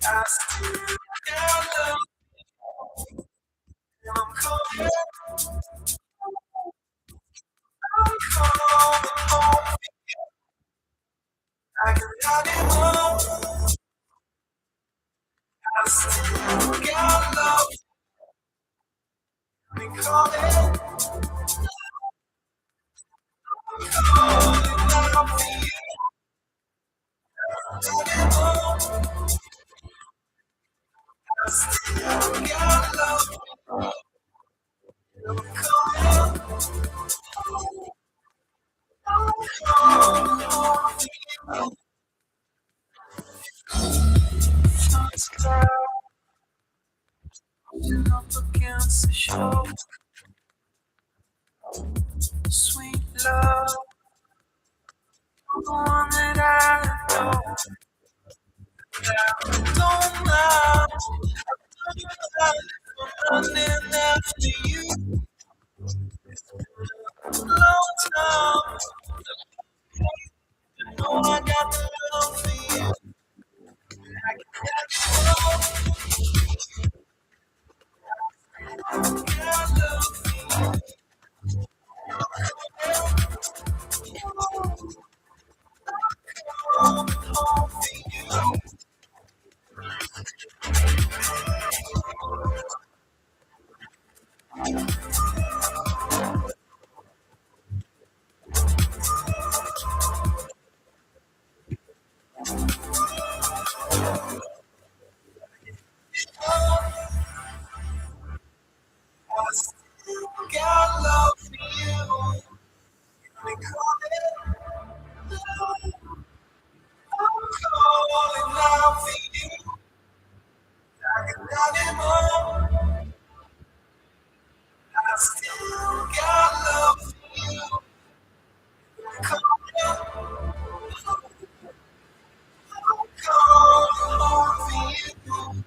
I still got love and I'm coming home. I got it home. I still got love and calling out for you. Got it home. I still got love and calling home for you. Sun's cloud up against the shore. Sweet love, the one that I adore. Don't mind, I'm running after you. Long time, know I got the love for you. Got love for you. I still got love for you. We call it love. I'm calling out for you. I got it all. I still got love for you. Call it, calling out for you.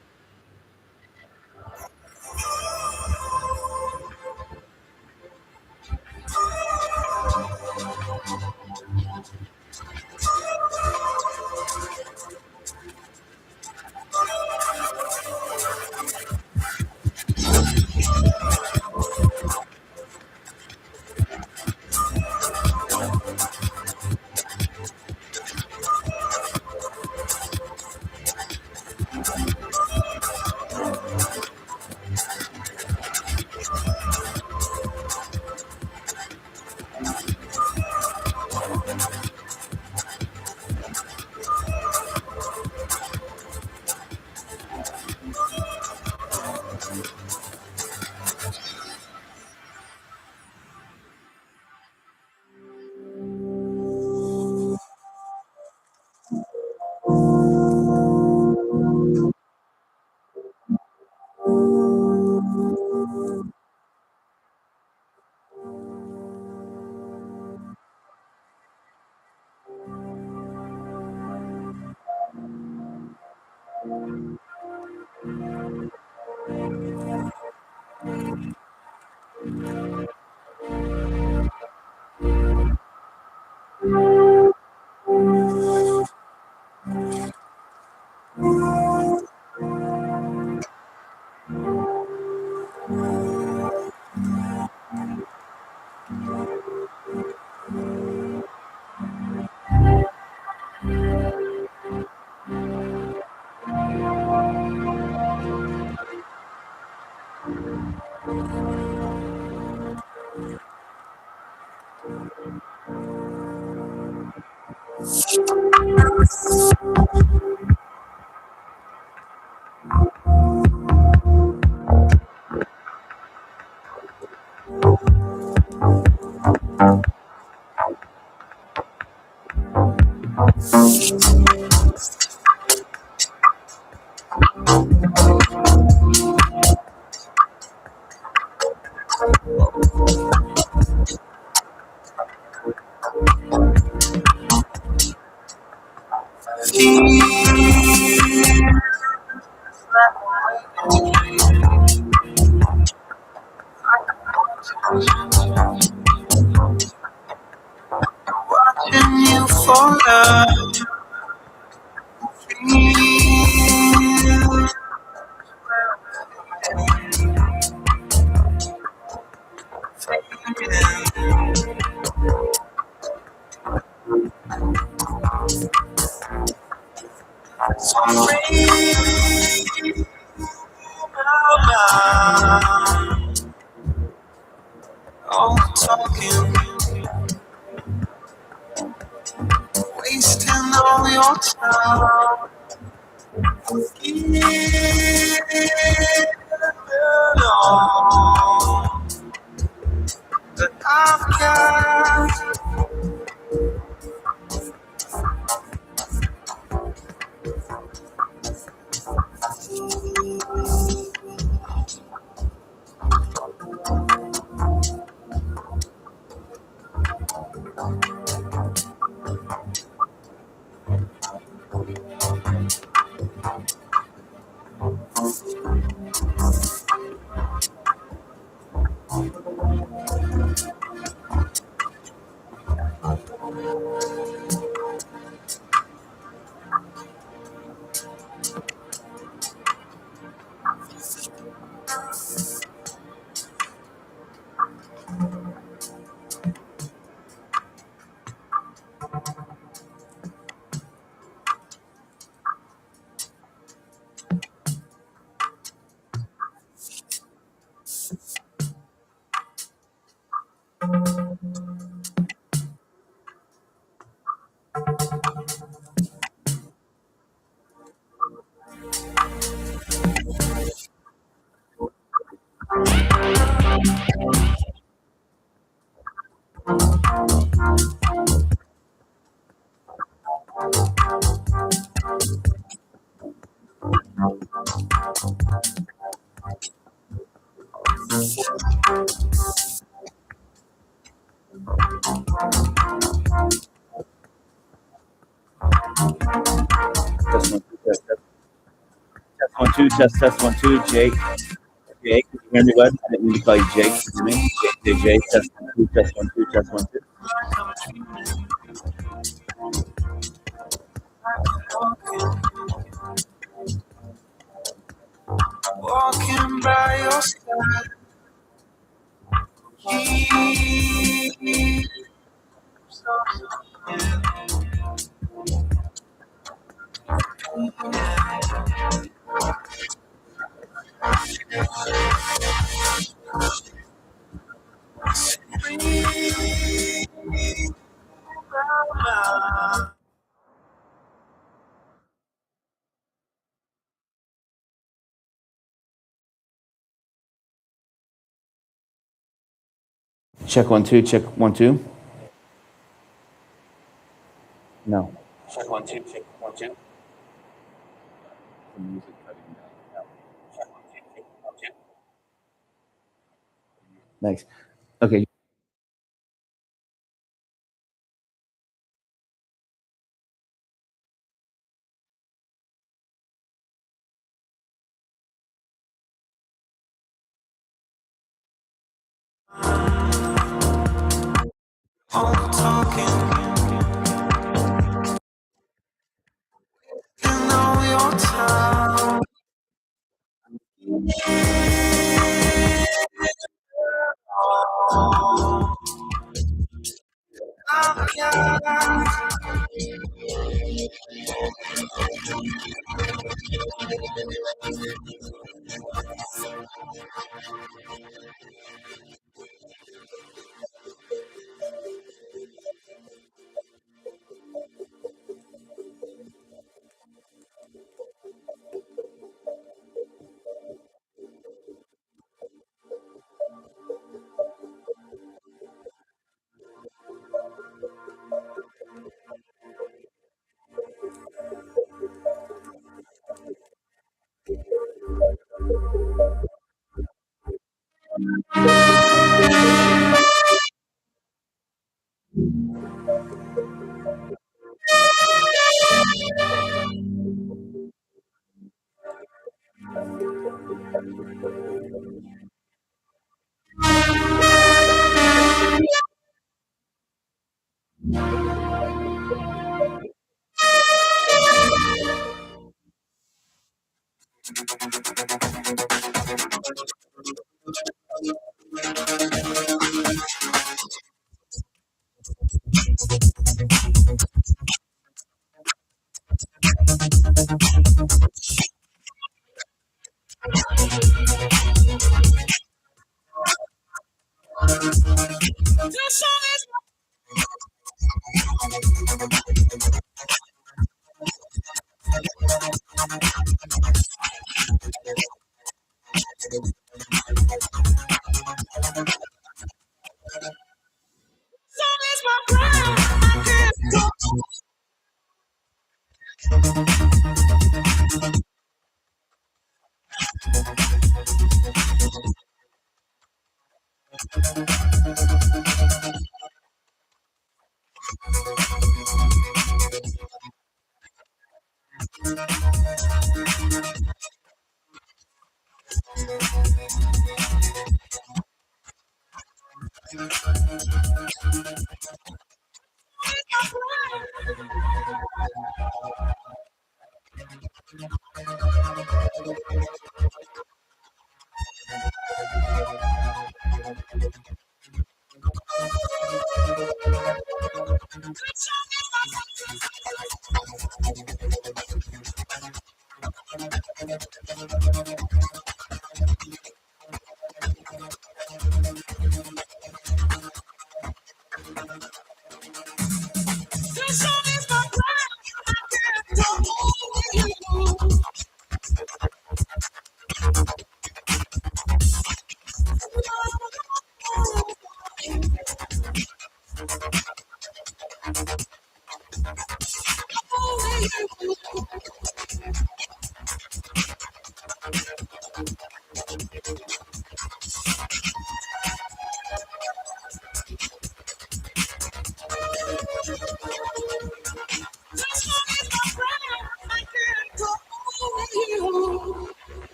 Watching you fall out. Free my mind. All talking, wasting all your time. Give it all that I've got. Test one, two. Jake, can you hear me, bud? I didn't mean to call you Jake. Can you hear me? Jake, test one, two, test one, two. Walking by your side. Keep free my mind. Check one, two. Check one, two. No. Check one, two, check one, two. The music cutting down. No. Check one, two, check one, two. Thanks. Okay. All talking in all your time. I've got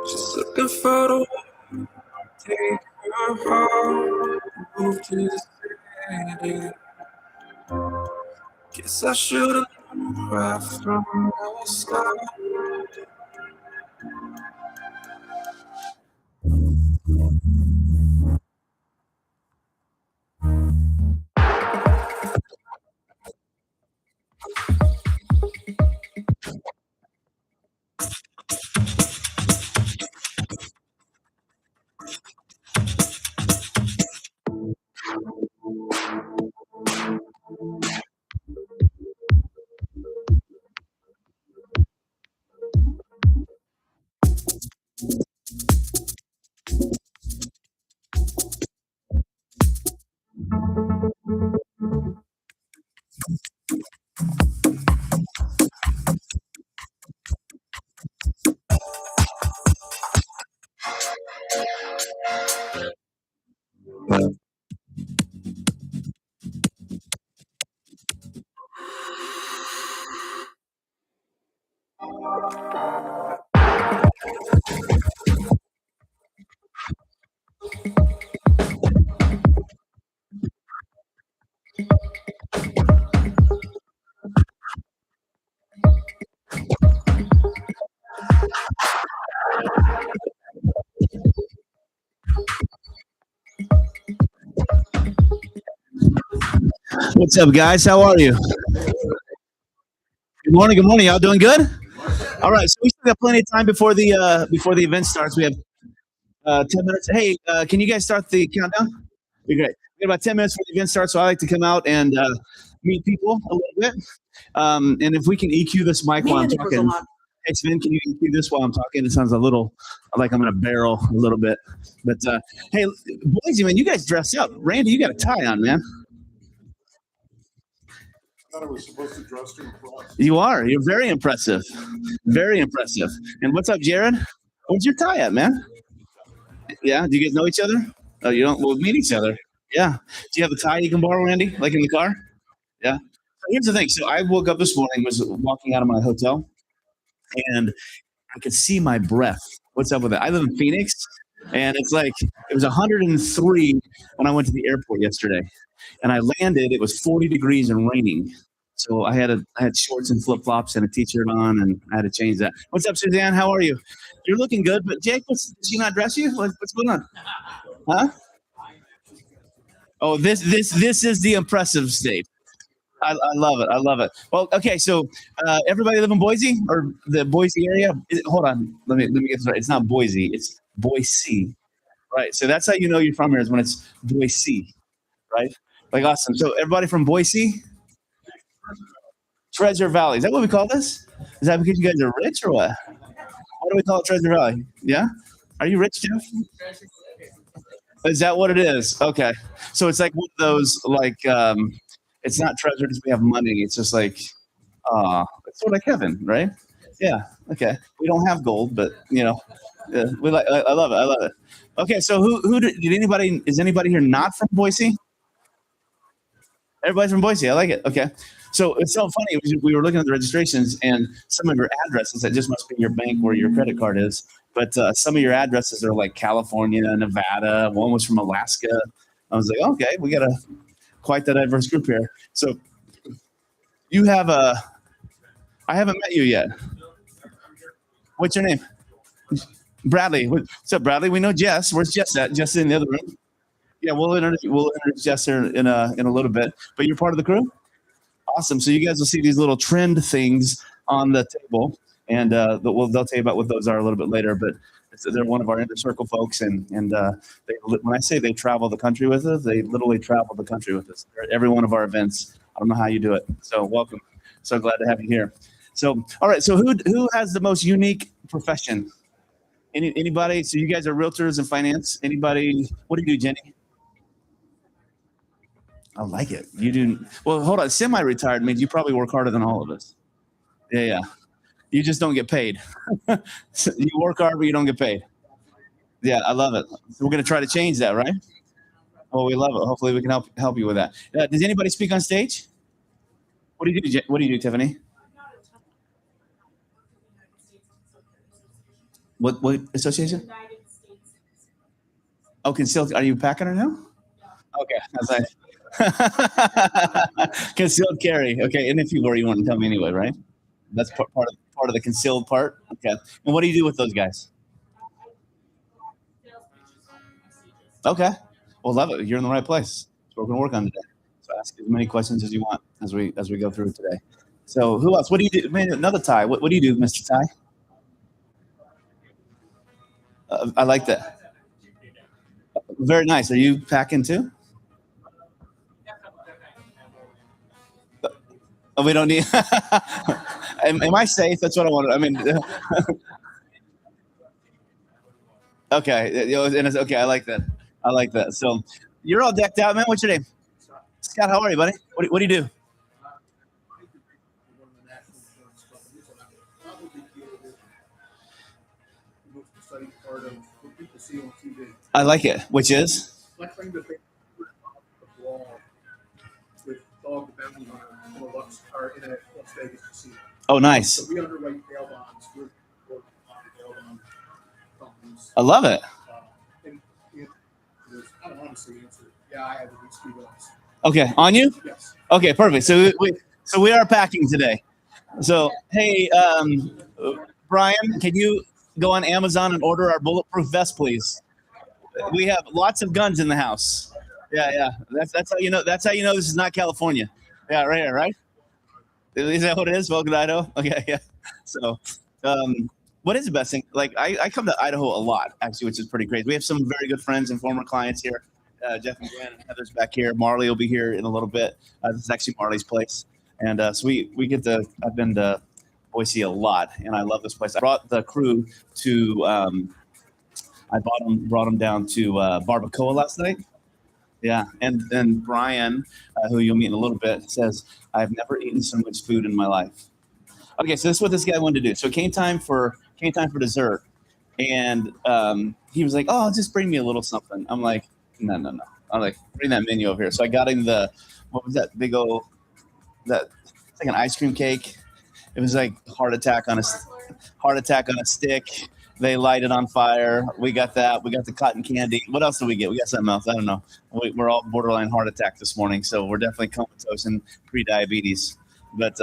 Just looking for the one to take her home. Move to the city. Guess I should've known right from the start. What's up, guys? How are you? Good morning. Good morning. Y'all doing good? All right. So we still got plenty of time before the event starts. We have 10 minutes. Hey, can you guys start the countdown? Be great. We got about 10 minutes before the event starts, so I like to come out and meet people a little bit. And if we can EQ this mic while I'm talking. Hey, Sven, can you EQ this while I'm talking? It sounds a little like I'm in a barrel a little bit. But hey, Boise, man, you guys dress up. Randy, you got a tie on, man. I thought I was supposed to dress to impress. You are. You're very impressive. Very impressive. And what's up, Jared? Where's your tie at, man? Yeah. Do you guys know each other? Oh, you don't? We'll meet each other. Yeah. Do you have a tie you can borrow, Randy? Like in the car? Yeah. So here's the thing. So I woke up this morning, was walking out of my hotel, and I could see my breath. What's up with that? I live in Phoenix, and it's like it was 103 when I went to the airport yesterday. And I landed, it was 40 degrees and raining. So I had shorts and flip-flops and a t-shirt on, and I had to change that. What's up, Suzanne? How are you? You're looking good, but Jake, did she not dress you? What's going on? Huh? Oh, this is the impressive state. I love it. I love it. Well, okay, so everybody live in Boise or the Boise area? Hold on. Let me get this right. It's not Boise. It's Boise. Right. So that's how you know you're from here is when it's Boise. Right? Like, awesome. So everybody from Boise? Treasure Valley. Is that what we call this? Is that because you guys are rich or what? What do we call it, Treasure Valley? Yeah? Are you rich, Jeff? Is that what it is? Okay. So it's like one of those, like, it's not treasure because we have money. It's just like, it's sort of like heaven, right? Yeah. Okay. We don't have gold, but, yeah, we like. I love it. I love it. Okay. So is anybody here not from Boise? Everybody's from Boise. I like it. Okay. So it's so funny. We were looking at the registrations and some of your addresses, that just must be your bank where your credit card is. But some of your addresses are like California, Nevada. One was from Alaska. I was like, okay, we got quite the diverse group here. So you have I haven't met you yet. What's your name? Bradley. What's up, Bradley? We know Jess. Where's Jess at? Jess in the other room. Yeah, we'll introduce Jess here in a little bit. But you're part of the crew? Awesome. So you guys will see these little trend things on the table, and they'll tell you about what those are a little bit later. But they're one of our inner circle folks, and when I say they travel the country with us, they literally travel the country with us. They're at every one of our events. I don't know how you do it. So welcome. So glad to have you here. So all right. So who has the most unique profession? Anybody? So you guys are realtors in finance. Anybody? What do you do, Jenny? I like it. You do. Well, hold on. Semi-retired means you probably work harder than all of us. Yeah. You just don't get paid. You work hard, but you don't get paid. Yeah, I love it. So we're going to try to change that, right? Oh, we love it. Hopefully we can help you with that. Does anybody speak on stage? What do you do? What do you do, Tiffany? What association? Oh, concealed. Are you packing her now? Okay. I was like, concealed carry. Okay, and if you were, you want to tell me anyway, right? That's part of the concealed part. Okay, and what do you do with those guys? Okay, well, love it. You're in the right place. That's what we're gonna work on today. So ask as many questions as you want as we go through today. So who else? What do you do? Man, another Ty. What do you do, Mr. Ty? I like that. Very nice. Are you packing too? Oh, we don't need. Am I safe? That's what I wanted. I mean, okay. And it's okay. I like that. I like that. So you're all decked out, man. What's your name? Scott. How are you, buddy? What do you do? I like it. Which is? Oh, nice. So we underwrite bail bonds. We're bail bond companies. I love it. I don't honestly answer. Yeah, I have at least 3 bills. Okay, on you? Yes. Okay, perfect. So we are packing today. So hey, Brian, can you go on Amazon and order our bulletproof vest, please? We have lots of guns in the house. Yeah. That's how you know. That's how you know this is not California. Yeah, right here, right? Is that what it is? Welcome to Idaho. Okay, yeah. So, what is the best thing? Like, I come to Idaho a lot, actually, which is pretty crazy. We have some very good friends and former clients here. Jeff and Gwen and Heather's back here. Marley will be here in a little bit. This is actually Marley's place, and so we get to. I've been to Boise a lot, and I love this place. I brought the crew to. I brought them down to Barbacoa last night. Yeah, and then Brian, who you'll meet in a little bit, says, "I've never eaten so much food in my life." Okay, so this is what this guy wanted to do. So it came time for dessert, and he was like, "Oh, just bring me a little something." I'm like, "No." I'm like, "Bring that menu over here." So I got him what was that big old it's like an ice cream cake. It was like heart attack on a stick. They light it on fire. We got that. We got the cotton candy. What else did we get? We got something else. I don't know. We're all borderline heart attack this morning, so we're definitely comatose and pre-diabetes. But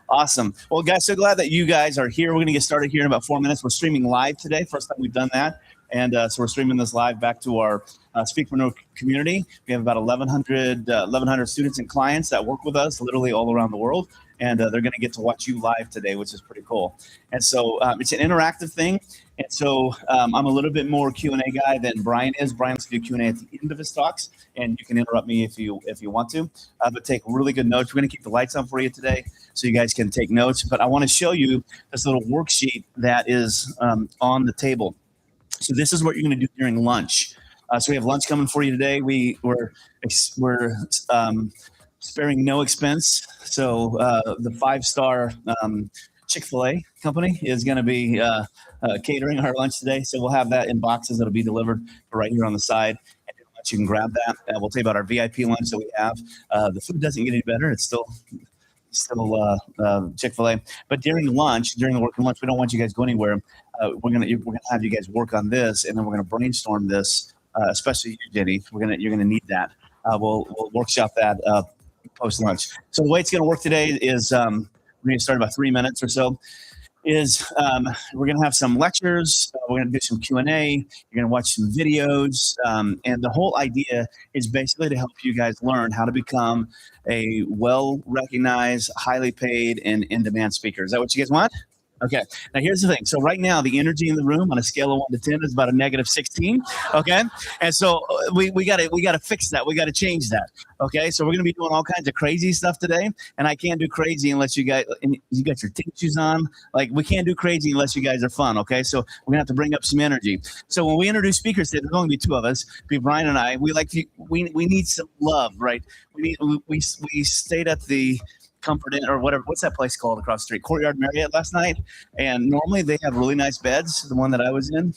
awesome. Well, guys, so glad that you guys are here. We're going to get started here in about 4 minutes. We're streaming live today. First time we've done that. And so we're streaming this live back to our Speakpreneur community. We have about 1,100 students and clients that work with us literally all around the world. And they're going to get to watch you live today, which is pretty cool. And so it's an interactive thing. And so I'm a little bit more Q&A guy than Brian is. Brian's going to do Q&A at the end of his talks, and you can interrupt me if you want to. But take really good notes. We're going to keep the lights on for you today so you guys can take notes. But I want to show you this little worksheet that is on the table. So this is what you're going to do during lunch. So we have lunch coming for you today. We're sparing no expense. So the 5-star Chick-fil-A company is going to be catering our lunch today. So we'll have that in boxes that'll be delivered right here on the side. And you can grab that. We'll tell you about our VIP lunch that we have. The food doesn't get any better. It's still Chick-fil-A. But during the working lunch, we don't want you guys to go anywhere. We're gonna have you guys work on this, and then we're gonna brainstorm this, especially you, Jenny. You're gonna need that. We'll workshop that post lunch. So the way it's gonna work today is we're gonna start about 3 minutes or so. We're gonna have some lectures. We're gonna do some Q&A. You're gonna watch some videos, and the whole idea is basically to help you guys learn how to become a well-recognized, highly paid, and in-demand speaker. Is that what you guys want? Okay. Now here's the thing. So right now the energy in the room on a scale of 1 to 10 is about a -16. Okay. And so we gotta fix that. We gotta change that. Okay. So we're gonna be doing all kinds of crazy stuff today, and I can't do crazy unless you got your tennis shoes on. Like, we can't do crazy unless you guys are fun. Okay. So we're gonna have to bring up some energy. So when we introduce speakers today, there's only be 2 of us. Be Brian and I. We need some love, right? We stayed at the Comfort Inn or whatever. What's that place called across the street? Courtyard Marriott last night. And normally they have really nice beds. The one that I was in,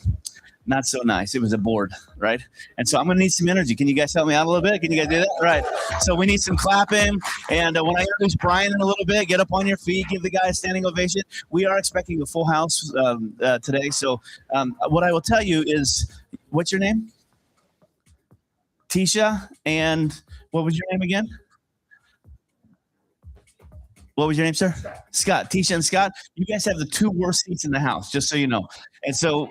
not so nice. It was a board, right? And so I'm going to need some energy. Can you guys help me out a little bit? Can you guys do that? All right. So we need some clapping. And when I introduce Brian in a little bit, get up on your feet, give the guy a standing ovation. We are expecting a full house today. So what I will tell you is, what's your name? Tisha. And what was your name again? What was your name, sir? Scott. Tisha and Scott. You guys have the 2 worst seats in the house, just so you know. And so,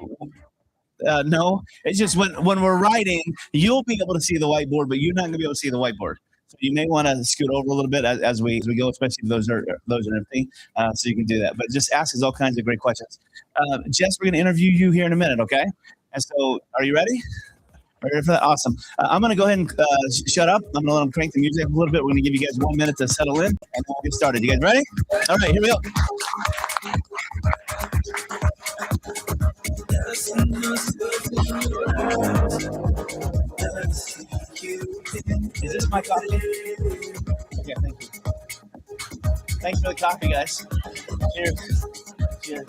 no, it's just when we're writing, you'll be able to see the whiteboard, but you're not going to be able to see the whiteboard. So you may want to scoot over a little bit as we go, especially if those are empty, so you can do that. But just ask us all kinds of great questions. Jess, we're going to interview you here in a minute, okay? And so, are you ready? Ready for that? Awesome. I'm going to go ahead and shut up. I'm going to let them crank the music up a little bit. We're going to give you guys 1 minute to settle in, and then we'll get started. You guys ready? All right, here we go. Is this my coffee? Okay, thank you. Thanks for the coffee, guys. Cheers. Cheers.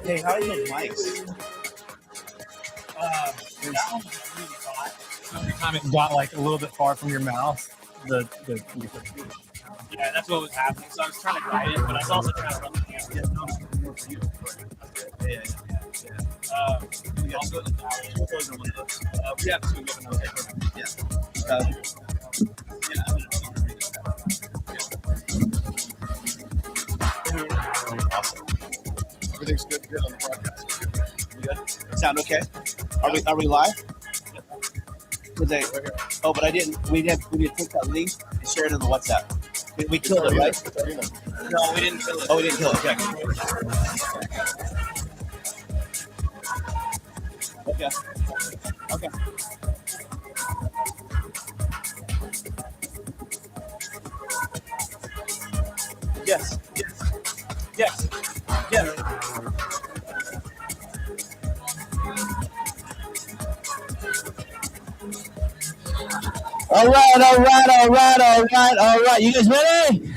Hey, how are those mics? That one was really hot. Every time it got like a little bit far from your mouth, yeah, that's what was happening. So I was trying to guide it, but I was also trying to run the camera. We also we have 2. good on the broadcast. We good? Sound okay? Are we live? But I didn't. We did take that link and share it in the WhatsApp. We killed it, right? No, we didn't kill it. Oh, we didn't kill it. Okay. Okay. Yes. Yes. All right. You guys ready?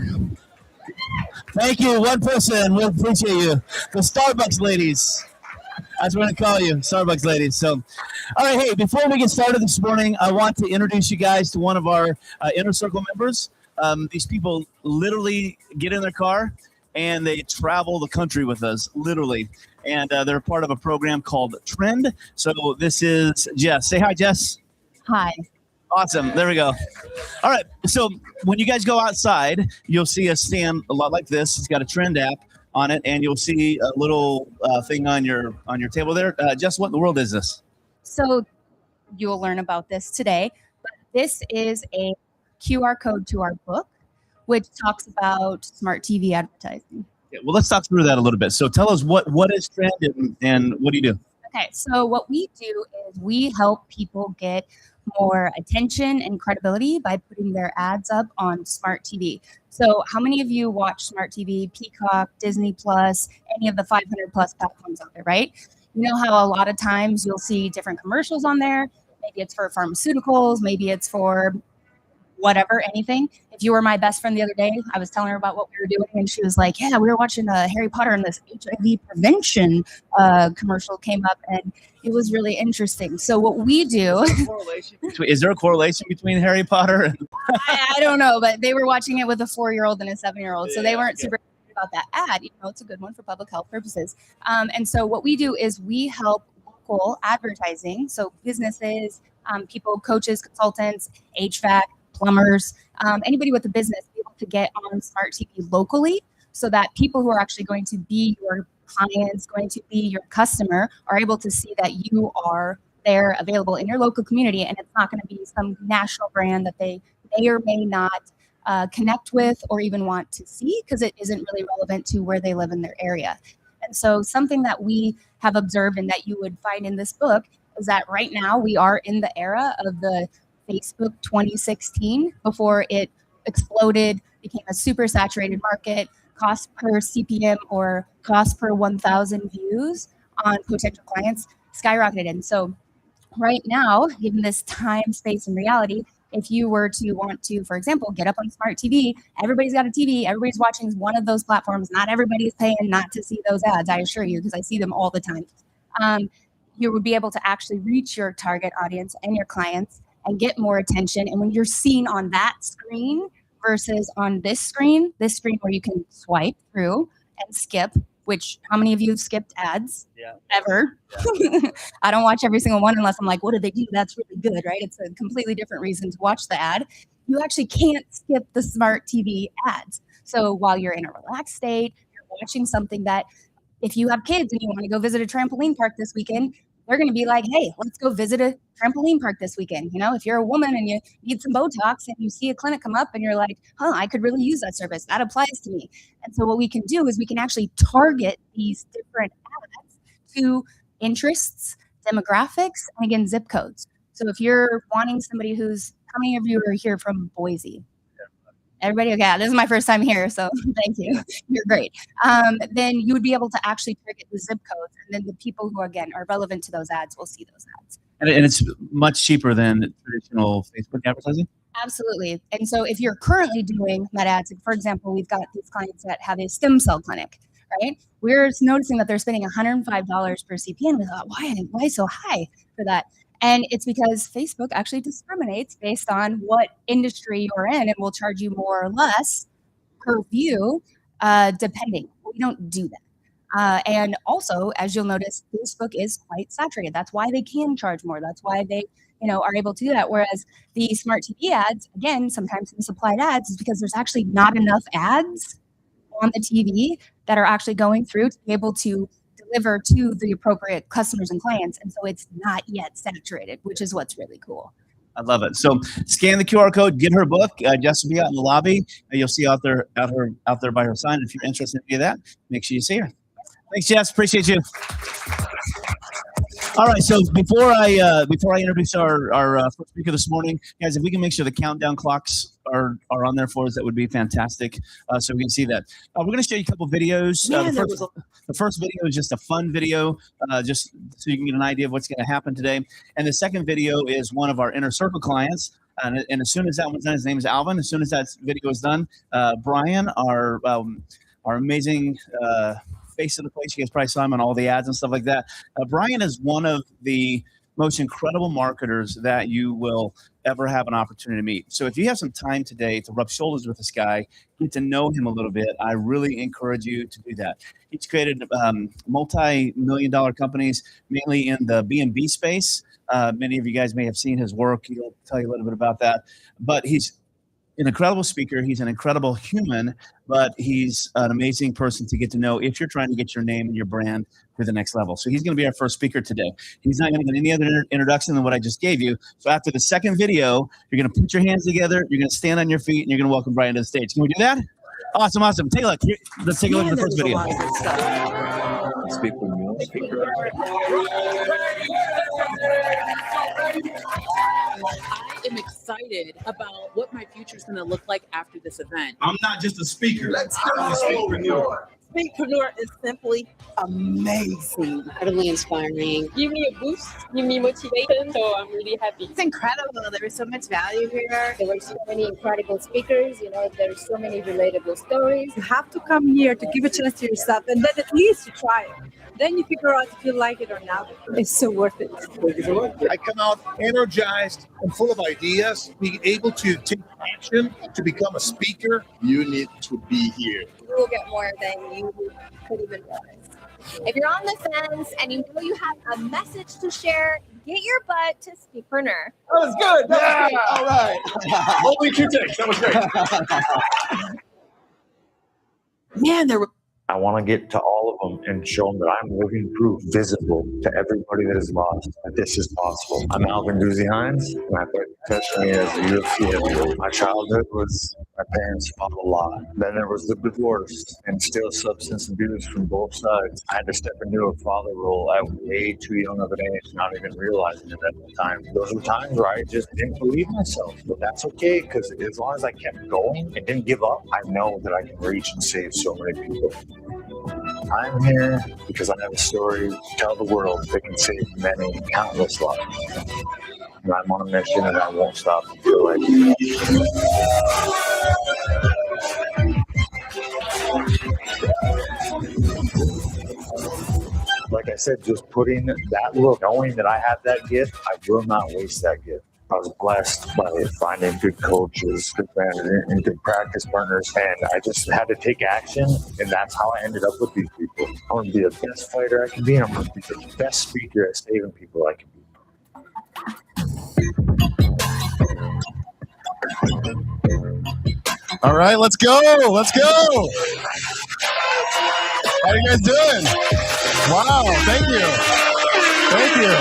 Thank you. One person. We appreciate you. The Starbucks ladies. That's what I call you, Starbucks ladies. So, all right. Hey, before we get started this morning, I want to introduce you guys to one of our Inner Circle members. These people literally get in their car and they travel the country with us, literally. And they're part of a program called Trend. So this is Jess. Say hi, Jess. Hi. Awesome. There we go. All right. So when you guys go outside, you'll see a stand a lot like this. It's got a Trend app on it, and you'll see a little thing on your table there. Jess, what in the world is this? So you'll learn about this today, but this is a QR code to our book, which talks about smart TV advertising. Yeah, well, let's talk through that a little bit. So tell us what is Trend and what do you do? Okay, so what we do is we help people get more attention and credibility by putting their ads up on smart TV. So how many of you watch smart TV, Peacock, Disney Plus, any of the 500 plus platforms out there, right? You know how a lot of times you'll see different commercials on there. Maybe it's for pharmaceuticals, maybe it's for whatever, anything. If you were my best friend the other day, I was telling her about what we were doing, and she was like, yeah, we were watching Harry Potter, and this HIV prevention commercial came up, and it was really interesting. So what we do... Is there a correlation between Harry Potter and... I don't know, but they were watching it with a 4-year-old and a 7-year-old, so they weren't super excited about that ad. You know, it's a good one for public health purposes. And so what we do is we help local advertising, so businesses, people, coaches, consultants, HVAC, plumbers, anybody with a business be able to get on smart TV locally so that people who are actually going to be your clients, going to be your customer, are able to see that you are there available in your local community, and it's not going to be some national brand that they may or may not connect with or even want to see because it isn't really relevant to where they live in their area. And so something that we have observed and that you would find in this book is that right now we are in the era of the Facebook 2016 before it exploded, became a super saturated market, cost per CPM or cost per 1,000 views on potential clients skyrocketed. And so right now, given this time, space, and reality, if you were to want to, for example, get up on smart TV, everybody's got a TV, everybody's watching one of those platforms. Not everybody's paying not to see those ads, I assure you, because I see them all the time. You would be able to actually reach your target audience and your clients and get more attention. And when you're seen on that screen versus on this screen where you can swipe through and skip, which how many of you have skipped ads ever? Yeah. I don't watch every single one unless I'm like, what did they do? That's really good, right? It's a completely different reason to watch the ad. You actually can't skip the smart TV ads. So while you're in a relaxed state, you're watching something that if you have kids and you want to go visit a trampoline park this weekend, they're going to be like, hey, let's go visit a trampoline park this weekend. You know, if you're a woman and you need some Botox and you see a clinic come up and you're like, I could really use that service. That applies to me. And so what we can do is we can actually target these different ads to interests, demographics, and again, zip codes. So if you're wanting somebody how many of you are here from Boise? Everybody? Okay, this is my first time here, so thank you. You're great. Then you would be able to actually target the zip codes, and then the people who, again, are relevant to those ads will see those ads. And it's much cheaper than traditional Facebook advertising? Absolutely. And so if you're currently doing med ads, for example, we've got these clients that have a stem cell clinic, right? We're noticing that they're spending $105 per CPM. We thought, why so high for that? And it's because Facebook actually discriminates based on what industry you're in and will charge you more or less per view, depending. We don't do that. And also, as you'll notice, Facebook is quite saturated. That's why they can charge more. That's why they, are able to do that. Whereas the smart TV ads, again, sometimes misapplied ads, is because there's actually not enough ads on the TV that are actually going through to be able to deliver to the appropriate customers and clients. And so it's not yet saturated, which is what's really cool. I love it. So scan the QR code, get her book. Jess will be out in the lobby. You'll see out there by her sign. If you're interested in any of that, make sure you see her. Thanks, Jess. Appreciate you. All right. So before I introduce our first speaker this morning, guys, if we can make sure the countdown clocks are on there for us, that would be fantastic. So we can see that. We're going to show you a couple videos. The first video is just a fun video, just so you can get an idea of what's going to happen today. And the second video is one of our Inner Circle clients. And as soon as that one's done, his name is Alvin. As soon as that video is done, Brian, our amazing face of the place, you guys probably saw him on all the ads and stuff like that. Brian is one of the most incredible marketers that you will ever have an opportunity to meet. So if you have some time today to rub shoulders with this guy, get to know him a little bit, I really encourage you to do that. He's created multi-million-dollar companies, mainly in the B&B space. Many of you guys may have seen his work. He'll tell you a little bit about that. But he's an incredible speaker. He's an incredible human, but he's an amazing person to get to know if you're trying to get your name and your brand to the next level. So he's going to be our first speaker today. He's not going to get any other introduction than what I just gave you. So after the second video, you're going to put your hands together, you're going to stand on your feet, and you're going to welcome Brian to the stage. Can we do that? Awesome. Take a look. Let's take a look at the first video. I am excited about what my future is going to look like after this event. I'm not just a speaker. Let's I'm a speakpreneur. Speakpreneur is simply amazing. Incredibly inspiring. Give me a boost, give me motivation, so I'm really happy. It's incredible. There was so much value here. There were so many incredible speakers. There's so many relatable stories. You have to come here to give a chance to yourself, and then at least you try it. Then you figure out if you like it or not. It's so worth it. I come out energized and full of ideas, being able to take action to become a speaker. You need to be here. You will get more than you could even realize. If you're on the fence and you know you have a message to share, get your butt to Speakpreneur. That was good. That was good. All right. Only 2 takes. That was great. Man, there were. I want to get to all of them and show them that I'm living proof, visible to everybody that is lost, that this is possible. I'm Alvin Doozy Hines, and I put professionally as a UFC heavyweight. My childhood was my parents fought a lot. Then there was the divorce and still substance abuse from both sides. I had to step into a father role at way too young of an age, not even realizing it at the time. Those were times where I just didn't believe myself, but that's okay, because as long as I kept going and didn't give up, I know that I can reach and save so many people. I'm here because I have a story to tell the world that can save many, countless lives. And I'm on a mission, and I won't stop until I do. Like I said, just putting that look, knowing that I have that gift, I will not waste that gift. I was blessed by finding good coaches, good managers, and good practice partners, and I just had to take action, and that's how I ended up with these people. I want to be the best fighter I can be, and I'm going to be the best speaker at saving people I can be. All right, let's go. Let's go. How you guys doing? Wow, thank you. Thank you.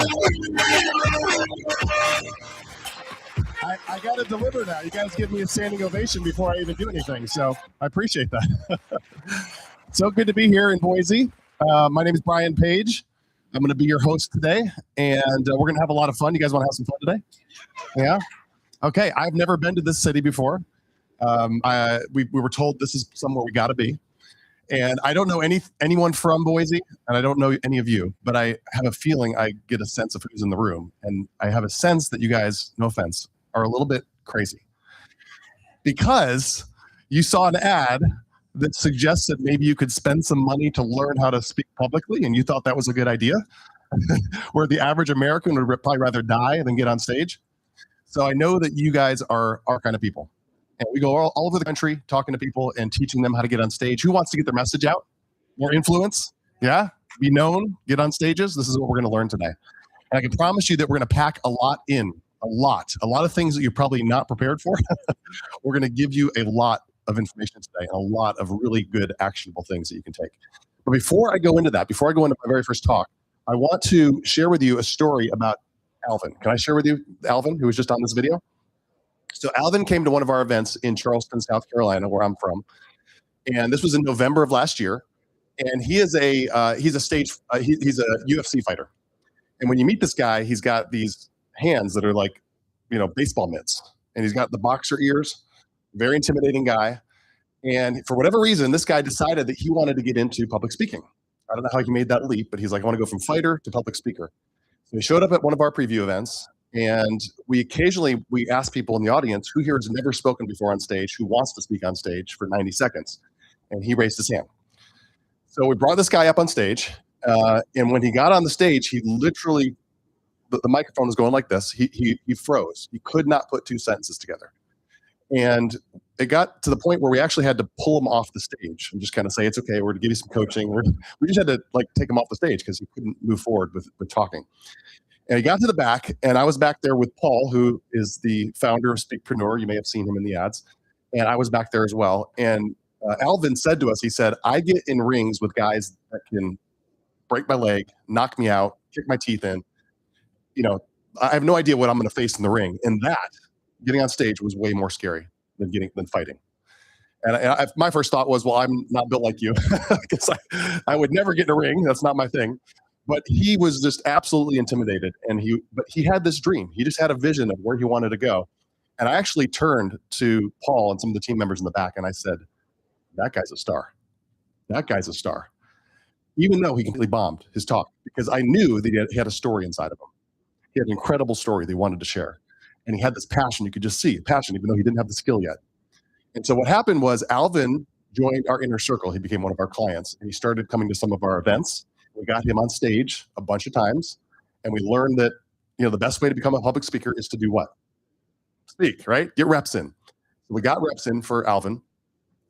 I got to deliver now. You guys give me a standing ovation before I even do anything, so I appreciate that. So good to be here in Boise. My name is Brian Page. I'm going to be your host today, and we're going to have a lot of fun. You guys want to have some fun today? Yeah? Okay, I've never been to this city before. We were told this is somewhere we got to be. And I don't know anyone from Boise, and I don't know any of you, but I have a feeling I get a sense of who's in the room. And I have a sense that you guys, no offense, are a little bit crazy. Because you saw an ad that suggested maybe you could spend some money to learn how to speak publicly, and you thought that was a good idea, where the average American would probably rather die than get on stage. So I know that you guys are our kind of people. And we go all over the country talking to people and teaching them how to get on stage. Who wants to get their message out? More influence? Yeah? Be known? Get on stages? This is what we're going to learn today. And I can promise you that we're going to pack a lot in. A lot of things that you're probably not prepared for. We're going to give you a lot of information today and a lot of really good actionable things that you can take. But before I go into that, before I go into my very first talk, I want to share with you a story about Alvin. Can I share with you Alvin, who was just on this video? So Alvin came to one of our events in Charleston, South Carolina, where I'm from. And this was in November of last year. And he's a UFC fighter. And when you meet this guy, he's got these hands that are like, baseball mitts. And he's got the boxer ears, very intimidating guy. And for whatever reason, this guy decided that he wanted to get into public speaking. I don't know how he made that leap, but he's like, I want to go from fighter to public speaker. So he showed up at one of our preview events, and we ask people in the audience, who here has never spoken before on stage, who wants to speak on stage for 90 seconds? And he raised his hand. So we brought this guy up on stage, and when he got on the stage, he literally, the microphone was going like this. He froze. He could not put two sentences together. And it got to the point where we actually had to pull him off the stage and just kind of say, it's okay, we're going to give you some coaching. We just had to take him off the stage because he couldn't move forward with talking. And he got to the back, and I was back there with Paul, who is the founder of Speakpreneur. You may have seen him in the ads. And I was back there as well. And Alvin said to us, he said, I get in rings with guys that can break my leg, knock me out, kick my teeth in. I have no idea what I'm going to face in the ring. And that, getting on stage, was way more scary than fighting. And my first thought was, well, I'm not built like you, because I would never get in a ring. That's not my thing. But he was just absolutely intimidated. But he had this dream. He just had a vision of where he wanted to go. And I actually turned to Paul and some of the team members in the back, and I said, that guy's a star. That guy's a star. Even though he completely bombed his talk, because I knew that he had a story inside of him. He had an incredible story that he wanted to share. And he had this passion. You could just see passion, even though he didn't have the skill yet. And so what happened was Alvin joined our inner circle. He became one of our clients, and he started coming to some of our events. We got him on stage a bunch of times, and we learned that the best way to become a public speaker is to do what? Speak, right? Get reps in. So we got reps in for Alvin.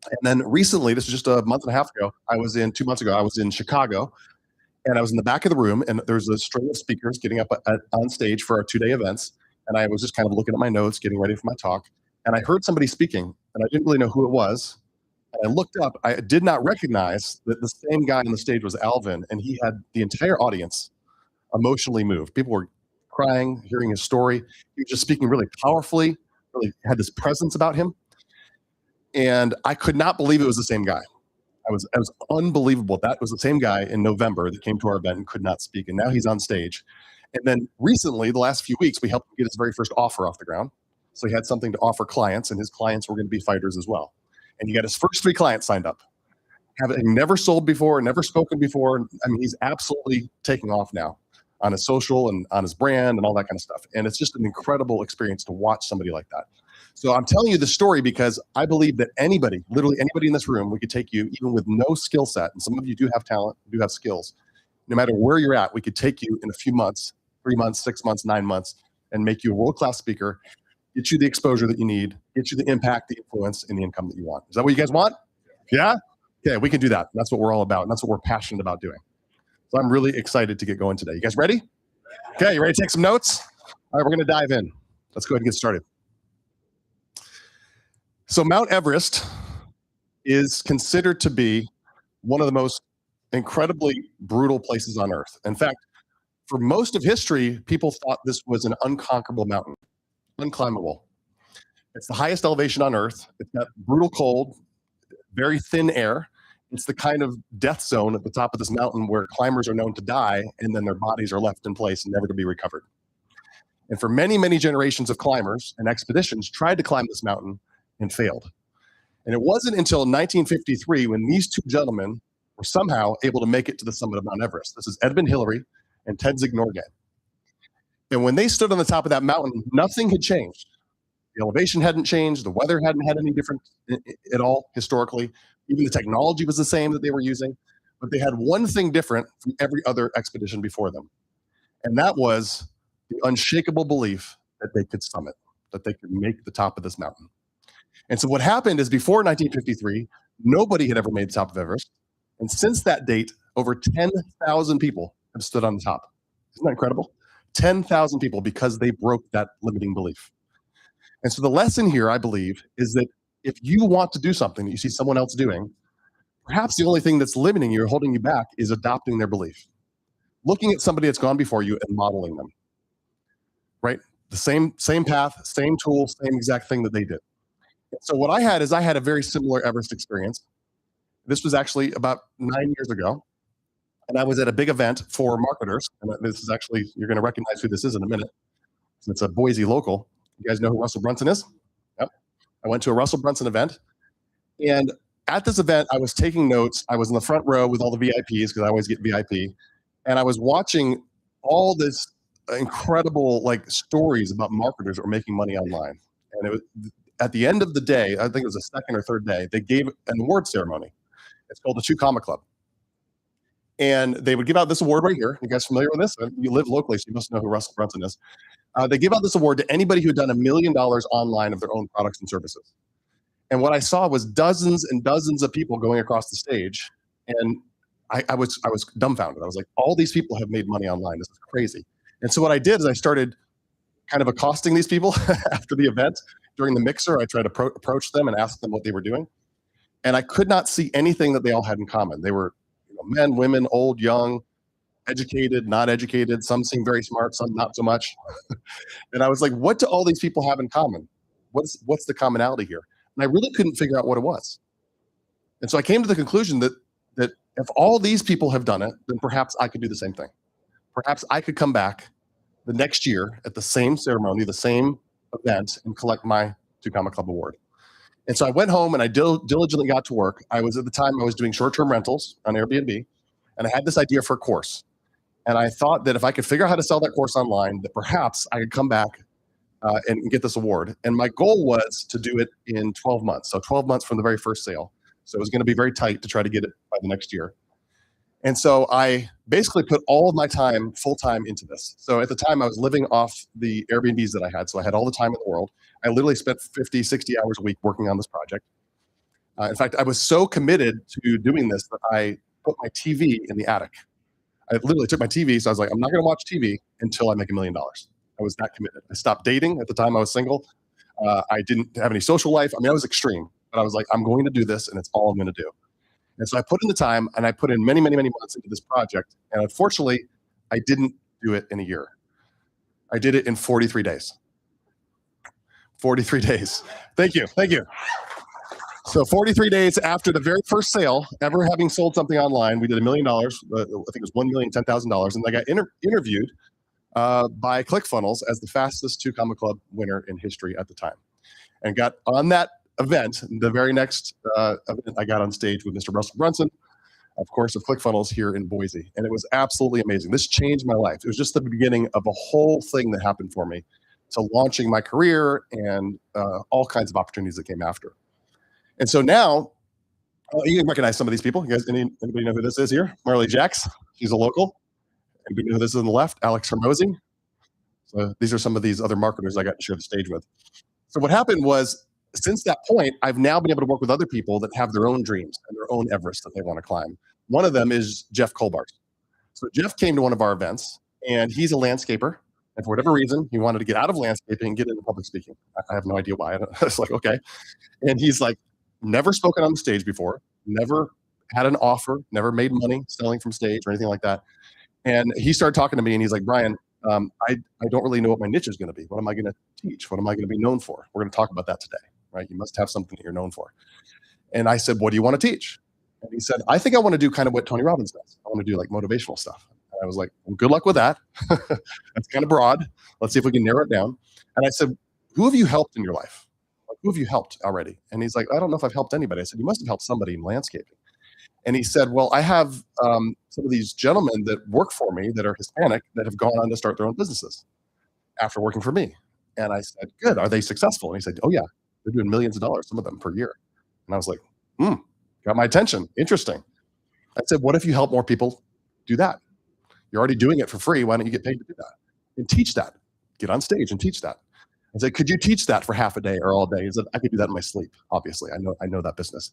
And then recently, this was just a month and a half ago, 2 months ago, I was in Chicago, and I was in the back of the room, and there was a string of speakers getting up on stage for our 2-day events. And I was just kind of looking at my notes, getting ready for my talk. And I heard somebody speaking, and I didn't really know who it was. And I looked up. I did not recognize that the same guy on the stage was Alvin, and he had the entire audience emotionally moved. People were crying, hearing his story. He was just speaking really powerfully, really had this presence about him. And I could not believe it was the same guy. I was unbelievable. That was the same guy in November that came to our event and could not speak. And now he's on stage. And then recently, the last few weeks, we helped him get his very first offer off the ground. So he had something to offer clients, and his clients were going to be fighters as well. And he got his first 3 clients signed up. Having never sold before, never spoken before. I mean, he's absolutely taking off now on his social and on his brand and all that kind of stuff. And it's just an incredible experience to watch somebody like that. So I'm telling you this story because I believe that anybody, literally anybody in this room, we could take you even with no skill set. And some of you do have talent, do have skills. No matter where you're at, we could take you in a few months, 3 months, 6 months, 9 months, and make you a world-class speaker, get you the exposure that you need, get you the impact, the influence, and the income that you want. Is that what you guys want? Yeah? Okay, we can do that. That's what we're all about, and that's what we're passionate about doing. So I'm really excited to get going today. You guys ready? Okay, you ready to take some notes? All right, we're going to dive in. Let's go ahead and get started. So Mount Everest is considered to be one of the most incredibly brutal places on Earth. In fact, for most of history, people thought this was an unconquerable mountain, unclimbable. It's the highest elevation on Earth. It's got brutal cold, very thin air. It's the kind of death zone at the top of this mountain where climbers are known to die, and then their bodies are left in place and never to be recovered. And for many, many generations of climbers and expeditions tried to climb this mountain and failed. And it wasn't until 1953 when these two gentlemen were somehow able to make it to the summit of Mount Everest. This is Edmund Hillary and Ted Zygnorgan. And when they stood on the top of that mountain, nothing had changed. The elevation hadn't changed. The weather hadn't had any different at all historically. Even the technology was the same that they were using. But they had one thing different from every other expedition before them. And that was the unshakable belief that they could summit, that they could make the top of this mountain. And so what happened is before 1953, nobody had ever made the top of Everest. And since that date, over 10,000 people have stood on the top. Isn't that incredible? 10,000 people because they broke that limiting belief. And so the lesson here, I believe, is that if you want to do something that you see someone else doing, perhaps the only thing that's limiting you or holding you back is adopting their belief. Looking at somebody that's gone before you and modeling them, right? The same path, same tool, same exact thing that they did. So what I had is I had a very similar Everest experience. This was actually about 9 years ago. And I was at a big event for marketers. And this is actually, you're going to recognize who this is in a minute. It's a Boise local. You guys know who Russell Brunson is? Yep. I went to a Russell Brunson event. And at this event, I was taking notes. I was in the front row with all the VIPs because I always get VIP. And I was watching all this incredible stories about marketers that were making money online. And it was, at the end of the day, I think it was the second or third day, they gave an award ceremony. It's called the 2 Comma Club. And they would give out this award right here. You guys familiar with this? You live locally, so you must know who Russell Brunson is. They give out this award to anybody who had done $1 million online of their own products and services. And what I saw was dozens and dozens of people going across the stage. And I was dumbfounded. I was like, all these people have made money online. This is crazy. And so what I did is I started kind of accosting these people after the event. During the mixer, I tried to approach them and ask them what they were doing. And I could not see anything that they all had in common. They were men, women, old, young, educated, not educated. Some seemed very smart, some not so much. And I was like, what do all these people have in common? What's the commonality here? And I really couldn't figure out what it was. And so I came to the conclusion that if all these people have done it, then perhaps I could do the same thing. Perhaps I could come back the next year at the same ceremony, the same event, and collect my 2 Comma Club award. And so I went home and I diligently got to work. At the time I was doing short-term rentals on Airbnb, and I had this idea for a course. And I thought that if I could figure out how to sell that course online, that perhaps I could come back and get this award. And my goal was to do it in 12 months. So 12 months from the very first sale. So it was going to be very tight to try to get it by the next year. And so I basically put all of my time, full time, into this. So at the time I was living off the Airbnbs that I had. So I had all the time in the world. I literally spent 50, 60 hours a week working on this project. In fact, I was so committed to doing this that I put my TV in the attic. I literally took my TV. So I was like, I'm not going to watch TV until I make $1 million. I was that committed. I stopped dating. At the time I was single. I didn't have any social life. I mean, I was extreme. But I was like, I'm going to do this, and it's all I'm going to do. And so I put in the time, and I put in many, many, many months into this project. And unfortunately, I didn't do it in a year. I did it in 43 days. 43 days. Thank you. Thank you. So 43 days after the very first sale, ever having sold something online, we did $1 million. I think it was $1,010,000. And I got interviewed by ClickFunnels as the fastest 2 Comma Club winner in history at the time. And got on that event, the very next event, I got on stage with Mr. Russell Brunson, of course, of ClickFunnels here in Boise. And it was absolutely amazing. This changed my life. It was just the beginning of a whole thing that happened for me to launching my career and all kinds of opportunities that came after. And so now, you can recognize some of these people. You guys, anybody know who this is here? Marley Jacks. She's a local. Anybody know who this is on the left? Alex Hermosi. So these are some of these other marketers I got to share the stage with. So what happened was, since that point, I've now been able to work with other people that have their own dreams and their own Everest that they want to climb. One of them is Jeff Colbart. So Jeff came to one of our events, and he's a landscaper. And for whatever reason, he wanted to get out of landscaping and get into public speaking. I have no idea why. I was like, okay. And he's like, never spoken on the stage before, never had an offer, never made money selling from stage or anything like that. And he started talking to me, and he's like, Brian, I don't really know what my niche is going to be. What am I going to teach? What am I going to be known for? We're going to talk about that today, right? You must have something that you're known for. And I said, what do you want to teach? And he said, I think I want to do kind of what Tony Robbins does. I want to do like motivational stuff. And I was like, well, good luck with that. That's kind of broad. Let's see if we can narrow it down. And I said, who have you helped in your life? Like, who have you helped already? And he's like, I don't know if I've helped anybody. I said, you must have helped somebody in landscaping. And he said, well, I have some of these gentlemen that work for me that are Hispanic that have gone on to start their own businesses after working for me. And I said, good. Are they successful? And he said, oh, yeah. They're doing millions of dollars, some of them per year. And I was like, got my attention. Interesting. I said, what if you help more people do that? You're already doing it for free. Why don't you get paid to do that? And teach that. Get on stage and teach that. I said, could you teach that for half a day or all day? He said, I could do that in my sleep. Obviously, I know that business.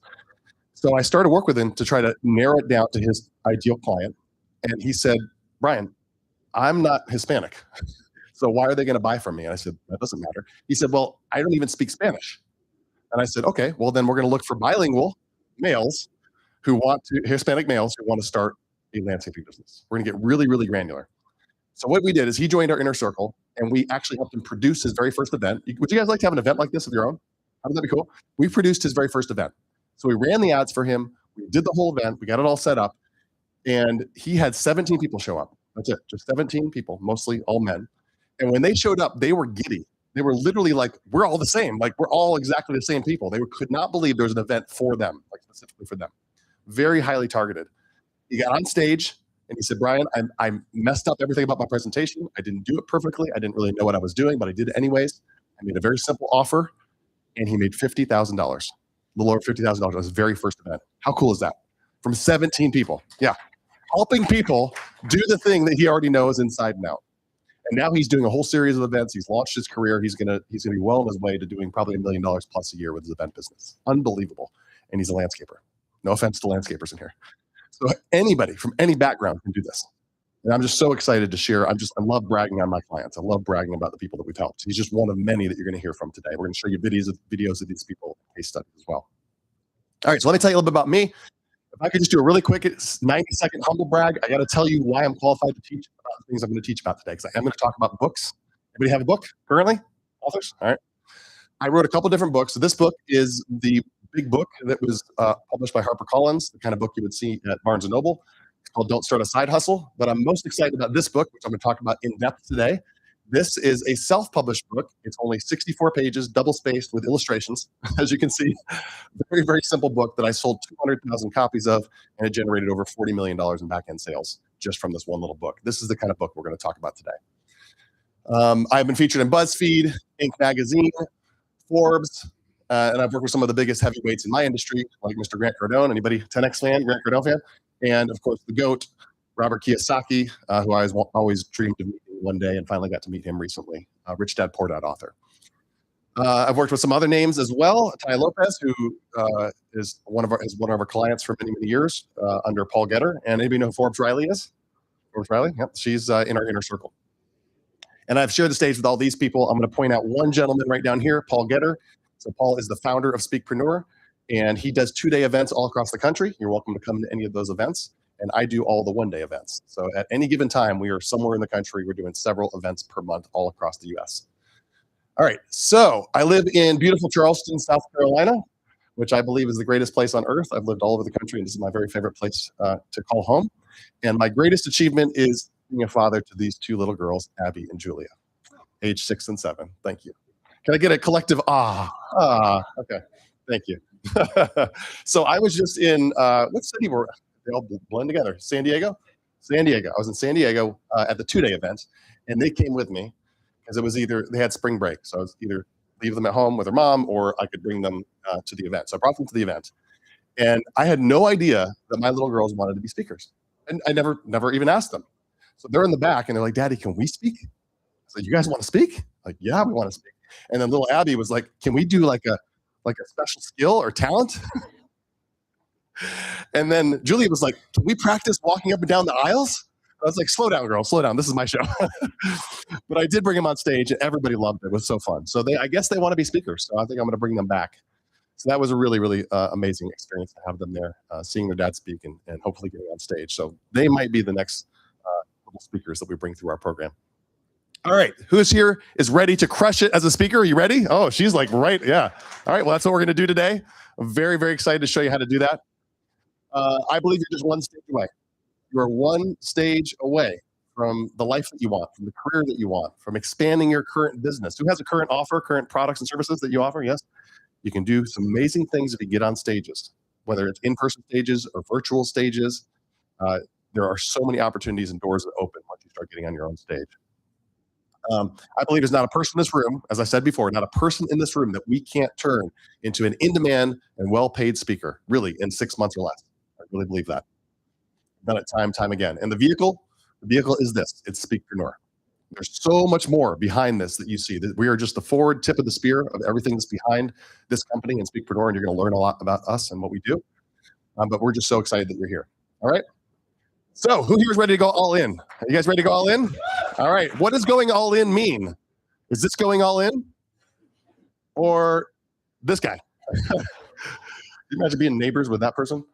So I started to work with him to try to narrow it down to his ideal client. And he said, Brian, I'm not Hispanic. So why are they going to buy from me? And I said, that doesn't matter. He said, well, I don't even speak Spanish. And I said, okay, well, then we're going to look for bilingual males Hispanic males who want to start a landscaping business. We're going to get really, really granular. So what we did is he joined our inner circle, and we actually helped him produce his very first event. Would you guys like to have an event like this of your own? How would that be cool? We produced his very first event. So we ran the ads for him. We did the whole event. We got it all set up. And he had 17 people show up. That's it. Just 17 people, mostly all men. And when they showed up, they were giddy. They were literally like, we're all the same. Like, we're all exactly the same people. They could not believe there was an event for them, like specifically for them. Very highly targeted. He got on stage and he said, Brian, I messed up everything about my presentation. I didn't do it perfectly. I didn't really know what I was doing, but I did it anyways. I made a very simple offer, and he made $50,000, a little over $50,000 on his very first event. How cool is that? From 17 people. Yeah. Helping people do the thing that he already knows inside and out. And now he's doing a whole series of events. He's launched his career. He's gonna be well on his way to doing probably $1 million plus a year with his event business. Unbelievable. And he's a landscaper. No offense to landscapers in here. So anybody from any background can do this. And I'm just so excited to share. I love bragging on my clients. I love bragging about the people that we've helped. He's just one of many that you're going to hear from today. We're going to show you videos of these people, case studies as well. All right, so let me tell you a little bit about me. If I could just do a really quick 90-second humble brag, I got to tell you why I'm qualified to teach about the things I'm going to teach about today, because I am going to talk about books. Anybody have a book currently? Authors? All right. I wrote a couple different books. So this book is the big book that was published by HarperCollins, the kind of book you would see at Barnes & Noble. It's called Don't Start a Side Hustle. But I'm most excited about this book, which I'm going to talk about in depth today. This is a self-published book. It's only 64 pages, double-spaced with illustrations, as you can see. Very, very simple book that I sold 200,000 copies of, and it generated over $40 million in back-end sales just from this one little book. This is the kind of book we're going to talk about today. I've been featured in BuzzFeed, Inc. magazine, Forbes, and I've worked with some of the biggest heavyweights in my industry, like Mr. Grant Cardone. Anybody 10X fan, Grant Cardone fan? And, of course, the GOAT, Robert Kiyosaki, who I always dreamed of meeting one day and finally got to meet him recently, Rich Dad Poor Dad author. I've worked with some other names as well. Tai Lopez, who is one of our clients for many, many years under Paul Getter. And anybody know who Forbes Riley is? Forbes Riley? Yep, she's in our inner circle. And I've shared the stage with all these people. I'm going to point out one gentleman right down here, Paul Getter. So Paul is the founder of Speakpreneur, and he does 2-day events all across the country. You're welcome to come to any of those events. And I do all the 1-day events. So at any given time, we are somewhere in the country. We're doing several events per month all across the U.S. All right. So I live in beautiful Charleston, South Carolina, which I believe is the greatest place on earth. I've lived all over the country, and this is my very favorite place to call home. And my greatest achievement is being a father to these 2 little girls, Abby and Julia, age 6 and 7. Thank you. Can I get a collective okay. Thank you. So I was just in, what city were they all blend together? San Diego? San Diego. I was in San Diego at the 2-day event, and they came with me because it was either, they had spring break. So I was either leave them at home with their mom, or I could bring them to the event. So I brought them to the event. And I had no idea that my little girls wanted to be speakers. And I never even asked them. So they're in the back, and they're like, Daddy, can we speak? I said, you guys want to speak? Like, yeah, we want to speak. And then little Abby was like, can we do like a special skill or talent? And then Julia was like, can we practice walking up and down the aisles? I was like, slow down, girl, slow down. This is my show. But I did bring them on stage, and everybody loved it. It was so fun. So I guess they want to be speakers. So I think I'm going to bring them back. So that was a really, really amazing experience to have them there, seeing their dad speak and hopefully getting on stage. So they might be the next little speakers that we bring through our program. All right, who's here is ready to crush it as a speaker? Are you ready? Oh, she's like, right, yeah. All right, well, that's what we're going to do today. I'm very, very excited to show you how to do that. I believe you're just one stage away. You are one stage away from the life that you want, from the career that you want, from expanding your current business. Who has a current offer, current products and services that you offer? Yes. You can do some amazing things if you get on stages, whether it's in-person stages or virtual stages. There are so many opportunities and doors that open once you start getting on your own stage. I believe there's not a person in this room, as I said before, not a person in this room that we can't turn into an in-demand and well-paid speaker, really, in 6 months or less. I really believe that. I've done it time again. And the vehicle is this. It's Speakpreneur. There's so much more behind this that you see. That we are just the forward tip of the spear of everything that's behind this company and Speakpreneur, and you're going to learn a lot about us and what we do. But we're just so excited that you're here. All right? So who here is ready to go all in? Are you guys ready to go all in? All right. What does going all in mean? Is this going all in? Or this guy? You imagine being neighbors with that person?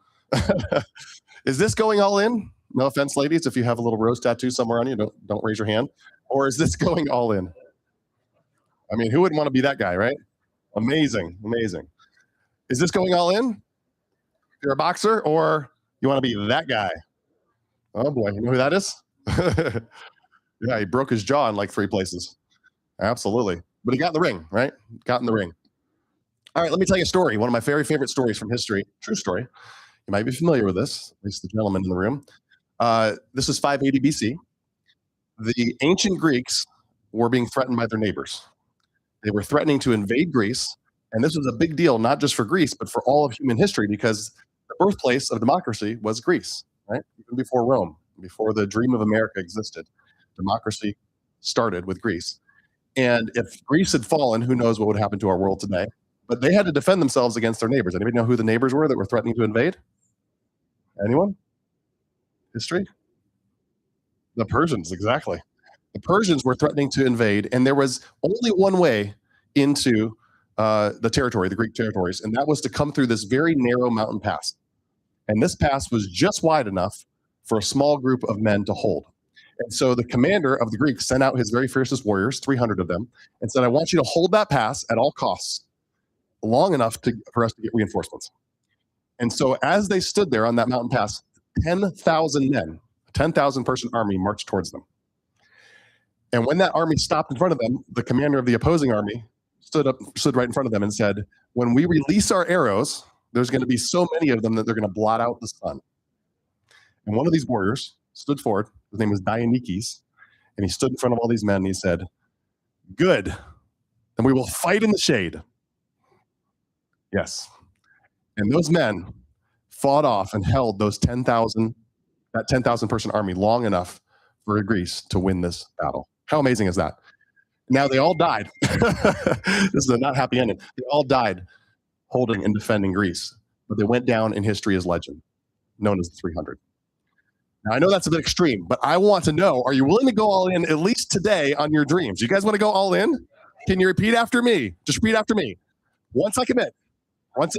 Is this going all in? No offense, ladies, if you have a little rose tattoo somewhere on you, don't raise your hand. Or is this going all in? I mean, who wouldn't want to be that guy, right? Amazing, amazing. Is this going all in? You're a boxer, or you want to be that guy? Oh boy, you know who that is? Yeah, he broke his jaw in like 3 places. Absolutely. But he got in the ring, right? Got in the ring. All right, let me tell you a story. One of my very favorite stories from history. True story. You might be familiar with this, at least the gentleman in the room. This is 580 BC. The ancient Greeks were being threatened by their neighbors. They were threatening to invade Greece. And this was a big deal, not just for Greece, but for all of human history, because the birthplace of democracy was Greece, right? Even before Rome, before the dream of America existed, democracy started with Greece. And if Greece had fallen, who knows what would happen to our world today? But they had to defend themselves against their neighbors. Anybody know who the neighbors were that were threatening to invade? Anyone? History? The Persians, exactly. The Persians were threatening to invade, and there was only one way into the territory, the Greek territories, and that was to come through this very narrow mountain pass. And this pass was just wide enough for a small group of men to hold. And so the commander of the Greeks sent out his very fiercest warriors, 300 of them, and said, I want you to hold that pass at all costs, long enough for us to get reinforcements. And so as they stood there on that mountain pass, 10,000 men, a 10,000 person army marched towards them. And when that army stopped in front of them, the commander of the opposing army stood right in front of them and said, when we release our arrows, there's going to be so many of them that they're going to blot out the sun. And one of these warriors stood forward. His name was Dionysius. And he stood in front of all these men and he said, good, then we will fight in the shade. Yes. And those men fought off and held that 10,000 person army long enough for Greece to win this battle. How amazing is that? Now they all died. This is a not happy ending. They all died holding and defending Greece, but they went down in history as legend, known as the 300. Now I know that's a bit extreme, but I want to know, are you willing to go all in at least today on your dreams? You guys want to go all in? Can you repeat after me? Just repeat after me. Once I commit, let's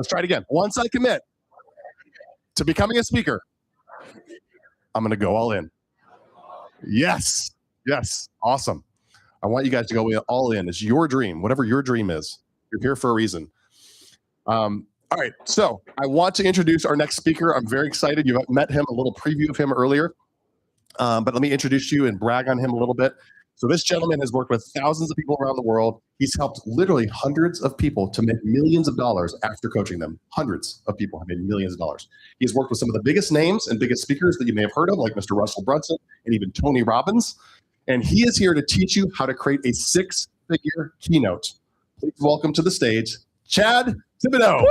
try it again. Once I commit to becoming a speaker, I'm going to go all in. Yes. Yes. Awesome. I want you guys to go all in. It's your dream, whatever your dream is. You're here for a reason. All right. So I want to introduce our next speaker. I'm very excited. You met him, a little preview of him earlier. But let me introduce you and brag on him a little bit. So this gentleman has worked with thousands of people around the world. He's helped literally hundreds of people to make millions of dollars after coaching them. Hundreds of people have made millions of dollars. He's worked with some of the biggest names and biggest speakers that you may have heard of, like Mr. Russell Brunson and even Tony Robbins. And he is here to teach you how to create a 6-figure keynote. Please welcome to the stage, Chad Thibodeau.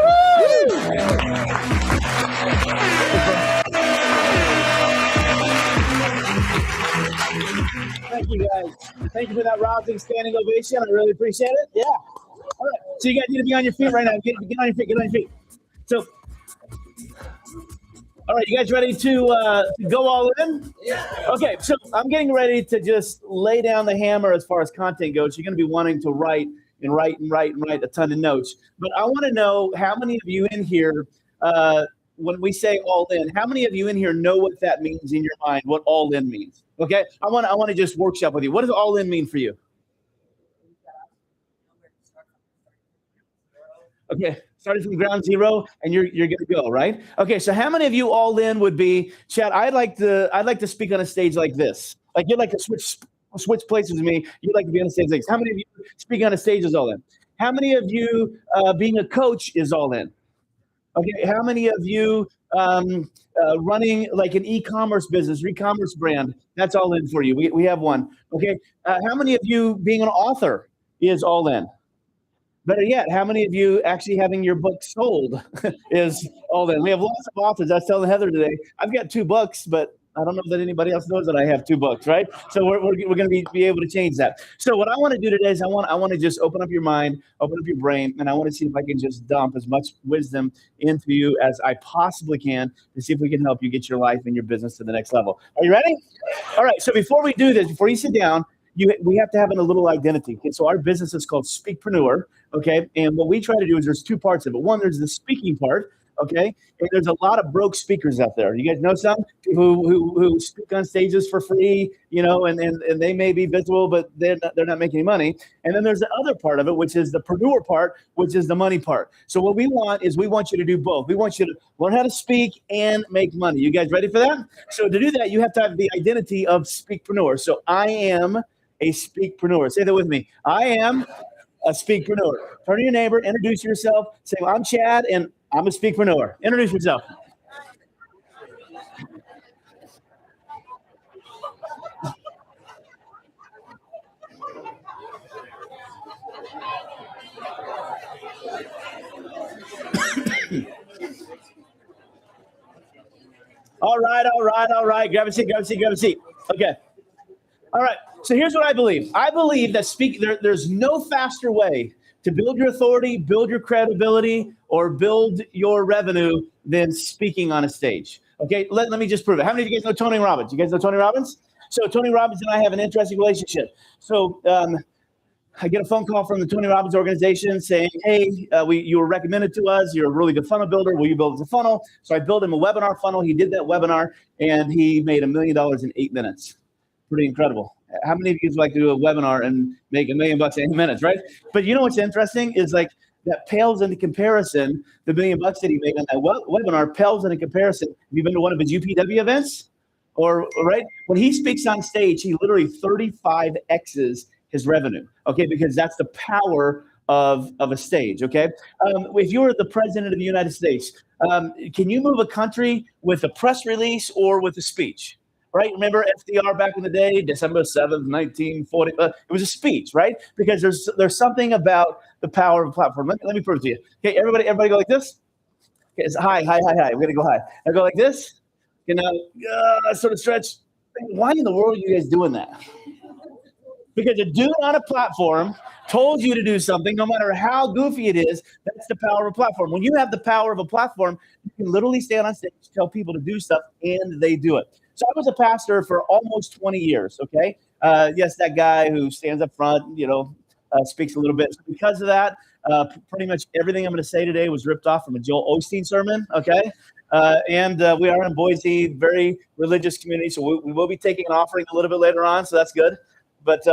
Thank you, guys. Thank you for that rousing standing ovation. I really appreciate it. Yeah. All right. So you guys need to be on your feet right now. Get on your feet. Get on your feet. So, all right, you guys ready to go all in? Yeah. Okay, so I'm getting ready to just lay down the hammer as far as content goes. You're going to be wanting to write a ton of notes. But I want to know how many of you in here, when we say all in, how many of you in here know what that means in your mind, what all in means? Okay, I want to just workshop with you. What does all in mean for you? Okay, starting from ground zero, and you're going to go, right? Okay, so how many of you all in would be, Chad, I'd like to speak on a stage like this. Like you'd like to switch places with me. You'd like to be on a stage like this. How many of you speaking on a stage is all in? How many of you being a coach is all in? Okay, how many of you running like an e-commerce business, e-commerce brand, that's all in for you. We have one. Okay, how many of you being an author is all in? Better yet, how many of you actually having your book sold is all in? We have lots of authors. I was telling Heather today, I've got 2 books, but I don't know that anybody else knows that I have 2 books, right? So we're going to be able to change that. So what I want to do today is I want to just open up your mind, open up your brain, and I want to see if I can just dump as much wisdom into you as I possibly can to see if we can help you get your life and your business to the next level. Are you ready? All right. So before we do this, before you sit down, we have to have a little identity. Okay? So our business is called Speakpreneur. Okay. And what we try to do is there's 2 parts of it. One, there's the speaking part. Okay, and there's a lot of broke speakers out there. You guys know some people who speak on stages for free, and they may be visible, but they're not making any money. And then there's the other part of it, which is the preneur part, which is the money part. So what we want you to do both. We want you to learn how to speak and make money. You guys ready for that? So to do that, you have to have the identity of Speakpreneur. So I am a Speakpreneur. Say that with me. I am a Speakpreneur. Turn to your neighbor, introduce yourself. Say, well, I'm Chad, and I'm a Speakpreneur. Introduce yourself. All right. Grab a seat. Okay. All right. So here's what I believe. I believe that there's no faster way to build your authority, build your credibility, or build your revenue than speaking on a stage. Okay, let me just prove it. How many of you guys know Tony Robbins? You guys know Tony Robbins? So Tony Robbins and I have an interesting relationship. So I get a phone call from the Tony Robbins organization saying, hey, you were recommended to us. You're a really good funnel builder. Will you build us a funnel? So I built him a webinar funnel. He did that webinar, and he made $1 million in 8 minutes. Pretty incredible. How many of you guys like to do a webinar and make $1 million in 8 minutes, right? But you know what's interesting is like that pales into comparison. The $1 million that he made on that webinar pales into comparison. Have you been to one of his UPW events? Or right when he speaks on stage, he literally 35x's his revenue. Okay, because that's the power of a stage. Okay, if you were the president of the United States, can you move a country with a press release or with a speech? Right? Remember FDR back in the day, December 7th, 1940. It was a speech, right? Because there's something about the power of a platform. Let me prove it to you. Okay, everybody go like this. Okay, it's hi. We're gonna go high. I go like this. Sort of stretch. Why in the world are you guys doing that? Because a dude on a platform told you to do something, no matter how goofy it is. That's the power of a platform. When you have the power of a platform, you can literally stand on stage, tell people to do stuff, and they do it. So I was a pastor for almost 20 years, okay? Yes, that guy who stands up front, speaks a little bit. So because of that, pretty much everything I'm going to say today was ripped off from a Joel Osteen sermon, okay? And we are in Boise, very religious community, so we will be taking an offering a little bit later on, so that's good. But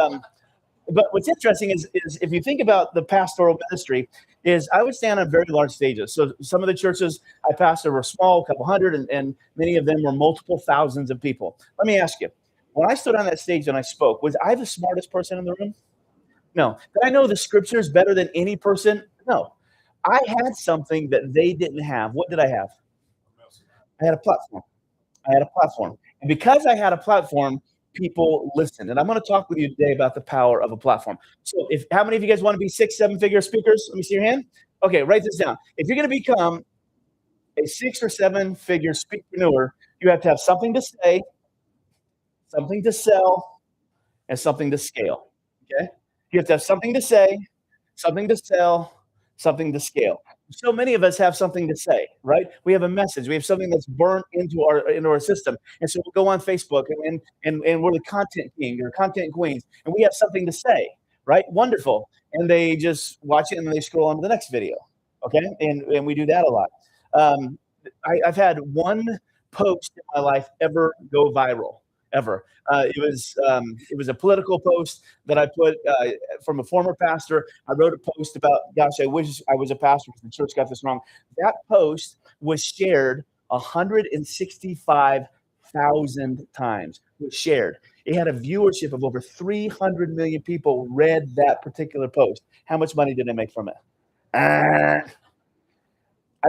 what's interesting is if you think about the pastoral ministry, is I would stand on very large stages. So some of the churches I pastored were small, a couple hundred, and many of them were multiple thousands of people. Let me ask you, when I stood on that stage and I spoke, was I the smartest person in the room? No. Did I know the scriptures better than any person? No. I had something that they didn't have. What did I have? I had a platform. And because I had a platform, people listened. And I'm going to talk with you today about the power of a platform. So how many of you guys want to be 6-7-figure speakers? Let me see your hand. Okay, write this down. If you're going to become a 6 or 7-figure speakpreneur, you have to have something to say, something to sell, and something to scale. Okay? You have to have something to say, something to sell, something to scale. So many of us have something to say, right? We have a message. We have something that's burnt into our system. And so we'll go on Facebook and we're the content king or content queens, and we have something to say, right? Wonderful. And they just watch it and they scroll on to the next video. Okay. And we do that a lot. I've had one post in my life ever go viral. Ever. It was a political post that I put from a former pastor. I wrote a post about, gosh, I wish I was a pastor because the church got this wrong. That post was shared 165,000 times. It was shared. It had a viewership of over 300 million people read that particular post. How much money did I make from it? I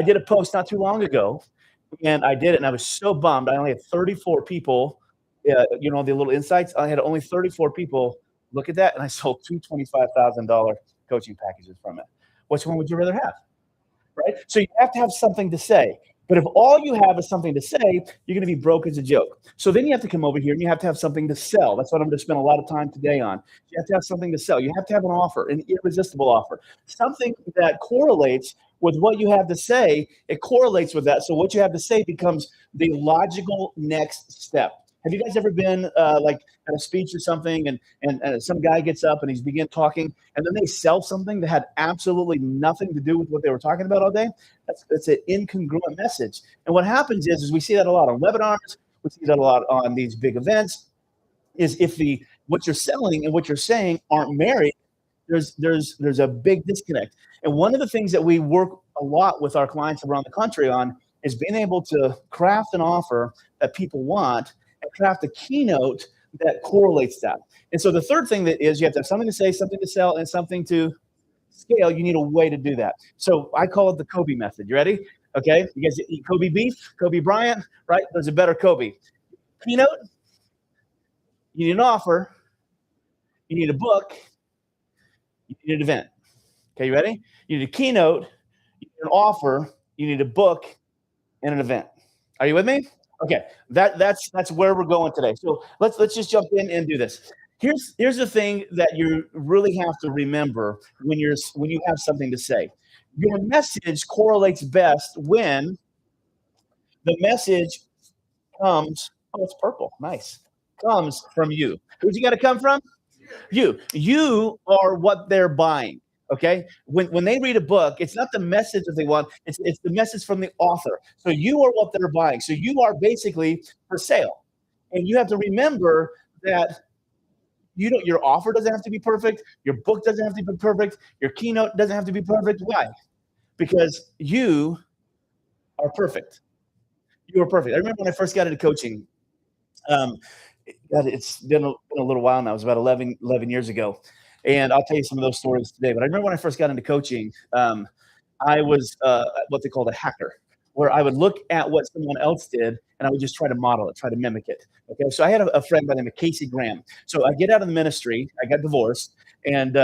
did a post not too long ago, and I did it, and I was so bummed. I only had 34 people. The little insights. I had only 34 people look at that, and I sold two $25,000 coaching packages from it. Which one would you rather have? Right? So you have to have something to say. But if all you have is something to say, you're going to be broke as a joke. So then you have to come over here and you have to have something to sell. That's what I'm going to spend a lot of time today on. You have to have something to sell. You have to have an offer, an irresistible offer, something that correlates with what you have to say. It correlates with that. So what you have to say becomes the logical next step. Have you guys ever been like at a speech or something, and some guy gets up and he's begin talking, and then they sell something that had absolutely nothing to do with what they were talking about all day? That's an incongruent message. And what happens is we see that a lot on webinars, we see that a lot on these big events. Is if what you're selling and what you're saying aren't married, there's a big disconnect. And one of the things that we work a lot with our clients around the country on is being able to craft an offer that people want and craft a keynote that correlates that. And so the third thing that is you have to have something to say, something to sell, and something to scale. You need a way to do that. So I call it the Kobe method. You ready? Okay. You guys eat Kobe beef, Kobe Bryant, right? There's a better Kobe. Keynote, you need an offer, you need a book, you need an event. Okay, you ready? You need a keynote, you need an offer, you need a book, and an event. Are you with me? Okay, that's where we're going today. So let's just jump in and do this. Here's the thing that you really have to remember when you have something to say. Your message correlates best when the message comes. Oh, it's purple. Nice. Comes from you. Who's you got to come from? You. You are what they're buying. Okay. When they read a book, it's not the message that they want. It's the message from the author. So you are what they're buying. So you are basically for sale, and you have to remember that your offer doesn't have to be perfect. Your book doesn't have to be perfect. Your keynote doesn't have to be perfect. Why? Because you are perfect. You are perfect. I remember when I first got into coaching. God, it's been a little while now. It was about 11 years ago. And I'll tell you some of those stories today. But I remember when I first got into coaching, I was what they called a hacker, where I would look at what someone else did and I would just try to model it, try to mimic it. Okay, so I had a friend by the name of Casey Graham. So I get out of the ministry, I got divorced, and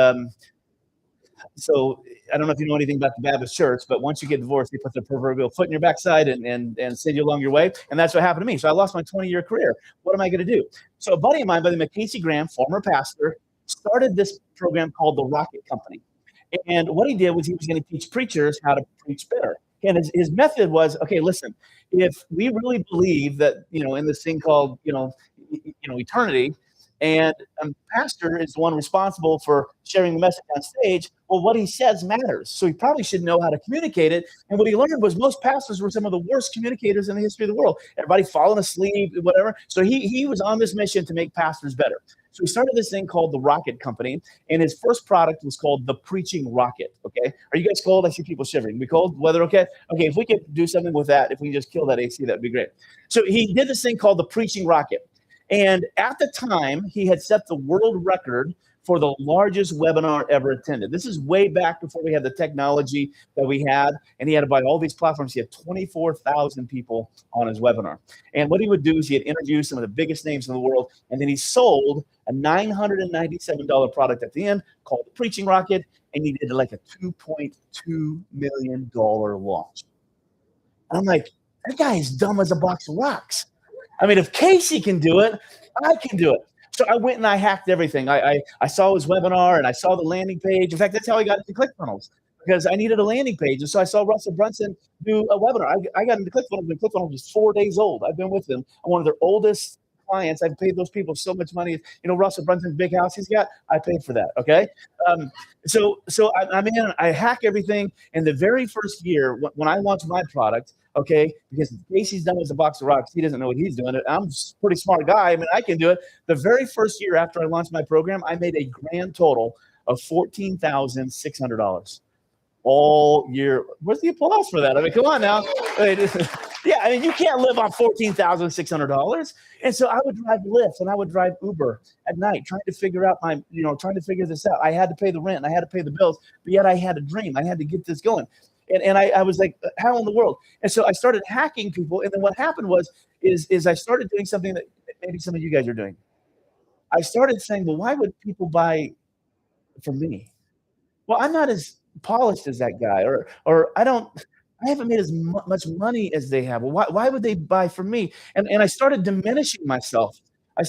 so I don't know if you know anything about the Baptist church, but once you get divorced, they put the proverbial foot in your backside and send you along your way. And that's what happened to me. So I lost my 20-year career. What am I going to do? So a buddy of mine by the name of Casey Graham, former pastor, started this program called the Rocket Company. And what he did was he was going to teach preachers how to preach better. And his method was, okay, listen, if we really believe that, in this thing called, eternity, and a pastor is the one responsible for sharing the message on stage, well, what he says matters. So he probably should know how to communicate it. And what he learned was most pastors were some of the worst communicators in the history of the world. Everybody falling asleep, whatever. So he was on this mission to make pastors better. So he started this thing called the Rocket Company, and his first product was called the Preaching Rocket. Okay, are you guys cold? I see people shivering. We cold? Weather okay? Okay, if we could do something with that, if we can just kill that AC, that'd be great. So he did this thing called the Preaching Rocket, and at the time, he had set the world record for the largest webinar ever attended. This is way back before we had the technology that we had, and he had to buy all these platforms. He had 24,000 people on his webinar. And what he would do is he'd introduce some of the biggest names in the world, and then he sold a $997 product at the end called the Preaching Rocket, and he did like a $2.2 million launch. And I'm like, that guy is dumb as a box of rocks. I mean, if Casey can do it, I can do it. So I went and I hacked everything. I saw his webinar and I saw the landing page. In fact, that's how I got into ClickFunnels, because I needed a landing page. And so I saw Russell Brunson do a webinar. I got into ClickFunnels, and ClickFunnels was 4 days old. I've been with them. I'm one of their oldest clients. I've paid those people so much money. Russell Brunson's big house he's got, I paid for that. Okay. So I'm in, I hack everything. And the very first year when I launched my product, okay, because Casey's done as a box of rocks, he doesn't know what he's doing. I'm a pretty smart guy. I mean, I can do it. The very first year after I launched my program, I made a grand total of $14,600 all year. Where's the applause for that? I mean, come on now. Yeah, I mean, you can't live on $14,600. And so I would drive Lyft and I would drive Uber at night, trying to figure out trying to figure this out. I had to pay the rent, and I had to pay the bills, but yet I had a dream. I had to get this going. And I was like, how in the world? And so I started hacking people. And then what happened is I started doing something that maybe some of you guys are doing. I started saying, well, why would people buy from me? Well, I'm not as polished as that guy, or I haven't made as much money as they have. Well, why would they buy from me? And I started diminishing myself. And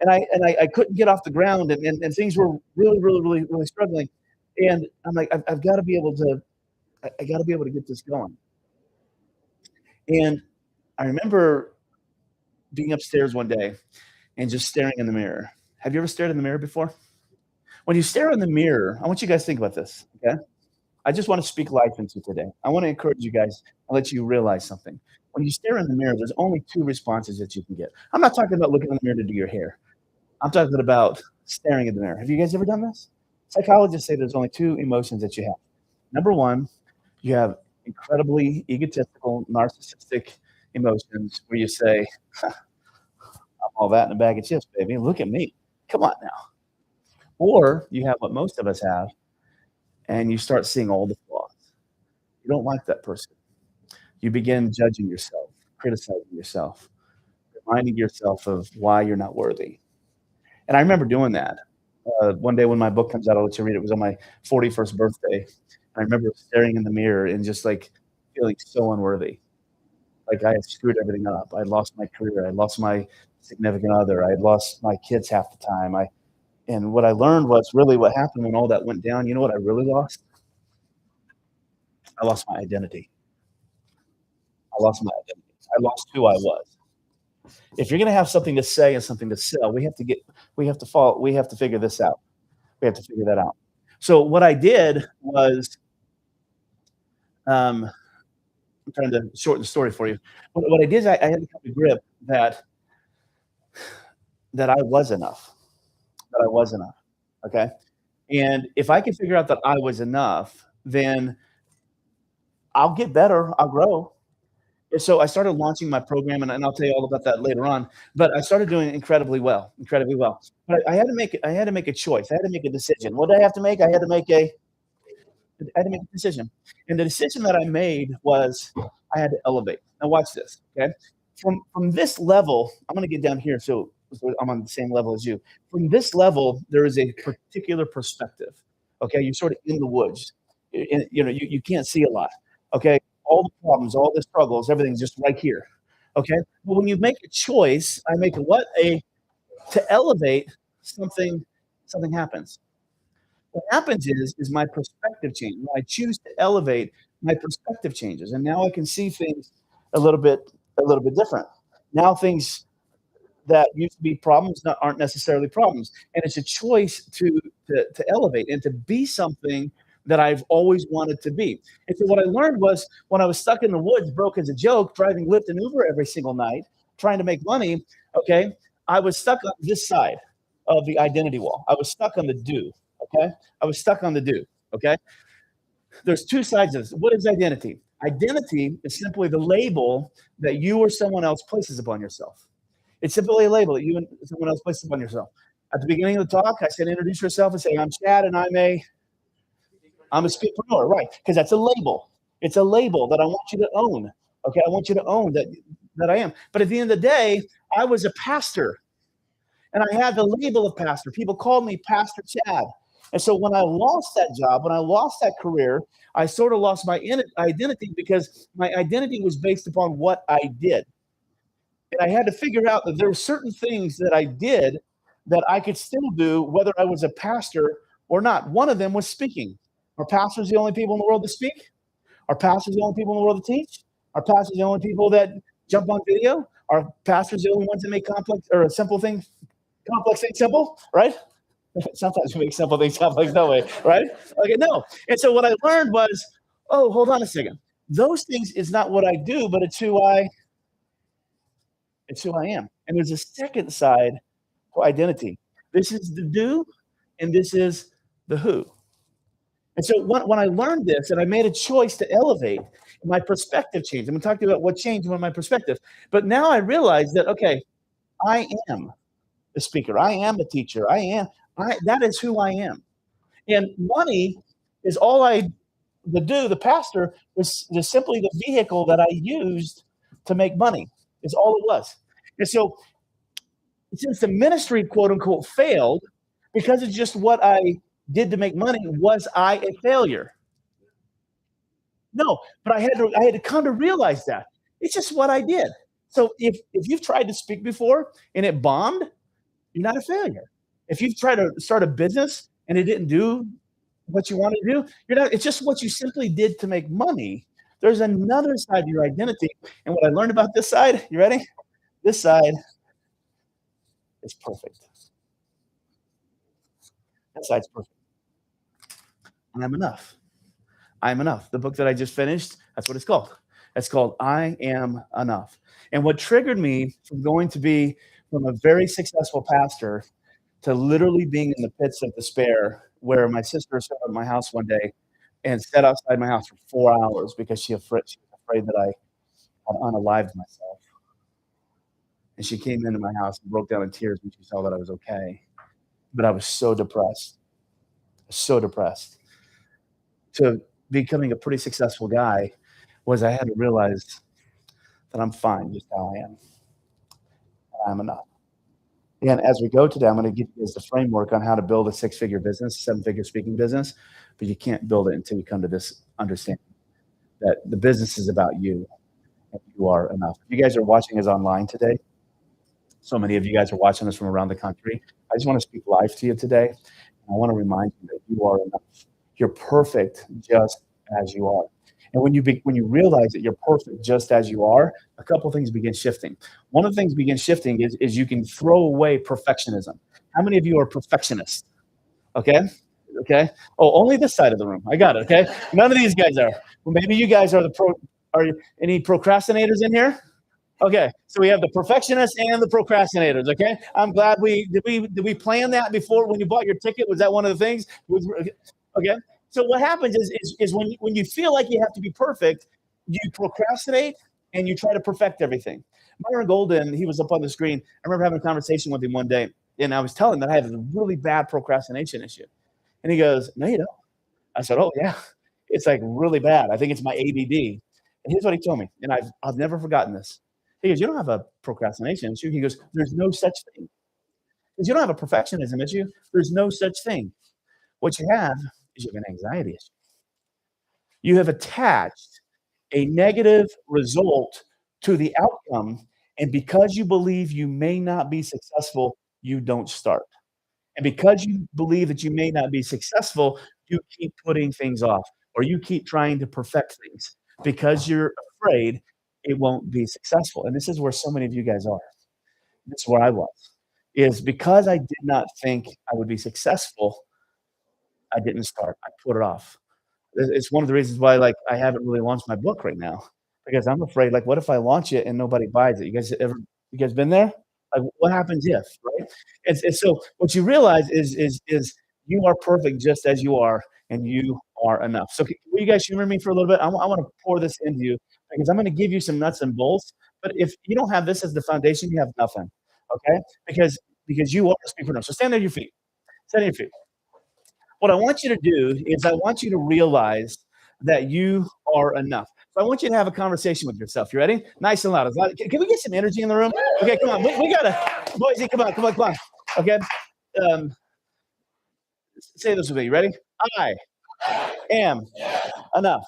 I couldn't get off the ground, and things were really, really, really, really struggling. And I'm like, I've got to be able to get this going. And I remember being upstairs one day and just staring in the mirror. Have you ever stared in the mirror before? When you stare in the mirror, I want you guys to think about this, okay? I just want to speak life into today. I want to encourage you guys and let you realize something. When you stare in the mirror, there's only 2 responses that you can get. I'm not talking about looking in the mirror to do your hair. I'm talking about staring in the mirror. Have you guys ever done this? Psychologists say there's only 2 emotions that you have. Number 1, you have incredibly egotistical, narcissistic emotions where you say, I'm all that in a bag of chips, baby. Look at me. Come on now. Or you have what most of us have, and you start seeing all the flaws. You don't like that person. You begin judging yourself, criticizing yourself, reminding yourself of why you're not worthy. And I remember doing that. One day when my book comes out, I'll let you read it. It was on my 41st birthday. And I remember staring in the mirror and just like feeling so unworthy. Like I had screwed everything up. I lost my career. I lost my significant other. I had lost my kids half the time. And what I learned was really what happened when all that went down. You know what I really lost? I lost my identity. I lost my identity. I lost who I was. If you're going to have something to say and something to sell, we have to figure this out. We have to figure that out. So what I did was, I'm trying to shorten the story for you. What I did is I had to come to grip that I was enough. That I was enough. Okay. And if I can figure out that I was enough, then I'll get better. I'll grow. And so I started launching my program, and I'll tell you all about that later on. But I started doing incredibly well. But I had to make a choice. I had to make a decision. What did I have to make? I had to make a decision. And the decision that I made was I had to elevate. Now watch this. Okay. From this level, I'm going to get down here so I'm on the same level as you. From this level, there is a particular perspective. Okay, you're sort of in the woods. You can't see a lot. Okay, all the problems, all the struggles, everything's just right here. Okay, but when you make a choice, to elevate something happens. What happens is my perspective changes. When I choose to elevate, my perspective changes, and now I can see things a little bit different. Now things that used to be problems aren't necessarily problems. And it's a choice to elevate and to be something that I've always wanted to be. And so what I learned was when I was stuck in the woods, broke as a joke, driving Lyft and Uber every single night, trying to make money, okay, I was stuck on this side of the identity wall. I was stuck on the do, okay? I was stuck on the do, okay? There's 2 sides of this. What is identity? Identity is simply the label that you or someone else places upon yourself. It's simply a label that you and someone else places upon yourself. At the beginning of the talk, I said, introduce yourself and say, I'm Chad and I'm a Speakpreneur, right? Because that's a label. It's a label that I want you to own. Okay, I want you to own that I am. But at the end of the day, I was a pastor. And I had the label of pastor. People called me Pastor Chad. And so when I lost that job, when I lost that career, I sort of lost my identity because my identity was based upon what I did. And I had to figure out that there were certain things that I did that I could still do whether I was a pastor or not. One of them was speaking. Are pastors the only people in the world that speak? Are pastors the only people in the world that teach? Are pastors the only people that jump on video? Are pastors the only ones that make complex things simple, right? Sometimes we make simple things complex that way, right? Okay, no. And so what I learned was, oh, hold on a second. Those things is not what I do, but it's who I am. And there's a second side to identity. This is the do, and this is the who. And so when I learned this and I made a choice to elevate, my perspective changed. I'm going to talk to you about what changed in my perspective. But now I realize that, okay, I am a speaker. I am a teacher. That is who I am. And money is all the pastor was simply the vehicle that I used to make money. Is all it was. And so since the ministry, quote unquote, failed because it's just what I did to make money, was I a failure? No, but I had to come to realize that it's just what I did. So if you've tried to speak before and it bombed, you're not a failure. If you've tried to start a business and it didn't do what you wanted to do, you're not. It's just what you simply did to make money. There's another side of your identity. And what I learned about this side, you ready? This side is perfect. That side's perfect. I'm enough. I'm enough. The book that I just finished, that's what it's called. It's called I Am Enough. And what triggered me from going to be from a very successful pastor to literally being in the pits of despair, where my sister showed up at my house one day and sat outside my house for 4 hours because she was afraid that I had unalived myself. And she came into my house and broke down in tears when she saw that I was okay. But I was so depressed. To becoming a pretty successful guy was I had to realize that I'm fine just how I am. I'm enough. And as we go today, I'm going to give you guys the framework on how to build a 6-figure business, 7-figure speaking business, but you can't build it until you come to this understanding that the business is about you and you are enough. If you guys are watching us online today, so many of you guys are watching us from around the country, I just want to speak life to you today. I want to remind you that you are enough. You're perfect just as you are. And when you realize that you're perfect just as you are, a couple things begin shifting. One of the things begin shifting is you can throw away perfectionism. How many of you are perfectionists? Okay. Oh, only this side of the room. I got it. Okay. None of these guys are. Well, maybe you guys are are any procrastinators in here? Okay, so we have the perfectionists and the procrastinators. Okay, I'm glad did we plan that before when you bought your ticket? Was that one of the things? Okay, so what happens is when you feel like you have to be perfect, you procrastinate and you try to perfect everything. Myron Golden, he was up on the screen. I remember having a conversation with him one day, and I was telling him that I had a really bad procrastination issue, and he goes, "No, you don't." I said, "Oh yeah, it's like really bad. I think it's my ADD." And here's what he told me, and I've never forgotten this. He goes, "You don't have a procrastination issue." He goes, "There's no such thing." Because you don't have a perfectionism issue. There's no such thing. What you have is you have an anxiety issue. You have attached a negative result to the outcome, and because you believe you may not be successful, you don't start. And because you believe that you may not be successful, you keep putting things off, or you keep trying to perfect things because you're afraid it won't be successful. And this is where so many of you guys are. This is where I was. Is because I did not think I would be successful, I didn't start. I put it off. It's one of the reasons why I haven't really launched my book right now, because I'm afraid, what if I launch it and nobody buys it? You guys been there? Like, what happens if, right? And so what you realize is you are perfect just as you are, and you are enough. So will you guys humor me for a little bit? I want to pour this into you, because I'm going to give you some nuts and bolts. But if you don't have this as the foundation, you have nothing, okay? Because you are a speakpreneur. So stand on your feet. Stand on your feet. What I want you to do is I want you to realize that you are enough. So I want you to have a conversation with yourself. You ready? Nice and loud. Can we get some energy in the room? Okay, come on. We got to, boys, come on. Okay. Say this with me. You ready? I am enough.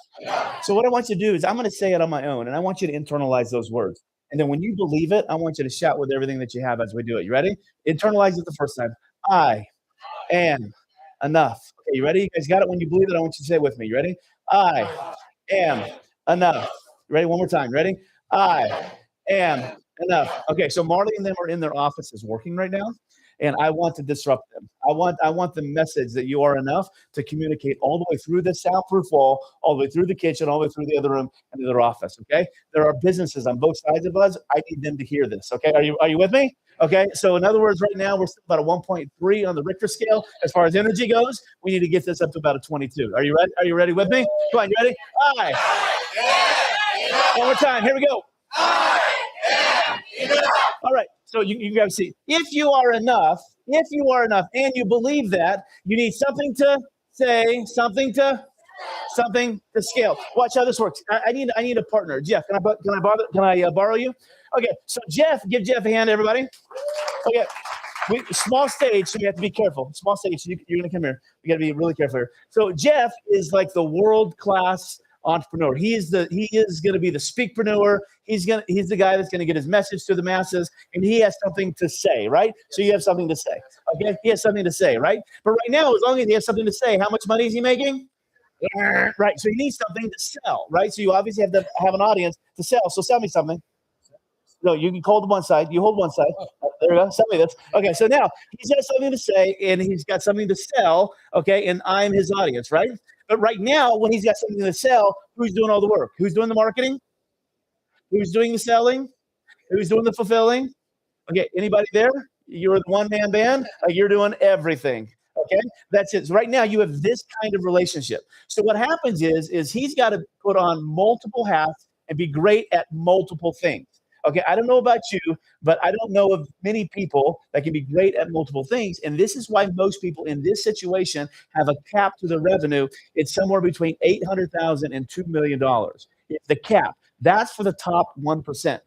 So what I want you to do is I'm going to say it on my own, and I want you to internalize those words. And then when you believe it, I want you to shout with everything that you have as we do it. You ready? Internalize it the first time. I am enough. Okay, you ready? You guys got it? When you believe it, I want you to say it with me. You ready? I am enough. You ready? One more time. Ready? I am enough. Okay, so Marley and them are in their offices working right now, and I want to disrupt them. I want the message that you are enough to communicate all the way through the soundproof wall, all the way through the kitchen, all the way through the other room and their office. Okay, there are businesses on both sides of us. I need them to hear this. Okay, are you with me? Okay, so in other words, right now we're still about a 1.3 on the Richter scale as far as energy goes. We need to get this up to about a 22. Are you ready? Are you ready with me? Come on, you ready? One more time. Here we go. All right. So you guys see, if you are enough, and you believe that, you need something to say, something to scale. Watch how this works. I need a partner. Jeff, can I borrow you? Okay. So Jeff, give Jeff a hand, everybody. Okay. Small stage, so you have to be careful. Small stage, so you're gonna come here. We gotta be really careful here. So Jeff is like the world-class entrepreneur. He is going to be the speakpreneur. He's the guy that's going to get his message to the masses, and he has something to say, right? So you have something to say. Okay, he has something to say, right? But right now, as long as he has something to say, how much money is he making? Right. So he needs something to sell, right? So you obviously have to have an audience to sell. So sell me something. No, you can hold one side. You hold one side. There we go. Sell me this. Okay, so now he's got something to say and he's got something to sell. Okay, and I'm his audience, right? But right now, when he's got something to sell, who's doing all the work? Who's doing the marketing? Who's doing the selling? Who's doing the fulfilling? Okay, anybody there? You're the one-man band. You're doing everything. Okay, that's it. So right now, you have this kind of relationship. So what happens is he's got to put on multiple hats and be great at multiple things. Okay, I don't know about you, but I don't know of many people that can be great at multiple things. And this is why most people in this situation have a cap to the revenue. It's somewhere between $800,000 and $2 million. It's the cap. That's for the top 1%.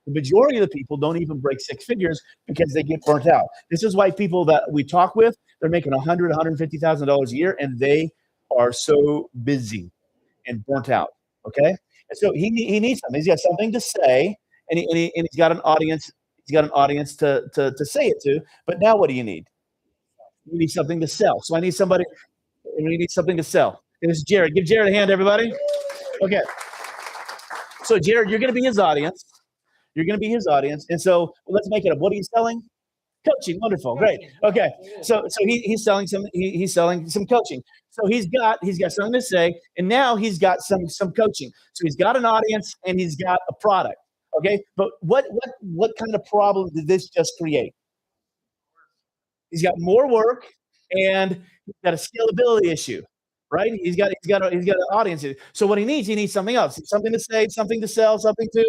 The majority of the people don't even break six figures because they get burnt out. This is why people that we talk with, they're making $100,000, $150,000 a year, and they are so busy and burnt out. Okay, and so he needs something. He's got something to say, and he's got an audience. He's got an audience to say it to. But now, what do you need? You need something to sell. So I need somebody. We need something to sell. And this is Jared. Give Jared a hand, everybody. Okay. So Jared, you're going to be his audience. You're going to be his audience. And so let's make it up. What are you selling? Coaching. Wonderful. Great. Okay. So he's selling some coaching. So he's got something to say, and now he's got some coaching. So he's got an audience and he's got a product. Okay. But what kind of problem did this just create? He's got more work and he's got a scalability issue. Right? He's got an audience. So what he needs something else. Something to say, something to sell, something to.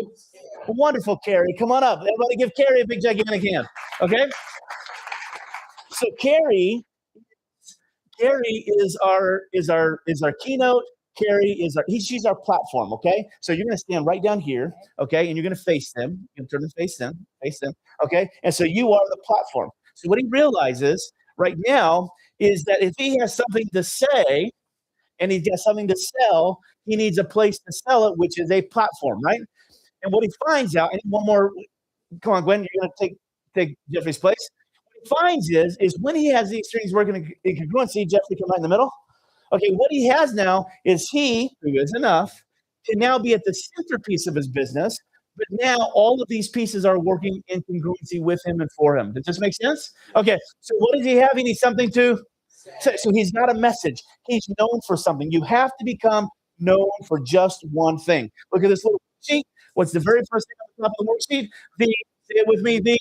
Wonderful, Carrie. Come on up. Everybody give Carrie a big gigantic hand. Okay? So Carrie is our keynote. Carrie is she's our platform, okay? So you're going to stand right down here, okay? And you're going to face them. You're going to turn and face them, okay? And so you are the platform. So what he realizes right now is that if he has something to say, and he's got something to sell, he needs a place to sell it, which is a platform, right? And what he finds out, and one more, come on, Gwen, you're going to take Jeffrey's place. What he finds is when he has these things working in congruency, Jeffrey, come right in the middle. Okay, what he has now is he, who is enough, can now be at the centerpiece of his business, but now all of these pieces are working in congruency with him and for him. Does this make sense? Okay, so what does he have? He needs something to. So he's got a message. He's known for something. You have to become known for just one thing. Look at this little sheet. What's the very first thing on the top of the worksheet? Say it with me. The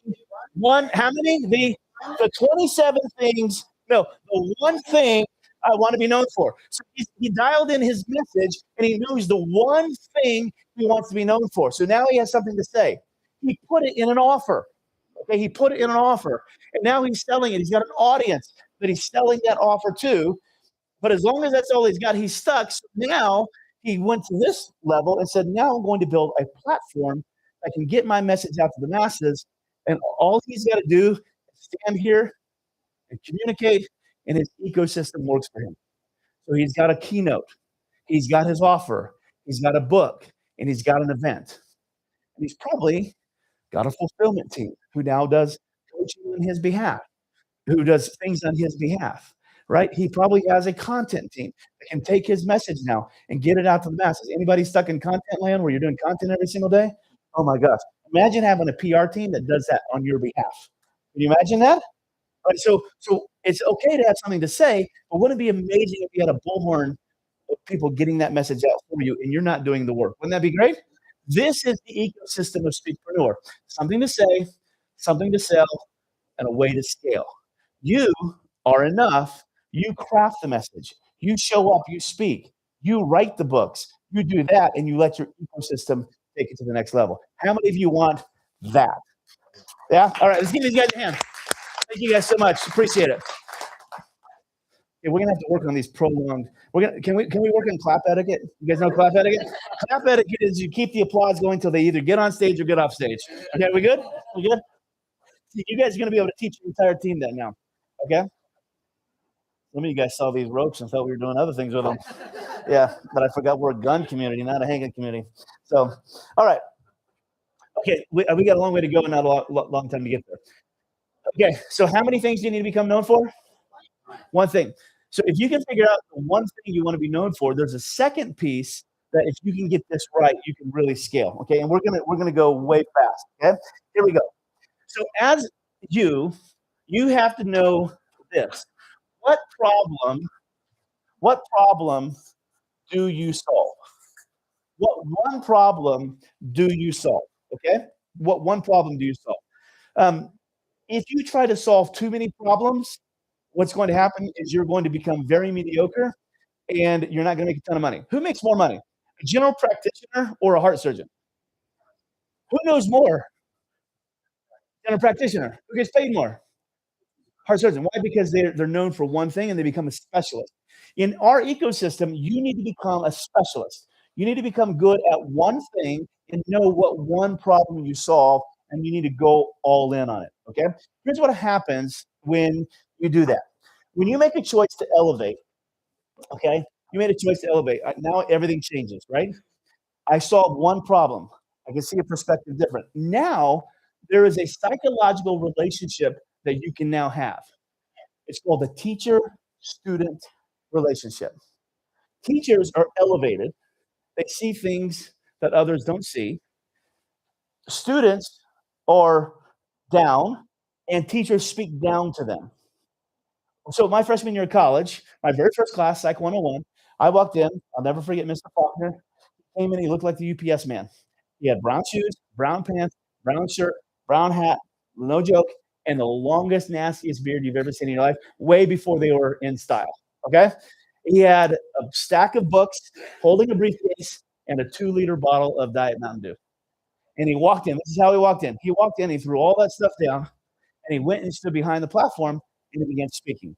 one, how many? The 27 things. No, the one thing I want to be known for. So he dialed in his message and he knows the one thing he wants to be known for. So now he has something to say. He put it in an offer. Okay, he put it in an offer. And now he's selling it. He's got an audience that he's selling that offer to. But as long as that's all he's got, he's stuck. So now he went to this level and said, now I'm going to build a platform that can get my message out to the masses. And all he's got to do is stand here and communicate, and his ecosystem works for him. So he's got a keynote. He's got his offer. He's got a book, and he's got an event. And he's probably got a fulfillment team who now does coaching on his behalf, who does things on his behalf, right? He probably has a content team that can take his message now and get it out to the masses. Anybody stuck in content land where you're doing content every single day? Oh my gosh. Imagine having a PR team that does that on your behalf. Can you imagine that? Right, so it's okay to have something to say, but wouldn't it be amazing if you had a bullhorn of people getting that message out for you and you're not doing the work? Wouldn't that be great? This is the ecosystem of Speakpreneur. Something to say, something to sell, and a way to scale. You are enough. You craft the message. You show up. You speak. You write the books. You do that, and you let your ecosystem take it to the next level. How many of you want that? Yeah? All right, let's give these guys a hand. Thank you guys so much. Appreciate it. Okay, we're gonna have to work on these prolonged. Can we work on clap etiquette? You guys know clap etiquette? Clap etiquette is you keep the applause going until they either get on stage or get off stage. Okay, we good? We good? You guys are gonna be able to teach your entire team that now. Okay? Some of you guys saw these ropes and thought we were doing other things with them. Yeah, but I forgot we're a gun community, not a hanging community. So, all right. Okay, we got a long way to go and not a long time to get there. Okay, so how many things do you need to become known for? One thing. So if you can figure out the one thing you want to be known for, there's a second piece that if you can get this right, you can really scale. Okay, and we're gonna go way fast. Okay, here we go. So as you have to know this. What problem do you solve? What one problem do you solve? Okay, what one problem do you solve? If you try to solve too many problems, what's going to happen is you're going to become very mediocre and you're not going to make a ton of money. Who makes more money? A general practitioner or a heart surgeon? Who knows more? General practitioner. Who gets paid more? Heart surgeon. Why? Because they're known for one thing and they become a specialist. In our ecosystem, you need to become a specialist. You need to become good at one thing and know what one problem you solve, and you need to go all in on it. Okay? Here's what happens when you do that. When you make a choice to elevate, okay, you made a choice to elevate. Now everything changes, right? I solved one problem. I can see a perspective different. Now there is a psychological relationship that you can now have. It's called the teacher-student relationship. Teachers are elevated. They see things that others don't see. Students are down, and teachers speak down to them. So my freshman year of college, my very first class, Psych 101, I walked in. I'll never forget Mr. Faulkner. He came in, he looked like the UPS man. He had brown shoes, brown pants, brown shirt, brown hat, no joke, and the longest, nastiest beard you've ever seen in your life, way before they were in style, okay? He had a stack of books, holding a briefcase, and a 2-liter bottle of Diet Mountain Dew. And he walked in. This is how he walked in. He walked in, he threw all that stuff down, and he went and stood behind the platform, and he began speaking.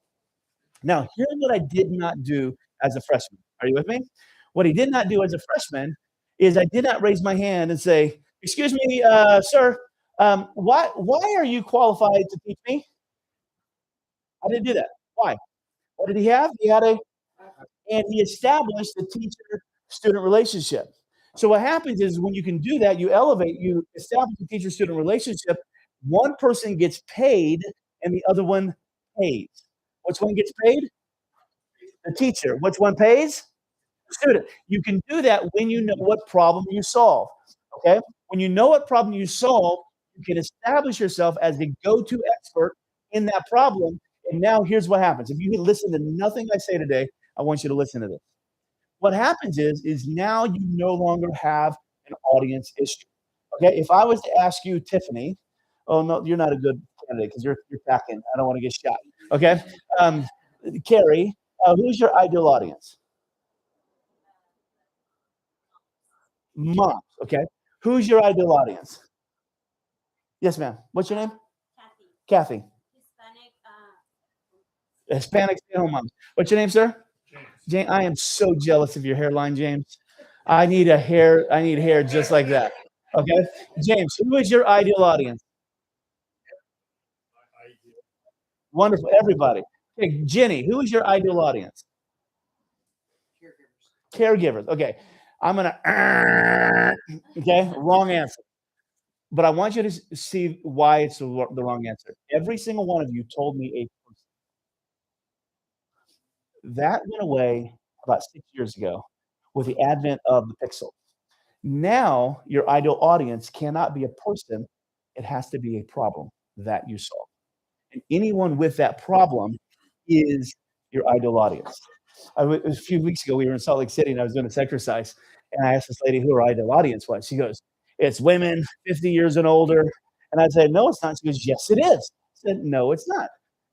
Now, here's what I did not do as a freshman. Are you with me? What he did not do as a freshman is I did not raise my hand and say, "Excuse me, sir, why are you qualified to teach me?" I didn't do that. Why? What did he have? And he established the teacher-student relationship. So what happens is when you can do that, you elevate, you establish a teacher-student relationship. One person gets paid and the other one pays. Which one gets paid? The teacher. Which one pays? The student. You can do that when you know what problem you solve. Okay? When you know what problem you solve, you can establish yourself as the go-to expert in that problem. And now here's what happens. If you listen to nothing I say today, I want you to listen to this. What happens is now you no longer have an audience issue. Okay? If I was to ask you, Tiffany, oh no, you're not a good candidate because you're packing. I don't want to get shot. Okay? Carrie, who's your ideal audience? Moms. Okay. Who's your ideal audience? Yes, ma'am. What's your name? Kathy. Hispanic stay-at-home moms. What's your name, sir? James. I am so jealous of your hairline, James. I need hair just like that. Okay? James, who is your ideal audience? Wonderful. Everybody. Okay, Jenny, who is your ideal audience? Caregivers. Okay. I'm going to, okay, wrong answer. But I want you to see why it's the wrong answer. Every single one of you told me a person. That went away about 6 years ago with the advent of the Pixel. Now, your ideal audience cannot be a person. It has to be a problem that you solve. And anyone with that problem is your ideal audience. A few weeks ago, we were in Salt Lake City, and I was doing this exercise, and I asked this lady who her ideal audience was. She goes, "It's women 50 years and older." And I said, "No, it's not." She goes, "Yes, it is." I said, "No, it's not."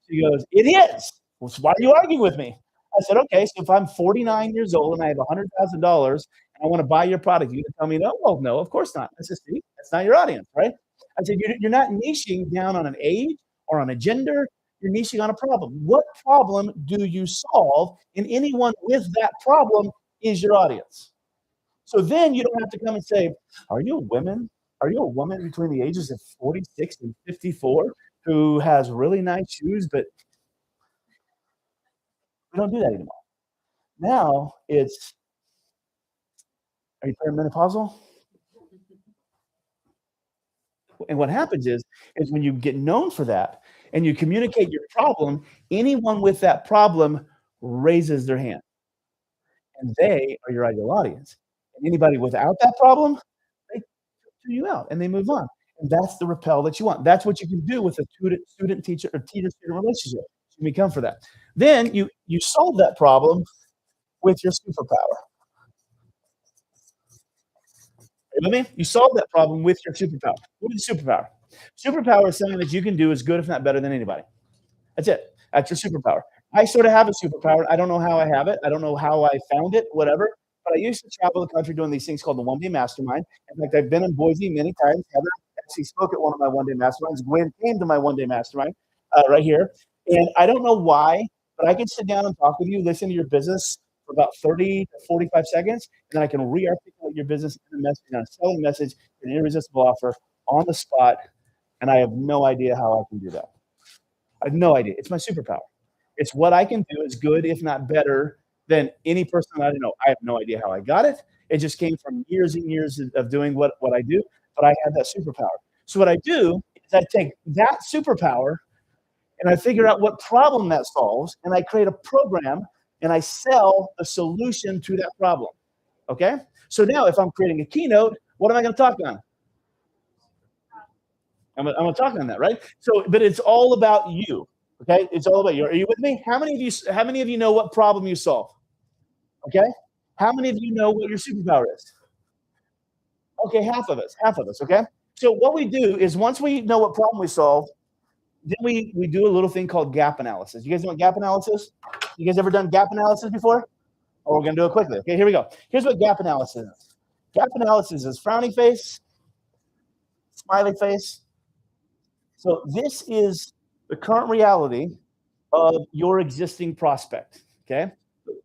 She goes, "It is." Well, so why are you arguing with me? I said, "Okay, so if I'm 49 years old and I have $100,000 and I want to buy your product, you gonna tell me no?" "Well, no, of course not." I said, "See, that's not your audience, right?" I said, "You're not niching down on an age or on a gender. You're niching on a problem. What problem do you solve? And anyone with that problem is your audience." So then you don't have to come and say, Are you a woman between the ages of 46 and 54 who has really nice shoes?" But we don't do that anymore. Now it's, are you perimenopausal? And what happens is when you get known for that and you communicate your problem, anyone with that problem raises their hand. And they are your ideal audience. Anybody without that problem, they tune you out and they move on. And that's the repel that you want. That's what you can do with a student-teacher or teacher-student relationship. You can become for that. Then you solve that problem with your superpower. Are you with me? You solve that problem with your superpower. What is superpower? Superpower is something that you can do as good, if not better, than anybody. That's it. That's your superpower. I sort of have a superpower. I don't know how I have it. I don't know how I found it, whatever. But I used to travel the country doing these things called the one-day mastermind. In fact, I've been in Boise many times. Heather actually spoke at one of my one-day masterminds. Gwen came to my one-day mastermind right here. And I don't know why, but I can sit down and talk with you, listen to your business for about 30 to 45 seconds, and then I can re-articulate your business in a message, and a selling message, an irresistible offer on the spot, and I have no idea how I can do that. I have no idea. It's my superpower. It's what I can do as good, if not better, than any person that I know. I have no idea how I got it. It just came from years and years of doing what I do, but I have that superpower. So what I do is I take that superpower and I figure out what problem that solves, and I create a program, and I sell a solution to that problem. Okay? So now if I'm creating a keynote, what am I going to talk on? I'm going to talk on that, right? So, but it's all about you. Okay? It's all about you. Are you with me? How many of you know what problem you solve? Okay? How many of you know what your superpower is? Okay, half of us, okay? So what we do is once we know what problem we solve, then we do a little thing called gap analysis. You guys know what gap analysis? You guys ever done gap analysis before? Oh, we're going to do it quickly. Okay, here we go. Here's what gap analysis is. Gap analysis is frowny face, smiley face. So this is the current reality of your existing prospect, okay?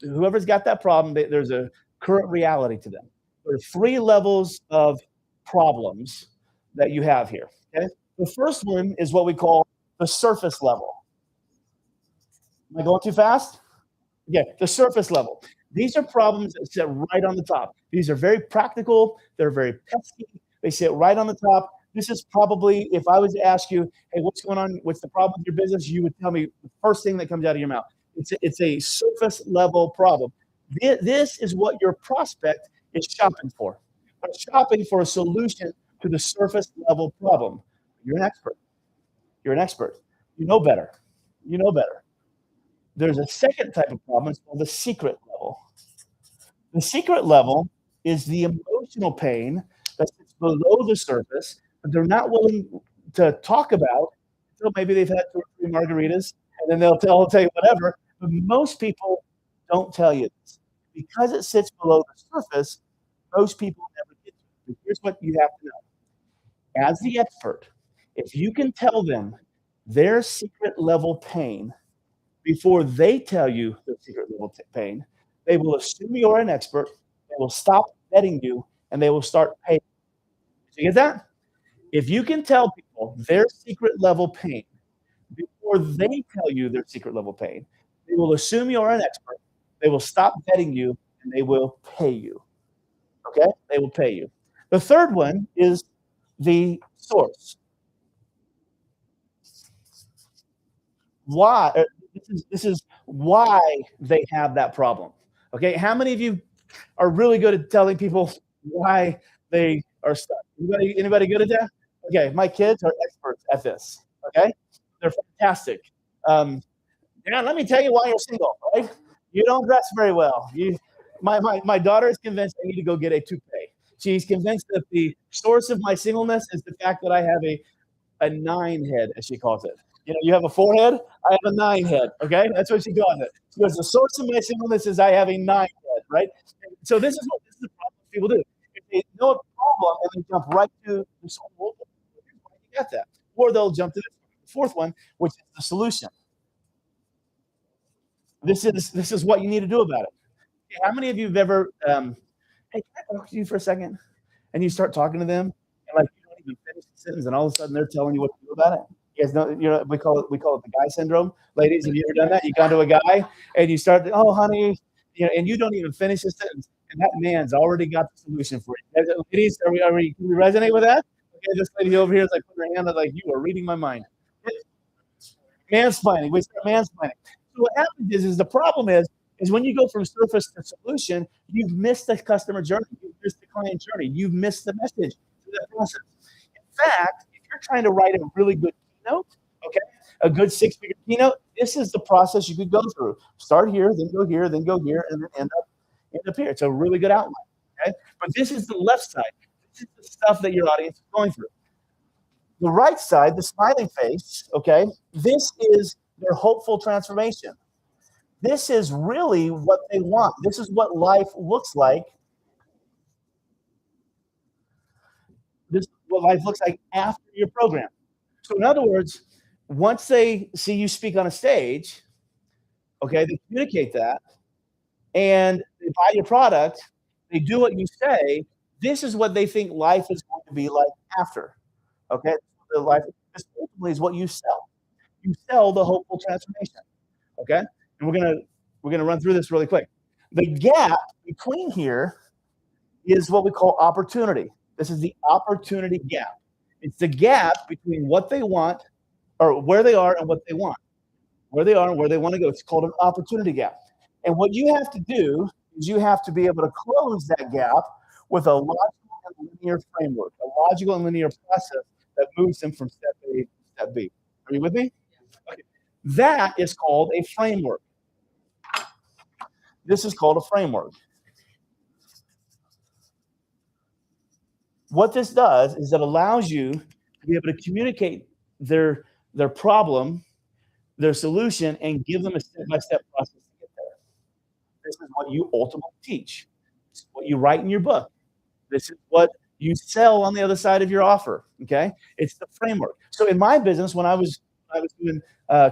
Whoever's got that problem, there's a current reality to them. There are 3 levels of problems that you have here, okay? The first one is what we call the surface level. Am I going too fast? Yeah, the surface level. These are problems that sit right on the top. These are very practical. They're very pesky. They sit right on the top. This is probably, if I was to ask you, hey, what's going on? What's the problem with your business? You would tell me the first thing that comes out of your mouth. It's a surface level problem. This is what your prospect is shopping for. They're shopping for a solution to the surface level problem. You're an expert. You're an expert. You know better. You know better. There's a second type of problem. It's called the secret level. The secret level is the emotional pain that sits below the surface, but they're not willing to talk about until maybe they've had 2 or 3 margaritas, and then they'll tell you whatever. But most people don't tell you this. Because it sits below the surface, most people never get to it. But here's what you have to know. As the expert, if you can tell them their secret level pain before they tell you their secret level pain, they will assume you're an expert, they will stop vetting you, and they will start paying. Did you get that? If you can tell people their secret level pain before they tell you their secret level pain, they will assume you're an expert, they will stop vetting you, and they will pay you. Okay? They will pay you. The third one is the source. Why? This is why they have that problem. Okay? How many of you are really good at telling people why they are stuck? Anybody good at that? Okay, my kids are experts at this. Okay? They're fantastic. Yeah, let me tell you why you're single, right? You don't dress very well. My daughter is convinced I need to go get a toupee. She's convinced that the source of my singleness is the fact that I have a 9 head, as she calls it. You know, you have a 4 head, I have a 9 head, okay? That's what she calls it. She goes, the source of my singleness is I have a 9 head, right? So this is the problem people do. If they know a problem and they jump right to the solution, you got that. Or they'll jump to the fourth one, which is the solution. This is what you need to do about it. Okay, how many of you have ever, hey, can I talk to you for a second? And you start talking to them, and like you don't even finish the sentence, and all of a sudden they're telling you what to do about it. You guys know, we call it the guy syndrome. Ladies, have you ever done that? You go to a guy and you start, oh, honey, and you don't even finish the sentence, and that man's already got the solution for you. Ladies, can we resonate with that? Okay, this lady over here is like putting her hand up, like you are reading my mind. Mansplaining. We start mansplaining. So what happens is the problem is is when you go from surface to solution, you've missed the customer journey. You've missed the client journey. You've missed the message through that process. In fact, if you're trying to write a really good keynote, okay, a good 6-figure keynote, this is the process you could go through. Start here, then go here, and then end up here. It's a really good outline, okay? But this is the left side. This is the stuff that your audience is going through. The right side, the smiling face, okay, this is their hopeful transformation. This is really what they want. This is what life looks like. This is what life looks like after your program. So in other words, once they see you speak on a stage, okay, they communicate that, and they buy your product, they do what you say, this is what they think life is going to be like after, okay? The life ultimately is what you sell. You sell the hopeful transformation, okay? And we're gonna run through this really quick. The gap between here is what we call opportunity. This is the opportunity gap. It's the gap between what they want, or where they are and what they want. Where they are and where they want to go. It's called an opportunity gap. And what you have to do is you have to be able to close that gap with a logical and linear framework, a logical and linear process that moves them from step A to step B. Are you with me? Okay. That is called a framework. This is called a framework. What this does is it allows you to be able to communicate their problem, their solution, and give them a step-by-step process to get there. This is what you ultimately teach. This is what you write in your book. This is what you sell on the other side of your offer, okay? It's the framework. So in my business, when I was doing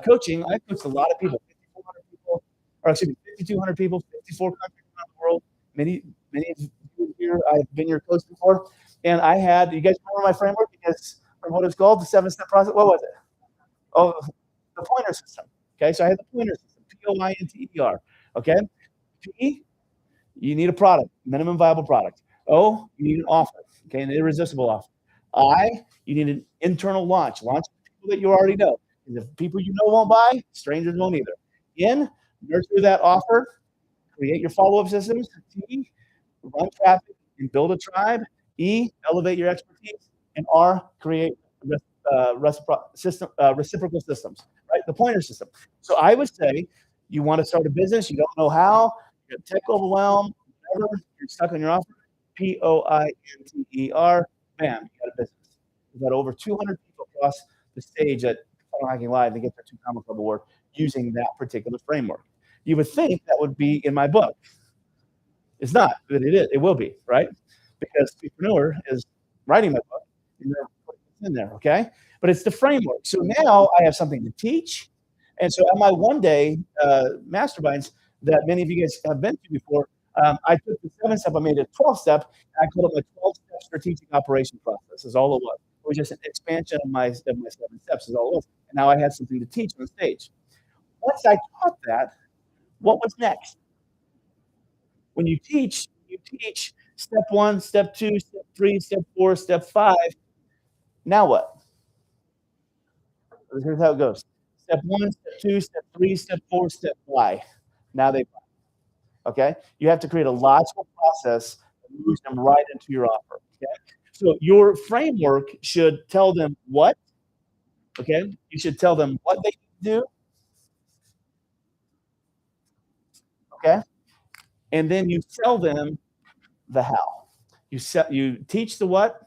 coaching, I coached a lot of people, 5,400 people, or excuse me, 5,200 people, 54 countries around the world. Many of you here, I've been your coach before. And I had, you guys remember my framework? Because from what it's called, the 7-step process. What was it? Oh, the pointer system. Okay, so I had the pointer system, POINTER. Okay, P, you need a product, minimum viable product. O, you need an offer. Okay, an irresistible offer. I, you need an internal launch. Launch people that you already know. And if people you know won't buy, strangers won't either. N, nurture that offer. Create your follow-up systems. T, run traffic and build a tribe. E, elevate your expertise. And R, create reciprocal systems, right? The pointer system. So I would say you want to start a business, you don't know how, you're tech overwhelmed, whatever, you're stuck on your offer, POINTER, bam, you got a business. We've got over 200 people across the stage at Funnel Hacking Live to get their 2 Comma Club award using that particular framework. You would think that would be in my book. It's not, but it is. It will be, right? Because Speakpreneur is writing my book, and they're putting it in there, okay? But it's the framework. So now I have something to teach. And so at my one-day masterminds that many of you guys have been to before, I took the 7-step, I made it 12-step, and I called it my 12-step strategic operation process is all it was. It was just an expansion of my 7 steps is all it was. And now I had something to teach on the stage. Once I taught that, what was next? When you teach step 1, step 2, step 3, step 4, step 5. Now what? Here's how it goes. Step 1, step 2, step 3, step 4, step 5. Now they buy. Okay? You have to create a logical process that moves them right into your offer. Okay? So your framework should tell them what. Okay? You should tell them what they do. Okay? And then you sell them the how. You teach the what,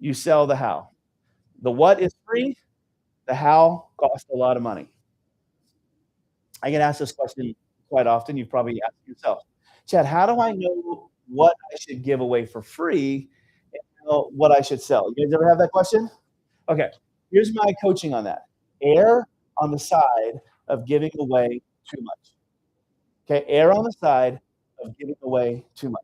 you sell the how. The what is free, the how costs a lot of money. I get asked this question quite often. You've probably asked yourself, Chad, how do I know what I should give away for free and what I should sell? You guys ever have that question? Okay, here's my coaching on that. Err on the side of giving away too much. Okay, err on the side of giving away too much.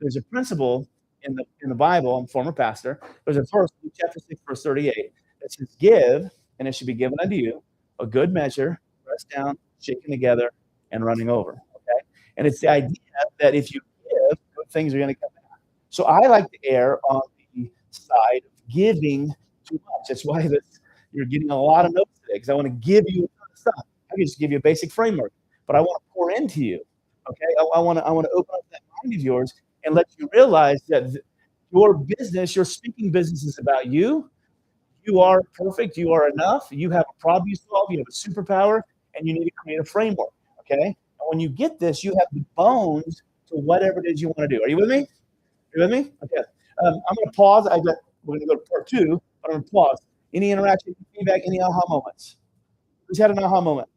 There's a principle in the Bible. I'm a former pastor. There's a verse, chapter 6, verse 38, that says, "Give, and it should be given unto you, a good measure, pressed down, shaken together, and running over." Okay, and it's the idea that if you give, good things are going to come back. So I like to err on the side of giving too much. That's why you're getting a lot of notes today, because I want to give you a ton of stuff. I can just give you a basic framework. but I want to pour into you. Okay, I want to open up that mind of yours and let you realize that your business, your speaking business, is about you. You are perfect. You are enough. You have a problem you solve. You have a superpower, and you need to create a framework. Okay, and when you get this, you have the bones to whatever it is you want to do. Are you with me? Are you with me? Okay. I'm going to pause. We're going to go to part 2, but I'm going to pause. Any interaction, feedback, any aha moments? Who's had an aha moment?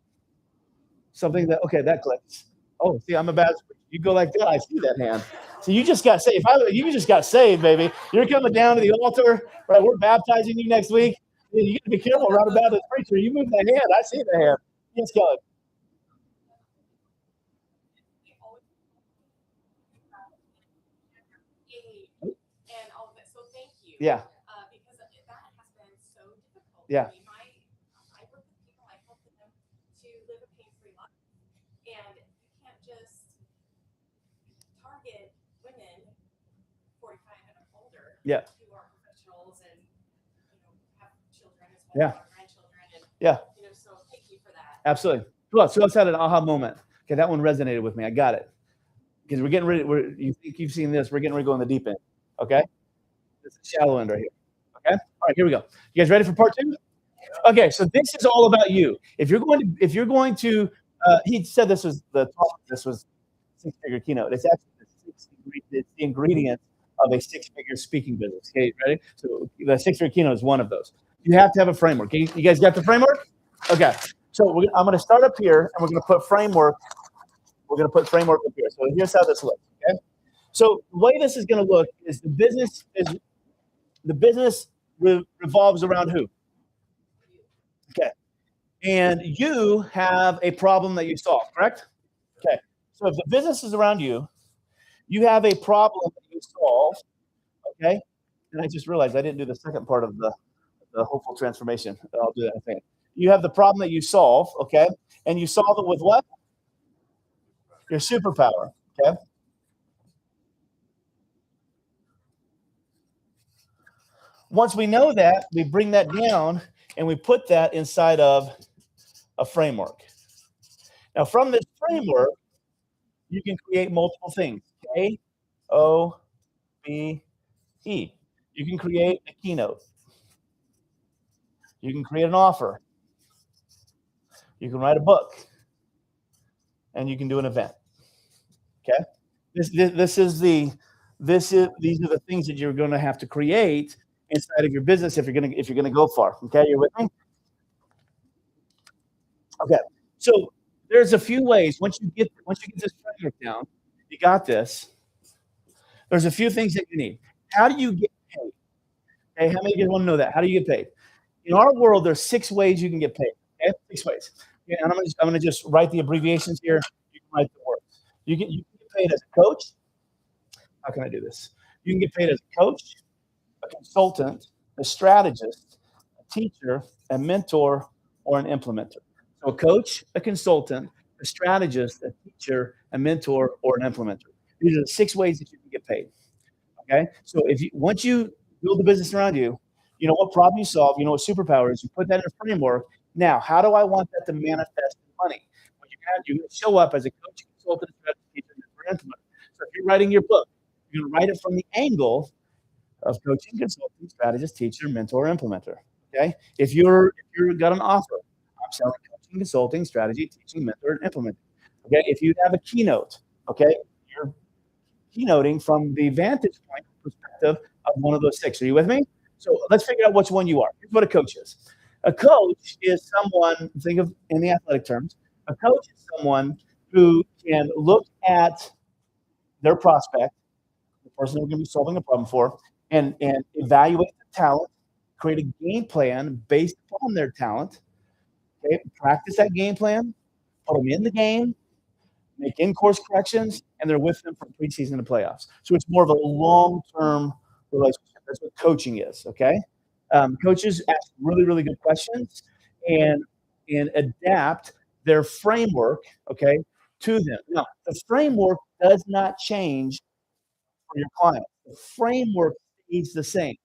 Something that clicks. Oh, see, I'm a bad speaker. You go like that, I see that hand. So you just got saved. You just got saved, baby. You're coming down to the altar, right? We're baptizing you next week. You got to be careful around about this preacher. You move that hand. I see the hand. Yes, Kelly. And all of it. So thank you. Yeah. Because that has been so difficult. Yeah. I mean, I work with people, I help them to live a pain-free life. And you can't just target women 45 and older Yeah. who are professionals and have children as well, Yeah. grandchildren, and Yeah. so thank you for that. Absolutely. Who else? Who else had an aha moment? Okay, that one resonated with me. I got it. Because we're getting ready. You think you've seen this? We're getting ready to go in the deep end. Okay. This is the shallow end right here. Okay. All right. Here we go. You guys ready for part 2? Okay. So this is all about you. If you're going to, he said this was the talk. This was 6-figure keynote. It's actually the ingredients of a 6-figure speaking business. Okay. Ready? So the 6-figure keynote is one of those. You have to have a framework. You guys got the framework? Okay. So I'm going to start up here, and we're going to put framework. We're going to put framework up here. So here's how this looks. Okay. So the way this is going to look is the business revolves around who? Okay. And you have a problem that you solve, correct? Okay. So if the business is around you, you have a problem that you solve. Okay. And I just realized I didn't do the second part of the hopeful transformation. I'll do that in a second. You have the problem that you solve. Okay. And you solve it with what? Your superpower. Okay. Once we know that, we bring that down and we put that inside of a framework. Now, from this framework, you can create multiple things. A, O, B, E. You can create a keynote. You can create an offer. You can write a book. And you can do an event. Okay? These are the things that you're going to have to create inside of your business if you're going to go far. Okay, you're with me? Okay, so there's a few ways once you get this framework down, you got this. There's a few things that you need. How do you get paid? Okay, how many of you want to know that? How do you get paid? In our world, there's 6 ways you can get paid. Okay, 6 ways. Okay, and I'm gonna just write the abbreviations here. You can write the words. You can get paid as a coach. How can I do this? You can get paid as a coach, a consultant, a strategist, a teacher, a mentor, or an implementer. So a coach, a consultant, a strategist, a teacher, a mentor, or an implementer. These are the 6 ways that you can get paid. Okay? So once you build the business around you, you know what problem you solve, you know what superpower is, you put that in a framework. Now, how do I want that to manifest in money? Well, you're going to show up as a coach, consultant, strategist, teacher, mentor, implementer. So if you're writing your book, you're going to write it from the angle of coaching, consulting, strategist, teacher, mentor, implementer. Okay? If you're got an offer, I'm selling coaching, consulting, strategy, teaching, mentor, and implementing. Okay? If you have a keynote, okay, you're keynoting from the vantage point perspective of one of those 6. Are you with me? So let's figure out which one you are. Here's what a coach is. A coach is someone, think of in the athletic terms, a coach is someone who can look at their prospect, the person they're going to be solving a problem for, and evaluate the talent, create a game plan based upon their talent, okay, practice that game plan, put them in the game, make in-course corrections, and they're with them from preseason to playoffs. So it's more of a long-term relationship. That's what coaching is, okay? Coaches ask really, really good questions and adapt their framework, okay, to them. Now, the framework does not change for your client. The framework stays the same,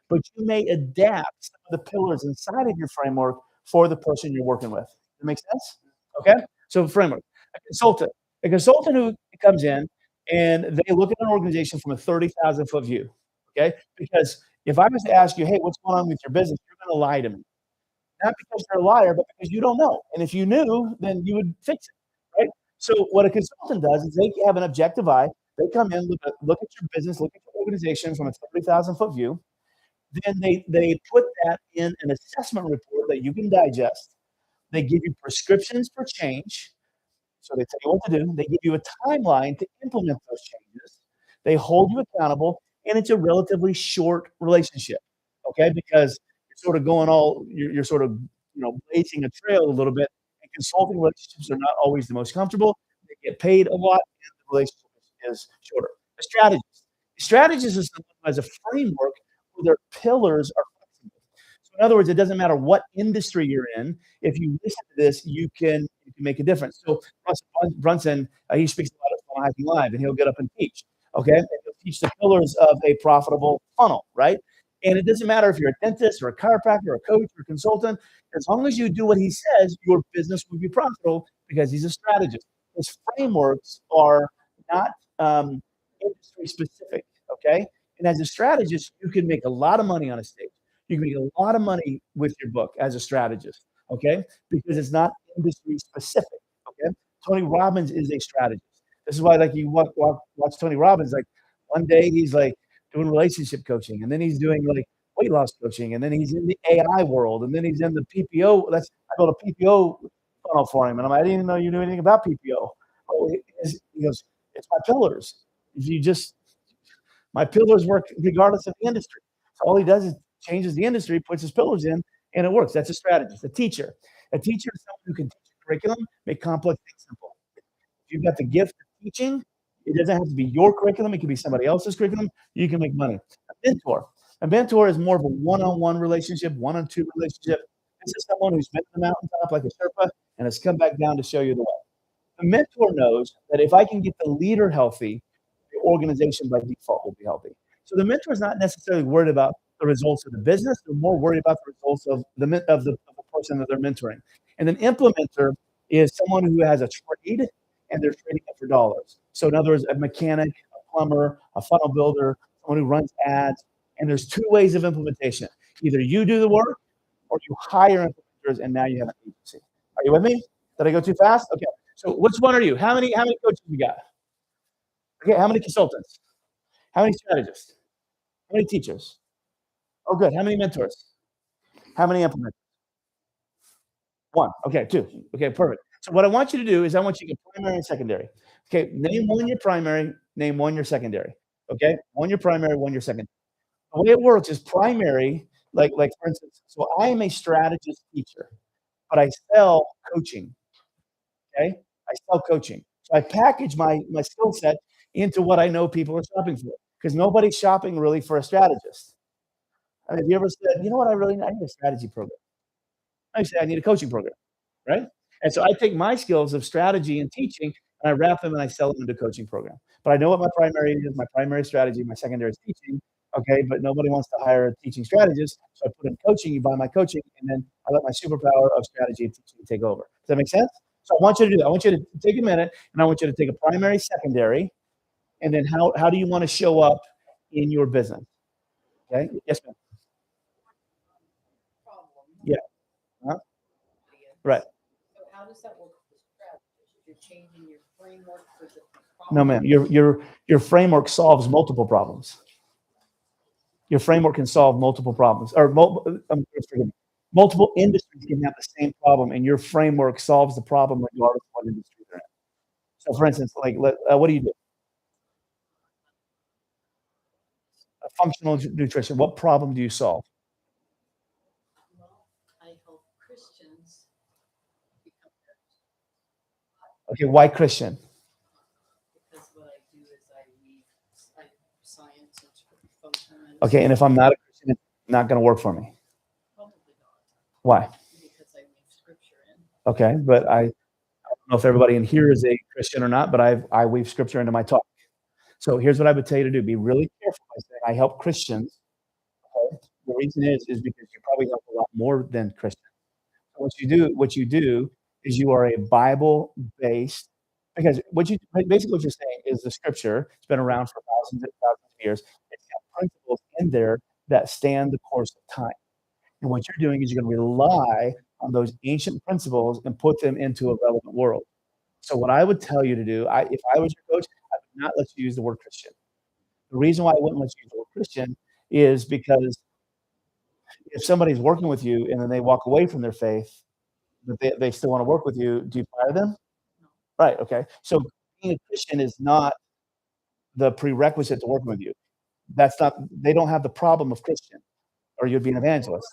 but you may adapt some of the pillars inside of your framework for the person you're working with. Does that make sense? Okay? So framework. A consultant. A consultant who comes in and they look at an organization from a 30,000 foot view. Okay. Because if I was to ask you, hey, what's going on with your business? You're going to lie to me. Not because you're a liar, but because you don't know. And if you knew, then you would fix it, right? So what a consultant does is they have an objective eye. They come in, look at your business, look at your organization from a 30,000 foot view. Then they put that in an assessment report that you can digest. They give you prescriptions for change. So they tell you what to do. They give you a timeline to implement those changes. They hold you accountable, and it's a relatively short relationship, okay? Because you're sort of you're sort of blazing a trail a little bit. And consulting relationships are not always the most comfortable. They get paid a lot, and the relationship is shorter. The strategist is someone who has a framework where their pillars are flexible. So in other words, it doesn't matter what industry you're in. If you listen to this, you can make a difference. So Russell Brunson, he speaks a lot at Funnel Hacking Live, and he'll get up and teach. Okay, and he'll teach the pillars of a profitable funnel, right? And it doesn't matter if you're a dentist or a chiropractor or a coach or a consultant. As long as you do what he says, your business will be profitable because he's a strategist. His frameworks are not industry specific. Okay, and as a strategist, you can make a lot of money on a stage. You can make a lot of money with your book as a strategist, okay? Because it's not industry specific, okay? Tony Robbins is a strategist. This is why, like, you watch Tony Robbins, like, one day he's, like, doing relationship coaching, and then he's doing, like, weight loss coaching, and then he's in the AI world, and then he's in the PPO. I built a PPO funnel for him, and I didn't even know you knew anything about PPO. Oh, he goes, it's my pillars. If you just, my pillars work regardless of the industry. So all he does is changes the industry, puts his pillars in, and it works. That's a strategist. A teacher is someone who can teach a curriculum, make complex things simple. If you've got the gift of teaching, it doesn't have to be your curriculum. It can be somebody else's curriculum. You can make money. A mentor is more of a one-on-one relationship, one-on-two relationship. This is someone who's been to the mountaintop like a Sherpa and has come back down to show you the way. The mentor knows that if I can get the leader healthy, the organization by default will be healthy. So the mentor is not necessarily worried about the results of the business. They're more worried about the results of the person that they're mentoring. And an implementer is someone who has a trade and they're trading it for dollars. So in other words, a mechanic, a plumber, a funnel builder, someone who runs ads. And there's two ways of implementation. Either you do the work or you hire implementers and now you have an agency. Are you with me? Did I go too fast? Okay. So which one are you? How many coaches we got? Okay, how many consultants? How many strategists? How many teachers? Oh, good. How many mentors? How many implementers? One. Okay, two. Okay, perfect. So what I want you to do is I want you to get primary and secondary. Okay, name one your primary, name one your secondary. Okay, one your primary, one your secondary. The way it works is primary, like for instance, so I am a strategist teacher, but I sell coaching. Okay, I sell coaching. So I package my skill set into what I know people are shopping for because nobody's shopping really for a strategist. I mean, have you ever said, you know what, I need a strategy program? I say I need a coaching program, right? And so I take my skills of strategy and teaching and I wrap them and I sell them into a coaching program. But I know what my primary is, my primary strategy, my secondary is teaching. Okay, but nobody wants to hire a teaching strategist. So I put in coaching, you buy my coaching, and then I let my superpower of strategy and teaching take over. Does that make sense? So I want you to do that. I want you to take a minute and I want you to take a primary, secondary, and then how do you want to show up in your business? Okay, yes, ma'am. Yeah. Right. So how does that work with strategy? You're changing your framework for the No, ma'am. Your framework solves multiple problems. Your framework can solve multiple problems, or multiple industries can have the same problem, and your framework solves the problem regardless of what industry they're in. So, for instance, like, what do you do? Functional nutrition. What problem do you solve? I help Christians become better. Okay, why Christian? Because what I do is I weave science into functional medicine. Okay, and if I'm not a Christian, it's not going to work for me. Probably not. Why? Because I weave scripture in. Okay, but I don't know if everybody in here is a Christian or not, but I weave scripture into my talk. So here's what I would tell you to do. Be really careful by saying I help Christians. Okay? The reason is because you probably help a lot more than Christians. So what you do is you are a Bible-based Because basically what you're saying is the scripture, it's been around for thousands and thousands of years. It's got principles in there that stand the course of time. And what you're doing is you're going to rely on those ancient principles and put them into a relevant world. So what I would tell you to do, if I was your coach, I would not let you use the word Christian. The reason why I wouldn't let you use the word Christian is because if somebody's working with you and then they walk away from their faith, but they still want to work with you, do you fire them? Right, okay. So being a Christian is not the prerequisite to working with you. That's not, they don't have the problem of Christian, or you'd be an evangelist.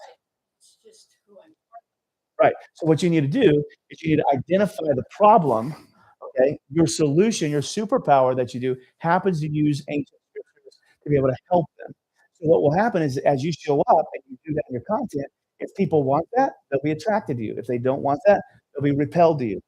Right. So what you need to do is you need to identify the problem, okay? Your solution, your superpower that you do happens to use ancient scriptures to be able to help them. So what will happen is as you show up and you do that in your content, if people want that, they'll be attracted to you. If they don't want that, they'll be repelled to you.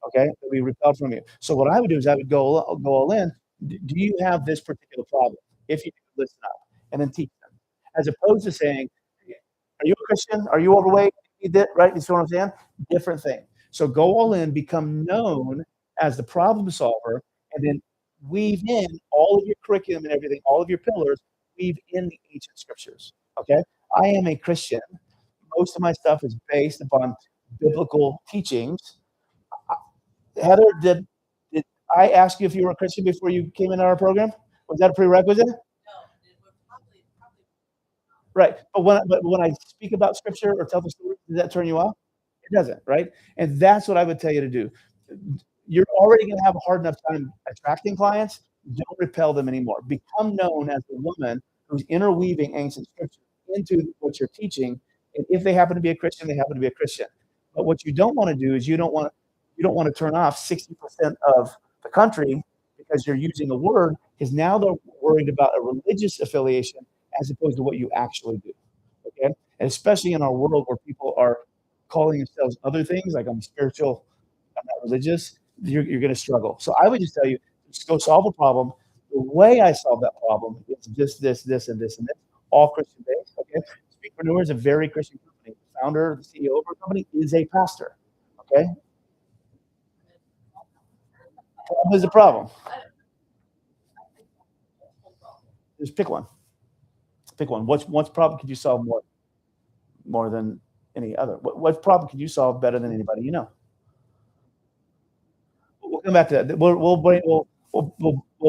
Okay? They'll be repelled from you. So what I would do is I would go all in. Do you have this particular problem? If you do, listen up and then teach them. As opposed to saying, are you a Christian? Are you overweight? You did, right? You see what I'm saying? Different thing. So go all in, become known as the problem solver, and then weave in all of your curriculum and everything, all of your pillars, weave in the ancient scriptures. Okay? I am a Christian. Most of my stuff is based upon biblical teachings. Heather, did I ask you if you were a Christian before you came into our program? Was that a prerequisite? Right. But when I speak about scripture or tell the story, does that turn you off? It doesn't, right? And that's what I would tell you to do. You're already going to have a hard enough time attracting clients. Don't repel them anymore. Become known as the woman who's interweaving ancient scripture into what you're teaching. And if they happen to be a Christian, they happen to be a Christian. But what you don't want to do is you don't want to turn off 60% of the country because you're using a word, because now they're worried about a religious affiliation as opposed to what you actually do. Okay? And especially in our world where people are calling themselves other things, like I'm spiritual, I'm not religious, you're going to struggle. So I would just tell you, just go solve a problem. The way I solve that problem is this, and this, all Christian based. Okay? Speakpreneur is a very Christian company. The founder, the CEO of our company is a pastor. Okay? What is the problem? Just pick one. Pick one. What problem could you solve more than any other? What problem could you solve better than anybody you know? We'll come back to that. We'll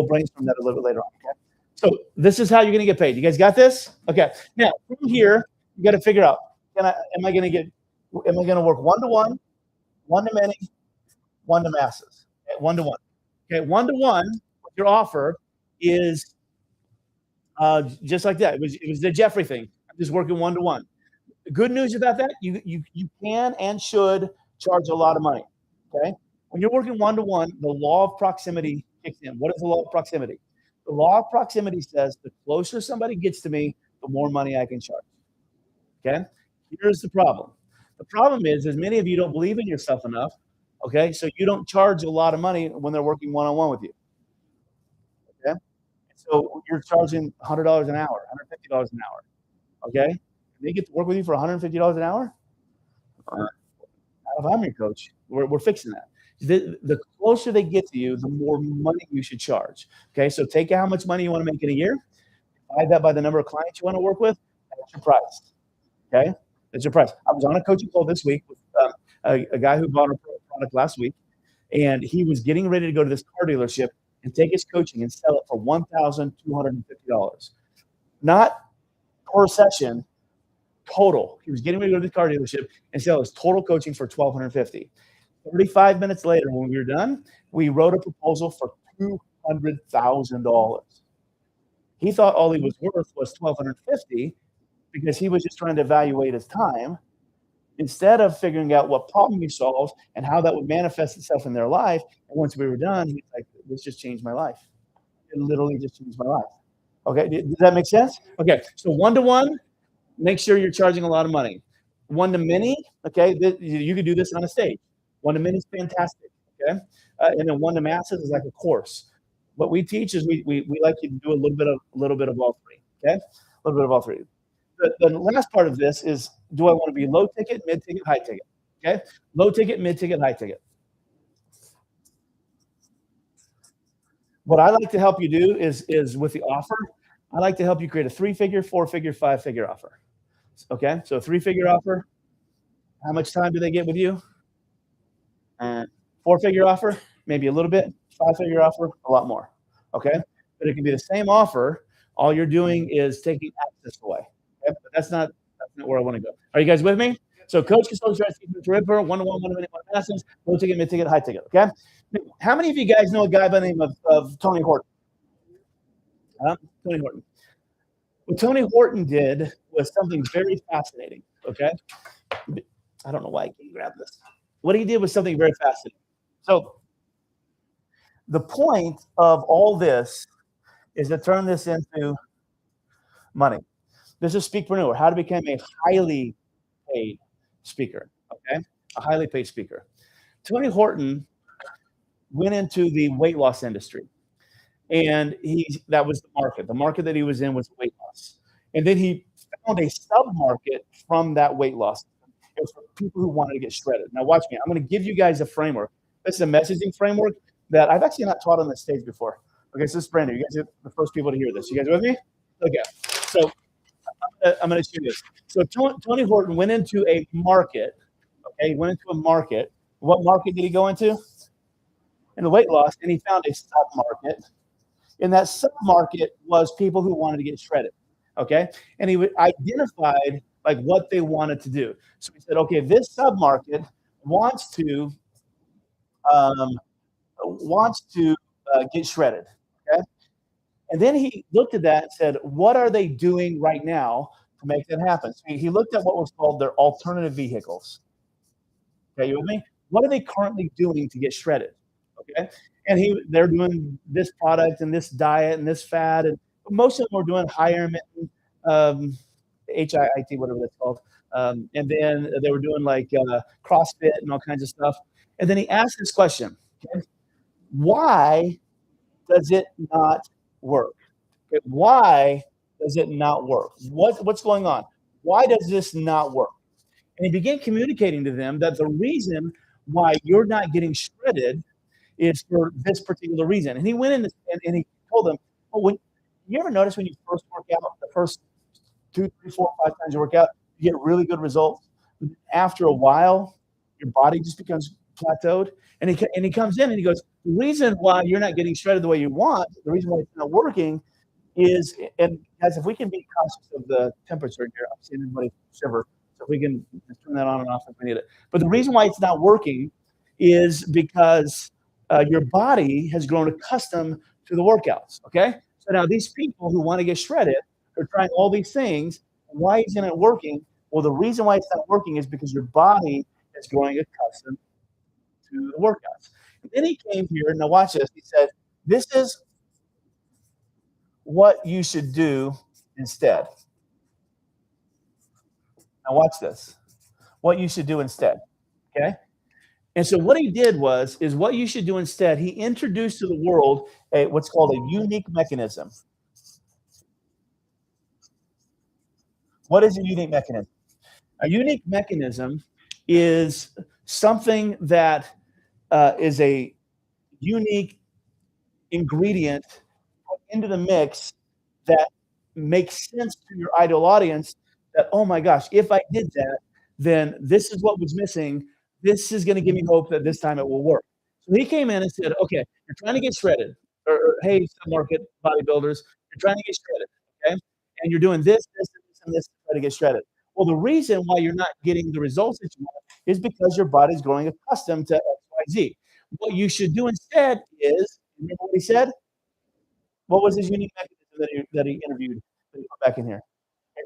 brainstorm that a little bit later on. Okay? So this is how you're going to get paid. You guys got this? Okay. Now from here, you got to figure out: am I going to work one-to-one, one-to-many, one-to-masses, okay, one-to-one? Okay, one-to-one. Your offer is just like that. It was the Jeffrey thing. I'm just working one-to-one. The good news about that, you can and should charge a lot of money. Okay, when you're working one-to-one, the law of proximity kicks in. What is the law of proximity? The law of proximity says the closer somebody gets to me, the more money I can charge. Okay, here's the problem. The problem is many of you don't believe in yourself enough. Okay, so you don't charge a lot of money when they're working one-on-one with you. Okay, so you're charging $100 an hour, $150 an hour. Okay, and they get to work with you for $150 an hour. If I'm your coach, we're fixing that. The closer they get to you, the more money you should charge. Okay, so take how much money you want to make in a year, divide that by the number of clients you want to work with, and that's your price. Okay, that's your price. I was on a coaching call this week with a guy who bought a product last week, and he was getting ready to go to this car dealership and take his coaching and sell it for $1,250. Not per session, total. He was getting ready to go to the car dealership and sell his total coaching for $1,250. 35 minutes later, when we were done, we wrote a proposal for $200,000. He thought all he was worth was $1,250 because he was just trying to evaluate his time instead of figuring out what problem he solves and how that would manifest itself in their life. And once we were done, he's like, this just changed my life. It literally just changed my life. Okay, does that make sense? Okay, so one-to-one, make sure you're charging a lot of money. One-to-many, okay, you could do this on a stage. One-to-many is fantastic, okay? And then one-to-masses is like a course. What we teach is we like you to do a little bit of all three, okay? A little bit of all three. The last part of this is, do I want to be low ticket, mid ticket, high ticket? Okay, low ticket, mid ticket, high ticket. what I like to help you do is with the offer, I like to help you create a 3-figure, 4-figure, 5-figure offer. Okay, so a 3-figure offer. How much time do they get with you? 4-figure offer, maybe a little bit. 5-figure offer, a lot more. Okay, but it can be the same offer. All you're doing is taking access away. Okay? But that's not where I want to go. Are you guys with me? So, coach, consultant, strategy, ripper, one-to-one, one-to-minute, one-to-masses, low ticket, mid ticket, high ticket. Okay. How many of you guys know a guy by the name of Tony Horton? Tony Horton. What Tony Horton did was something very fascinating. Okay. I don't know why I can't grab this. What he did was something very fascinating. So the point of all this is to turn this into money. This is Speakpreneur, how to become a highly paid speaker. Okay, a highly paid speaker. Tony Horton went into the weight loss industry, and that was the market. The market that he was in was weight loss, and then he found a sub-market from that weight loss. It was for people who wanted to get shredded. Now watch me. I'm going to give you guys a framework. This is a messaging framework that I've actually not taught on this stage before. Okay, so this is brand new. You guys are the first people to hear this. You guys with me? Okay, so I'm going to show you this. So Tony Horton went into a market. Okay, he went into a market. What market did he go into? In the weight loss, and he found a sub-market. And that sub-market was people who wanted to get shredded. Okay, and he identified like what they wanted to do. So he said, okay, this sub-market wants to get shredded. Okay, and then he looked at that and said, what are they doing right now to make that happen? So he looked at what was called their alternative vehicles. Okay, you with me? What are they currently doing to get shredded? Okay, and they're doing this product and this diet and this fad, and most of them were doing high intermittent, HIIT, whatever that's called, and then they were doing like CrossFit and all kinds of stuff. And then he asked this question: okay, why does it not work? Okay, why does it not work? What's going on? Why does this not work? And he began communicating to them that the reason why you're not getting shredded is for this particular reason. And he went in and he told them, oh, when you ever notice when you first work out, the first 2, 3, 4, 5 times you work out, you get really good results. After a while, your body just becomes plateaued. And he comes in and he goes, the reason why you're not getting shredded the way you want, the reason why it's not working is, and guys, if we can be conscious of the temperature in here, I'm seeing everybody shiver. So if we can just turn that on and off if we need it. But the reason why it's not working is because your body has grown accustomed to the workouts, okay? So now these people who want to get shredded are trying all these things. Why isn't it working? Well, the reason why it's not working is because your body is growing accustomed to the workouts. And then he came here, now watch this. He said, this is what you should do instead. Now watch this. What you should do instead, okay? And so what he did is what you should do instead, he introduced to the world what's called a unique mechanism. What is a unique mechanism? A unique mechanism is something that is a unique ingredient put into the mix that makes sense to your ideal audience that, oh my gosh, if I did that, then this is what was missing. This is going to give me hope that this time it will work. So he came in and said, okay, you're trying to get shredded, or hey, market bodybuilders, you're trying to get shredded, okay? And you're doing this, and this to try to get shredded. Well, the reason why you're not getting the results that you want is because your body's growing accustomed to X, Y, Z. What you should do instead is, remember what he said? What was his unique mechanism that he interviewed, that he put back in here?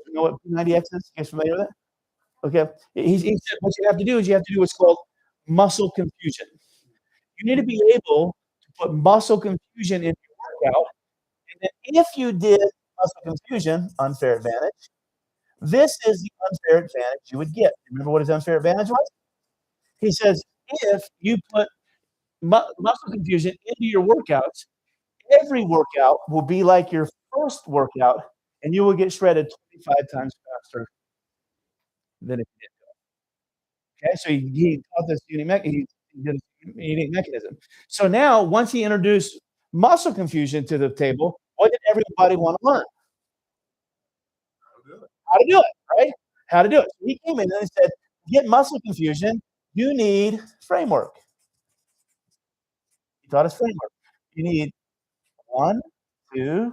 You know what P90X is? You guys familiar with it? Okay. He said what you have to do is you have to do what's called muscle confusion. You need to be able to put muscle confusion in your workout. And then if you did muscle confusion, unfair advantage, this is the unfair advantage you would get. Remember what his unfair advantage was? He says, if you put muscle confusion into your workouts, every workout will be like your first workout, and you will get shredded 25 times faster than if you did. Okay, so he taught this unique mechanism. So now, once he introduced muscle confusion to the table, what did everybody want to learn? How to do it, right? How to do it. So he came in and he said, to get muscle confusion, you need framework. He taught us framework. You need 1, 2,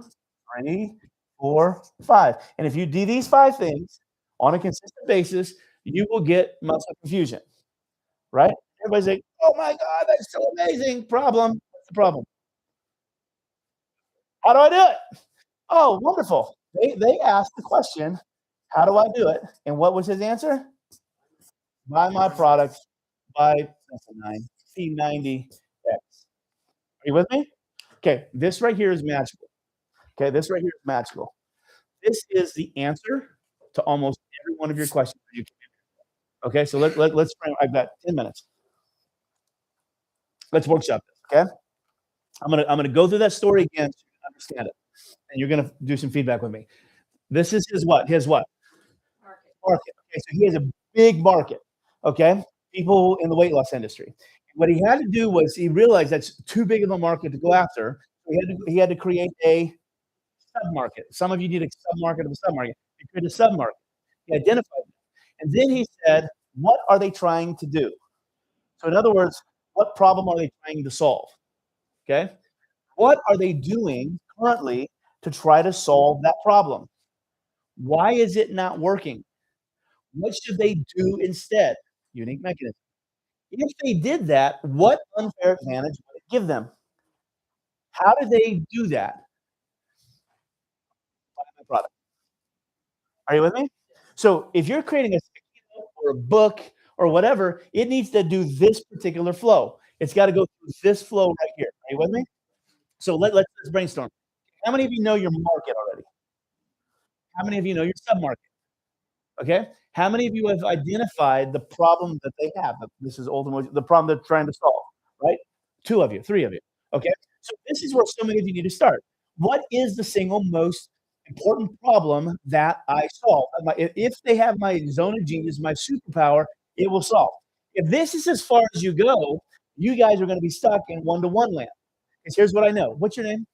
3, 4, 5. And if you do these 5 things on a consistent basis, you will get muscle confusion, right? Everybody's like, oh my God, that's so amazing. Problem. What's the problem? How do I do it? Oh, wonderful. They asked the question, how do I do it? And what was his answer? Buy my product, buy C90X. Are you with me? Okay, this right here is magical. Okay, this right here is magical. This is the answer to almost every one of your questions. Okay, so let's frame. I've got 10 minutes. Let's workshop this. Okay, I'm gonna go through that story again so you can understand it, and you're gonna do some feedback with me. This is his what? His what? Market. Okay, so he has a big market. Okay, people in the weight loss industry. What he had to do was he realized that's too big of a market to go after. So he had to create a submarket. Some of you need a submarket of a submarket. He created a submarket. He identified it. And then he said, what are they trying to do? So in other words, what problem are they trying to solve? Okay. What are they doing currently to try to solve that problem? Why is it not working? What should they do instead? Unique mechanism. If they did that, what unfair advantage would it give them? How do they do that? Buy my product. Are you with me? So if you're creating a or a book or whatever, it needs to do this particular flow. It's got to go through this flow right here. Are you with me? So let's brainstorm. How many of you know your market already? How many of you know your submarket? Okay. How many of you have identified the problem that they have? This is ultimately the problem they're trying to solve, right? 2 of you, 3 of you. Okay. So this is where so many of you need to start. What is the single most important problem that I solve? If they have my zone of genius, my superpower, it will solve. If this is as far as you go, you guys are going to be stuck in one-to-one land. Because here's what I know. What's your name?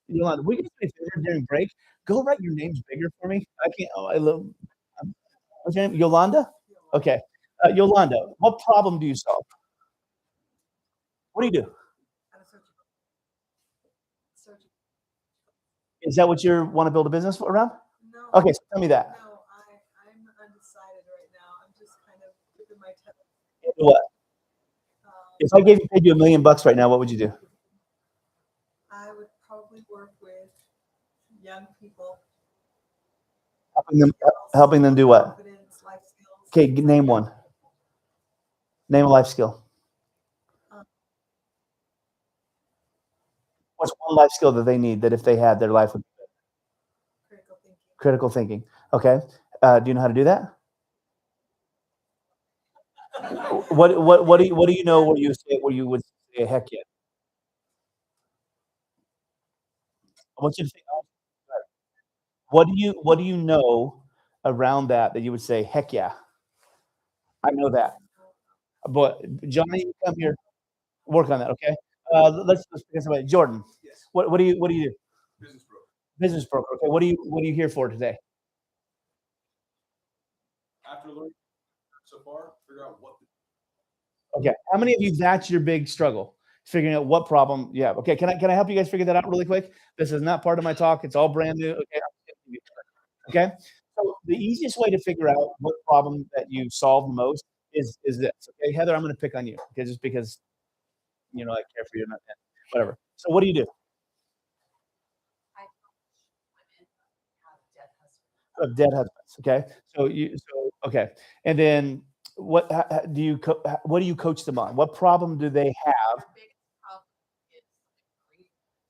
Yolanda. We can do a favor during break. Go write your names bigger for me. I can't. Oh, I love. What's your name? Yolanda? Okay. Yolanda, what problem do you solve? What do you do? Is that what you want to build a business around? No. Okay, so tell me that. No, I'm undecided right now. I'm just kind of dipping my toe. What? If I paid you $1 million right now, what would you do? I would probably work with young people. Helping them do what? Okay, name one. Name a life skill. What's one life skill that they need that if they had, their life would be better? Critical thinking. Okay. Do you know how to do that? What do you know where you would say heck yeah? I want you to think. What do you know around that you would say heck yeah? I know that. But Johnny, you come here, work on that, okay? Let's pick somebody. Jordan, yes. What do you do? Business broker. Business broker. Okay. What are you here for today? After learning so far, figure out what. Okay. How many of you that's your big struggle? Figuring out what problem you have. Okay. Can I help you guys figure that out really quick? This is not part of my talk. It's all brand new. Okay. Okay. So the easiest way to figure out what problem that you solve the most is this. Okay, Heather, I'm going to pick on you just because I care for you, not whatever. So what do you do? I coach women have dead husbands. Dead husbands. Okay. Okay. And then what do you coach them on? What problem do they have? Our biggest problem is grief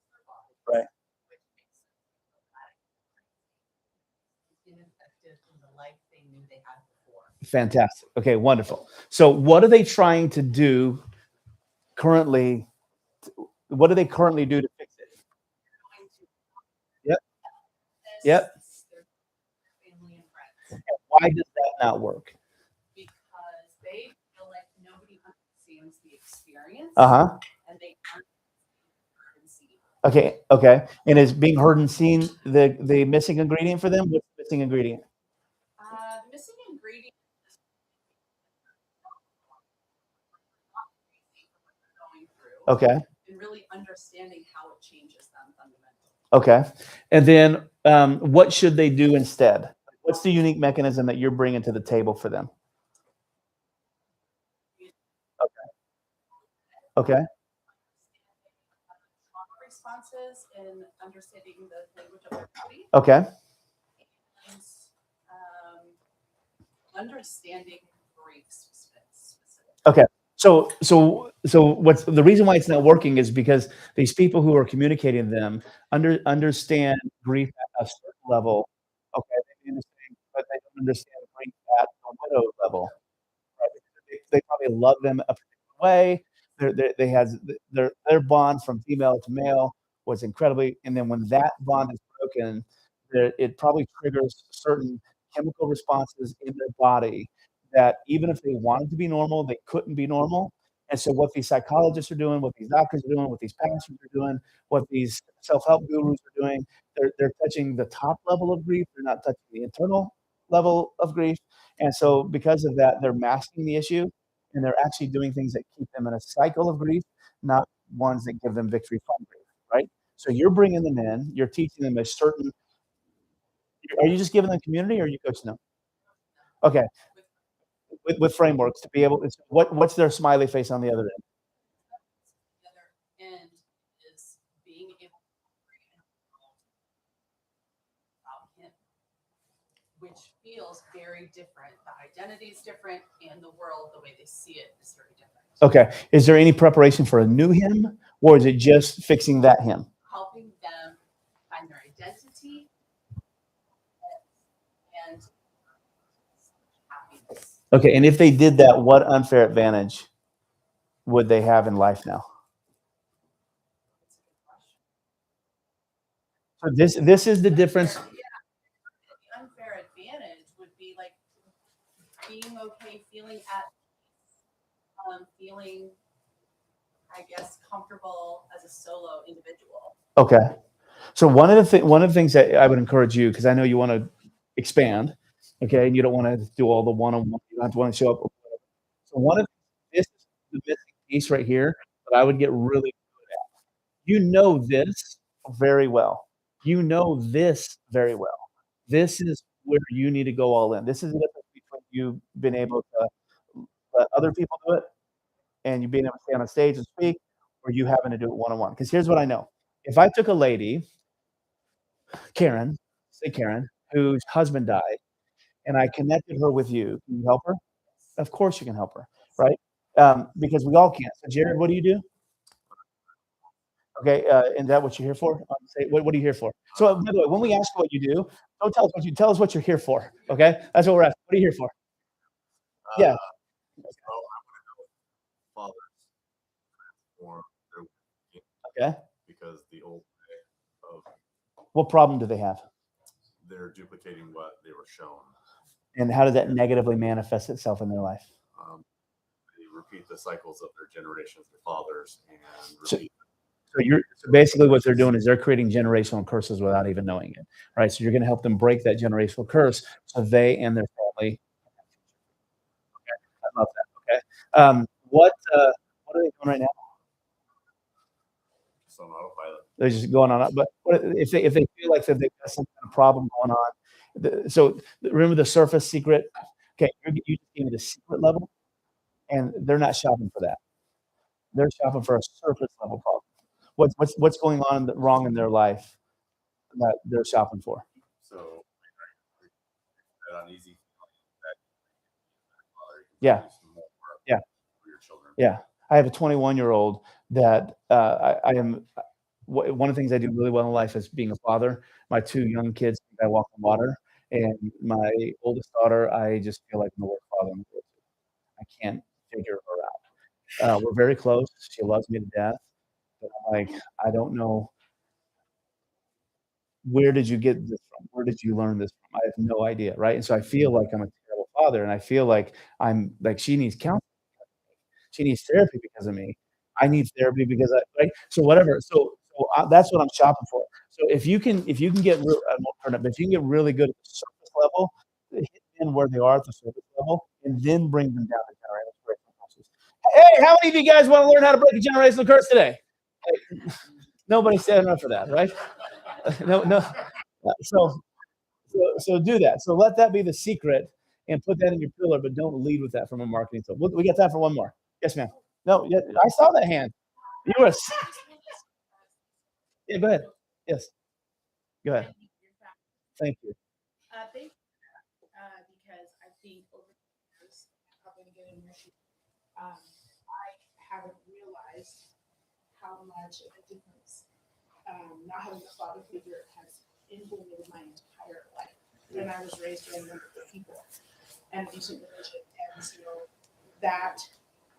their body. Right. Which makes them ineffective in the life they knew they had before. Fantastic. Okay, wonderful. So what are they trying to do currently? What do they currently do to fix it? Yep. Yep. Family and friends. Why does that not work? Because they feel like nobody understands the experience. Uh-huh. And they aren't Okay, okay. And is being heard and seen the missing ingredient for them? What's the missing ingredient? The missing ingredient is going through Okay, and really understanding how it changes them fundamentally. okay. And then what should they do instead? What's the unique mechanism that you're bringing to the table for them? Okay, Trauma responses and understanding the language of their body okay, and understanding grief specific. okay. So what's the reason why it's not working is because these people who are communicating them understand grief at a certain level. Okay, they understand, but they don't understand grief at a widow level. Right? They probably love them a particular way. They has their bond from female to male was incredibly, and then when that bond is broken, it probably triggers certain chemical responses in their body that even if they wanted to be normal, they couldn't be normal. And so, what these psychologists are doing, what these doctors are doing, what these pastors are doing, what these self-help gurus are doing, they're touching the top level of grief. They're not touching the internal level of grief. And so, because of that, they're masking the issue and they're actually doing things that keep them in a cycle of grief, not ones that give them victory from grief, right? So, you're bringing them in, you're teaching them a certain, are you just giving them community or are you coaching them? Okay, with frameworks to be able to, what's their smiley face on the other end? The other end is being able to bring in about him, which feels very different. The identity is different, and the world, the way they see it, is very different. Okay, is there any preparation for a new him or is it just fixing that him? Helping them find their identity and happiness. Okay, and if they did that, what unfair advantage would they have in life now? So this is the difference. The unfair advantage would be like being okay, feeling at feeling, I guess, comfortable as a solo individual. Okay. So one of the things that I would encourage you, because I know you want to expand, okay, and you don't want to do all the one-on-one, you don't want to show up. So one of this is the missing piece right here that I would get really good at. You know this very well. You know this very well. This is where you need to go all in. This is the difference between you being able to let other people do it and you being able to stay on a stage and speak, or you having to do it one-on-one. Because here's what I know. If I took a lady, Karen, say Karen, whose husband died, and I connected her with you, can you help her? Of course you can help her, right? Because we all can. So Jared, what do you do? Okay, is that what you're here for? Say, what are you here for? So by the way, when we ask you what you do, don't tell us what you're here for. Okay, that's what we're asking. What are you here for? Yeah. Fathers transform their thinking Okay. because the old way of What problem do they have? they're duplicating what they were shown. And how does that negatively manifest itself in their life? They repeat the cycles of their generations, their fathers, and So, repeat. so basically what they're doing is they're creating generational curses without even knowing it, right? So you're going to help them break that generational curse so they and their family. Okay, I love that. Okay, what are they doing right now? So on autopilot. They're just going on. But if they feel like that they've got some kind of problem going on, so remember the surface secret. Okay, you just gave me the secret level, and they're not shopping for that. They're shopping for a surface level problem. What's going on wrong in their life that they're shopping for? So that uneasy feeling Yeah. Yeah. for your children. Yeah. I have a 21-year-old that I am. One of the things I do really well in life is being a father. My two young kids, I walk on water, and my oldest daughter, I just feel like I'm the worst father in the world. I can't figure her out. We're very close. She loves me to death. But I'm like, I don't know. Where did you get this from? Where did you learn this from? I have no idea, right? And so I feel like I'm a terrible father, and I feel like I'm like she needs counseling. She needs therapy because of me. I need therapy because right? So whatever. So Well, that's what I'm shopping for. So if you can get if you can get really good at the surface level, hit men where they are at the surface level, and then bring them down to generational curses. Hey, how many of you guys want to learn how to break a generational curse today? Hey, nobody said enough for that, right? No. So do that. So let that be the secret and put that in your pillar, but don't lead with that from a marketing tool. We got time for one more. Yes, ma'am. No, yeah, I saw that hand. You were. Yeah, go ahead. Yes, go ahead. Thank you. Thank because I think over the years, probably to get in your shoes, I haven't realized how much of a difference not having a father figure has implemented my entire life. And I was raised around wonderful people and a decent religion, and so that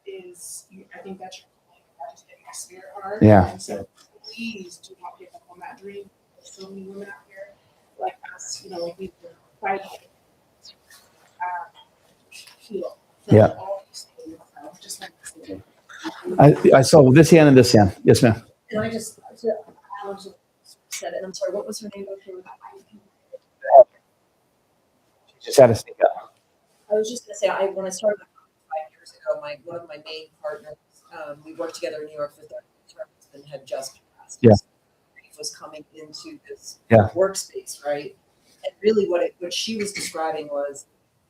is, I think that's your calling. That is getting my spirit hard. Yeah. And so please do not give up on that dream. There's so many women out here like us, like we've been fighting heal from Yeah. all these things. Just like I saw this hand and this hand. Yes, ma'am. And I just, Alex said it. I'm sorry, what was her name? She just had to speak up. I was just going to say, when I started my company 5 years ago, one of my main partners, we worked together in New York for 30 years. Her husband had just passed. Yeah. He was coming into this Yeah. workspace, right? And really what she was describing was,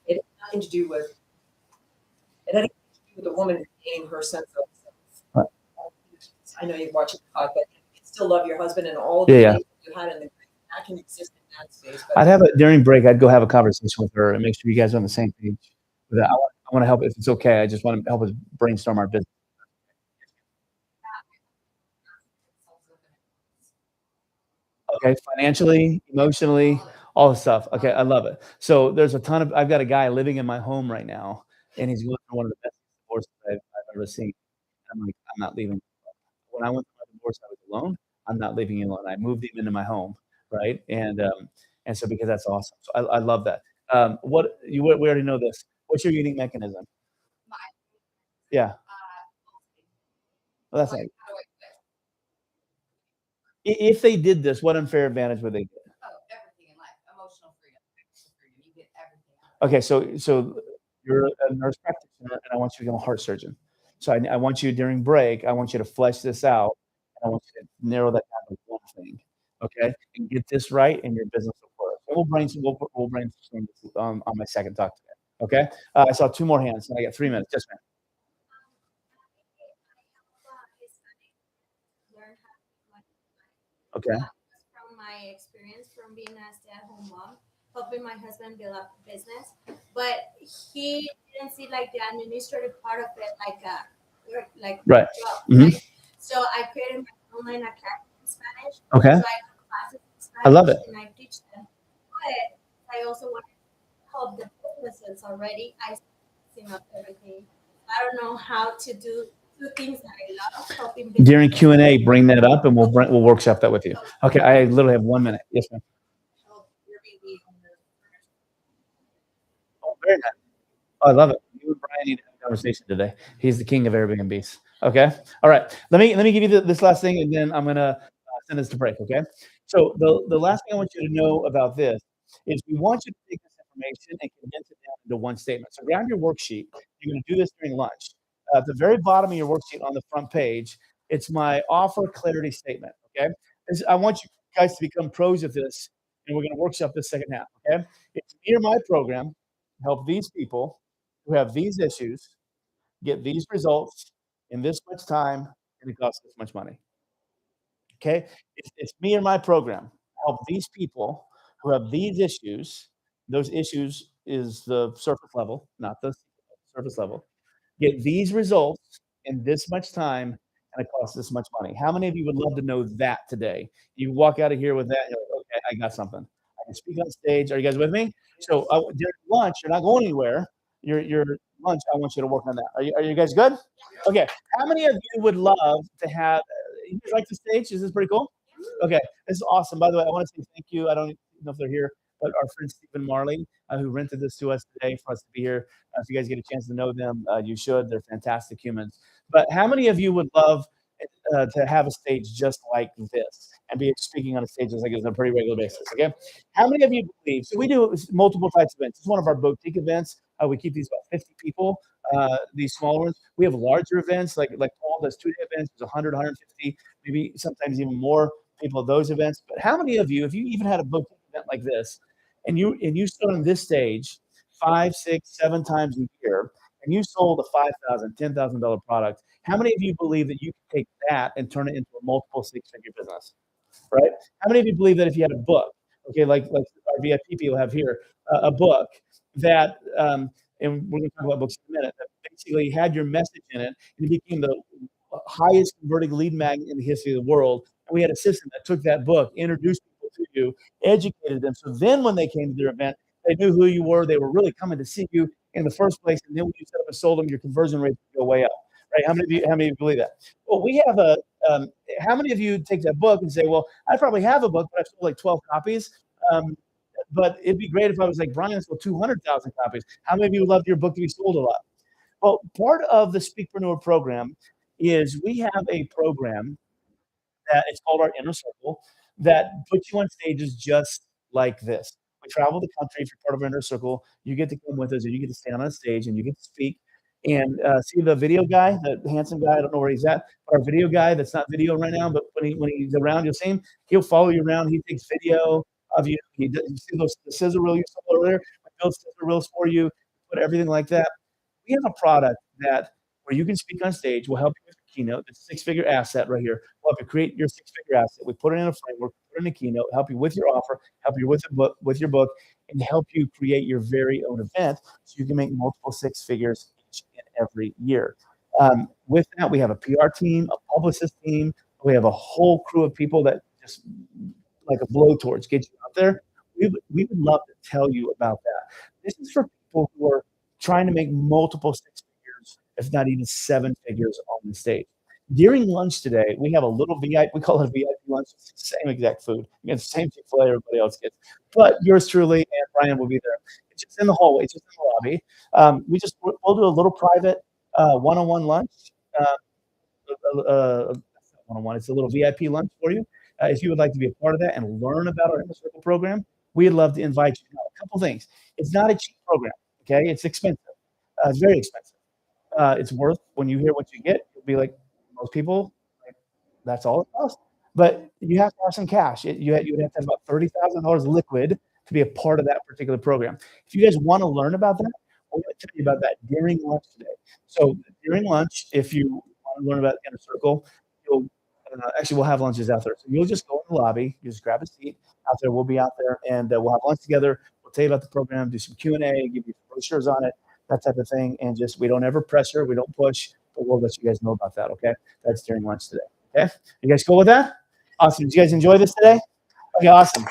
it had nothing to do with, the woman gaining her sense of self. I know you're watching the talk, but you can still love your husband and all the Yeah. things you had in the that can exist in that space. But During break, I'd go have a conversation with her and make sure you guys are on the same page. With that. I want to help if it's okay. I just want to help us brainstorm our business. Okay, financially, emotionally, all the stuff. Okay, I love it. So there's a ton of. I've got a guy living in my home right now, and he's going through one of the best divorces I've ever seen. I'm like, I'm not leaving. When I went through my divorce, I was alone. I'm not leaving him alone. I moved him into my home, right? And so because that's awesome. So I love that. We already know this. What's your unique mechanism? Yeah. Well, that's like, if they did this, what unfair advantage would they get? Everything in life, emotional freedom, you get everything. Okay, so you're a nurse practitioner, and I want you to become a heart surgeon. So I want you during break. I want you to flesh this out, and I want you to narrow that down to one thing. Okay, and get this right, and your business will work. And we'll brainstorm this on my second talk today. Okay, I saw two more hands, and I got 3 minutes. Yes, ma'am. Okay. From my experience from being a stay-at-home mom, helping my husband build up a business, but he didn't see like the administrative part of it like Right. job, Mhm. right? So I created my online academy in Spanish. Okay. So I have classes in Spanish I love it. and I teach them. But I also want to help the businesses already. I setting up everything. I don't know how to do two things that I love, helping businesses. During Q&A, bring that up, and we'll workshop that with you. Okay, I literally have 1 minute. Yes, ma'am. Oh, very nice. Oh, I love it. You and Brian need to have a conversation today. He's the king of Airbnbs. Okay. All right. Let me give you this last thing, and then I'm gonna send this to break. Okay. So the last thing I want you to know about this is we want you to take this information and condense it down into one statement. So grab your worksheet. You're going to do this during lunch. At the very bottom of your worksheet on the front page, it's my offer clarity statement. Okay. I want you guys to become pros at this, and we're going to workshop this second half. Okay. It's me or my program. Help these people who have these issues get these results in this much time, and it costs this much money. Okay, it's me or my program. Help these people who have these issues. Those issues is the surface level, not the surface level. Get these results in this much time, and it costs this much money. How many of you would love to know that today? You walk out of here with that, you're like, okay, I got something. I can speak on stage. Are you guys with me? So during lunch, you're not going anywhere. Your lunch, I want you to work on that. Are you guys good? Okay. How many of you would love to have? You guys like the stage? Is this pretty cool? Okay, this is awesome. By the way, I want to say thank you. I don't know if they're here, but our friend Stephen Marley, who rented this to us today for us to be here. If you guys get a chance to know them, you should. They're fantastic humans. But how many of you would love to have a stage just like this and be speaking on a stage just like this on a pretty regular basis. Okay, how many of you believe? So we do multiple types of events. It's one of our boutique events. We keep these about 50 people. These smaller ones. We have larger events like Paul does 2-day events. There's 100, 150, maybe sometimes even more people at those events. But how many of you, if you even had a boutique event like this, and you stood on this stage 5, 6, 7 times a year, and you sold a $5,000, $10,000 product, how many of you believe that you can take that and turn it into a multiple six-figure business? Right? How many of you believe that if you had a book, okay, like our VIP people have here, a book that, and we're going to talk about books in a minute, that basically had your message in it, and it became the highest converting lead magnet in the history of the world. And we had a system that took that book, introduced people to you, educated them. So then when they came to their event, they knew who you were. They were really coming to see you in the first place. And then when you set up and sold them, your conversion rate would go way up. Right? How many of you believe that? Well, we have how many of you take that book and say, well, I probably have a book, but I've sold like 12 copies. But it'd be great if I was like Brian, sold 200,000 copies. How many of you would love your book to be sold a lot? Well, part of the Speakpreneur program is we have a program that it's called our Inner Circle that puts you on stages just like this. We travel the country. If you're part of our Inner Circle, you get to come with us, or you get to stand on a stage and you get to speak. And see the video guy, the handsome guy, I don't know where he's at, but our video guy that's not video right now, but when he's around, you'll see him. He'll follow you around. He takes video of you. You see the scissor reel you saw earlier? We build scissor reels for you, put everything like that. We have a product where you can speak on stage. We'll help you with the keynote, the six-figure asset right here. We'll help you create your six-figure asset. We put it in a framework, put it in a keynote, help you with your offer, help you with your book, and help you create your very own event so you can make multiple six figures each and every year. With that, we have a PR team, a publicist team. We have a whole crew of people that just like a blowtorch get you out there. We would love to tell you about that. This is for people who are trying to make multiple six figures, if not even seven figures on the stage. During lunch today, we have a little VIP, we call it a VIP lunch. It's the same exact food. You get the same Chick-fil-A everybody else gets. But yours truly and Brian will be there. It's just in the hallway, it's just in the lobby. We'll do a little private one-on-one lunch. One-on-one. It's a little VIP lunch for you. If you would like to be a part of that and learn about our Inner Circle program, we'd love to invite you. Now, a couple things. It's not a cheap program, okay? It's expensive. It's very expensive. It's worth, when you hear what you get, you'll be like, most people, like, that's all it costs. But you have to have some cash. You would have to have about $30,000 liquid to be a part of that particular program. If you guys want to learn about that, we're going to tell you about that during lunch today. So during lunch, if you want to learn about Inner Circle, actually, we'll have lunches out there. So you'll just go in the lobby, you just grab a seat out there. We'll be out there, and we'll have lunch together. We'll tell you about the program, do some Q&A, give you brochures on it, that type of thing. And just, we don't ever pressure, we don't push, but we'll let you guys know about that, okay? That's during lunch today, okay? You guys cool with that? Awesome. Did you guys enjoy this today? Okay, awesome.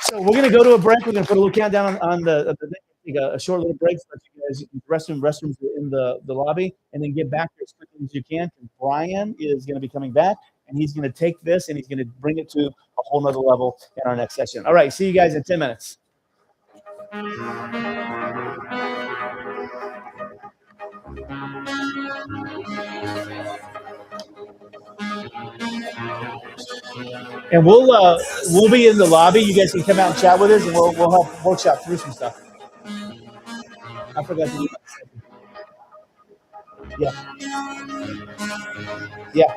So we're going to go to a break. We're going to put a little countdown on the take a short little break so that you guys, restrooms are in the lobby, and then get back here as quickly as you can. And Brian is going to be coming back, and he's going to take this and he's going to bring it to a whole nother level in our next session. All right, see you guys in 10 minutes. And we'll be in the lobby. You guys can come out and chat with us, and we'll help workshop through some stuff. I forgot to do that. Yeah.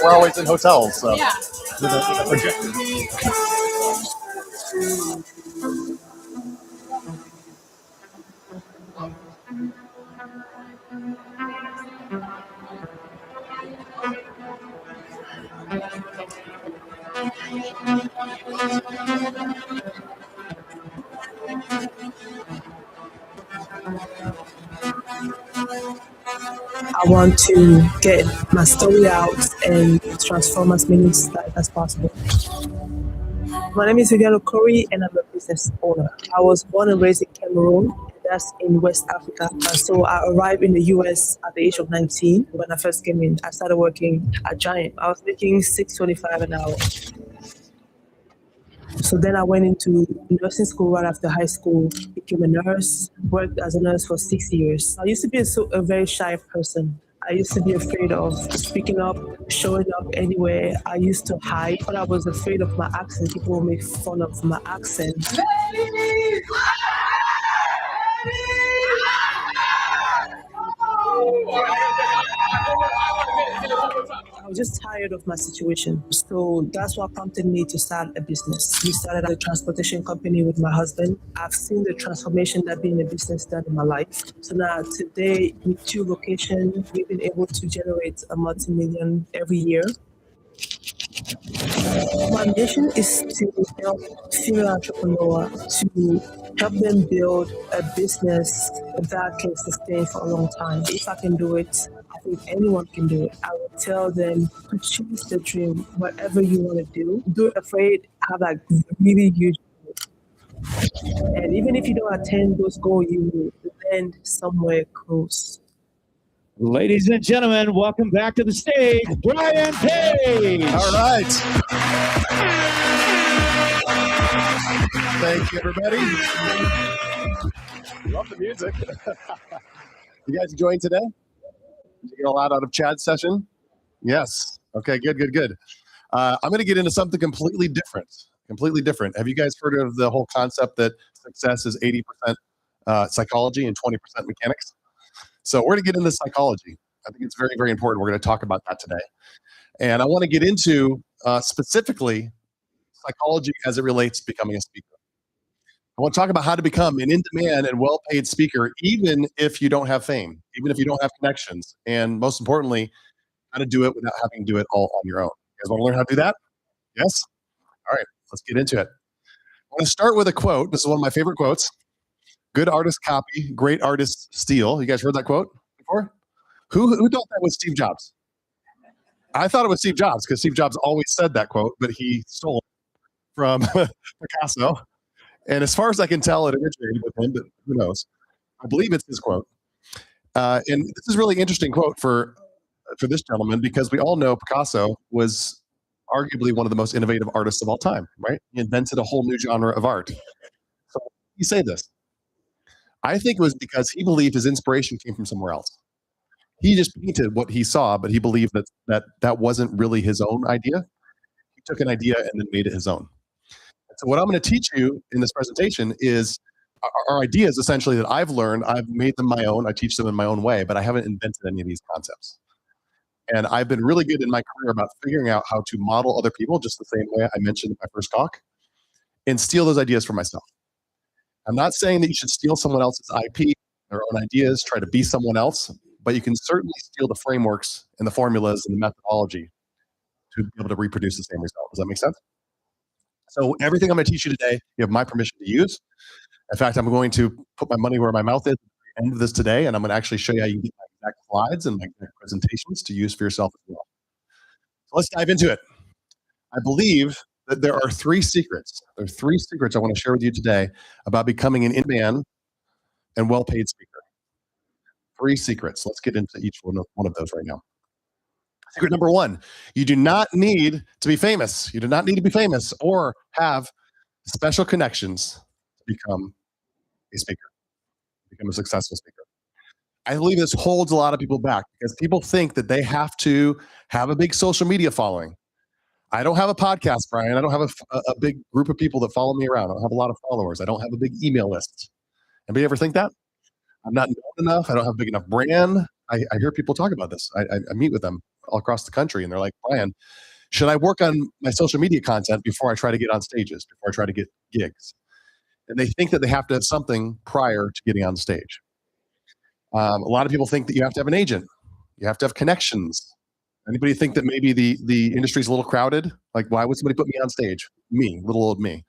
We're always in hotels, so Yeah. with a projector. I want to get my story out and transform as many lives as possible. My name is Vivian Okori and I'm a business owner. I was born and raised in Cameroon, that's in West Africa. And so I arrived in the US at the age of 19. When I first came in, I started working at Giant. I was making $6.25 an hour. So then I went into nursing school right after high school, became a nurse, worked as a nurse for 6 years. I used to be a very shy person. I used to be afraid of speaking up, showing up anywhere. I used to hide, but I was afraid of my accent. People would make fun of my accent. I was just tired of my situation. So that's what prompted me to start a business. We started a transportation company with my husband. I've seen the transformation that being a business done in my life. So now today, with 2 locations, we've been able to generate a multi-million every year. My mission is to help female entrepreneurs to help them build a business that can sustain for a long time. If I can do it, I think anyone can do it. I would tell them to choose the dream, whatever you want to do. Do it afraid, have a really huge goal. And even if you don't attain those goals, you will land somewhere close. Ladies and gentlemen, welcome back to the stage, Brian Page. All right. Thank you, everybody. Love the music. You guys enjoying today? Did you get a lot out of Chad's session? Yes. Okay, good. I'm going to get into something completely different. Have you guys heard of the whole concept that success is 80% psychology and 20% mechanics? So we're going to get into psychology. I think it's very, very important. We're going to talk about that today. And I want to get into specifically psychology as it relates to becoming a speaker. I want to talk about how to become an in-demand and well-paid speaker, even if you don't have fame, even if you don't have connections, and most importantly, how to do it without having to do it all on your own. You guys want to learn how to do that? Yes? All right, let's get into it. I want to start with a quote. This is one of my favorite quotes. Good artists copy, great artists steal. You guys heard that quote before? Who thought that was Steve Jobs? I thought it was Steve Jobs because Steve Jobs always said that quote, but he stole it from Picasso. And as far as I can tell, it originated with him, but who knows? I believe it's his quote. And this is a really interesting quote for this gentleman because we all know Picasso was arguably one of the most innovative artists of all time, right? He invented a whole new genre of art. So he say this. I think it was because he believed his inspiration came from somewhere else. He just painted what he saw, but he believed that wasn't really his own idea. He took an idea and then made it his own. So what I'm going to teach you in this presentation is our ideas essentially that I've learned. I've made them my own. I teach them in my own way, but I haven't invented any of these concepts. And I've been really good in my career about figuring out how to model other people just the same way I mentioned in my first talk and steal those ideas for myself. I'm not saying that you should steal someone else's IP, their own ideas, try to be someone else, but you can certainly steal the frameworks and the formulas and the methodology to be able to reproduce the same result. Does that make sense? So everything I'm going to teach you today, you have my permission to use. In fact, I'm going to put my money where my mouth is at the end of this today, and I'm going to actually show you how you get my exact slides and my exact presentations to use for yourself as well. So let's dive into it. I believe that there are 3 secrets. There are 3 secrets I want to share with you today about becoming an in-demand and well-paid speaker. 3 secrets. Let's get into each one of those right now. Secret number 1, you do not need to be famous. You do not need to be famous or have special connections to become a speaker, become a successful speaker. I believe this holds a lot of people back because people think that they have to have a big social media following. I don't have a podcast, Brian. I don't have a big group of people that follow me around. I don't have a lot of followers. I don't have a big email list. Anybody ever think that? I'm not known enough. I don't have a big enough brand. I hear people talk about this. I meet with them all across the country, and they're like, Brian, should I work on my social media content before I try to get on stages, before I try to get gigs? And they think that they have to have something prior to getting on stage. A lot of people think that you have to have an agent. You have to have connections. Anybody think that maybe the industry's a little crowded? Like, why would somebody put me on stage? Me, little old me.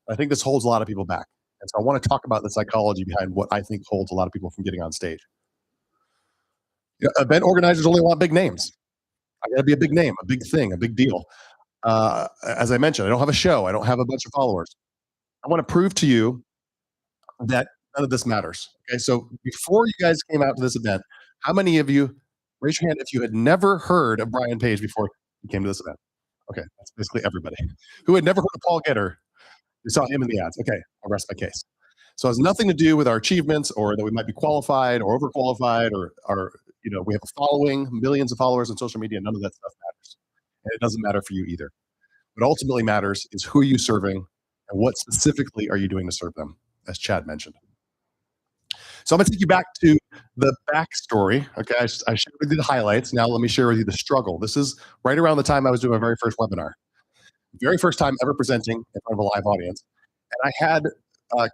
I think this holds a lot of people back. And so I want to talk about the psychology behind what I think holds a lot of people from getting on stage. Event organizers only want big names. I got to be a big name, a big thing, a big deal. As I mentioned, I don't have a show. I don't have a bunch of followers. I want to prove to you that none of this matters. Okay, so before you guys came out to this event, how many of you, raise your hand if you had never heard of Brian Page before you came to this event? Okay, that's basically everybody. Who had never heard of Paul Getter? You saw him in the ads. Okay, I'll rest my case. So it has nothing to do with our achievements or that we might be qualified or overqualified or we have a following, millions of followers on social media. None of that stuff matters. And it doesn't matter for you either. What ultimately matters is who are you serving and what specifically are you doing to serve them, as Chad mentioned. So I'm going to take you back to the backstory. Okay, I shared with you the highlights. Now let me share with you the struggle. This is right around the time I was doing my very first webinar. Very first time ever presenting in front of a live audience. And I had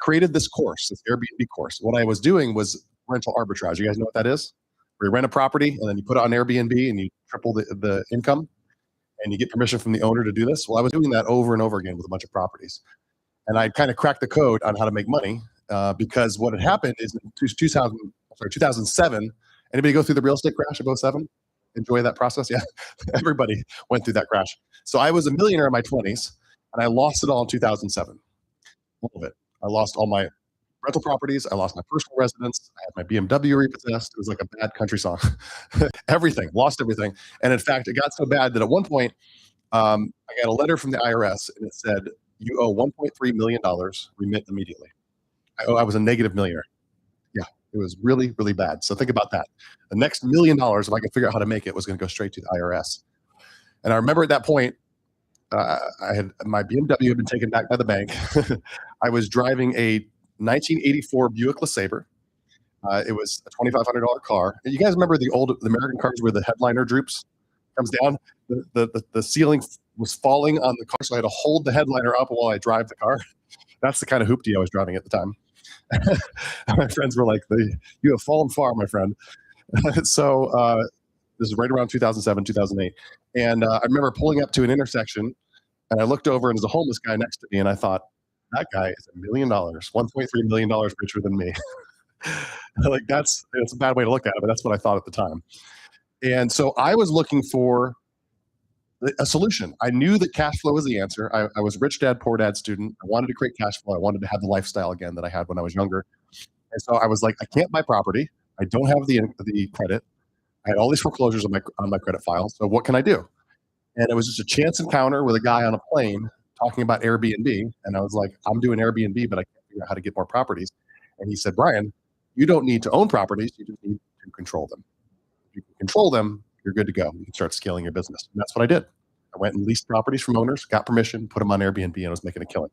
created this course, this Airbnb course. What I was doing was rental arbitrage. You guys know what that is? Where you rent a property and then you put it on Airbnb and you triple the income and you get permission from the owner to do this. Well, I was doing that over and over again with a bunch of properties. And I kind of cracked the code on how to make money because what had happened is in 2007, anybody go through the real estate crash of 2007? Enjoy that process? Yeah, everybody went through that crash. So I was a millionaire in my 20s and I lost it all in 2007. All of it. I lost all my rental properties. I lost my personal residence. I had my BMW repossessed. It was like a bad country song. Everything, lost everything. And in fact, it got so bad that at one point, I got a letter from the IRS and it said, you owe $1.3 million, remit immediately. I was a negative millionaire. Yeah, it was really, really bad. So think about that. The next $1 million, if I could figure out how to make it, was going to go straight to the IRS. And I remember at that point, I had my BMW had been taken back by the bank. I was driving a 1984 Buick LeSabre. It was a $2,500 car. And you guys remember the American cars where the headliner droops, comes down? The ceiling was falling on the car, so I had to hold the headliner up while I drive the car. That's the kind of hoopty I was driving at the time. My friends were like, you have fallen far, my friend. So this is right around 2007, 2008. And I remember pulling up to an intersection, and I looked over, and there's a homeless guy next to me, and I thought, that guy is $1 million, $1.3 million richer than me. Like it's a bad way to look at it, but that's what I thought at the time. And so I was looking for a solution. I knew that cash flow was the answer. I was a rich dad, poor dad student. I wanted to create cash flow. I wanted to have the lifestyle again that I had when I was younger. And so I was like, I can't buy property. I don't have the credit. I had all these foreclosures on my credit file. So what can I do? And it was just a chance encounter with a guy on a plane talking about Airbnb. And I was like, I'm doing Airbnb, but I can't figure out how to get more properties. And he said, Brian, you don't need to own properties. You just need to control them. If you can control them, you're good to go. You can start scaling your business. And that's what I did. I I went and leased properties from owners, got permission, put them on Airbnb, and I was making a killing.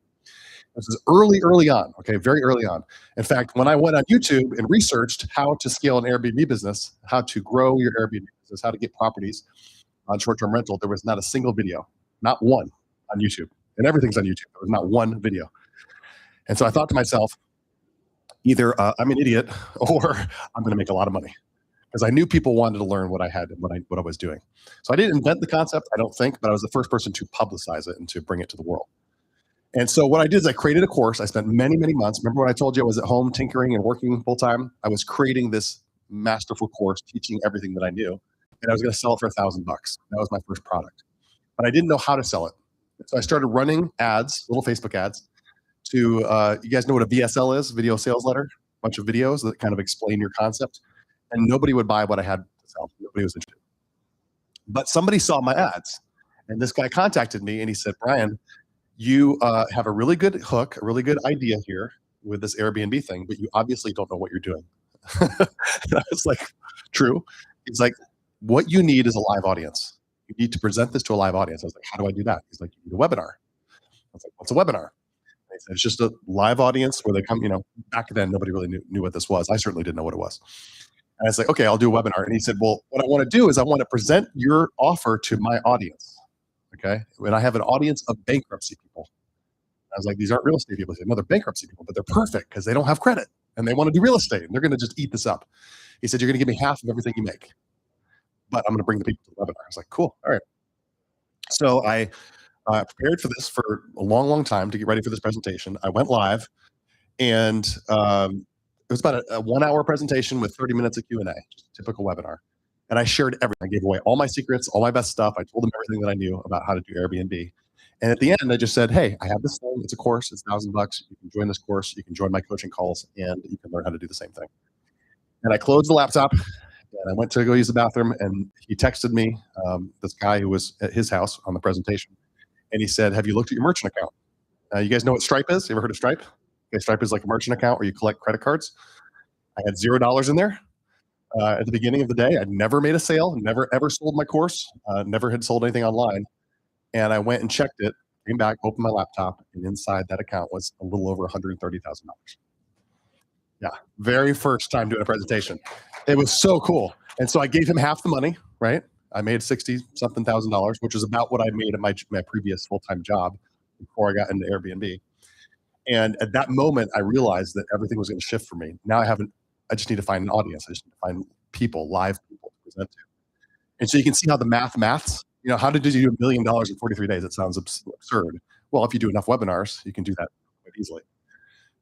This is early on, okay, very early on. In fact, when I went on YouTube and researched how to scale an Airbnb business, how to grow your Airbnb business, how to get properties on short-term rental, there was not a single video, not one on YouTube. And everything's on YouTube. There was not one video. And so I thought to myself, either I'm an idiot or I'm going to make a lot of money, because I knew people wanted to learn what I had and what I was doing. So I didn't invent the concept, I don't think, but I was the first person to publicize it and to bring it to the world. And so what I did is I created a course. I spent many, many months. Remember when I told you I was at home tinkering and working full time? I was creating this masterful course, teaching everything that I knew, and I was going to sell it for $1,000. That was my first product, but I didn't know how to sell it. So I started running ads, little Facebook ads, to you guys know what a VSL is, video sales letter, a bunch of videos that kind of explain your concept, and nobody would buy what I had to sell. Nobody was interested. But somebody saw my ads, and this guy contacted me, and he said, Brian, you have a really good hook, a really good idea here with this Airbnb thing, but you obviously don't know what you're doing. And I was like, true. He's like, what you need is a live audience. You need to present this to a live audience. I was like, how do I do that? He's like, you need a webinar. I was like, what's a webinar? He said, it's just a live audience where they come, back then, nobody really knew what this was. I certainly didn't know what it was. And I was like, okay, I'll do a webinar. And he said, well, what I want to do is I want to present your offer to my audience. Okay. And I have an audience of bankruptcy people. I was like, these aren't real estate people. He said, no, they're bankruptcy people, but they're perfect because they don't have credit and they want to do real estate and they're going to just eat this up. He said, you're going to give me half of everything you make, but I'm going to bring the people to the webinar. I was like, cool. All right. So I prepared for this for a long, long time to get ready for this presentation. I went live, and it was about a 1 hour presentation with 30 minutes of Q&A, just a typical webinar. And I shared everything. I gave away all my secrets, all my best stuff. I told them everything that I knew about how to do Airbnb. And at the end, I just said, hey, I have this thing. It's a course. It's $1,000. You can join this course. You can join my coaching calls, and you can learn how to do the same thing. And I closed the laptop, and I went to go use the bathroom, and he texted me, this guy who was at his house on the presentation. And he said, have you looked at your merchant account? You guys know what Stripe is? You ever heard of Stripe? Okay, Stripe is like a merchant account where you collect credit cards. I had $0 in there. At the beginning of the day, I'd never made a sale, never ever sold my course, never had sold anything online. And I went and checked it, came back, opened my laptop, and inside that account was a little over $130,000. Yeah, very first time doing a presentation. It was so cool. And so I gave him half the money, right? I made $60-something thousand, which is about what I made at my previous full-time job before I got into Airbnb. And at that moment, I realized that everything was going to shift for me. Now I just need to find an audience. I just need to find people, live people to present to. And so you can see how the maths, how did you do $1 million in 43 days? It sounds absurd. Well, if you do enough webinars, you can do that quite easily.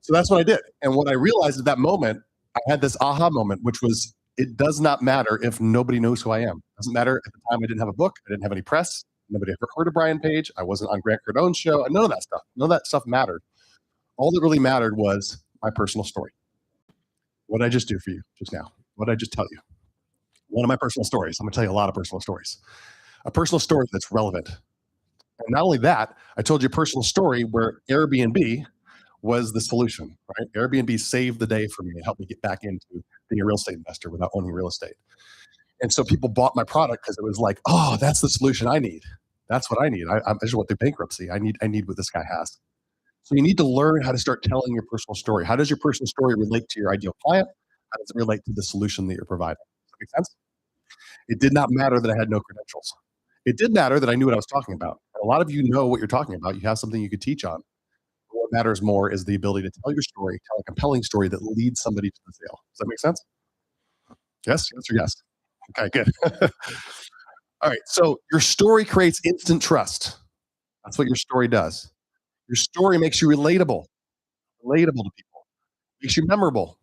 So that's what I did. And what I realized at that moment, I had this aha moment, which was, it does not matter if nobody knows who I am. It doesn't matter. At the time, I didn't have a book. I didn't have any press. Nobody ever heard of Brian Page. I wasn't on Grant Cardone's show. None of that stuff. None of that stuff mattered. All that really mattered was my personal story. What did I just do for you just now? What did I just tell you? One of my personal stories. I'm going to tell you a lot of personal stories. A personal story that's relevant. And not only that, I told you a personal story where Airbnb was the solution, right? Airbnb saved the day for me and helped me get back into being a real estate investor without owning real estate. And so people bought my product because it was like, oh, that's the solution I need. That's what I need. I just went through bankruptcy. I need what this guy has. So you need to learn how to start telling your personal story. How does your personal story relate to your ideal client? How does it relate to the solution that you're providing? Does that make sense? It did not matter that I had no credentials. It did matter that I knew what I was talking about. A lot of you know what you're talking about. You have something you could teach on. But what matters more is the ability to tell your story, tell a compelling story that leads somebody to the sale. Does that make sense? Yes? Yes or yes? Okay, good. All right, so your story creates instant trust. That's what your story does. Your story makes you relatable to people. Makes you memorable.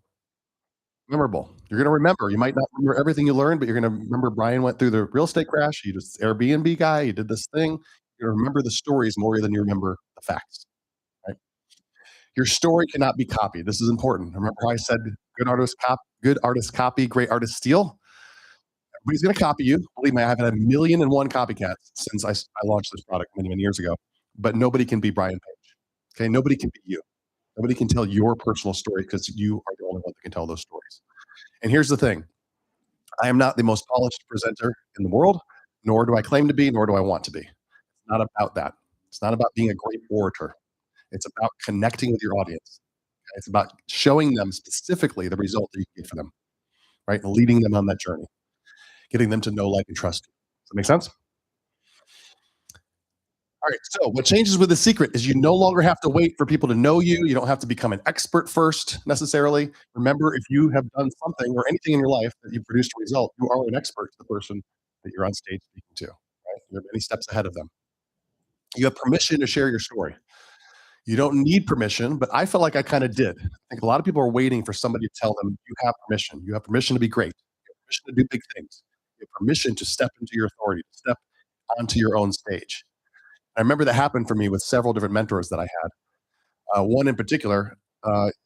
You're going to remember. You might not remember everything you learned, but you're going to remember Brian went through the real estate crash. He was Airbnb guy. He did this thing. You're going to remember the stories more than you remember the facts. Right? Your story cannot be copied. This is important. Remember how I said good artists copy, great artists steal? Everybody's going to copy you. Believe me, I've had 1,000,001 copycats since I launched this product many, many years ago. But nobody can be Brian Page. Okay, nobody can be you. Nobody can tell your personal story because you are the only one that can tell those stories. And here's the thing. I am not the most polished presenter in the world, nor do I claim to be, nor do I want to be. It's not about that. It's not about being a great orator. It's about connecting with your audience. It's about showing them specifically the result that you can get for them, right? And leading them on that journey, getting them to know, like, and trust you. Does that make sense? All right, so what changes with The Secret is you no longer have to wait for people to know you. You don't have to become an expert first necessarily. Remember, if you have done something or anything in your life that you produced a result, you are an expert to the person that you're on stage speaking to, right? You're many steps ahead of them. You have permission to share your story. You don't need permission, but I felt like I kind of did. I think a lot of people are waiting for somebody to tell them you have permission. You have permission to be great. You have permission to do big things. You have permission to step into your authority, to step onto your own stage. I remember that happened for me with several different mentors that I had. One in particular,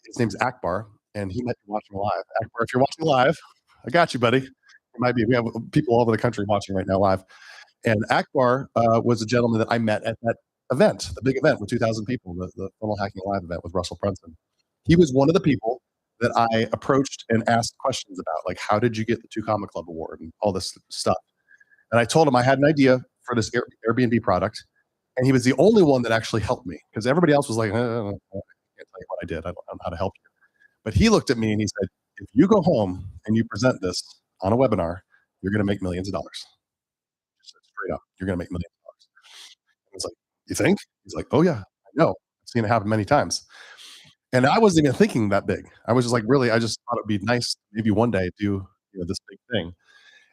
his name's Akbar, and he might be watching live. Akbar, if you're watching live, I got you, buddy. It might be. We have people all over the country watching right now live. And Akbar was a gentleman that I met at that event, the big event with 2,000 people, the Funnel Hacking Live event with Russell Brunson. He was one of the people that I approached and asked questions about, like, how did you get the 2 Comma Club award and all this stuff. And I told him I had an idea for this Airbnb product, and he was the only one that actually helped me because everybody else was like, I can't tell you what I did. I don't know how to help you. But he looked at me and he said, if you go home and you present this on a webinar, you're going to make millions of dollars. Just straight up, you're going to make millions of dollars. I was like, you think? He's like, oh yeah, I know. I've seen it happen many times. And I wasn't even thinking that big. I was just like, really, I just thought it'd be nice maybe one day do this big thing.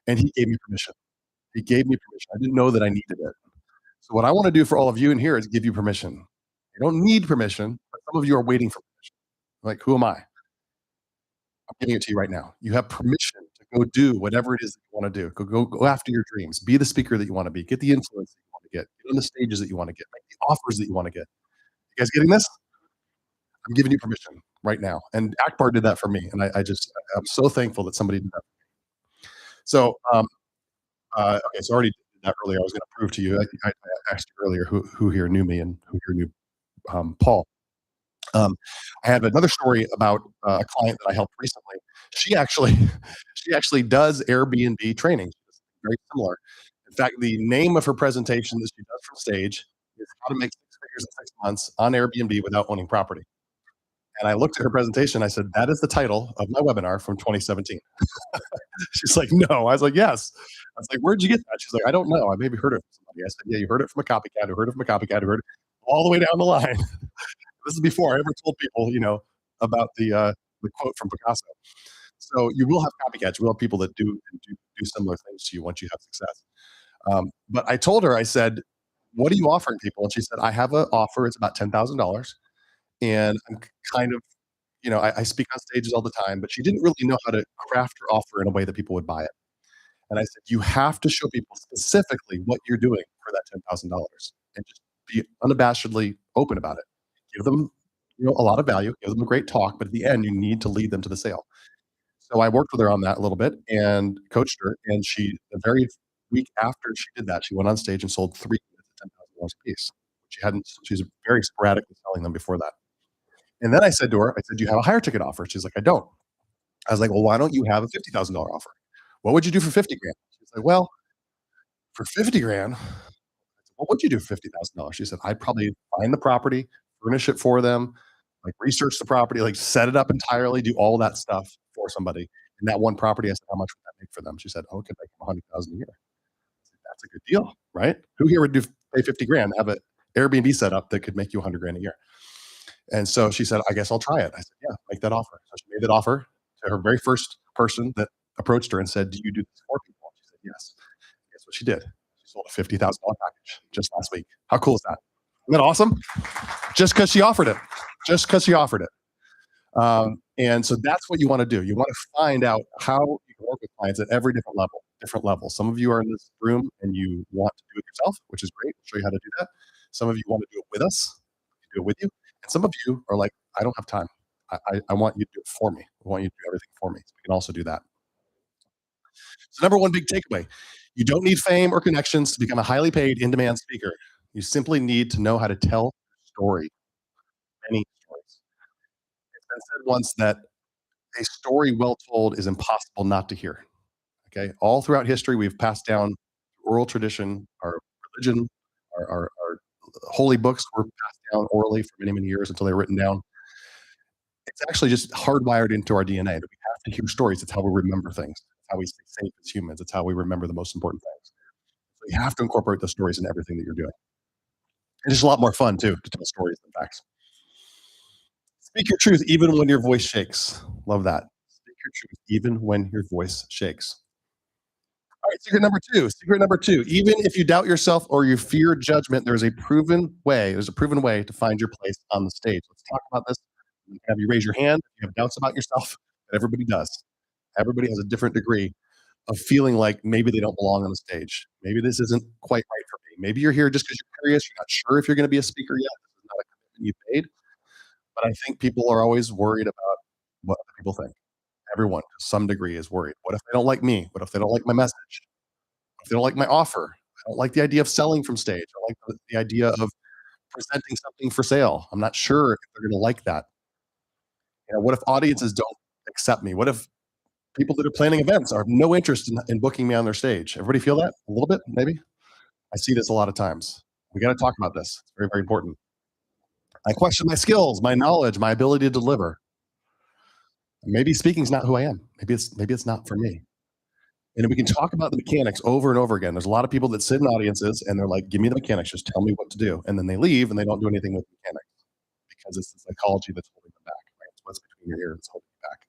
And he gave me permission. He gave me permission. I didn't know that I needed it. So what I want to do for all of you in here is give you permission. You don't need permission, but some of you are waiting for permission. Like, who am I? I'm giving it to you right now. You have permission to go do whatever it is that you want to do. Go after your dreams. Be the speaker that you want to be. Get the influence that you want to get. Get on the stages that you want to get. Make the offers that you want to get. You guys getting this? I'm giving you permission right now. And Akbar did that for me. And I'm so thankful that somebody did that for me. So, okay, so I already did that earlier. I was going to prove to you. I asked you earlier who here knew me and who here knew Paul. I have another story about a client that I helped recently. She actually does Airbnb training. It's very similar. In fact, the name of her presentation that she does from stage is how to make 6 figures in 6 months on Airbnb without owning property. And I looked at her presentation. I said, that is the title of my webinar from 2017. She's like, no. I was like, yes. I was like, where'd you get that? She's like, I don't know. I maybe heard it from somebody. I said, yeah, you heard it from a copycat who heard it from a copycat who heard it all the way down the line. This is before I ever told people, about the quote from Picasso. So you will have copycats. You will have people that do similar things to you once you have success. But I told her, I said, what are you offering people? And she said, I have an offer. It's about $10,000. And I'm kind of, I speak on stages all the time, but she didn't really know how to craft her offer in a way that people would buy it. And I said, you have to show people specifically what you're doing for that $10,000 and just be unabashedly open about it. Give them, a lot of value, give them a great talk, but at the end, you need to lead them to the sale. So I worked with her on that a little bit and coached her. And the very week after she did that, she went on stage and sold 3 units at $10,000 a piece. She was very sporadically selling them before that. And then I said to her, do you have a higher ticket offer? She's like, I don't. I was like, well, why don't you have a $50,000 offer? What would you do for 50 grand? She's like, well, for 50 grand, what would you do for $50,000? She said, I'd probably find the property, furnish it for them, like research the property, like set it up entirely, do all that stuff for somebody. And that one property, I said, how much would that make for them? She said, oh, it could make them $100,000 a year. I said, that's a good deal, right? Who here would pay 50 grand, have an Airbnb set up that could make you 100 grand a year? And so she said, I guess I'll try it. I said, yeah, make that offer. So she made that offer to her very first person that approached her and said, do you do this for people? She said, yes. Guess what she did? She sold a $50,000 package just last week. How cool is that? Isn't that awesome? Just because she offered it. Just because she offered it. And so that's what you want to do. You want to find out how you can work with clients at every different level. Some of you are in this room and you want to do it yourself, which is great. I'll show you how to do that. Some of you want to do it with us. We do it with you. And some of you are like, I don't have time. I want you to do it for me. I want you to do everything for me. So we can also do that. So number one big takeaway, you don't need fame or connections to become a highly paid, in-demand speaker. You simply need to know how to tell a story. Many stories. It's been said once that a story well told is impossible not to hear. Okay, all throughout history, we've passed down oral tradition, our religion, our holy books were passed down orally for many, many years until they were written down. It's actually just hardwired into our DNA that we have to hear stories. It's how we remember things. It's how we stay safe as humans. It's how we remember the most important things. So you have to incorporate the stories in everything that you're doing. And it's a lot more fun too to tell stories than facts. Speak your truth even when your voice shakes. Love that. Speak your truth even when your voice shakes. All right, secret number two. Secret number two. Even if you doubt yourself or you fear judgment, there's a proven way. There's a proven way to find your place on the stage. Let's talk about this. Have you raise your hand if you have doubts about yourself? Everybody does. Everybody has a different degree of feeling like maybe they don't belong on the stage. Maybe this isn't quite right for me. Maybe you're here just because you're curious. You're not sure if you're going to be a speaker yet. This is not a commitment you've made. But I think people are always worried about what other people think. Everyone, to some degree, is worried. What if they don't like me? What if they don't like my message? What if they don't like my offer? I don't like the idea of selling from stage. I like the idea of presenting something for sale. I'm not sure if they're going to like that. What if audiences don't accept me? What if people that are planning events have no interest in booking me on their stage? Everybody feel that a little bit, maybe? I see this a lot of times. We got to talk about this. It's very, very important. I question my skills, my knowledge, my ability to deliver. Maybe speaking's not who I am. Maybe it's not for me. And we can talk about the mechanics over and over again. There's a lot of people that sit in audiences and they're like, give me the mechanics, just tell me what to do. And then they leave and they don't do anything with the mechanics because it's the psychology that's holding them back, right? It's what's between your ears that's holding you back.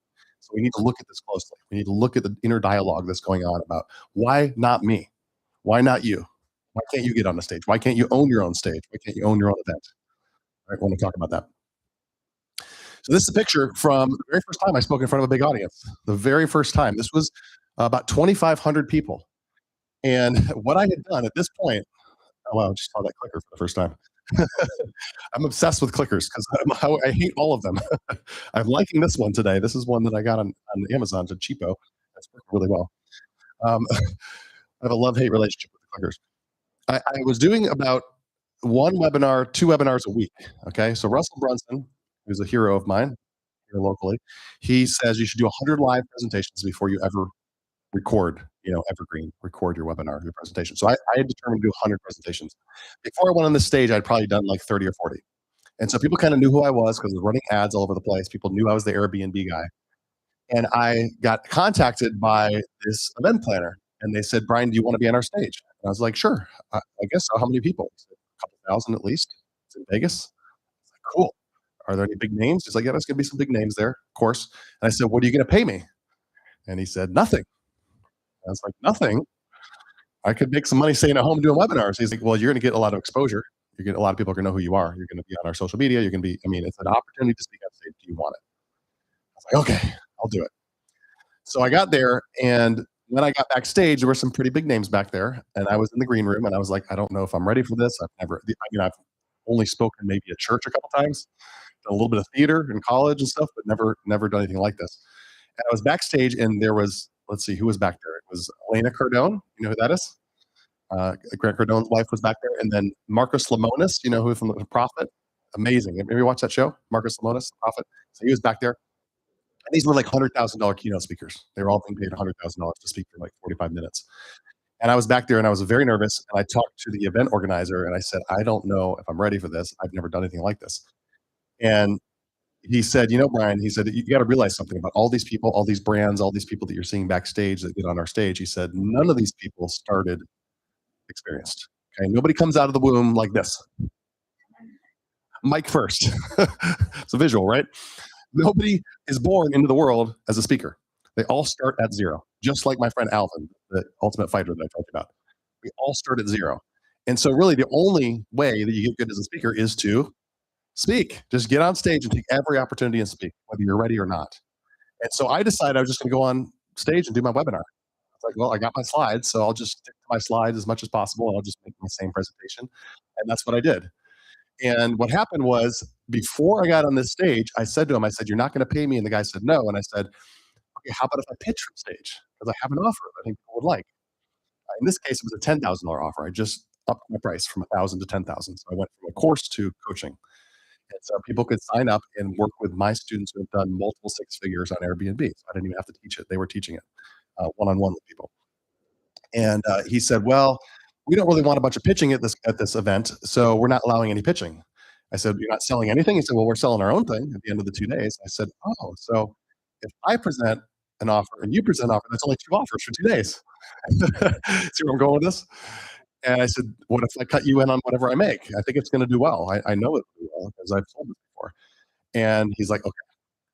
So we need to look at this closely. We need to look at the inner dialogue that's going on about why not me? Why not you? Why can't you get on the stage? Why can't you own your own stage? Why can't you own your own event? All right, I want to talk about that. So this is a picture from the very first time I spoke in front of a big audience. The very first time. This was about 2,500 people. And what I had done at this point, oh wow, I just saw that clicker for the first time. I'm obsessed with clickers because I hate all of them. I'm liking this one today. This is one that I got on Amazon to cheapo. That's working really well. I have a love-hate relationship with the clickers. I was doing about one webinar, 2 webinars a week. Okay, so Russell Brunson, who's a hero of mine here locally, he says you should do 100 live presentations before you ever record, evergreen, record your webinar, your presentation. So I had determined to do 100 presentations. Before I went on the stage, I'd probably done like 30 or 40. And so people kind of knew who I was because I was running ads all over the place. People knew I was the Airbnb guy. And I got contacted by this event planner and they said, Brian, do you want to be on our stage? And I was like, sure, I guess so. How many people? He said, a couple thousand at least. It's in Vegas. I was like, cool. Are there any big names? He's like, yeah, there's going to be some big names there, of course. And I said, what are you going to pay me? And he said, nothing. I was like, nothing? I could make some money staying at home doing webinars. He's like, well, you're going to get a lot of exposure. A lot of people are going to know who you are. You're going to be on our social media. You're going to be, it's an opportunity to speak on stage. Do you want it? I was like, okay, I'll do it. So I got there, and when I got backstage, there were some pretty big names back there, and I was in the green room, and I was like, I don't know if I'm ready for this. I've only spoken maybe at church a couple times, done a little bit of theater in college and stuff, but never done anything like this. And I was backstage, and there was, let's see, who was back there? It was Elena Cardone. You know who that is? Grant Cardone's wife was back there. And then Marcus Lemonis, you know who from The Prophet? Amazing. Maybe watch that show, Marcus Lemonis, The Prophet. So he was back there. And these were like $100,000 keynote speakers. They were all being paid $100,000 to speak for like 45 minutes. And I was back there and I was very nervous. And I talked to the event organizer and I said, I don't know if I'm ready for this. I've never done anything like this. And he said, Brian, he said, you got to realize something about all these people, all these brands, all these people that you're seeing backstage that get on our stage. He said, none of these people started experienced. Okay. Nobody comes out of the womb like this. Mic first. It's a visual, right? Nobody is born into the world as a speaker. They all start at zero, just like my friend Alvin, the ultimate fighter that I talked about. We all start at zero. And so really the only way that you get good as a speaker is to speak. Just get on stage and take every opportunity and speak, whether you're ready or not. And so I decided I was just going to go on stage and do my webinar. I was like, well, I got my slides, so I'll just stick to my slides as much as possible, and I'll just make my same presentation. And that's what I did. And what happened was, before I got on this stage, I said to him, I said, you're not going to pay me? And the guy said, no. And I said, okay, how about if I pitch from stage? Because I have an offer that I think people would like. In this case, it was a $10,000 offer. I just upped my price from $1,000 to $10,000. So I went from a course to coaching. And so people could sign up and work with my students who have done multiple 6 figures on Airbnb. So I didn't even have to teach it. They were teaching it one-on-one with people. And he said, well, we don't really want a bunch of pitching at this event, so we're not allowing any pitching. I said, you're not selling anything? He said, well, we're selling our own thing at the end of the 2 days. I said, oh, so if I present an offer and you present an offer, that's only 2 offers for 2 days. See where I'm going with this? And I said, what if I cut you in on whatever I make? I think it's going to do well. I know it will do well because I've told it before. And he's like, okay.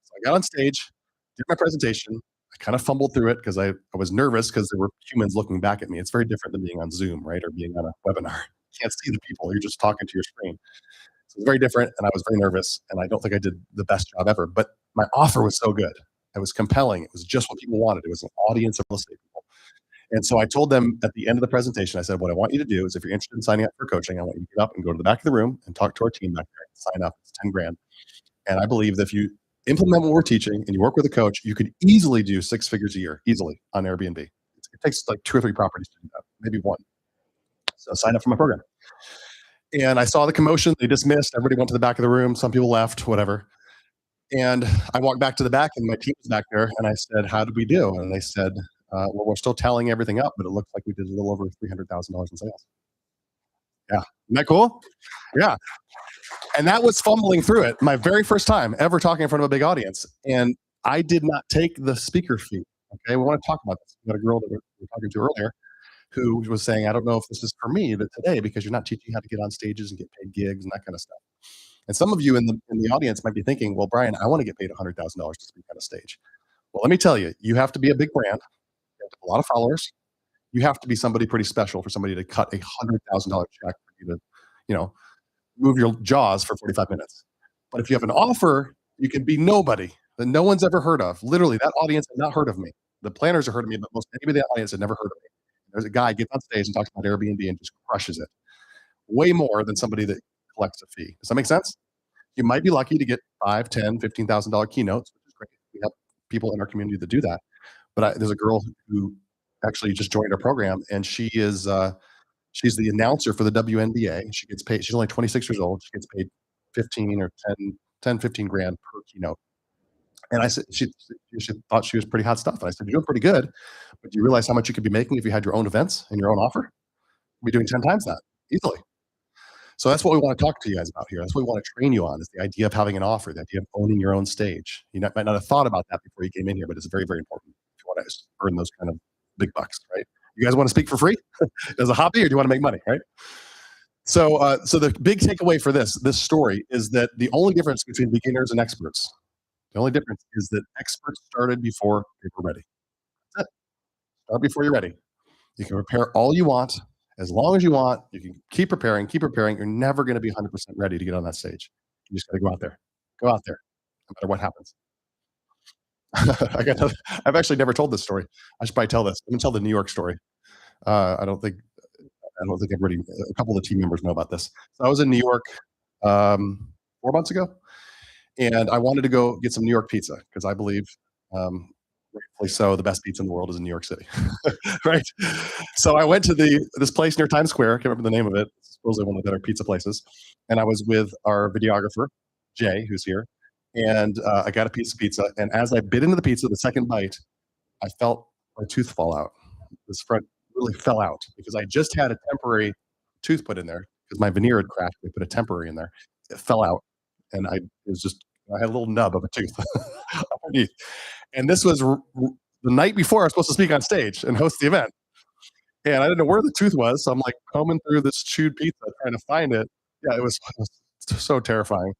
So I got on stage, did my presentation. I kind of fumbled through it because I was nervous because there were humans looking back at me. It's very different than being on Zoom, right? Or being on a webinar. You can't see the people. You're just talking to your screen. So it was very different, and I was very nervous, and I don't think I did the best job ever. But my offer was so good. It was compelling. It was just what people wanted. It was an audience of real estate people. And so I told them at the end of the presentation, I said, what I want you to do is if you're interested in signing up for coaching, I want you to get up and go to the back of the room and talk to our team back there and sign up. It's 10 grand. And I believe that if you implement what we're teaching and you work with a coach, you could easily do 6 figures a year, easily on Airbnb. It takes like 2 or 3 properties to do that, maybe 1. So sign up for my program. And I saw the commotion. They dismissed. Everybody went to the back of the room. Some people left, whatever. And I walked back to the back, and my team was back there. And I said, how did we do? And they said, well, we're still tallying everything up, but it looks like we did a little over $300,000 in sales. Yeah. Isn't that cool? Yeah. And that was fumbling through it. My very first time ever talking in front of a big audience. And I did not take the speaker fee. Okay. We want to talk about this. We got a girl that we were talking to earlier who was saying, I don't know if this is for me today because you're not teaching how to get on stages and get paid gigs and that kind of stuff. And some of you in the audience might be thinking, well, Brian, I want to get paid $100,000 to speak on a stage. Well, let me tell you, you have to be a big brand. You have to have a lot of followers. You have to be somebody pretty special for somebody to cut a $100,000 check for you to, move your jaws for 45 minutes. But if you have an offer, you can be nobody that no one's ever heard of. Literally, that audience had not heard of me. The planners have heard of me, but most anybody in the audience had never heard of me. There's a guy gets on stage and talks about Airbnb and just crushes it. Way more than somebody that collects a fee. Does that make sense? You might be lucky to get $5,000, $10,000, $15,000 keynotes, which is great. We have people in our community that do that. But there's a girl who actually just joined our program, and she is she's the announcer for the WNBA. She gets paid. She's only 26 years old. She gets paid 15 or 15 grand per keynote. And I said, she thought she was pretty hot stuff. And I said, you're doing pretty good, but do you realize how much you could be making if you had your own events and your own offer? You'd be doing 10 times that easily. So that's what we want to talk to you guys about here. That's what we want to train you on, is the idea of having an offer, the idea of owning your own stage. You might not have thought about that before you came in here, but it's very, very important if you want to earn those kind of big bucks, right? You guys want to speak for free as a hobby, or do you want to make money, right? So, so the big takeaway for this story is that the only difference between beginners and experts, the only difference is that experts started before they were ready. That's it. Start before you're ready. You can prepare all you want, as long as you want. You can keep preparing, keep preparing. You're never going to be 100% ready to get on that stage. You just got to go out there, no matter what happens. I've actually never told this story. I should probably tell this. I'm going to tell the New York story. I don't think everybody, a couple of the team members know about this. So I was in New York 4 months ago, and I wanted to go get some New York pizza because I believe, rightfully so, the best pizza in the world is in New York City, right? So I went to this place near Times Square. I can't remember the name of it. It's supposedly one of the better pizza places. And I was with our videographer, Jay, who's here. And I got a piece of pizza. And as I bit into the pizza, the second bite, I felt my tooth fall out. This front really fell out because I just had a temporary tooth put in there because my veneer had cracked. They put a temporary in there. It fell out. And I had a little nub of a tooth underneath. And this was the night before I was supposed to speak on stage and host the event. And I didn't know where the tooth was. So I'm like combing through this chewed pizza, trying to find it. Yeah, it was so terrifying.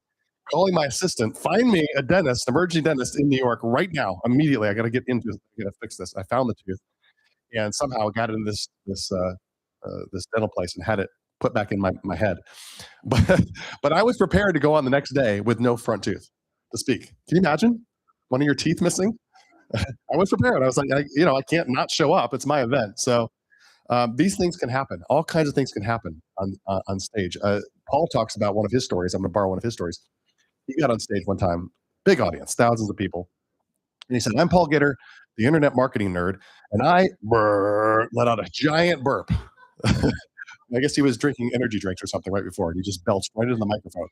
Calling my assistant, find me a dentist, emergency dentist in New York right now, immediately. I got to get into it. I got to fix this. I found the tooth, and somehow got in this dental place and had it put back in my head. But I was prepared to go on the next day with no front tooth to speak. Can you imagine one of your teeth missing? I was prepared. I was like, I can't not show up. It's my event. So these things can happen. All kinds of things can happen on stage. Paul talks about one of his stories. I'm going to borrow one of his stories. He got on stage one time, big audience, thousands of people. And he said, I'm Paul Gitter, the internet marketing nerd. And I let out a giant burp. I guess he was drinking energy drinks or something right before. And he just belched right into the microphone.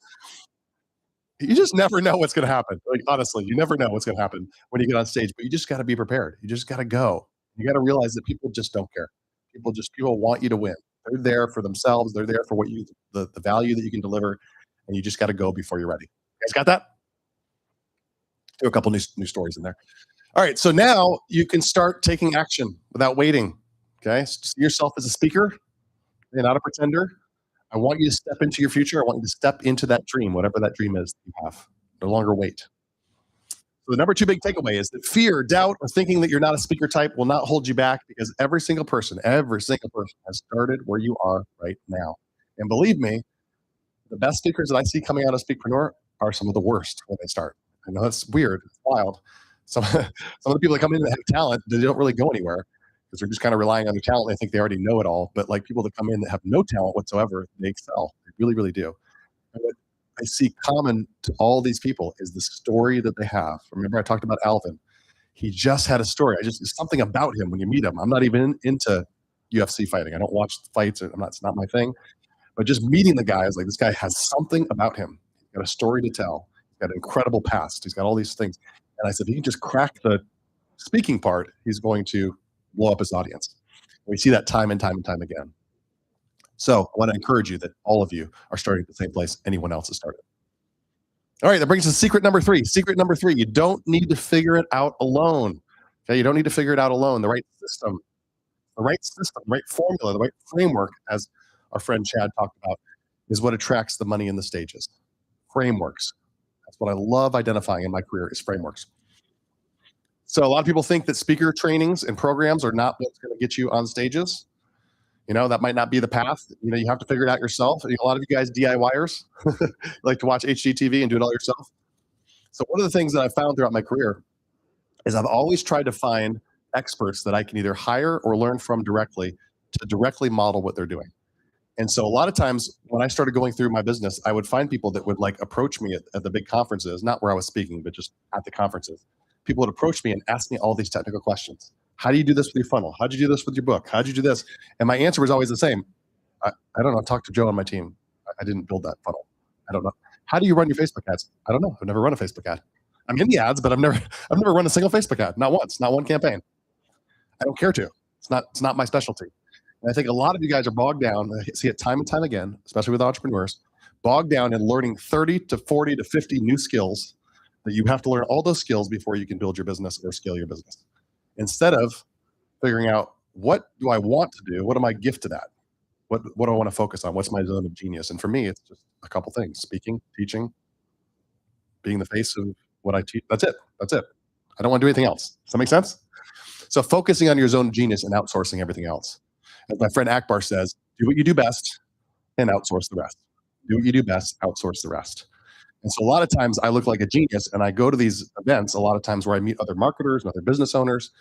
You just never know what's going to happen. Like, honestly, you never know what's going to happen when you get on stage, but you just got to be prepared. You just got to go. You got to realize that people just don't care. People want you to win. They're there for themselves. They're there for the value that you can deliver, and you just got to go before you're ready. You guys got that? Do a couple new stories in there. All right, so now you can start taking action without waiting. Okay, so see yourself as a speaker. You're not a pretender. I want you to step into your future. I want you to step into that dream, whatever that dream is that you have. No longer wait. So the number 2 big takeaway is that fear, doubt, or thinking that you're not a speaker type will not hold you back, because every single person has started where you are right now. And believe me, the best speakers that I see coming out of Speakpreneur are some of the worst when they start. I know it's weird, it's wild. Some of the people that come in that have talent, they don't really go anywhere because they're just kind of relying on their talent. They think they already know it all. But like people that come in that have no talent whatsoever, they excel. They really, really do. And what I see common to all these people is the story that they have. Remember, I talked about Alvin. He just had a story. There's something about him when you meet him. I'm not even into UFC fighting. I don't watch fights. It's not my thing. But just meeting the guy is like, this guy has something about him. He's got a story to tell. He's got an incredible past. He's got all these things. And I said, if he can just crack the speaking part, he's going to blow up his audience. We see that time and time and time again. So I want to encourage you that all of you are starting at the same place anyone else has started. All right, that brings us to secret number 3. Secret number 3, you don't need to figure it out alone. Okay, you don't need to figure it out alone. The right system, the right formula, the right framework, as our friend Chad talked about, is what attracts the money in the stages. Frameworks. That's what I love identifying in my career, is frameworks. So a lot of people think that speaker trainings and programs are not what's going to get you on stages. That might not be the path. You have to figure it out yourself. A lot of you guys DIYers like to watch HGTV and do it all yourself. So one of the things that I've found throughout my career is I've always tried to find experts that I can either hire or learn from directly to directly model what they're doing. And so a lot of times when I started going through my business, I would find people that would approach me at the big conferences, not where I was speaking, but just at the conferences. People would approach me and ask me all these technical questions. How do you do this with your funnel? How'd you do this with your book? How'd you do this? And my answer was always the same. I don't know. Talk to Joe on my team. I didn't build that funnel. I don't know. How do you run your Facebook ads? I don't know. I've never run a Facebook ad. I'm in the ads, but I've never run a single Facebook ad. Not once, not one campaign. I don't care to. It's not my specialty. And I think a lot of you guys are bogged down. I see it time and time again, especially with entrepreneurs, bogged down in learning 30 to 40 to 50 new skills that you have to learn all those skills before you can build your business or scale your business. Instead of figuring out, what do I want to do? What am I gifted at? What do I want to focus on? What's my zone of genius? And for me, it's just a couple things: speaking, teaching, being the face of what I teach. That's it. I don't want to do anything else. Does that make sense? So focusing on your zone of genius and outsourcing everything else. As my friend Akbar says, do what you do best and outsource the rest. Do what you do best, outsource the rest. And so a lot of times I look like a genius, and I go to these events a lot of times where I meet other marketers and other business owners.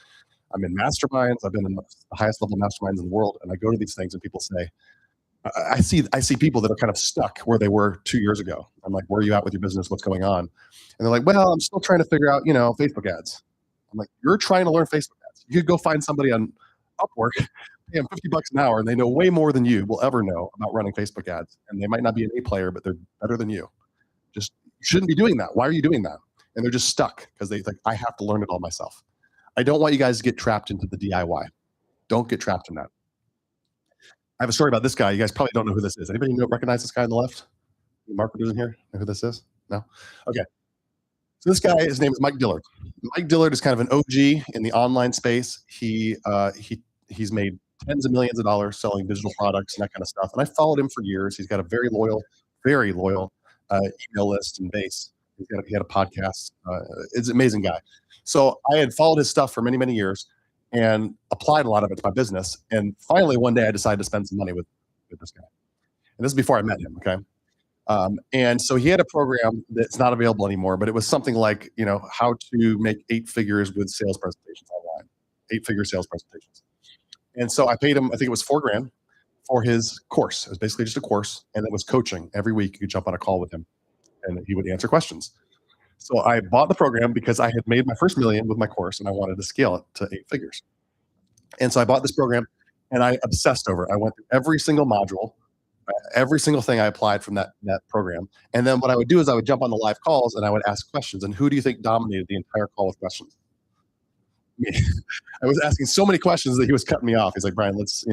I'm in masterminds. I've been in the highest level masterminds in the world. And I go to these things and people say, I see people that are kind of stuck where they were 2 years ago. I'm like, where are you at with your business? What's going on? And they're like, well, I'm still trying to figure out, Facebook ads. I'm like, you're trying to learn Facebook ads. You could go find somebody on Upwork, pay them $50 an hour, and they know way more than you will ever know about running Facebook ads. And they might not be an A player, but they're better than you. You shouldn't be doing that. Why are you doing that? And they're just stuck because they think, I have to learn it all myself. I don't want you guys to get trapped into the DIY. Don't get trapped in that. I have a story about this guy. You guys probably don't know who this is. Anybody recognize this guy on the left? Any marketers in here know who this is? No? Okay. So this guy, his name is Mike Dillard. Mike Dillard is kind of an OG in the online space. He's made tens of millions of dollars selling digital products and that kind of stuff. And I followed him for years. He's got a very loyal email list and base. He had a podcast. It's an amazing guy. So I had followed his stuff for many, many years and applied a lot of it to my business. And finally, one day I decided to spend some money with this guy. And this is before I met him, okay? And so he had a program that's not available anymore, but it was something like, how to make 8 figures with sales presentations online, 8-figure sales presentations. And so I paid him, I think it was $4,000 for his course. It was basically just a course, and it was coaching. Every week you could jump on a call with him and he would answer questions. So I bought the program because I had made my first $1 million with my course and I wanted to scale it to 8 figures. And so I bought this program and I obsessed over it. I went through every single module, every single thing I applied from that program. And then what I would do is I would jump on the live calls and I would ask questions. And who do you think dominated the entire call with questions? Me. I was asking so many questions that he was cutting me off. He's like, Brian, let's,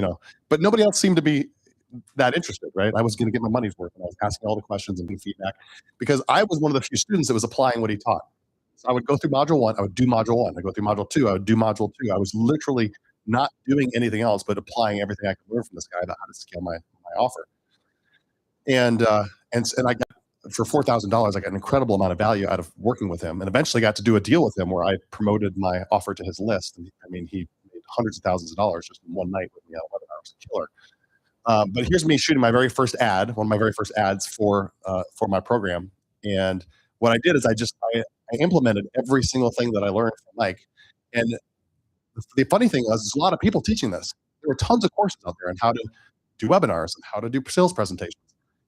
but nobody else seemed to be that interested, right? I was going to get my money's worth, and I was asking all the questions and getting feedback because I was one of the few students that was applying what he taught. So I would go through module 1, I would do module 1. I go through module 2, I would do module 2. I was literally not doing anything else but applying everything I could learn from this guy about how to scale my offer. And I got, for $4,000, I got an incredible amount of value out of working with him, and eventually got to do a deal with him where I promoted my offer to his list. And I mean, he made hundreds of thousands of dollars just in one night with me on a webinar. It was a killer. But here's me shooting my very first ad, one of my very first ads for my program. And what I did is I implemented every single thing that I learned from Mike. And the funny thing was, there's a lot of people teaching this. There were tons of courses out there on how to do webinars and how to do sales presentations.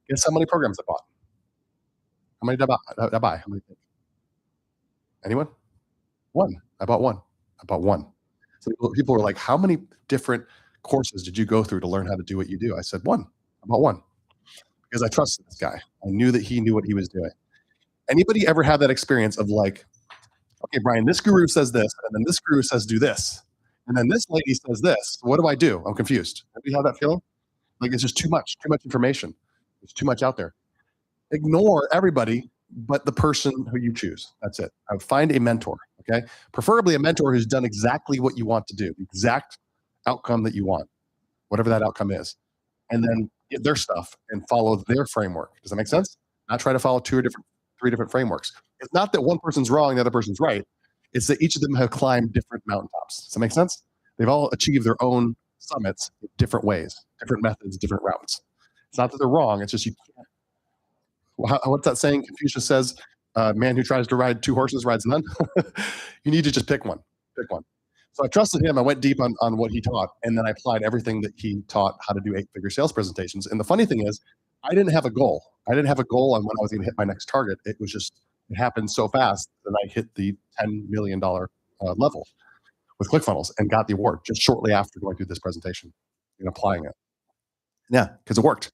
Guess how many programs I bought? How many did I buy? How many? Anyone? One. I bought one. So people were like, how many different courses did you go through to learn how to do what you do? I said, one. I bought one. Because I trusted this guy. I knew that he knew what he was doing. Anybody ever have that experience of like, okay, Brian, this guru says this, and then this guru says do this, and then this lady says this. What do I do? I'm confused. Anybody have that feeling? Like it's just too much information. There's too much out there. Ignore everybody but the person who you choose. That's it. I would find a mentor, okay? Preferably a mentor who's done exactly what you want to do, the exact outcome that you want, whatever that outcome is. And then get their stuff and follow their framework. Does that make sense? Not try to follow three different frameworks. It's not that one person's wrong and the other person's right. It's that each of them have climbed different mountaintops. Does that make sense? They've all achieved their own summits in different ways, different methods, different routes. It's not that they're wrong. It's just you can't. What's that saying? Confucius says, man who tries to ride 2 horses rides none. You need to just pick one. Pick one. So I trusted him. I went deep on what he taught, and then I applied everything that he taught how to do 8-figure sales presentations. And the funny thing is, I didn't have a goal. I didn't have a goal on when I was going to hit my next target. It was just, it happened so fast that I hit the $10 million level with ClickFunnels and got the award just shortly after going through this presentation and applying it. Yeah, because it worked.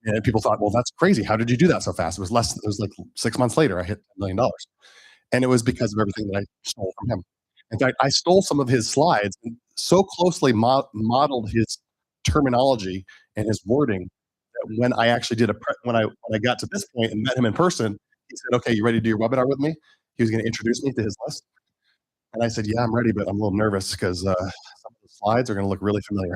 And people thought, well, that's crazy. How did you do that so fast? It was like 6 months later, I hit $10 million. And it was because of everything that I stole from him. In fact, I stole some of his slides and so closely modeled his terminology and his wording that when I actually did when I got to this point and met him in person, he said, okay, you ready to do your webinar with me? He was going to introduce me to his list. And I said, yeah, I'm ready, but I'm a little nervous because some of the slides are going to look really familiar.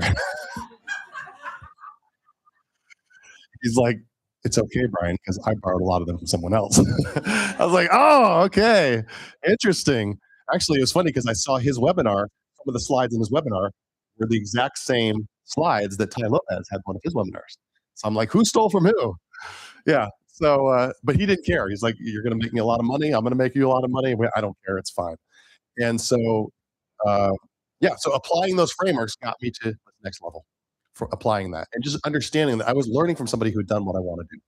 He's like, it's okay, Brian, because I borrowed a lot of them from someone else. I was like, oh, okay, interesting. Actually, it was funny because I saw his webinar. Some of the slides in his webinar were the exact same slides that Ty Lopez had one of his webinars. So I'm like, who stole from who? Yeah. So, but he didn't care. He's like, you're going to make me a lot of money. I'm going to make you a lot of money. I don't care. It's fine. And so, yeah. So applying those frameworks got me to the next level for applying that and just understanding that I was learning from somebody who had done what I want to do.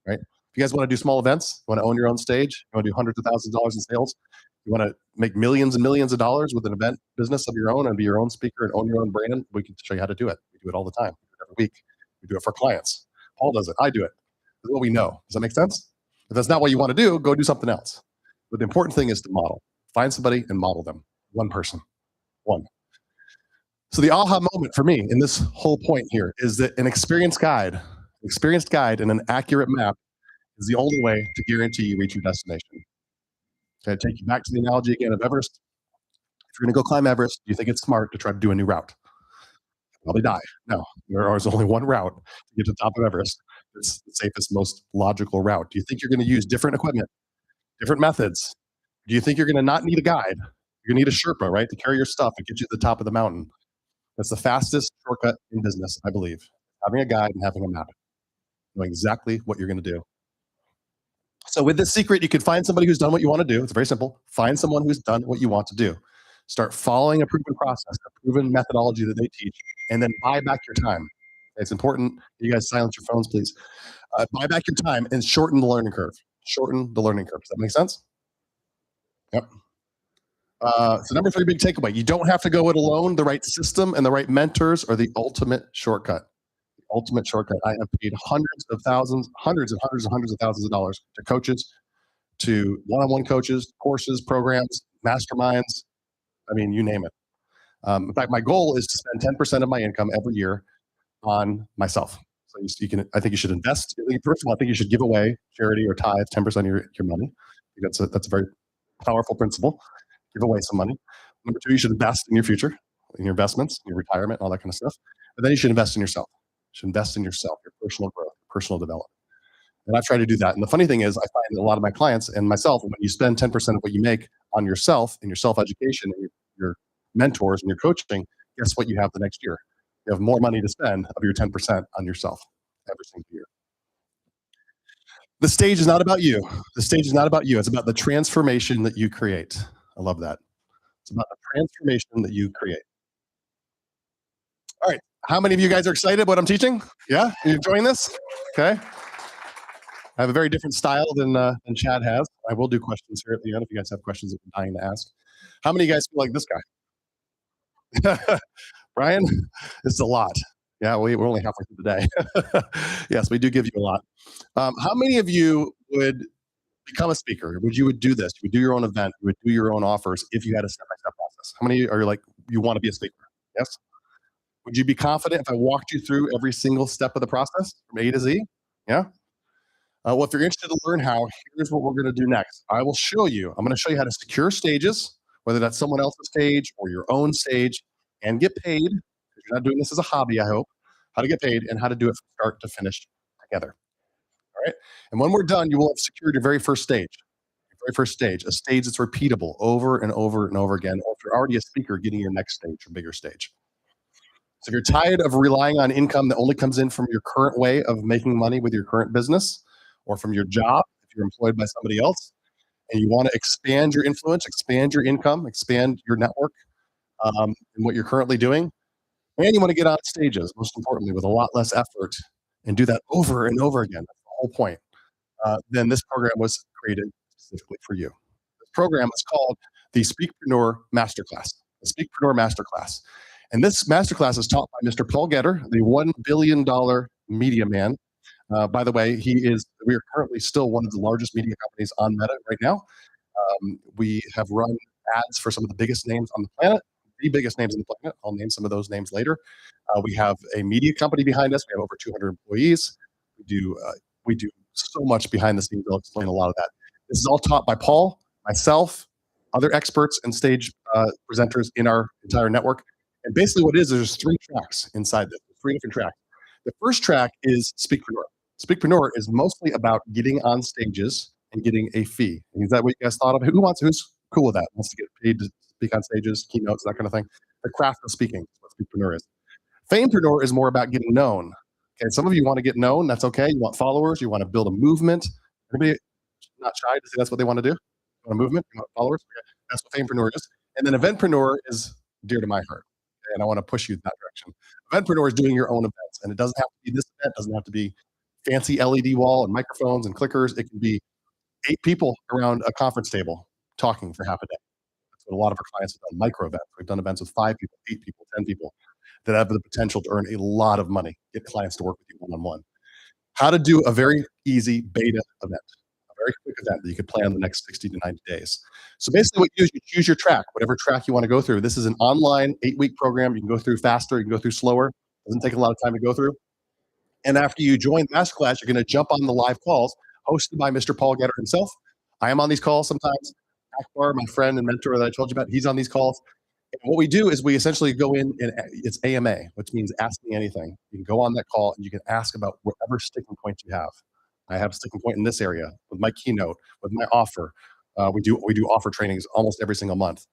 Right. If you guys want to do small events, you want to own your own stage, you want to do hundreds of thousands of dollars in sales, you want to make millions and millions of dollars with an event business of your own and be your own speaker and own your own brand, we can show you how to do it. We do it all the time. We do it every week. We do it for clients. Paul does it. I do it. That's what we know. Does that make sense? If that's not what you want to do, go do something else. But the important thing is to model. Find somebody and model them. One person. One. So the aha moment for me in this whole point here is that an experienced guide and an accurate map is the only way to guarantee you reach your destination. Okay, take you back to the analogy again of Everest. If you're going to go climb Everest, do you think it's smart to try to do a new route? Probably die. No, there is only one route to get to the top of Everest. It's the safest, most logical route. Do you think you're going to use different equipment, different methods? Do you think you're going to not need a guide? You're going to need a Sherpa, right, to carry your stuff and get you to the top of the mountain. That's the fastest shortcut in business, I believe. Having a guide and having a map, knowing exactly what you're going to do. So with this secret, you can find somebody who's done what you want to do. It's very simple. Find someone who's done what you want to do. Start following a proven process, a proven methodology that they teach, and then buy back your time. It's important. You guys silence your phones, please. Buy back your time and shorten the learning curve. Shorten the learning curve. Does that make sense? Yep. So number 3 big takeaway. You don't have to go it alone. The right system and the right mentors are the ultimate shortcut. The ultimate shortcut. I have paid hundreds of thousands of thousands of dollars to coaches, to one-on-one coaches, courses, programs, masterminds. I mean, you name it. In fact, my goal is to spend 10% of my income every year on myself. So you can, I think you should invest. First of all, I think you should give away charity or tithe 10% of your money. I think that's a very powerful principle. Give away some money. Number two, you should invest in your future, in your investments, your retirement, all that kind of stuff. But then you should invest in yourself. You should invest in yourself, your personal growth, personal development. And I've tried to do that. And the funny thing is, I find a lot of my clients and myself, when you spend 10% of what you make on yourself and your self-education and your mentors and your coaching, guess what you have the next year? You have more money to spend of your 10% on yourself every single year. The stage is not about you. The stage is not about you. It's about the transformation that you create. I love that. It's about the transformation that you create. All right. How many of you guys are excited about what I'm teaching? Yeah? Are you enjoying this? Okay. I have a very different style than Chad has. I will do questions here at the end if you guys have questions that I'm dying to ask. How many of you guys feel like this guy? Brian, it's a lot. Yeah, we're only halfway through the day. Yes, we do give you a lot. How many of you would become a speaker? You would do this? You would do your own event? You would do your own offers if you had a step-by-step process? How many are like, you want to be a speaker? Yes? Would you be confident if I walked you through every single step of the process from A to Z? Yeah? Well, if you're interested to learn how, here's what we're going to do next. I'm going to show you how to secure stages, whether that's someone else's stage or your own stage, and get paid. You're not doing this as a hobby, I hope. How to get paid and how to do it from start to finish together. All right. And when we're done, you will have secured your very first stage. Your very first stage, a stage that's repeatable over and over and over again. Or if you're already a speaker, getting your next stage or bigger stage. So if you're tired of relying on income that only comes in from your current way of making money with your current business, or from your job, if you're employed by somebody else, and you want to expand your influence, expand your income, expand your network, and what you're currently doing, and you want to get on stages, most importantly, with a lot less effort, and do that over and over again, that's the whole point, then this program was created specifically for you. This program is called the Speakpreneur Masterclass, the Speakpreneur Masterclass. And this masterclass is taught by Mr. Paul Getter, the $1 billion media man. By the way, we are currently still one of the largest media companies on Meta right now. We have run ads for some of the biggest names on the planet, the biggest names on the planet. I'll name some of those names later. We have a media company behind us. We have over 200 employees. We do so much behind the scenes. I'll explain a lot of that. This is all taught by Paul, myself, other experts and stage presenters in our entire network. And basically what it is, there's 3 tracks inside this, 3 different tracks. The first track is Speakpreneur. Speakpreneur is mostly about getting on stages and getting a fee. Is that what you guys thought of? Who's cool with that? Wants to get paid to speak on stages, keynotes, that kind of thing? The craft of speaking is what Speakpreneur is. Famepreneur is more about getting known. Okay, some of you want to get known. That's okay. You want followers. You want to build a movement. Anybody not shy to say that's what they want to do? You want a movement? You want followers? Okay. That's what Famepreneur is. And then Eventpreneur is dear to my heart. Okay, and I want to push you in that direction. Eventpreneur is doing your own events. And it doesn't have to be this event. It doesn't have to be fancy LED wall and microphones and clickers. It can be 8 people around a conference table talking for half a day. That's what a lot of our clients have done, micro events. We've done events with 5 people, 8 people, 10 people that have the potential to earn a lot of money, get clients to work with you one-on-one. How to do a very easy beta event, a very quick event that you could plan the next 60 to 90 days. So basically what you do is you choose your track, whatever track you want to go through. This is an online 8-week program. You can go through faster, you can go through slower. It doesn't take a lot of time to go through. And after you join Masterclass, you're going to jump on the live calls hosted by Mr. Paul Getter himself. I am on these calls sometimes. Akbar, my friend and mentor that I told you about, he's on these calls. And what we do is we essentially go in and it's AMA, which means ask me anything. You can go on that call and you can ask about whatever sticking point you have. I have a sticking point in this area with my keynote, with my offer. We do offer trainings almost every single month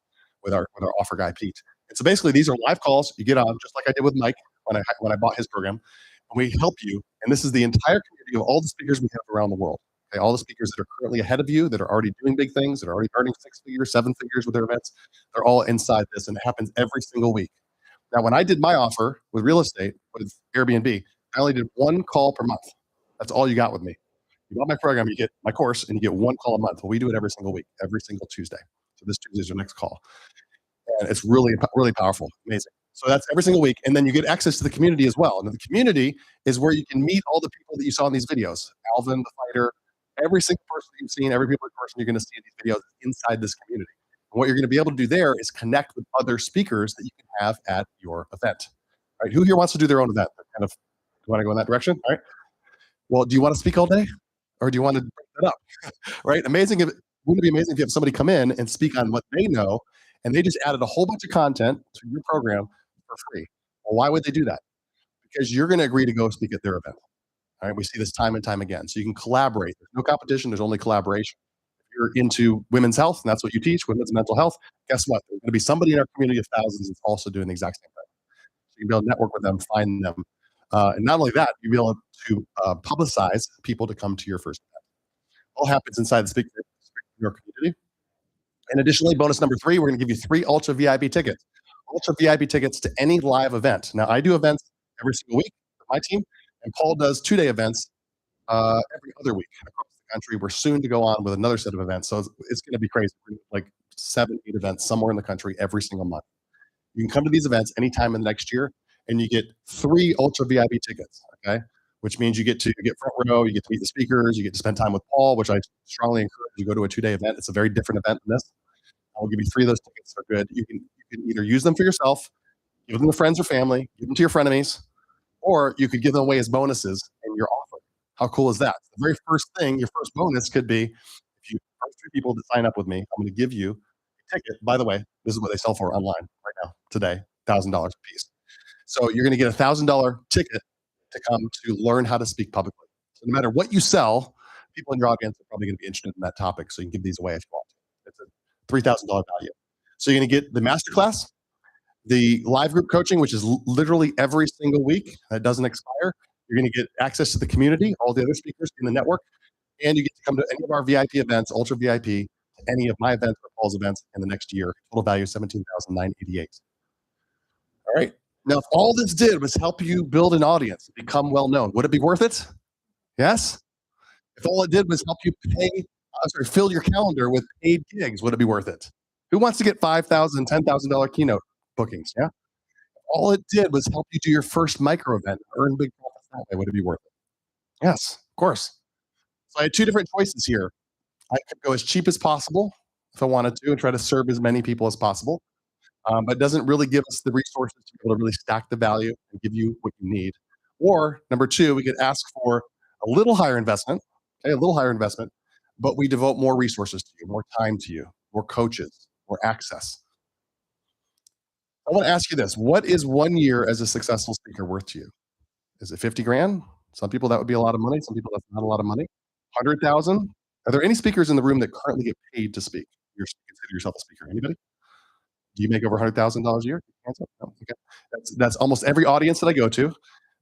with our offer guy, Pete. And so basically these are live calls. You get on just like I did with Mike when I bought his program. And we help you, and this is the entire community of all the speakers we have around the world. Okay, all the speakers that are currently ahead of you, that are already doing big things, that are already earning 6 figures, 7 figures with their events, they're all inside this, and it happens every single week. Now, when I did my offer with real estate, with Airbnb, I only did 1 call per month. That's all you got with me. You bought my program, you get my course, and you get 1 call a month. Well, we do it every single week, every single Tuesday. So this Tuesday is your next call. And it's really, really powerful, amazing. So that's every single week. And then you get access to the community as well. And the community is where you can meet all the people that you saw in these videos. Alvin, the fighter, every single person you've seen, every person you're going to see in these videos inside this community. And what you're going to be able to do there is connect with other speakers that you can have at your event. Right? Who here wants to do their own event? Kind of, you want to go in that direction? All right. Well, do you want to speak all day, or do you want to break that up? Right? Amazing. Wouldn't it be amazing if you have somebody come in and speak on what they know, and they just added a whole bunch of content to your program for free? Well, why would they do that? Because you're going to agree to go speak at their event. All right. We see this time and time again. So you can collaborate. There's no competition. There's only collaboration. If you're into women's health, and that's what you teach, women's mental health, guess what? There's going to be somebody in our community of thousands that's also doing the exact same thing. So you can be able to network with them, find them. And not only that, you'll be able to publicize people to come to your first event. All happens inside the Speakpreneur community. And additionally, bonus number 3, we're going to give you 3 Ultra VIP tickets. Ultra VIP tickets to any live event. Now, I do events every single week with my team, and Paul does 2-day events every other week across the country. We're soon to go on with another set of events, so it's going to be crazy. We're like 7, 8 events somewhere in the country every single month. You can come to these events anytime in the next year, and you get 3 Ultra VIP tickets, okay? Which means you get front row, you get to meet the speakers, you get to spend time with Paul, which I strongly encourage you to go to a 2-day event. It's a very different event than this. I'll give you 3 of those tickets. They're good. You can either use them for yourself, give them to friends or family, give them to your frenemies, or you could give them away as bonuses in your offer. How cool is that? The very first thing, your first bonus could be, if you first 3 people to sign up with me, I'm going to give you a ticket. By the way, this is what they sell for online right now, today, $1,000 a piece. So you're going to get a $1,000 ticket to come to learn how to speak publicly. So no matter what you sell, people in your audience are probably going to be interested in that topic. So you can give these away if you want to. It's a $3,000 value. So you're going to get the masterclass, the live group coaching, which is literally every single week. That doesn't expire. You're going to get access to the community, all the other speakers in the network, and you get to come to any of our VIP events, Ultra VIP, any of my events or Paul's events in the next year. Total value $17,988. All right. Now, if all this did was help you build an audience, become well known, would it be worth it? Yes. If all it did was help you fill your calendar with paid gigs, would it be worth it? Who wants to get $5,000, $10,000 keynote bookings? Yeah. All it did was help you do your first micro event, earn big profits that way. Would it be worth it? Yes, of course. So I had 2 different choices here. I could go as cheap as possible if I wanted to and try to serve as many people as possible. But it doesn't really give us the resources to be able to really stack the value and give you what you need. Or number 2, we could ask for a little higher investment, but we devote more resources to you, more time to you, more coaches, more access. I want to ask you this. What is 1 year as a successful speaker worth to you? Is it 50 grand? Some people that would be a lot of money. Some people that's not a lot of money. 100,000? Are there any speakers in the room that currently get paid to speak? You consider yourself a speaker? Anybody? Do you make over $100,000 a year? No? Okay. That's almost every audience that I go to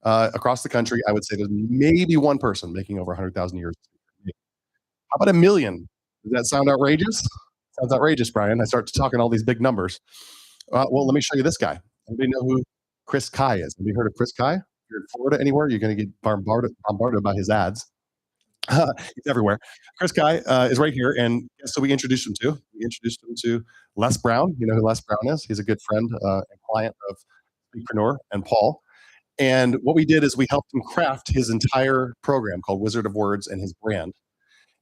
across the country. I would say there's maybe one person making over $100,000 a year. How about $1 million? Does that sound outrageous? Sounds outrageous, Brian. I start talking all these big numbers. Well, let me show you this guy. Anybody know who Chris Kai is? Have you heard of Chris Kai? If you're in Florida anywhere, you're going to get bombarded by his ads. He's everywhere. Chris Kai is right here, and so we introduced him to. Les Brown. You know who Les Brown is? He's a good friend and client of Speakpreneur and Paul. And what we did is we helped him craft his entire program called Wizard of Words and his brand.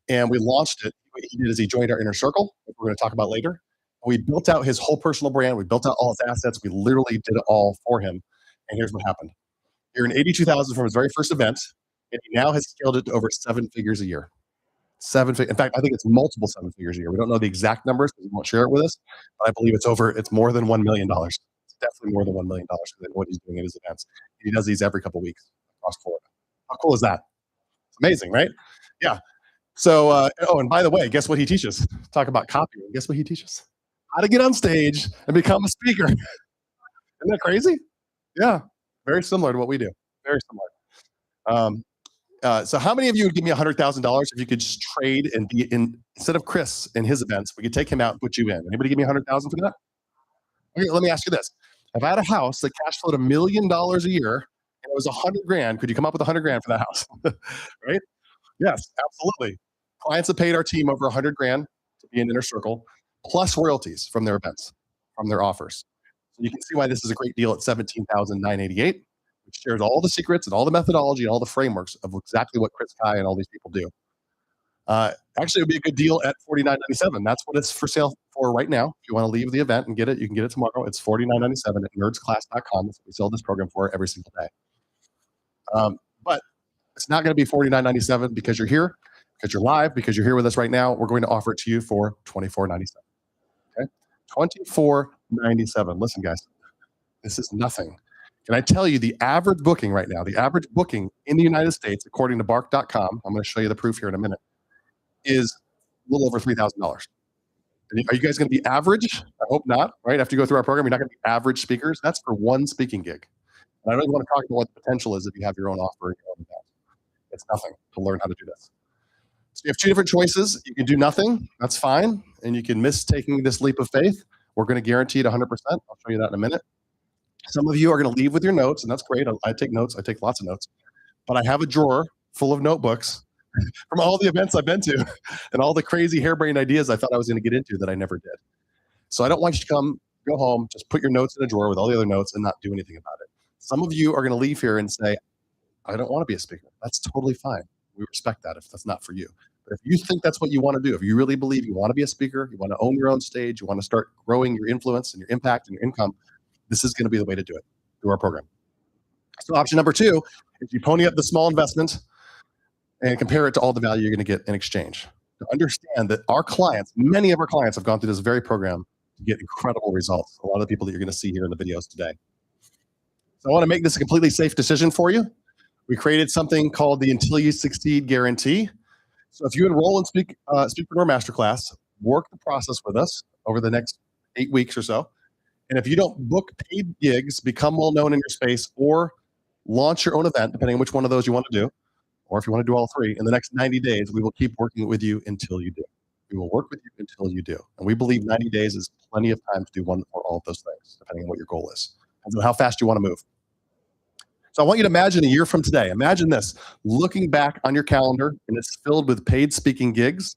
And we launched it. What he did is he joined our inner circle, which we're going to talk about later. We built out his whole personal brand. We built out all his assets. We literally did it all for him. And here's what happened. He earned $82,000 from his very first event, and he now has scaled it to over 7 figures a year. 7 figures. In fact, I think it's multiple 7 figures a year. We don't know the exact numbers because he won't share it with us, but I believe it's more than $1 million. It's definitely more than $1 million for what he's doing at his events. He does these every couple of weeks across Florida. How cool is that? It's amazing, right? Yeah. So, and by the way, guess what he teaches? Talk about copying. Guess what he teaches? How to get on stage and become a speaker. Isn't that crazy? Yeah. Very similar to what we do. Very similar. So how many of you would give me $100,000 if you could just trade and be in, instead of Chris in his events, we could take him out and put you in? Anybody give me $100,000 for that? Okay, let me ask you this. If I had a house that cash flowed $1 million a year and it was 100 grand, could you come up with 100 grand for that house? Right? Yes, absolutely. Clients have paid our team over 100 grand to be in Inner Circle, plus royalties from their events, from their offers. So you can see why this is a great deal at $17,988, which shares all the secrets and all the methodology and all the frameworks of exactly what Chris Kai and all these people do. Actually, it would be a good deal at $49.97. That's what it's for sale for right now. If you want to leave the event and get it, you can get it tomorrow. It's $49.97 at nerdsclass.com. That's what we sell this program for every single day. But it's not going to be $49.97 because you're here, because you're live, because you're here with us right now. We're going to offer it to you for $24.97. Okay, $24.97. Listen, guys, this is nothing. Can I tell you the average booking right now? The average booking in the United States, according to Bark.com, I'm going to show you the proof here in a minute, is a little over $3,000. Are you guys going to be average? I hope not, right? After you go through our program, you're not going to be average speakers. That's for one speaking gig. And I don't even want to talk about what the potential is if you have your own offer and your own event. It's nothing to learn how to do this. So you have two different choices. You can do nothing. That's fine. And you can miss taking this leap of faith. We're going to guarantee it 100%. I'll show you that in a minute. Some of you are going to leave with your notes, and that's great. I take notes. I take lots of notes. But I have a drawer full of notebooks from all the events I've been to and all the crazy harebrained ideas I thought I was going to get into that I never did. So I don't want you to go home, just put your notes in a drawer with all the other notes and not do anything about it. Some of you are going to leave here and say, I don't want to be a speaker. That's totally fine. We respect that if that's not for you. But if you think that's what you want to do, if you really believe you want to be a speaker, you want to own your own stage, you want to start growing your influence and your impact and your income, this is going to be the way to do it through our program. So option number 2 is you pony up the small investment and compare it to all the value you're going to get in exchange. To understand that our clients, many of our clients have gone through this very program to get incredible results. A lot of the people that you're going to see here in the videos today. So I want to make this a completely safe decision for you. We created something called the Until You Succeed Guarantee. So if you enroll in Speakpreneur Masterclass, work the process with us over the next 8 weeks or so. And if you don't book paid gigs, become well-known in your space, or launch your own event, depending on which one of those you want to do, or if you want to do all 3, in the next 90 days, we will keep working with you until you do. We will work with you until you do. And we believe 90 days is plenty of time to do one or all of those things, depending on what your goal is and how fast you want to move. So I want you to imagine a year from today. Imagine this, looking back on your calendar, and it's filled with paid speaking gigs,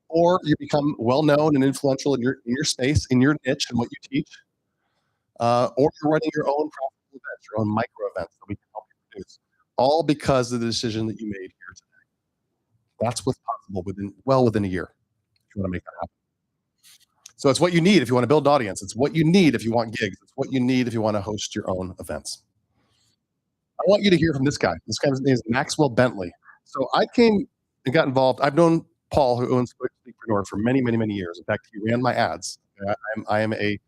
or you become well-known and influential in your space, in your niche and what you teach, or you're running your own profitable events, your own micro events that we can help you produce, all because of the decision that you made here today. That's what's possible within a year, if you want to make that happen. So it's what you need if you want to build an audience. It's what you need if you want gigs. It's what you need if you want to host your own events. I want you to hear from this guy. This guy's name is Maxwell Bentley. So I came and got involved. I've known Paul, who owns Speakpreneur, for many, many, many years. In fact, he ran my ads. I am a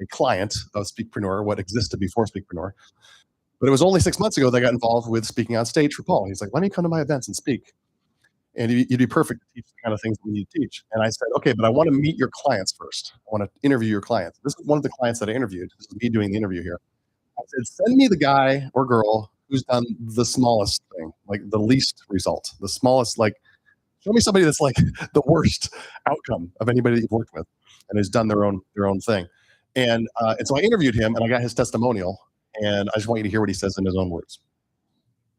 client of Speakpreneur, what existed before Speakpreneur. But it was only 6 months ago that I got involved with speaking on stage for Paul. He's like, why don't you come to my events and speak? And you'd be perfect to teach the kind of things we need to teach. And I said, okay, but I want to meet your clients first. I want to interview your clients. This is one of the clients that I interviewed. This is me doing the interview here. I said, send me the guy or girl who's done the smallest thing, like the least result, the smallest, like, show me somebody that's like the worst outcome of anybody that you've worked with and has done their own thing. And so I interviewed him and I got his testimonial, and I just want you to hear what he says in his own words.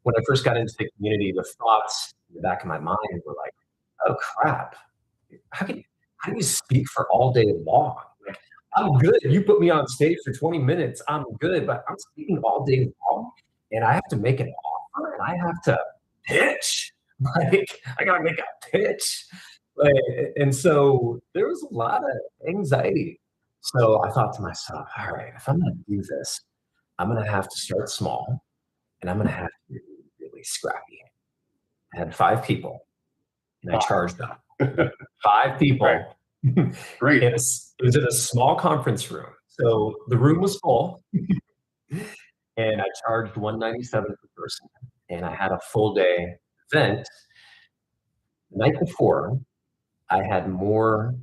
When I first got into the community, the thoughts in the back of my mind were like, oh crap, how do you speak for all day long? Like, I'm good. You put me on stage for 20 minutes, I'm good, but I'm speaking all day long and I have to make an offer and I have to pitch. Like, I gotta make a pitch. And so there was a lot of anxiety. So I thought to myself, all right, if I'm gonna do this, I'm gonna have to start small and I'm gonna have to be really scrappy. I had 5 people and I charged them. 5 people. Right. Great. It was in a small conference room. So the room was full and I charged $197 per person. And I had a full day event. The night before, I had more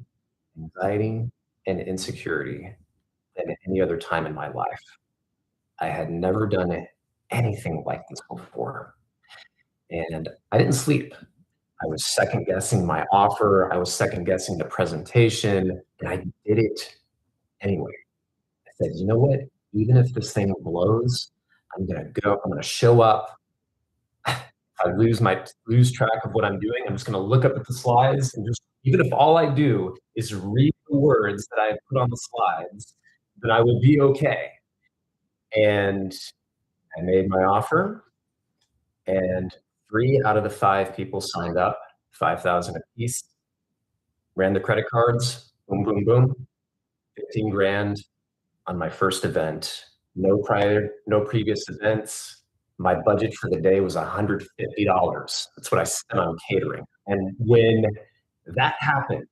anxiety and insecurity than any other time in my life. I had never done anything like this before. And I didn't sleep. I was second guessing my offer. I was second guessing the presentation, and I did it anyway. I said, you know what? Even if this thing blows, I'm gonna go, I'm gonna show up. I lose track of what I'm doing. I'm just gonna look up at the slides and just, even if all I do is read the words that I put on the slides, then I will be okay. And I made my offer, and 3 out of the 5 people signed up, 5,000 a piece. Ran the credit cards, boom, boom, boom. 15 grand on my first event. No previous events. My budget for the day was $150. That's what I spent on catering. And when that happened,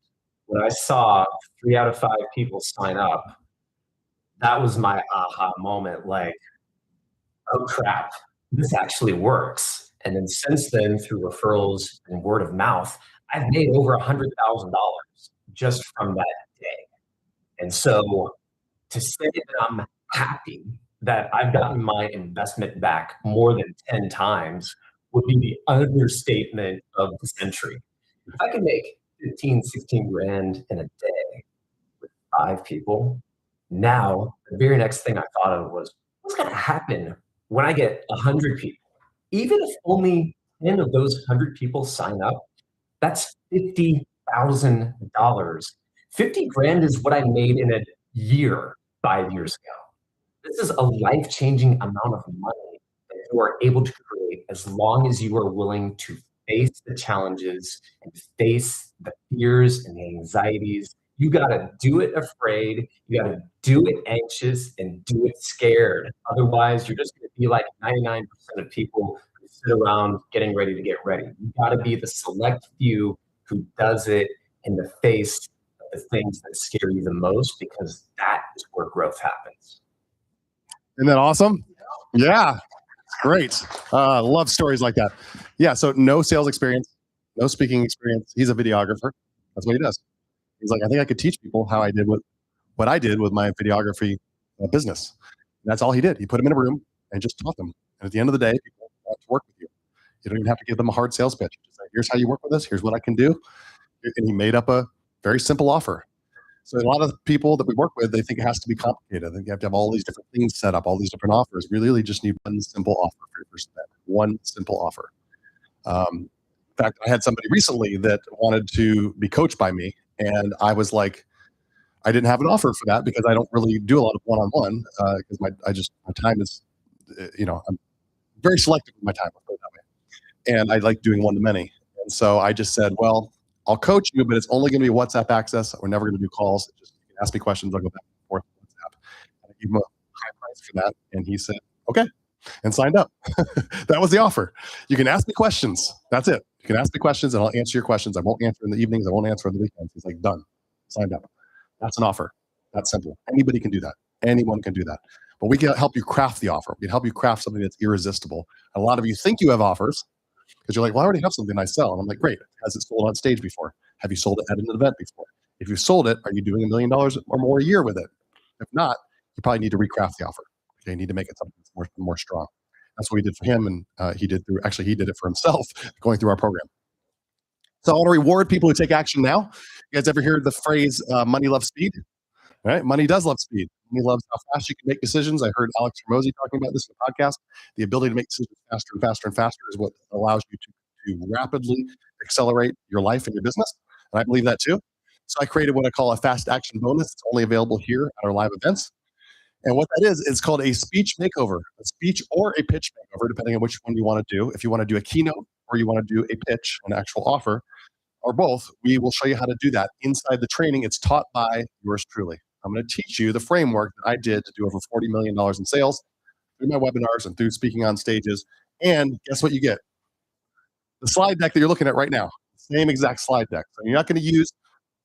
when I saw 3 out of 5 people sign up, that was my aha moment. Like, oh crap, this actually works. And then since then, through referrals and word of mouth, I've made over $100,000 just from that day. And so to say that I'm happy that I've gotten my investment back more than 10 times would be the understatement of the century. If I could make 15, 16 grand in a day with 5 people, now the very next thing I thought of was, what's going to happen when I get 100 people? Even if only 10 of those 100 people sign up, that's $50,000. 50 grand is what I made in a year 5 years ago. This is a life-changing amount of money that you are able to create as long as you are willing to face the challenges and face the fears and the anxieties. You got to do it afraid. You got to do it anxious and do it scared. Otherwise, you're just going to be like 99% of people who sit around getting ready to get ready. You got to be the select few who does it in the face of the things that scare you the most, because that is where growth happens. Isn't that awesome? Yeah, great. Love stories like that. Yeah, so no sales experience, no speaking experience. He's a videographer. That's what he does. He's like, I think I could teach people how I did what I did with my videography business. And that's all he did. He put them in a room and just taught them. And at the end of the day, people want to work with you. You don't even have to give them a hard sales pitch. Just like, here's how you work with us. Here's what I can do. And he made up a very simple offer. So a lot of people that we work with, they think it has to be complicated. I think you have to have all these different things set up, all these different offers. We really just need one simple offer for your first event. One simple offer. In fact, I had somebody recently that wanted to be coached by me, and I was like, I didn't have an offer for that because I don't really do a lot of one-on-one because my time is, I'm very selective with my time. I'll put it that way. And I like doing one-to-many. And so I just said, well, I'll coach you, but it's only going to be WhatsApp access. We're never going to do calls. Just you can ask me questions. I'll go back and forth with WhatsApp. And I gave him a high price for that. And he said, okay, and signed up. That was the offer. You can ask me questions. That's it. You can ask me questions and I'll answer your questions. I won't answer in the evenings. I won't answer on the weekends. He's like, done. Signed up. That's an offer. That's simple. Anybody can do that. Anyone can do that. But we can help you craft the offer. We can help you craft something that's irresistible. A lot of you think you have offers because you're like, well, I already have something I sell. And I'm like, great. Has it sold on stage before? Have you sold it at an event before? If you sold it, are you doing $1 million or more a year with it? If not, you probably need to recraft the offer. Okay, you need to make it something that's more strong. That's what we did for him. And he did it for himself going through our program. So I want to reward people who take action now. You guys ever heard the phrase, money loves speed? All right? Money does love speed. Money loves how fast you can make decisions. I heard Alex Ramosi talking about this in the podcast. The ability to make decisions faster and faster and faster is what allows you to rapidly accelerate your life and your business. And I believe that too. So I created what I call a fast action bonus. It's only available here at our live events. And what that is, it's called a speech makeover, a speech or a pitch makeover, depending on which one you want to do. If you want to do a keynote or you want to do a pitch, an actual offer, or both, we will show you how to do that inside the training. It's taught by yours truly. I'm going to teach you the framework that I did to do over $40 million in sales through my webinars and through speaking on stages. And guess what you get? The slide deck that you're looking at right now, same exact slide deck. So you're not going to use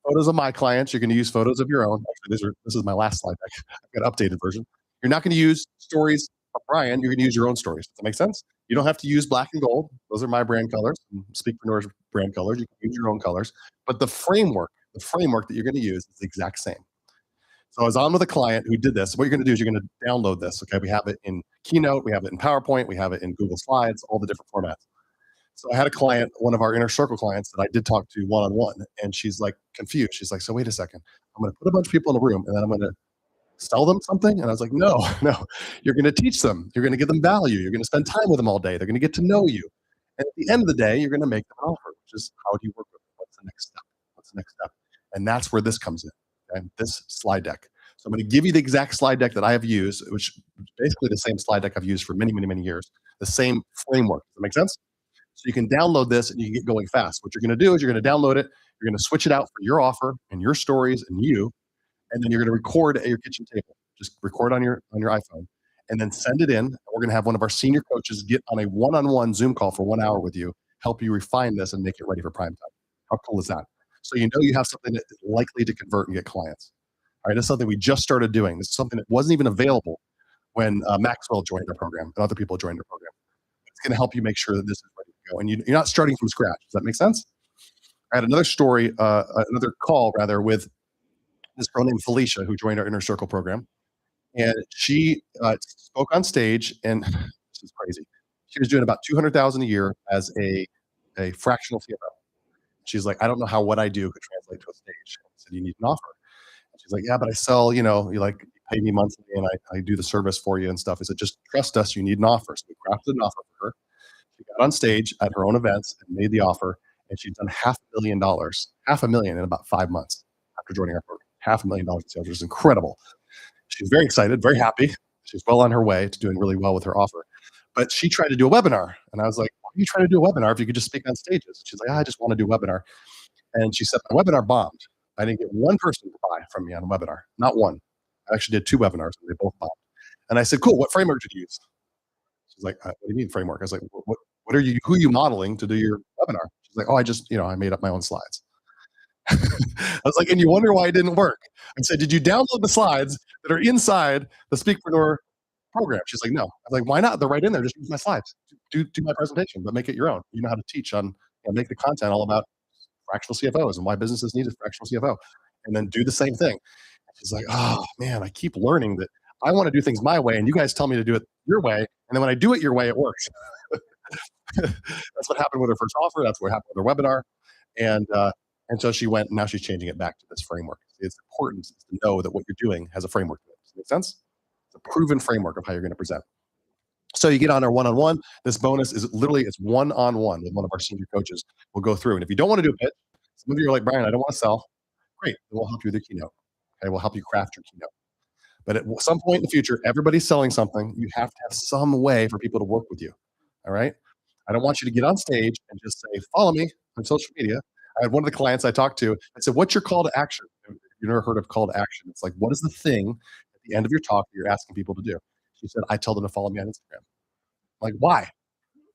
photos of my clients. You're going to use photos of your own. Actually, this is my last slide deck. I've got an updated version. You're not going to use stories of Brian. You're going to use your own stories. Does that make sense? You don't have to use black and gold. Those are my brand colors, Speakpreneur's brand colors. You can use your own colors. But the framework that you're going to use is the exact same. So I was on with a client who did this. What you're going to do is you're going to download this. Okay, we have it in Keynote. We have it in PowerPoint. We have it in Google Slides, all the different formats. So I had a client, one of our inner circle clients that I did talk to one-on-one, and she's like confused. She's like, so wait a second. I'm going to put a bunch of people in a room and then I'm going to sell them something? And I was like, no, you're going to teach them. You're going to give them value. You're going to spend time with them all day. They're going to get to know you. And at the end of the day, you're going to make them an offer, which is how do you work with them? What's the next step? What's the next step? And that's where this comes in, okay? This slide deck. So I'm going to give you the exact slide deck that I have used, which is basically the same slide deck I've used for many, many, many years, the same framework. Does that make sense? So you can download this and you can get going fast. What you're going to do is you're going to download it. You're going to switch it out for your offer and your stories and you, and then you're going to record at your kitchen table. Just record on your iPhone, and then send it in. We're going to have one of our senior coaches get on a one-on-one Zoom call for 1 hour with you, help you refine this and make it ready for prime time. How cool is that? So you know you have something that is likely to convert and get clients. All right, that's something we just started doing. This is something that wasn't even available when Maxwell joined our program and other people joined our program. It's going to help you make sure that this is ready to go, and you're not starting from scratch. Does that make sense? I had another story, another call rather, with this girl named Felicia who joined our Inner Circle program, and she spoke on stage, and this is crazy. She was doing about $200,000 a year as a fractional CFO. She's like, I don't know how what I do could translate to a stage. I said, you need an offer. And she's like, yeah, but I sell, you pay me monthly and I do the service for you and stuff. I said, just trust us, you need an offer. So we crafted an offer for her. She got on stage at her own events and made the offer, and she's done $500,000 in about 5 months after joining our program. $500,000 in sales, which is incredible. She's very excited, very happy. She's well on her way to doing really well with her offer. But she tried to do a webinar. And I was like, why are you trying to do a webinar if you could just speak on stages? She's like, I just want to do a webinar. And she said, my webinar bombed. I didn't get one person to buy from me on a webinar. Not one. I actually did 2 webinars and they both bombed. And I said, cool, what framework did you use? She's like, what do you mean framework? I was like, who are you modeling to do your webinar? She's like, oh, I made up my own slides. I was like, and you wonder why it didn't work. I said, did you download the slides that are inside the Speakpreneur program? She's like, no. I was like, why not? They're right in there. Just use my slides. Do my presentation, but make it your own. You know how to teach make the content all about fractional CFOs and why businesses need a fractional CFO, and then do the same thing. She's like, oh man, I keep learning that I want to do things my way, and you guys tell me to do it your way, and then when I do it your way, it works. That's what happened with her first offer. That's what happened with her webinar, and so she went. Now she's changing it back to this framework. It's important to know that what you're doing has a framework to it. Does that make sense? It's a proven framework of how you're going to present. So you get on our one-on-one. This bonus is literally it's one-on-one with one of our senior coaches. We'll go through, and if you don't want to do a pitch, some of you are like, Brian, I don't want to sell. Great, then we'll help you with the keynote. Okay, we'll help you craft your keynote. But at some point in the future, everybody's selling something. You have to have some way for people to work with you. All right. I don't want you to get on stage and just say, follow me on social media. I had one of the clients I talked to. I said, what's your call to action? You've never heard of call to action. It's like, what is the thing at the end of your talk that you're asking people to do? She said, I tell them to follow me on Instagram. I'm like, why?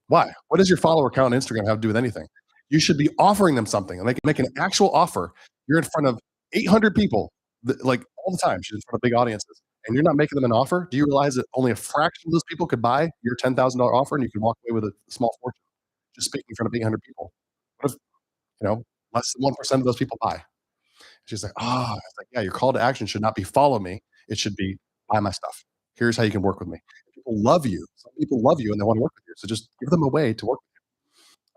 Why? What does your follower count on Instagram have to do with anything? You should be offering them something, and they can make an actual offer. You're in front of 800 people, like all the time. She's in front of big audiences, and you're not making them an offer. Do you realize that only a fraction of those people could buy your $10,000 offer, and you can walk away with a small fortune just speaking in front of 800 people? What if less than 1% of those people buy? She's like, oh, it's like, yeah, your call to action should not be follow me. It should be buy my stuff. Here's how you can work with me. People love you. Some people love you and they want to work with you. So just give them a way to work with you.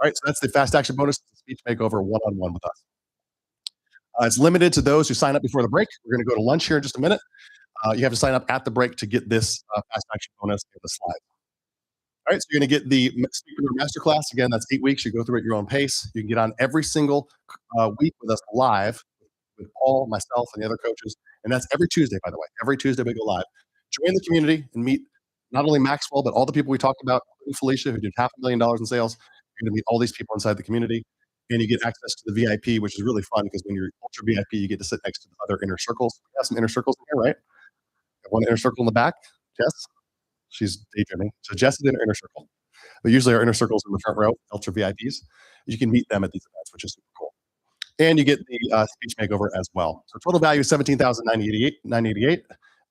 All right. So that's the fast action bonus, the speech makeover one-on-one with us. It's limited to those who sign up before the break. We're going to go to lunch here in just a minute. You have to sign up at the break to get this fast action bonus in the slide. All right, so you're going to get the Speakpreneur Masterclass. Again, that's 8 weeks. You go through it at your own pace. You can get on every single week with us live with Paul, myself, and the other coaches. And that's every Tuesday, by the way. Every Tuesday we go live. Join the community and meet not only Maxwell, but all the people we talked about, including Felicia, who did $500,000 in sales. You're going to meet all these people inside the community. And you get access to the VIP, which is really fun because when you're ultra VIP, you get to sit next to the other inner circles. We have some inner circles in here, right? Got one inner circle in the back. Jess? She's daydreaming. So Jess is in her inner circle. But usually our inner circles in the front row, ultra VIPs. You can meet them at these events, which is super cool. And you get the speech makeover as well. So total value is $17,988.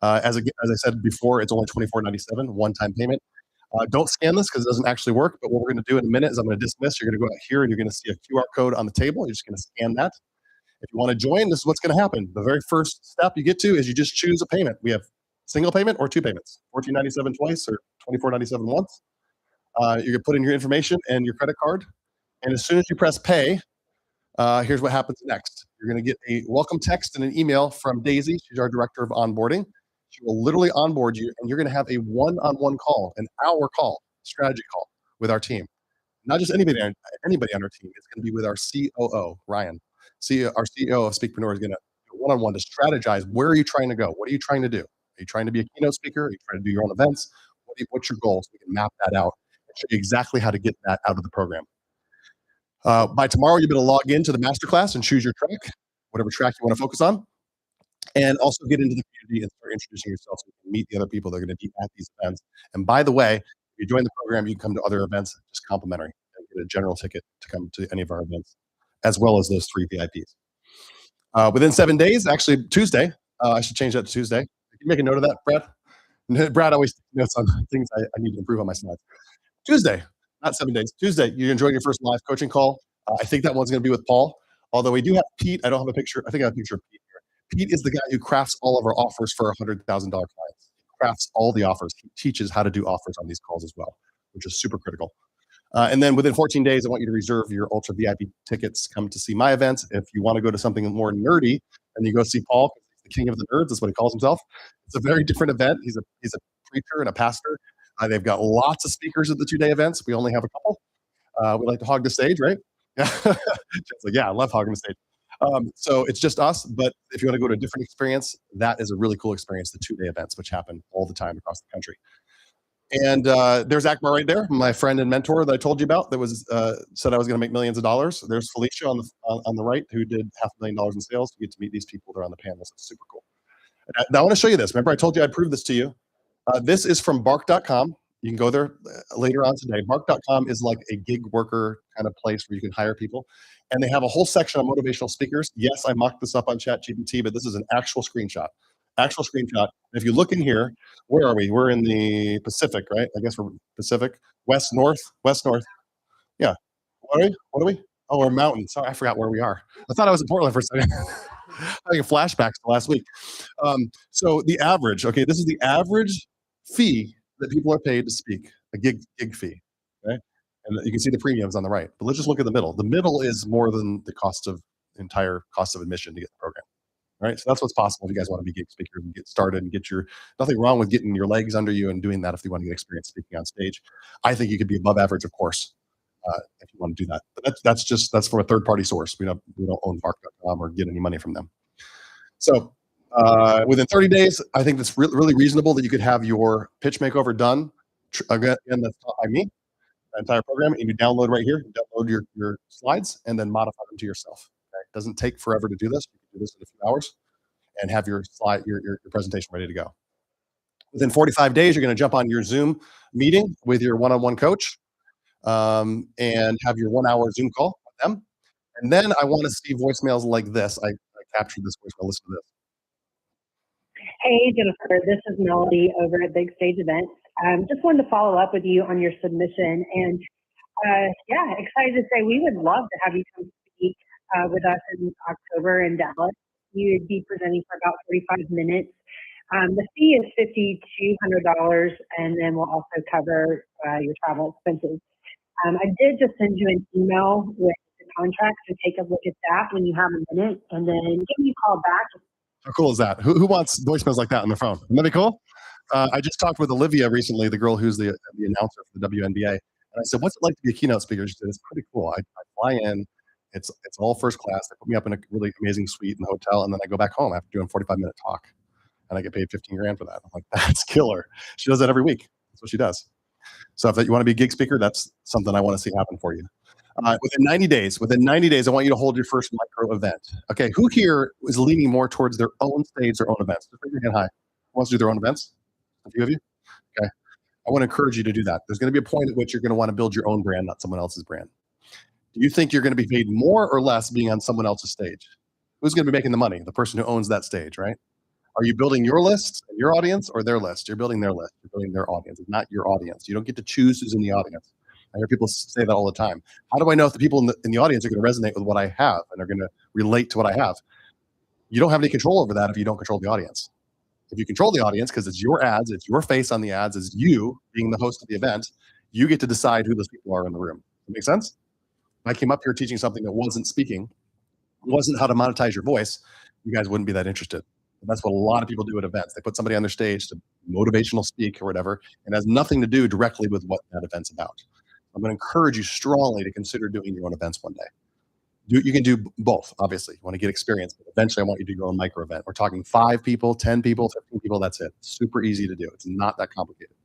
As I said before, it's only $24.97, one-time payment. Don't scan this because it doesn't actually work. But what we're going to do in a minute is I'm going to dismiss. You're going to go out here and you're going to see a QR code on the table. You're just going to scan that. If you want to join, this is what's going to happen. The very first step you get to is you just choose a payment. We have single payment or 2 payments, $14.97 twice or $24.97 once. You can put in your information and your credit card. And as soon as you press pay, here's what happens next. You're going to get a welcome text and an email from Daisy. She's our director of onboarding. She will literally onboard you, and you're going to have a one-on-one call, an hour call, strategy call with our team. Not just anybody on our team. It's going to be with our COO, Ryan. Our CEO of Speakpreneur is going to do one-on-one to strategize. Where are you trying to go? What are you trying to do? Are you trying to be a keynote speaker? Are you trying to do your own events? What's your goal? So we can map that out and show you exactly how to get that out of the program. By tomorrow, you'll be able to log into the masterclass and choose your track, whatever track you want to focus on, and also get into the community and start introducing yourself so you can meet the other people that are going to be at these events. And by the way, if you join the program, you can come to other events just complimentary and get a general ticket to come to any of our events, as well as those 3 VIPs. Within 7 days, actually Tuesday, I should change that to Tuesday. Can you make a note of that, Brad? Brad always takes notes on things I need to improve on my slides. Tuesday, not 7 days. Tuesday, you're enjoying your first live coaching call. I think that one's going to be with Paul. Although we do have Pete. I don't have a picture. I think I have a picture of Pete here. Pete is the guy who crafts all of our offers for $100,000 clients. He crafts all the offers. He teaches how to do offers on these calls as well, which is super critical. And then within 14 days, I want you to reserve your Ultra VIP tickets. Come to see my events. If you want to go to something more nerdy, and you go see Paul, he's the king of the nerds. That's what he calls himself. It's a very different event. He's a preacher and a pastor. They've got lots of speakers at the 2-day events. We only have a couple. We like to hog the stage, right? Yeah, like, yeah, I love hogging the stage. So it's just us. But if you want to go to a different experience, that is a really cool experience. The 2-day events, which happen all the time across the country. And there's Akbar right there, my friend and mentor that I told you about. That was said I was going to make millions of dollars. There's Felicia on the right, who did $500,000 in sales. You get to meet these people. They're on the panels. It's super cool. Now I want to show you this. Remember, I told you I'd prove this to you. This is from Bark.com. You can go there later on today. Bark.com is like a gig worker kind of place where you can hire people. And they have a whole section on motivational speakers. Yes, I mocked this up on ChatGPT, but this is an actual screenshot. Actual screenshot. If you look in here, where are we? We're in the Pacific, right? I guess we're Pacific. West, north. Yeah. What are we? Oh, we're mountain. Sorry, I forgot where we are. I thought I was in Portland for a second. Having flashbacks to last week. So the average, okay, this is the average fee that people are paid to speak, a gig fee, okay? And you can see the premiums on the right. But let's just look at the middle. The middle is more than the entire cost of admission to get the program. All right, so that's what's possible if you guys want to be gig speakers and get started and get nothing wrong with getting your legs under you and doing that if you want to get experience speaking on stage. I think you could be above average, of course, if you want to do that. But that's from a third-party source. We don't own Bark.com or get any money from them. So within 30 days, I think it's really reasonable that you could have your pitch makeover done. Again, that's taught by me, the entire program, and you download right here. You download your slides and then modify them to yourself. Okay? It doesn't take forever to do this. You can do this in a few hours and have your presentation ready to go. Within 45 days, you're going to jump on your Zoom meeting with your one-on-one coach and have your 1-hour Zoom call with them. And then I want to see voicemails like this. I captured this voicemail. Listen to this. Hey, Jennifer, this is Melody over at Big Stage Events. Just wanted to follow up with you on your submission. And yeah, excited to say we would love to have you come speak with us in October in Dallas. You would be presenting for about 45 minutes. The fee is $5,200, and then we'll also cover your travel expenses. I did just send you an email with the contract, so take a look at that when you have a minute, and then give me a call back. How cool is that? Who wants voicemails like that on their phone? Isn't that be cool? I just talked with Olivia recently, the girl who's the announcer for the WNBA. And I said, what's it like to be a keynote speaker? She said, it's pretty cool. I fly in. It's all first class. They put me up in a really amazing suite in the hotel, and then I go back home after doing a 45-minute talk. And I get paid $15,000 for that. I'm like, that's killer. She does that every week. That's what she does. So if you want to be a gig speaker, that's something I want to see happen for you. Within 90 days, I want you to hold your first micro event. Okay, who here is leaning more towards their own stage, their own events? Just raise your hand high. Who wants to do their own events? A few of you? Okay. I want to encourage you to do that. There's going to be a point at which you're going to want to build your own brand, not someone else's brand. Do you think you're going to be paid more or less being on someone else's stage? Who's going to be making the money? The person who owns that stage, right? Are you building your list, your audience, or their list? You're building their list. You're building their audience. It's not your audience. You don't get to choose who's in the audience. I hear people say that all the time. How do I know if the people in the audience are going to resonate with what I have and are going to relate to what I have? You don't have any control over that if you don't control the audience. If you control the audience, because it's your ads, it's your face on the ads, it's you being the host of the event, you get to decide who those people are in the room. Does that make sense? If I came up here teaching something that wasn't speaking, wasn't how to monetize your voice, you guys wouldn't be that interested. And that's what a lot of people do at events. They put somebody on their stage to motivational speak or whatever, and has nothing to do directly with what that event's about. I'm going to encourage you strongly to consider doing your own events one day. You can do both, obviously. You want to get experience, but eventually I want you to do your own micro event. We're talking 5 people, 10 people, 15 people, that's it. Super easy to do. It's not that complicated.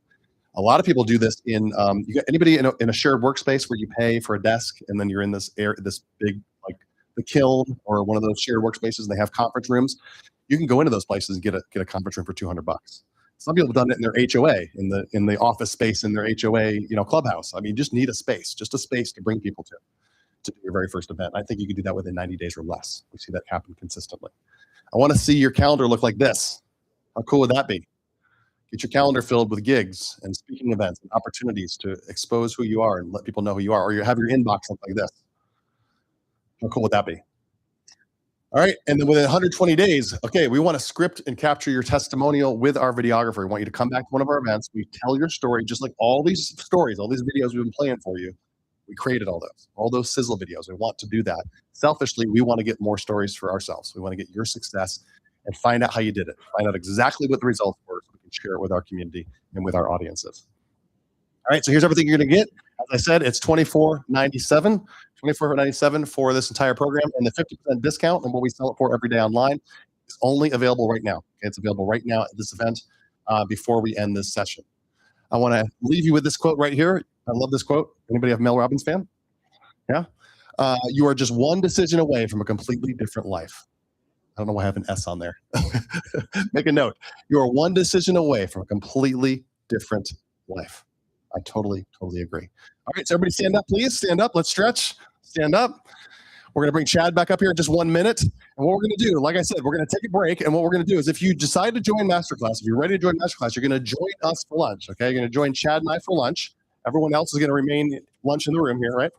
A lot of people do this in, you got anybody in a shared workspace where you pay for a desk and then you're in this big, like the Kiln or one of those shared workspaces and they have conference rooms. You can go into those places and get a conference room for $200. Some people have done it in their HOA, in the office space in their HOA, clubhouse. I mean, you just need a space to bring people to do your very first event. I think you can do that within 90 days or less. We see that happen consistently. I want to see your calendar look like this. How cool would that be? Get your calendar filled with gigs and speaking events and opportunities to expose who you are and let people know who you are, or you have your inbox look like this. How cool would that be? All right, and then within 120 days, okay, we want to script and capture your testimonial with our videographer. We want you to come back to one of our events. We tell your story, just like all these stories, all these videos we've been playing for you. We created all those sizzle videos. We want to do that. Selfishly, we want to get more stories for ourselves. We want to get your success and find out how you did it. Find out exactly what the results were so we can share it with our community and with our audiences. All right, so here's everything you're going to get. As I said, it's $24.97 for this entire program, and the 50% discount on what we sell it for every day online is only available right now. Okay, it's available right now at this event before we end this session. I want to leave you with this quote right here. I love this quote. Anybody have Mel Robbins fan? Yeah. You are just one decision away from a completely different life. I don't know why I have an S on there. Make a note. You are one decision away from a completely different life. I totally agree. All right, so everybody stand up, please. Stand up. Let's stretch. Stand up. We're going to bring Chad back up here in just 1 minute. And what we're going to do, like I said, we're going to take a break. And what we're going to do is if you decide to join Masterclass, if you're ready to join Masterclass, you're going to join us for lunch, okay? You're going to join Chad and I for lunch. Everyone else is going to remain lunch in the room here, right?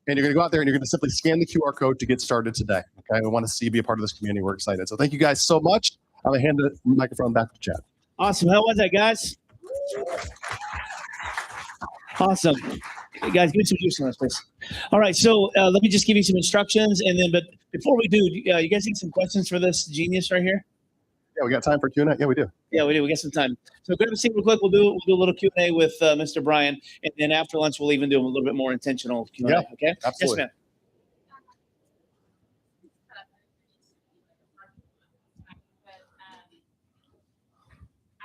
And you're going to go out there and you're going to simply scan the QR code to get started today, okay? We want to see you be a part of this community. We're excited. So thank you guys so much. I'm going to hand the microphone back to Chad. Awesome. How was that, guys? Awesome. Hey guys, give me some juice on this, please. All right, so let me just give you some instructions, and then, but before we do, you guys need some questions for this genius right here? Yeah, we got time for Q&A. Yeah, we do. Yeah, we do. We got some time. So grab a seat real quick. We'll do a little Q&A with Mr. Brian, and then after lunch, we'll even do a little bit more intentional Q&A. Yeah, okay? absolutely. Yes, ma'am.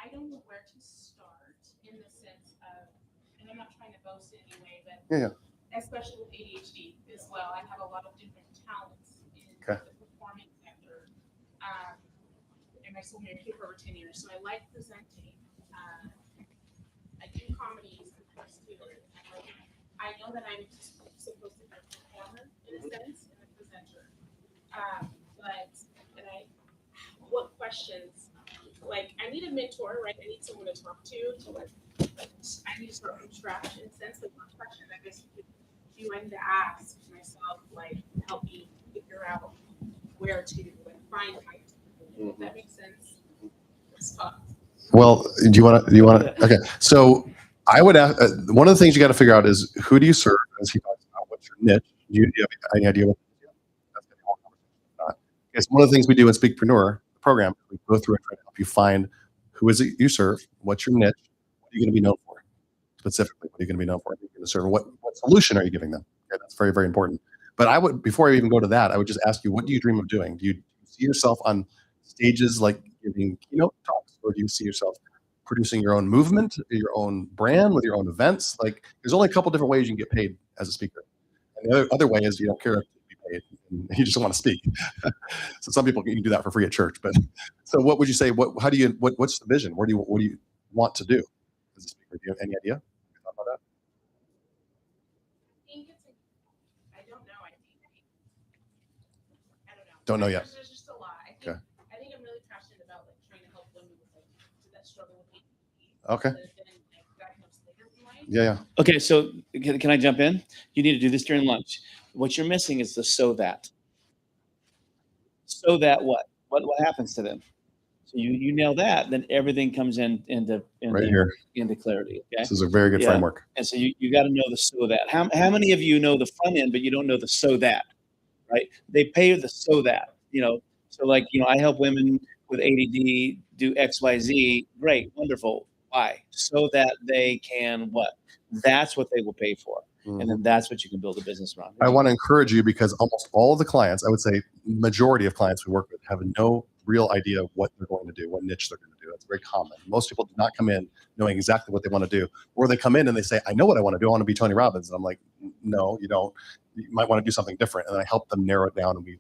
I don't know where to start in the sense of, and I'm not trying to boast in any way, but Yeah. especially with ADHD as well, I have a lot of different talents in Okay. the performing sector. And I still here for over 10 years, so I like presenting. I do comedies sometimes too. I know that I'm supposed to be a performer in a sense and a presenter. What questions? Like, I need a mentor, right? I need someone to talk to I need to start from scratch in a sense. Like, what question I guess do I need to ask myself, like, help me figure out where to find my Does that make sense? It's tough. Well, do you want to? Okay. So I would ask, one of the things you got to figure out is who do you serve? As he talks about, what's your niche? Do you have any idea what? That's going to be a whole conversation. It's one of the things we do in Speakpreneur program. We go through and try to help you find who is it you serve, what's your niche, what are you going to be known for specifically? What are you going to be known for? Are you going to serve? What solution are you giving them? Okay, that's very, very important. But I would, before I even go to that, I would just ask you, what do you dream of doing? Do you see yourself on stages like giving keynote talks, or do you see yourself producing your own movement, your own brand with your own events? Like, there's only a couple different ways you can get paid as a speaker. And the other way is you don't care to be paid, and you just want to speak. So some people can do that for free at church. But so what would you say? What's the vision? What do you want to do as a speaker? Do you have any idea? Talk about that? I don't know. I don't know. Don't know yet. There's just a lot. Okay. I think I'm really passionate about like trying to help women with that struggle with ADHD. Okay. That have been diagnosed later in life. Yeah. Okay, so can I jump in? You need to do this during lunch. What you're missing is the so that. So that what? What happens to them? So you nail that, then everything comes into clarity. Okay. This is a very good framework. And so you got to know the so that. How many of you know the front end, but you don't know the so that, right? They pay the so that, So like, I help women with ADD do X, Y, Z. Great, wonderful. Why? So that they can what? That's what they will pay for. And then that's what you can build a business around. I want to encourage you because almost all of the clients, I would say majority of clients we work with have no real idea of what they're going to do, what niche they're going to do. That's very common. Most people do not come in knowing exactly what they want to do, or they come in and they say, I know what I want to do. I want to be Tony Robbins. And I'm like, no, you don't. You might want to do something different. And I help them narrow it down, and we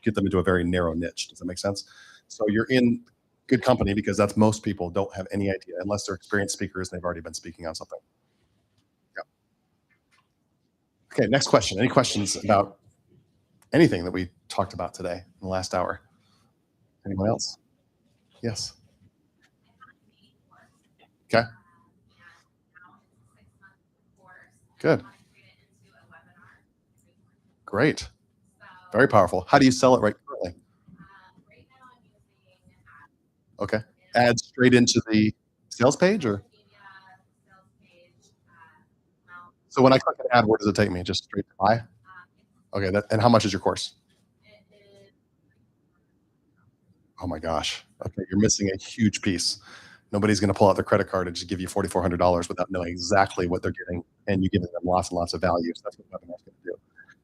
get them into a very narrow niche. Does that make sense? So you're in good company, because that's most people don't have any idea unless they're experienced speakers and they've already been speaking on something. Yeah. Okay, next question. Any questions about anything that we talked about today in the last hour? Anyone else? Yes. Okay. Good. Great. Very powerful. How do you sell it right currently? Okay. Ads straight into the sales page, or? So when I click an ad, where does it take me? Just straight to buy? Okay. And how much is your course? Oh my gosh. Okay. You're missing a huge piece. Nobody's going to pull out their credit card and just give you $4,400 without knowing exactly what they're getting, and you giving them lots and lots of value. So that's what webinar's going to do.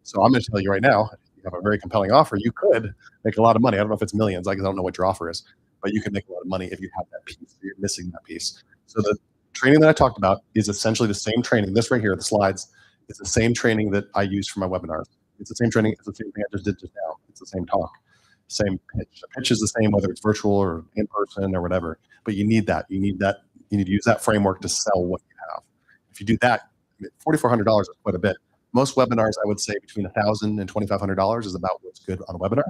So I'm going to tell you right now, if you have a very compelling offer, you could make a lot of money. I don't know if it's millions. I don't know what your offer is, but you can make a lot of money if you have that piece. You're missing that piece. So the training that I talked about is essentially the same training. This right here, the slides, is the same training that I use for my webinars. It's the same training. It's the same thing I just did just now. It's the same talk, same pitch. The pitch is the same, whether it's virtual or in person or whatever. But you need that. You need that. You need to use that framework to sell what you have. If you do that, $4,400 is quite a bit. Most webinars, I would say between $1,000 and $2,500 is about what's good on a webinar.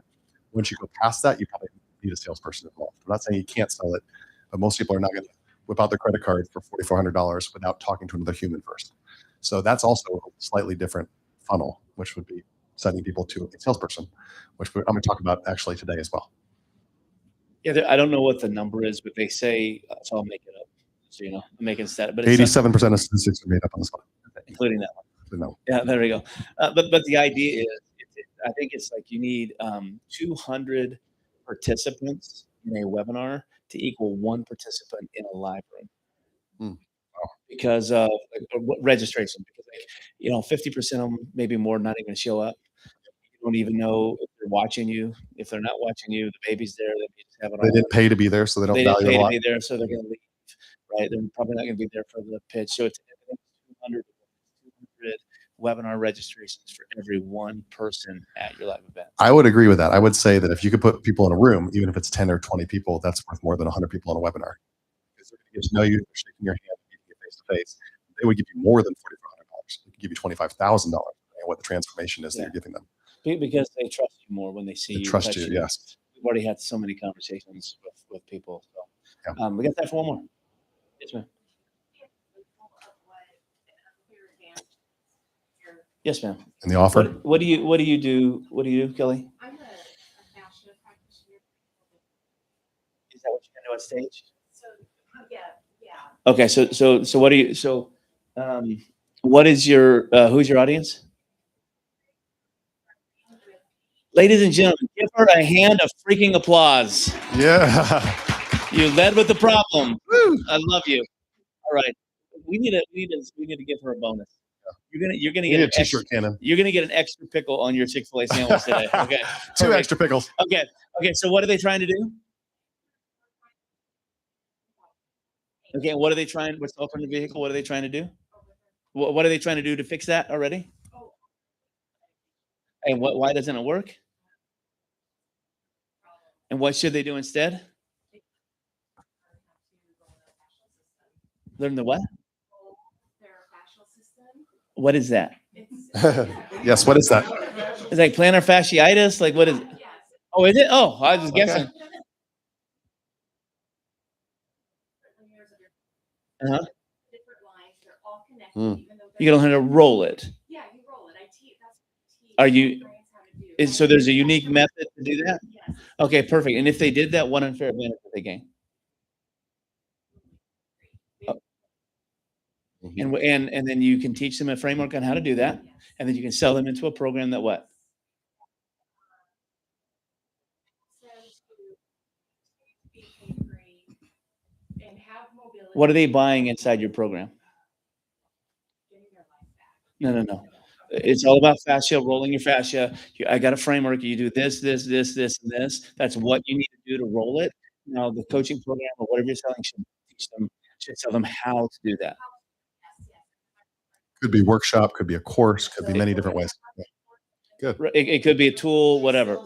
Once you go past that, you probably need a salesperson involved. I'm not saying you can't sell it, but most people are not going to whip out their credit card for $4,400 without talking to another human first. So that's also a slightly different funnel, which would be sending people to a salesperson, which I'm going to talk about actually today as well. Yeah, I don't know what the number is, but they say, so I'll make it up. So, I'm making stat, but 87% of statistics are made up on the spot, including that one. No. Yeah, there we go. But the idea is, I think it's like you need 200 participants in a webinar to equal one participant in a live room. Because of registration. Because 50% of them, maybe more, not even going to show up. You don't even know if they're watching you. If they're not watching you, the baby's there. They didn't pay to be there, so they don't value didn't pay a lot. to be there, so they're going to leave. Right? They're probably not going to be there for the pitch. So it's 200 webinar registrations for every one person at your live event. I would agree with that. I would say that if you could put people in a room, even if it's 10 or 20 people, that's worth more than 100 people on a webinar. Because they're going to get to know you, they're shaking your hand, meeting you face to face. They would give you more than $4,400. They could give you $25,000, and what the transformation is that you're giving them. Because they trust you more when they see you. Trust you, yes. We've already had so many conversations with people. So we got time for one more. Yes, ma'am. Yes, ma'am. And the offer? What do you do? What do you do, Kelly? I'm a fashion practitioner. Is that what you're gonna do on stage? So yeah. Okay, so what do you what is your who's your audience? Ladies and gentlemen, give her a hand of freaking applause. Yeah. You led with the problem. Woo. I love you. All right. We need to give her a bonus. You're gonna get a t-shirt cannon. You're gonna get an extra pickle on your Chick-fil-A sandwich today. Okay. Two extra pickles. Okay. So what are they trying to do? Okay, what are they trying? What's the alternative vehicle? What are they trying to do? What are they trying to do to fix that already? And why doesn't it work? And what should they do instead? Learn the what? What is that? Yes, what is that? It's like plantar fasciitis. Like what is? Oh, is it? Oh, I was just guessing. Uh-huh. You gotta learn how to roll it. Yeah, you roll it. I teach. Are you? So there's a unique method to do that. Okay, perfect. And if they did that, what unfair advantage would they gain? And then you can teach them a framework on how to do that, and then you can sell them into a program that what? What are they buying inside your program? No. It's all about fascia, rolling your fascia. I got a framework. You do this, this, this, this, and this. That's what you need to do to roll it. Now, the coaching program or whatever you're selling should tell them how to do that. Could be workshop, could be a course, could be many different ways. Yeah. Good. It could be a tool, whatever.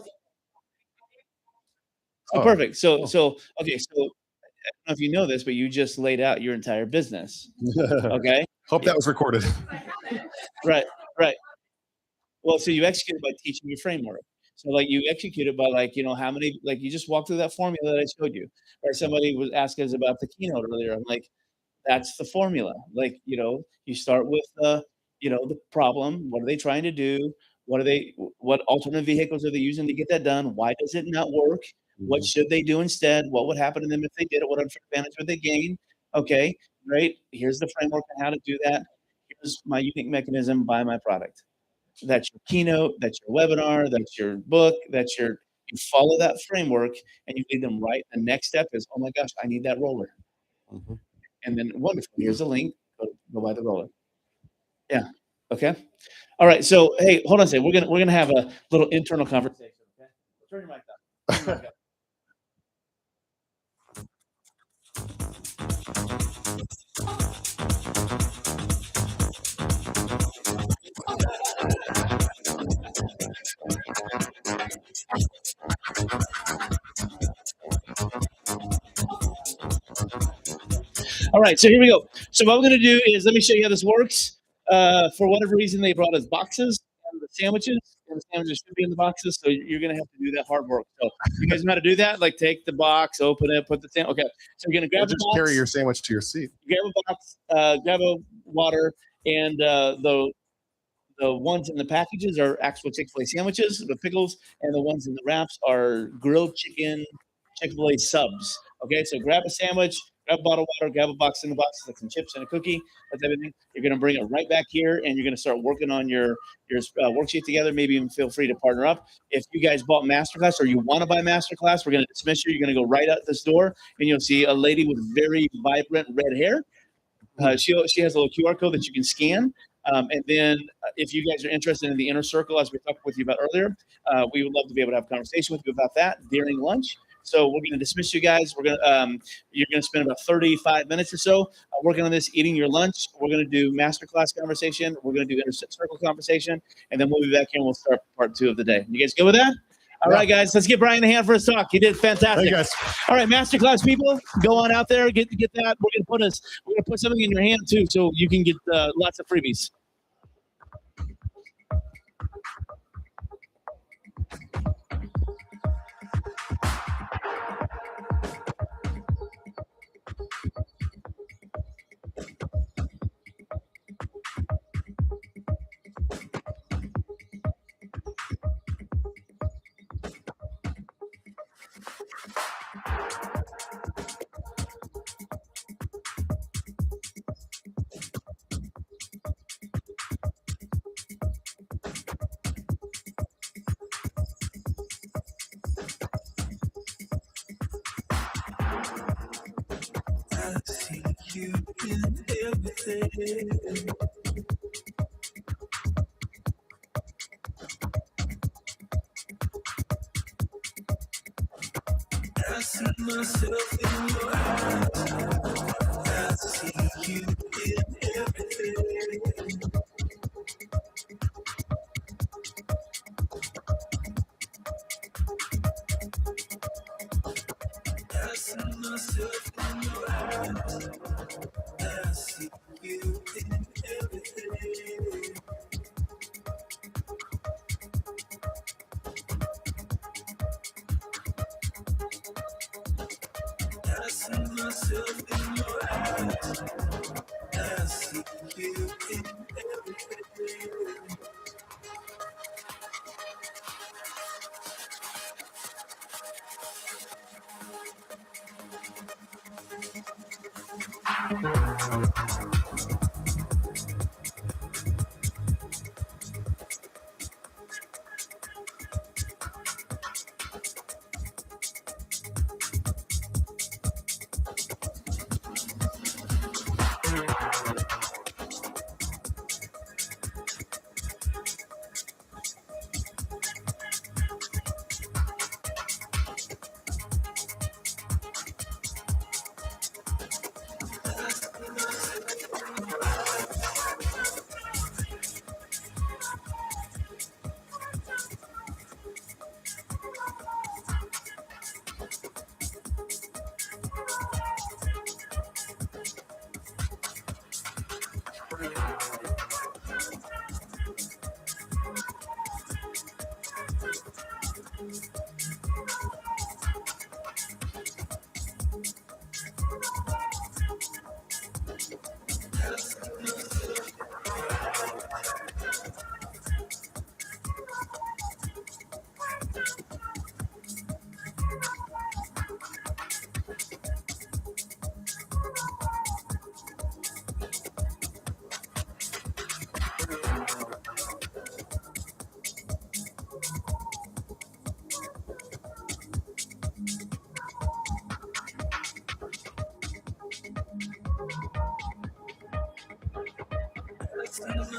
Oh, perfect. So okay. So I don't know if you know this, but you just laid out your entire business. Okay. Hope that was recorded. Right. Well, so you execute by teaching your framework. So like you execute it by how many, like you just walk through that formula that I showed you. Or somebody was asking us about the keynote earlier. I'm like, that's the formula. Like, you start with the problem. What are they trying to do? What alternative vehicles are they using to get that done? Why does it not work? What should they do instead? What would happen to them if they did it? What advantage would they gain? Okay, great. Here's the framework on how to do that. Here's my unique mechanism, buy my product. That's your keynote, that's your webinar, that's your book, you follow that framework and you lead them right. The next step is, oh my gosh, I need that roller. Mm-hmm. And then wonderful. Here's a link. Go buy the roller. Yeah. Okay. All right. So hey, hold on a second. We're gonna have a little internal conversation. Okay. Turn your mic down. Turn your mic up. All right, so here we go. So what we're going to do is let me show you how this works. For whatever reason, they brought us boxes and the sandwiches should be in the boxes. So you're going to have to do that hard work. So you guys know how to do that? Like take the box, open it, put the sandwich. Okay, so you're going to grab just the box. Carry your sandwich to your seat. Grab a box, grab a water, and the ones in the packages are actual Chick-fil-A sandwiches with pickles, and the ones in the wraps are grilled chicken Chick-fil-A subs. Okay, so grab a sandwich, grab a bottle of water, grab a box in the box, like some chips and a cookie. That's everything. You're going to bring it right back here, and you're going to start working on your worksheet together. Maybe even feel free to partner up. If you guys bought Masterclass or you want to buy Masterclass, we're going to dismiss you. You're going to go right out this door, and you'll see a lady with very vibrant red hair. She has a little QR code that you can scan. And then if you guys are interested in the inner circle, as we talked with you about earlier, we would love to be able to have a conversation with you about that during lunch. So we're going to dismiss you guys. You're going to spend about 35 minutes or so working on this, eating your lunch. We're going to do masterclass conversation. We're going to do inner circle conversation. And then we'll be back here and we'll start part 2 of the day. You guys good with that? All right, guys, let's give Brian a hand for his talk. He did fantastic. Hey, guys. All right, masterclass people, go on out there, get that. We're gonna put something in your hand too, so you can get lots of freebies. I see you in everything. I see myself in your eyes. I see you in everything. I see myself in your eyes. I see you in everything. I see myself in your eyes. I see you in everything.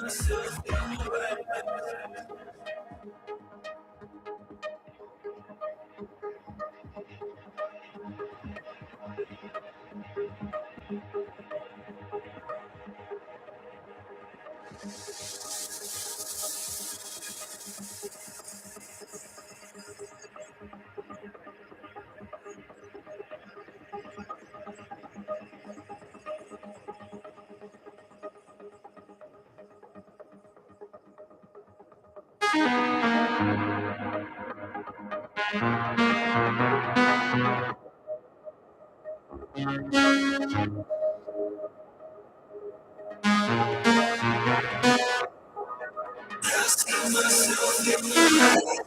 myself in your eyes. Asking myself in your eyes.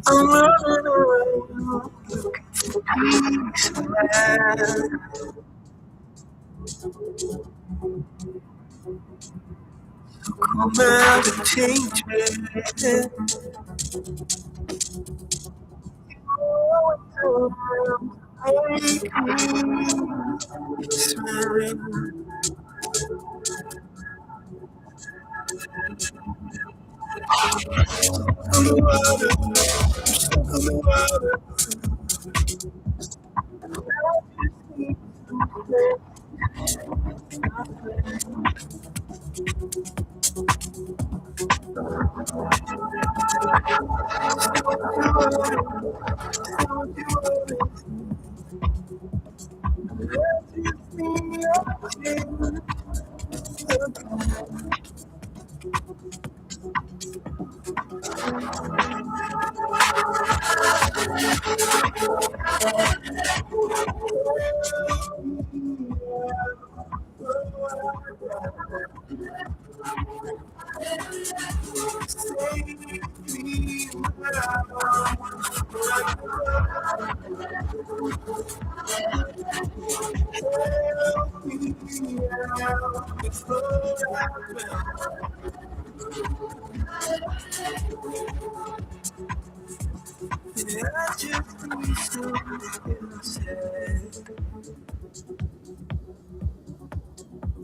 I'm running around looking for peace of mind. So come out and change me.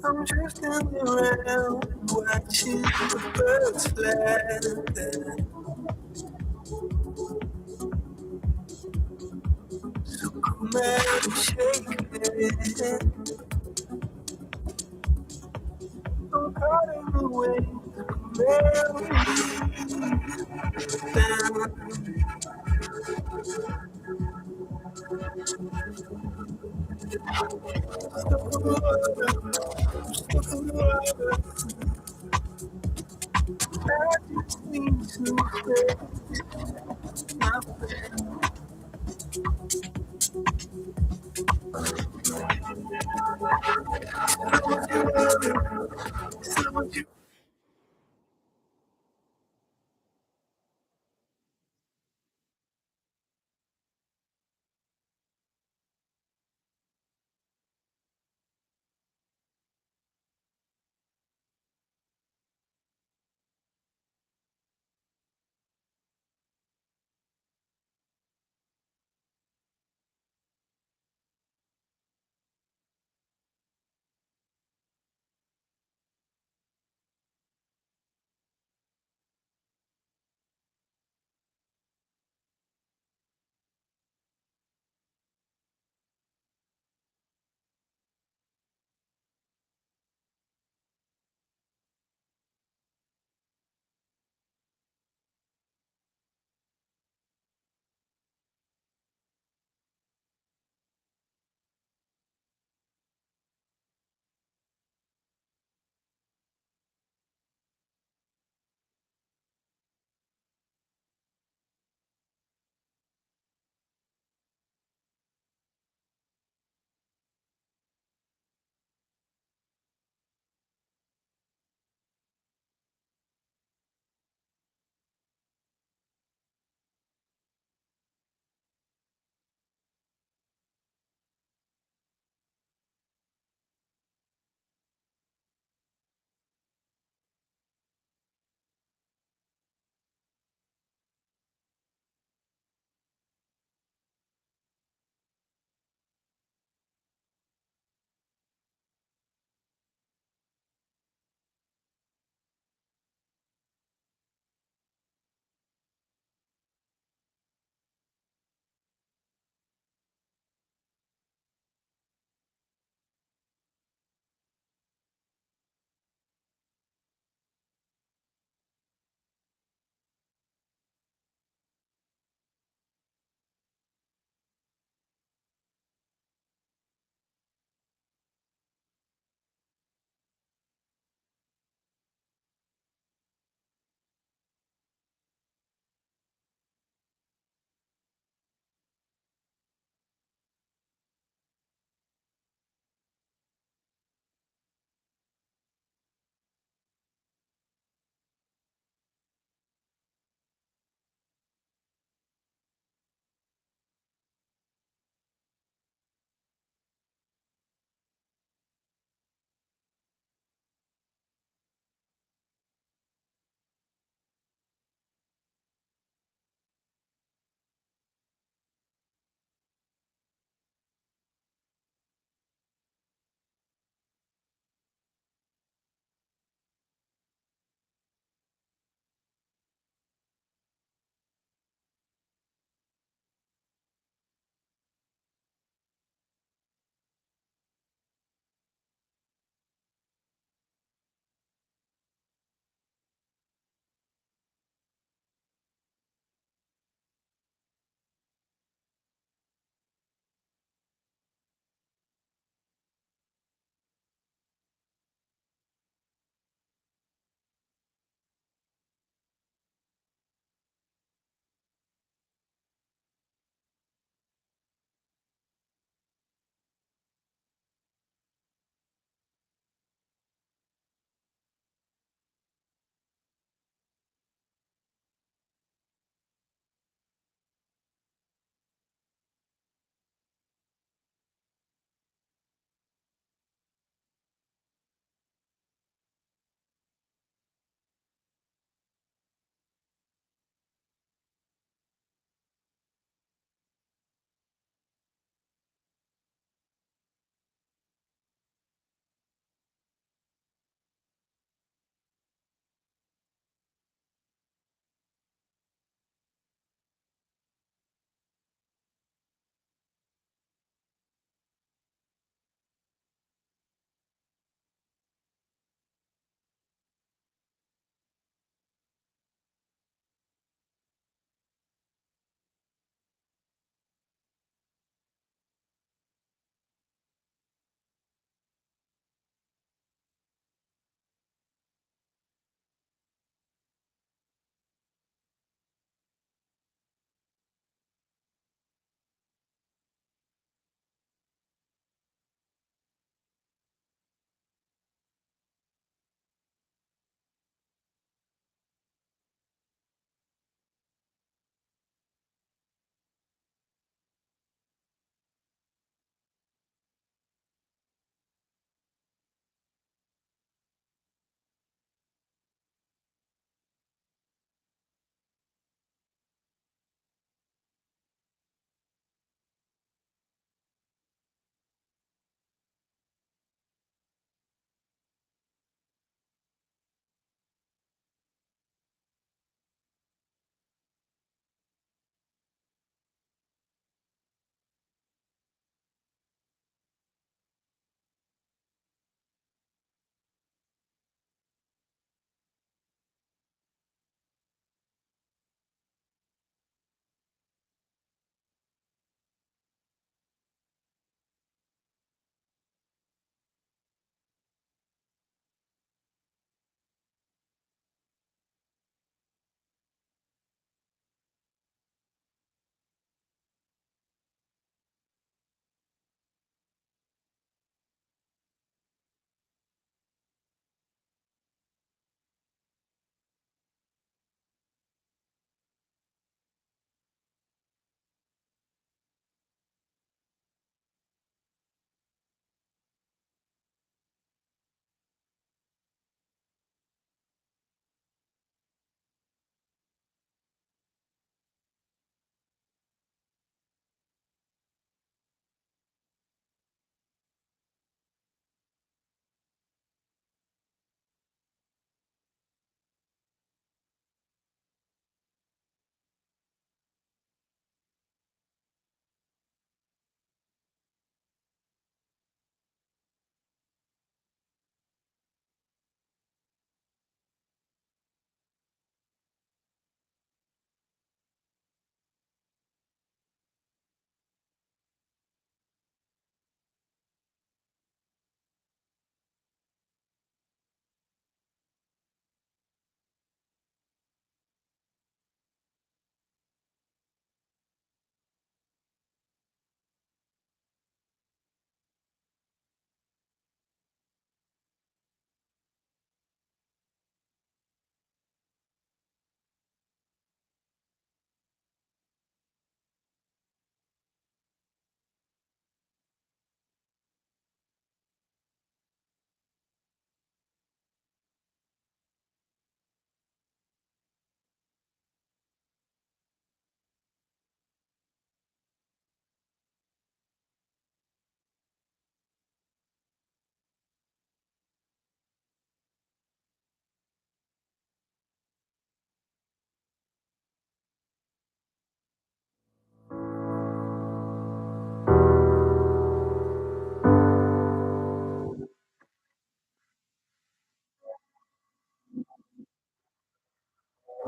I'm drifting around, watching the birds fly. So come out and shake me. I'm caught in the wind, I just need to fix my face.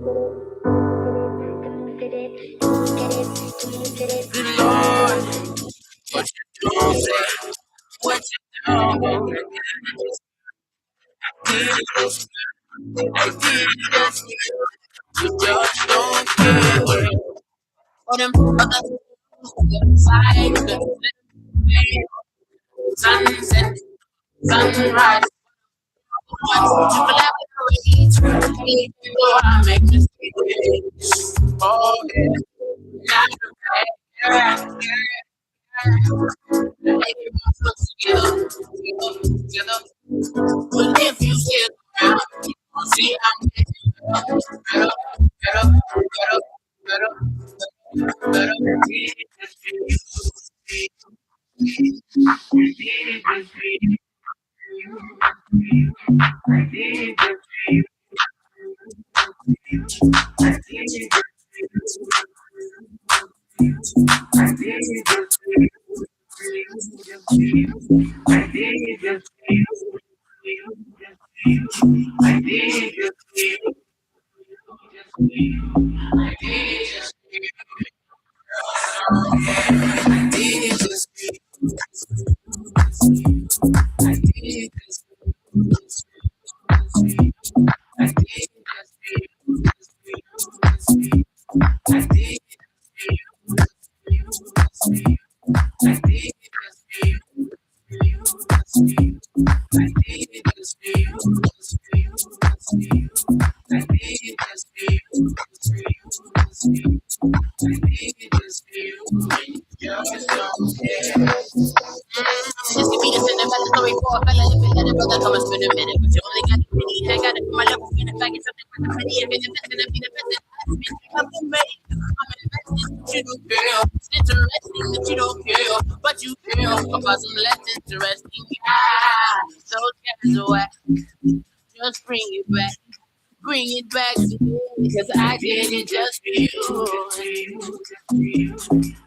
What you doing? What you doing? I did this. You just don't care. For them others, side, sunset, sunrise. You collaborate. So I make mistakes. Oh, yeah. Not together. But if you still around, you gon' see I'm getting better, better, better, better, This could be the cinematic story for a fella. If it let it brother come and spend a minute, but you only got the penny. I got it for my level. In fact, it's something worth the penny. If it's gonna be the best that I've been helping me. I'm invested, but you don't care. It's interesting that you don't care, but you care about some less interesting guys. So guys, what? Just bring it back. Bring it back to me, because I did it just for you.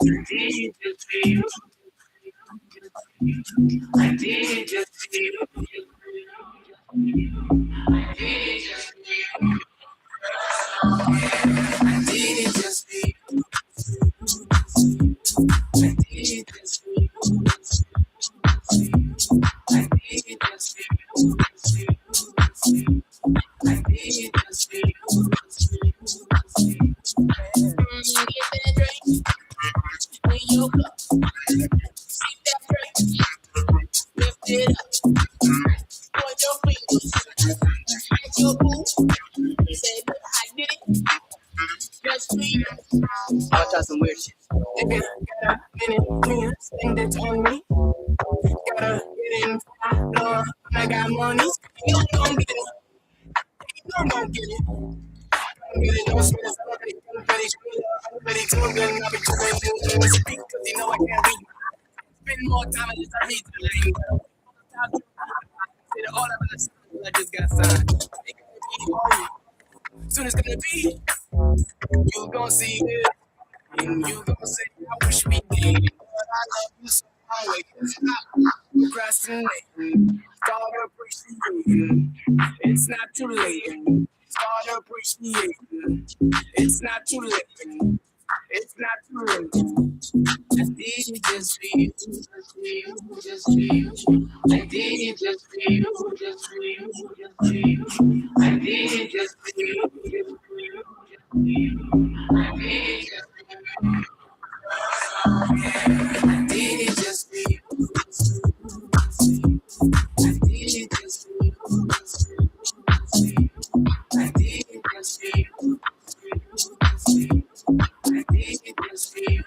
I did it just for you. I did it just for you. I did it just for you. I did it just for you. I did it just for you. I did it just for you. Get that drink in your cup. See that drink. Lift it up. Point your fingers at your boo. Say, look, I did it. Just for you. I'll try some weird shit. If you got a minute, please spend it on me. Gotta get in, Lord, I got money. You gon' get it. You gon' get it. Get it, don't spend it. I'm ready to good. I'll be doing you. Speak, cause you know I can't read. Spend more time in this I need to leave. Say the all of the I just got signed. Soon it's gonna be, you gon' see it. And you gon' say, I wish we did. But I love you so I'm waking up. Procrastinating. Start appreciating. It's not too late. Start appreciating. It's not too late. It's not too late. I did it just for you, just for you, just for you. I did it just for you, just for you, just for you. I did it just for you, just for you, just for you. I did it just for you. I did it just for you. I did it just for you. I did it just for you. I did it just for you.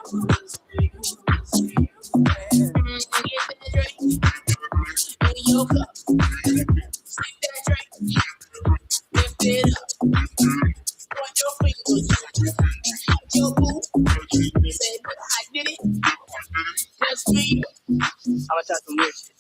Get that drink in your cup. Stick that drink. Lift it up. Point your fingers at your boo. Say, look, I did it. Just for you. I'ma try some weird shit.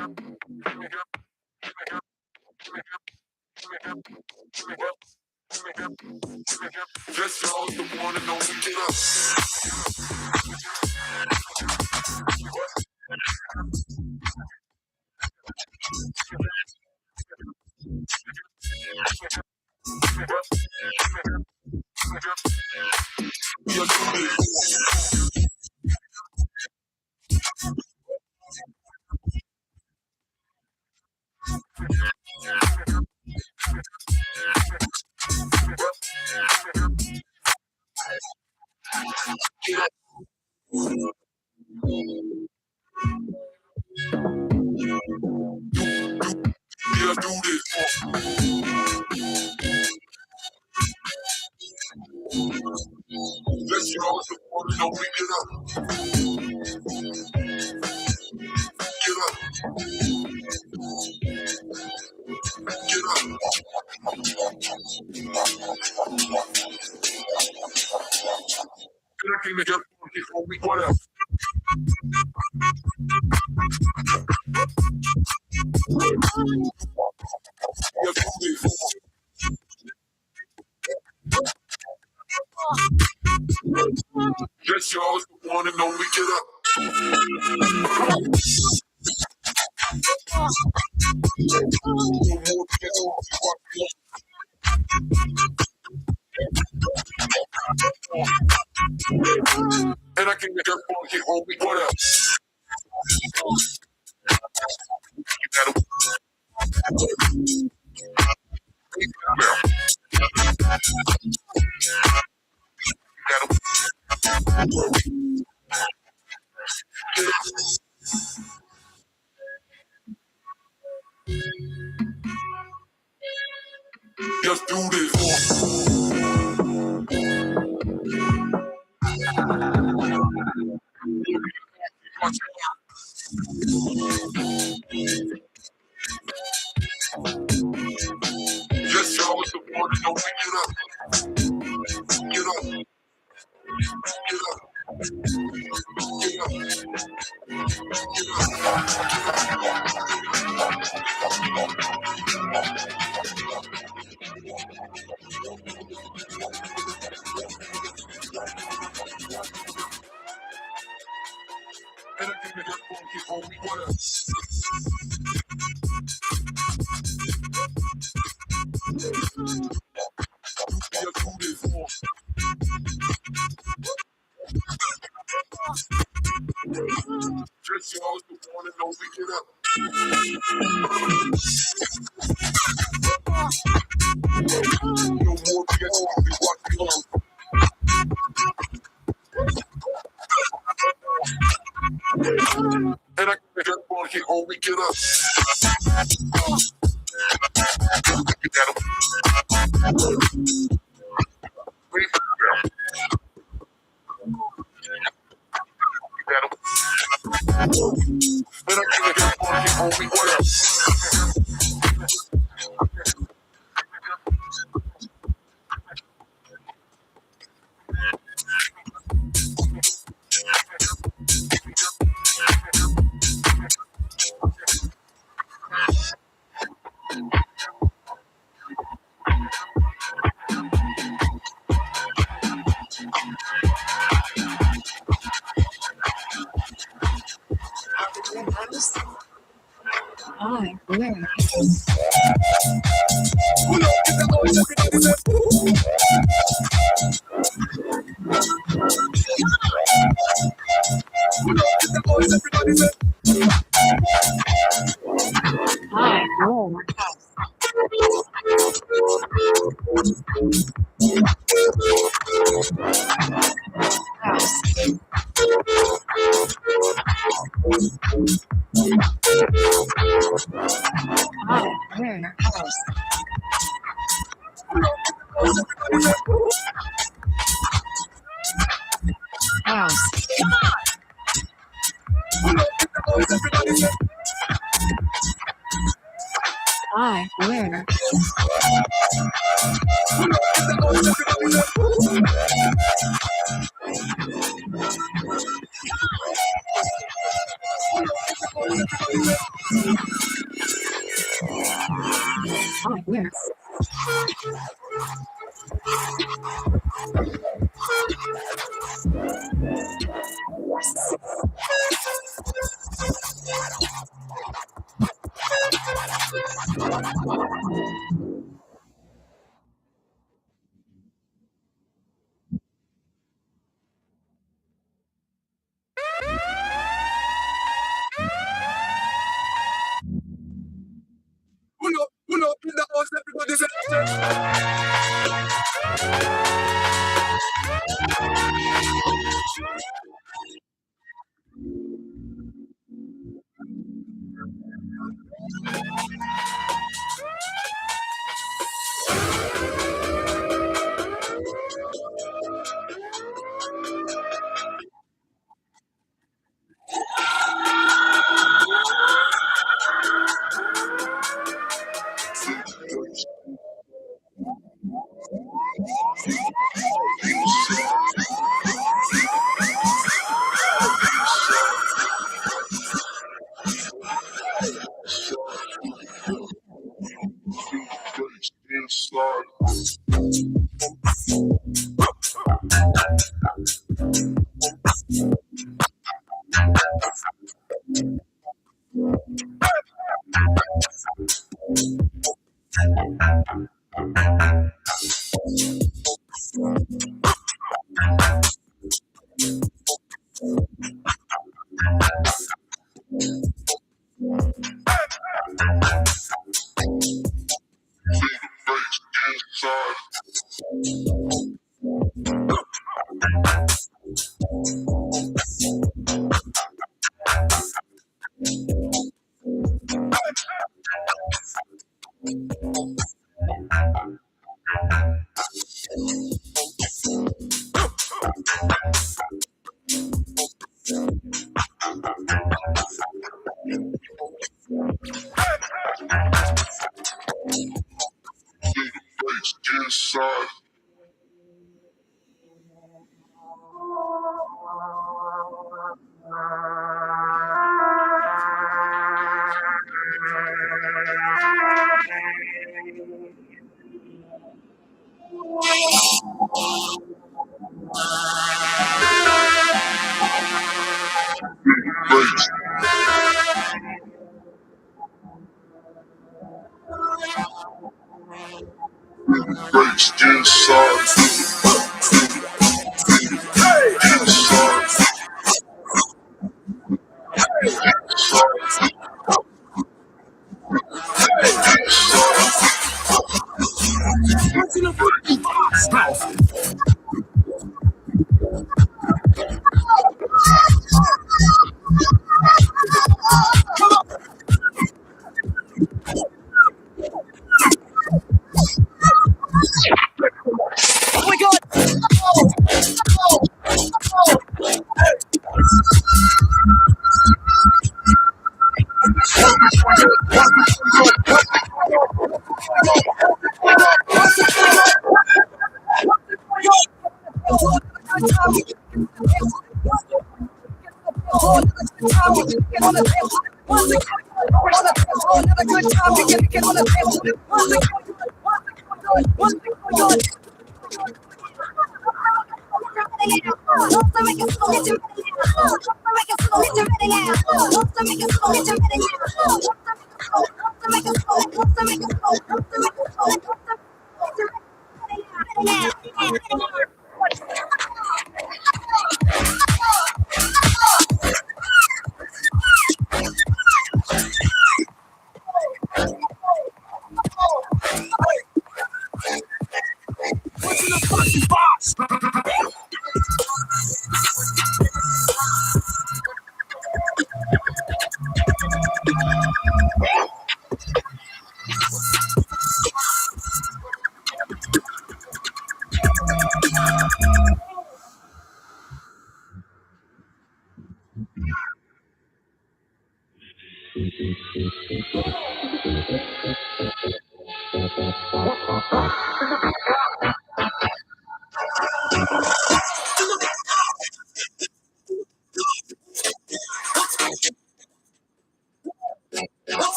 Just y'all the one and only get up. Let's y'all the one and only get up. Get up. Get up. Get up in the get before we what up. Yes, y'all is the one and only get up. And I can get up on here, homie, what up? Just do this. Just y'all with the one and only get up. Get up. Get up. Get up. And I can get up on here, homie, what up? Just do this. Just y'all with the one and only get up. No more BS, we watch me on. And I can get up on here, homie, get up. Get that up. And I can get up on here, homie, what up? Hi, where? Hi, where? Hi, where? House. Come on. Hi, where? Where? Pull up in the house, everybody say.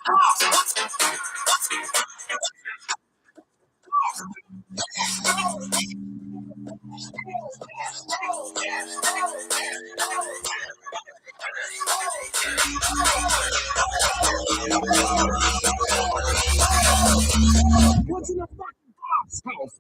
What's in the fucking box house?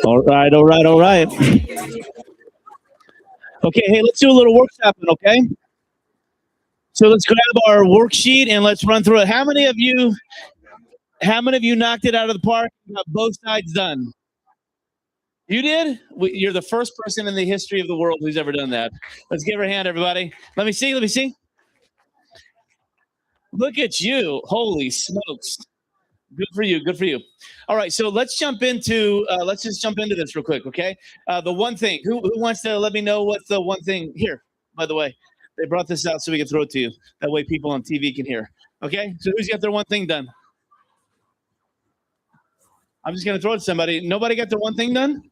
All right, all right, all right. Okay, hey, let's do a little workshopping, okay? So let's grab our worksheet and let's run through it. How many of you knocked it out of the park and got both sides done? You did? You're the first person in the history of the world who's ever done that. Let's give her a hand, everybody. Let me see. Look at you. Holy smokes. Good for you. Good for you. All right, so let's jump into this real quick, okay? The one thing. Who wants to let me know what's the one thing here? By the way, they brought this out so we can throw it to you. That way, people on TV can hear. Okay. So who's got their one thing done? I'm just gonna throw it to somebody. Nobody got their one thing done?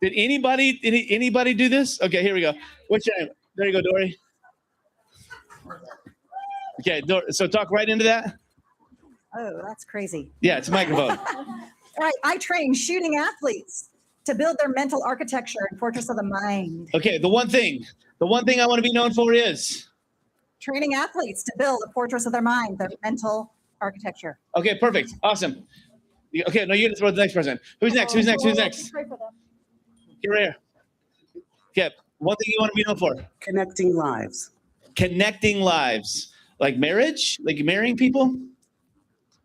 Did anybody do this? Okay, here we go. What's your name? There you go, Dory. Okay, so talk right into that. Oh, that's crazy. Yeah, it's a microphone. I train shooting athletes to build their mental architecture and fortress of the mind. Okay, the one thing I want to be known for is training athletes to build a fortress of their mind, their mental architecture. Okay, perfect. Awesome. Okay, no, you're going to throw the next person. Who's next? Pray for them. Get right here. Okay, one thing you want to be known for? Connecting lives. Connecting lives. Like marriage? Like marrying people?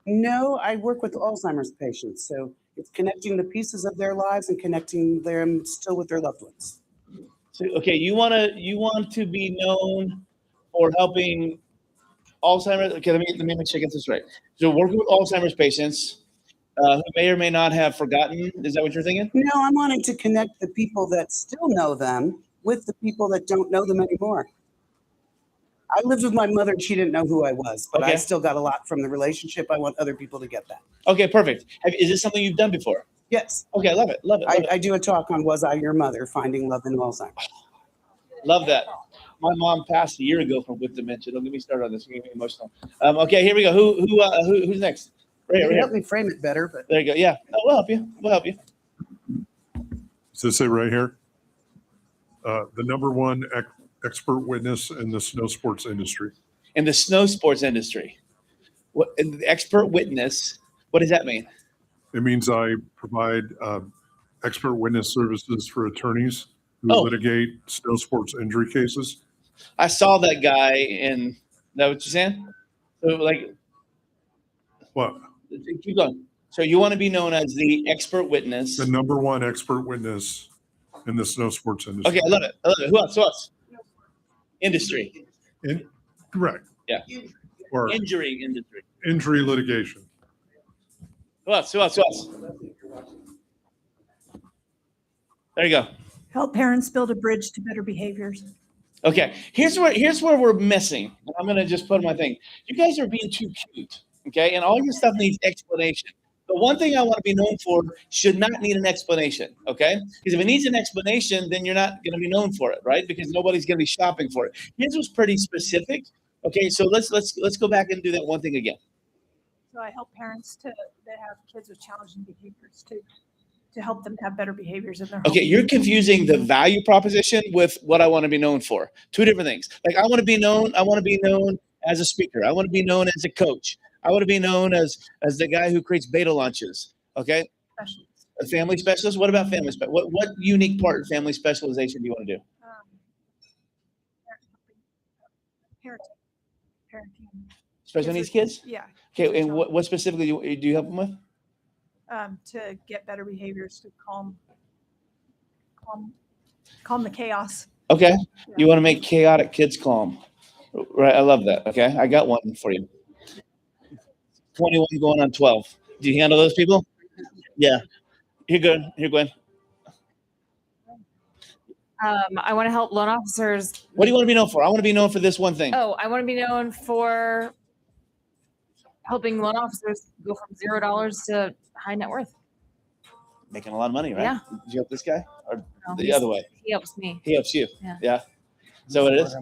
No, I work with Alzheimer's patients, so it's connecting the pieces of their lives and connecting them still with their loved ones. So, okay, you want to be known for helping Alzheimer's. Okay, let me make sure I get this right. So, working with Alzheimer's patients who may or may not have forgotten. Is that what you're thinking? No, I'm wanting to connect the people that still know them with the people that don't know them anymore. I lived with my mother and she didn't know who I was, but Okay. I still got a lot from the relationship. I want other people to get that. Okay, perfect. Is this something you've done before? Yes. Okay, I love it. Love it. I do a talk on Was I Your Mother? Finding Love in Alzheimer's. Love that. My mom passed a year ago with dementia. Don't get me started on this. You're getting me emotional. Okay, here we go. Who's next? Right You here. help me frame it better, but There you go. Yeah, we'll help you. We'll help you. Does this say right here? The number one expert witness in the snow sports industry. In the snow sports industry, what in the expert witness? What does that mean? It means I provide expert witness services for attorneys who Oh. litigate snow sports injury cases. I saw that guy in. Is that what you're saying? So, like, What? keep going. So you want to be known as the expert witness. The number one expert witness in the snow sports industry. Okay, I love it. I love it. Who else? Who else? Industry. Correct. Yeah. Or Injury industry. injury litigation. Who else? Who else? Who else? There you go. Help parents build a bridge to better behaviors. Okay, here's where we're missing. I'm gonna just put my thing. You guys are being too cute, okay? And all your stuff needs explanation. The one thing I want to be known for should not need an explanation, okay? Because if it needs an explanation, then you're not gonna be known for it, right? Because nobody's gonna be shopping for it. His was pretty specific. Okay, so let's go back and do that one thing again. So I help parents that have kids with challenging behaviors to help them have better behaviors in their home. Okay, you're confusing the value proposition with what I want to be known for. Two different things. Like I want to be known as a speaker. I want to be known as a coach. I want to be known as the guy who creates beta launches. Okay? Specialist. A family specialist? What about family specialist? What unique part of family specialization do you want to do? Parenting. Special needs kids? Yeah. Okay, and what specifically do you help them with? To get better behaviors, to calm the chaos. Okay. You want to make chaotic kids calm. Right. I love that. Okay. I got one for you. 21 going on 12. Do you handle those people? Yeah. You're good. Here, Gwen. I want to help loan officers. What do you want to be known for? I want to be known for this one thing. Oh, I want to be known for helping loan officers go from $0 to high net worth. Making a lot of money, right? Yeah. Did you help this guy? Or No, the he's- other way? He helps me. He helps you. Yeah. Yeah. Is that what it is?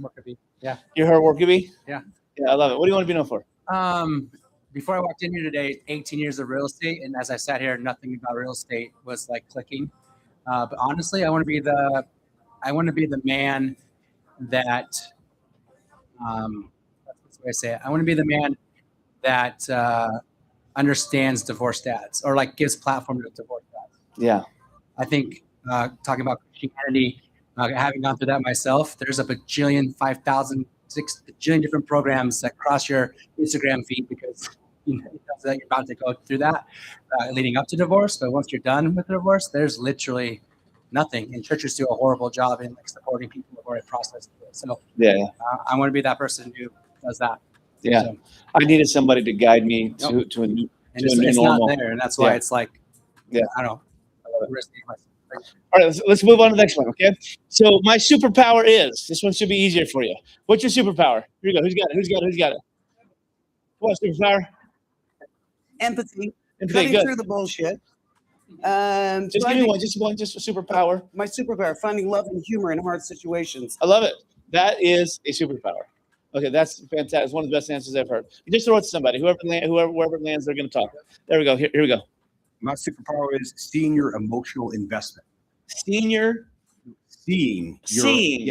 Yeah. You're her worker bee? Yeah. Yeah, I love it. What do you want to be known for? Before I walked in here today, 18 years of real estate, and as I sat here, nothing about real estate was like clicking. But honestly, I want to be the man that, that's the way I say it. I want to be the man that understands divorce dads, or like gives platform to divorce dads. Yeah. I think talking about Christianity, having gone through that myself, there's a bajillion, 5,000, 6 bajillion different programs that cross your Instagram feed because you know that you're about to go through that leading up to divorce. But once you're done with the divorce, there's literally nothing. And churches do a horrible job in like supporting people who've already processed it. So Yeah. I want to be that person who does that. Yeah. So, I needed somebody to guide me to a new, and to a it's, new it's normal. not there, and that's why Yeah. it's like, Yeah. I don't know. Risking myself. All right, let's move on to the next one, okay? So my superpower is, this one should be easier for you. What's your superpower? Here we go. Who's got it? Who's got it? Who's got it? What's superpower? Empathy. Empathy, Cutting good. through the bullshit. Just give me finding- one, just a superpower. My superpower, finding love and humor in hard situations. I love it. That is a superpower. Okay, that's fantastic. It's one of the best answers I've heard. You just throw it to somebody. Whoever lands, they're going to talk. There we go. Here we go. My superpower is seeing your emotional investment. Seeing your seeing emotional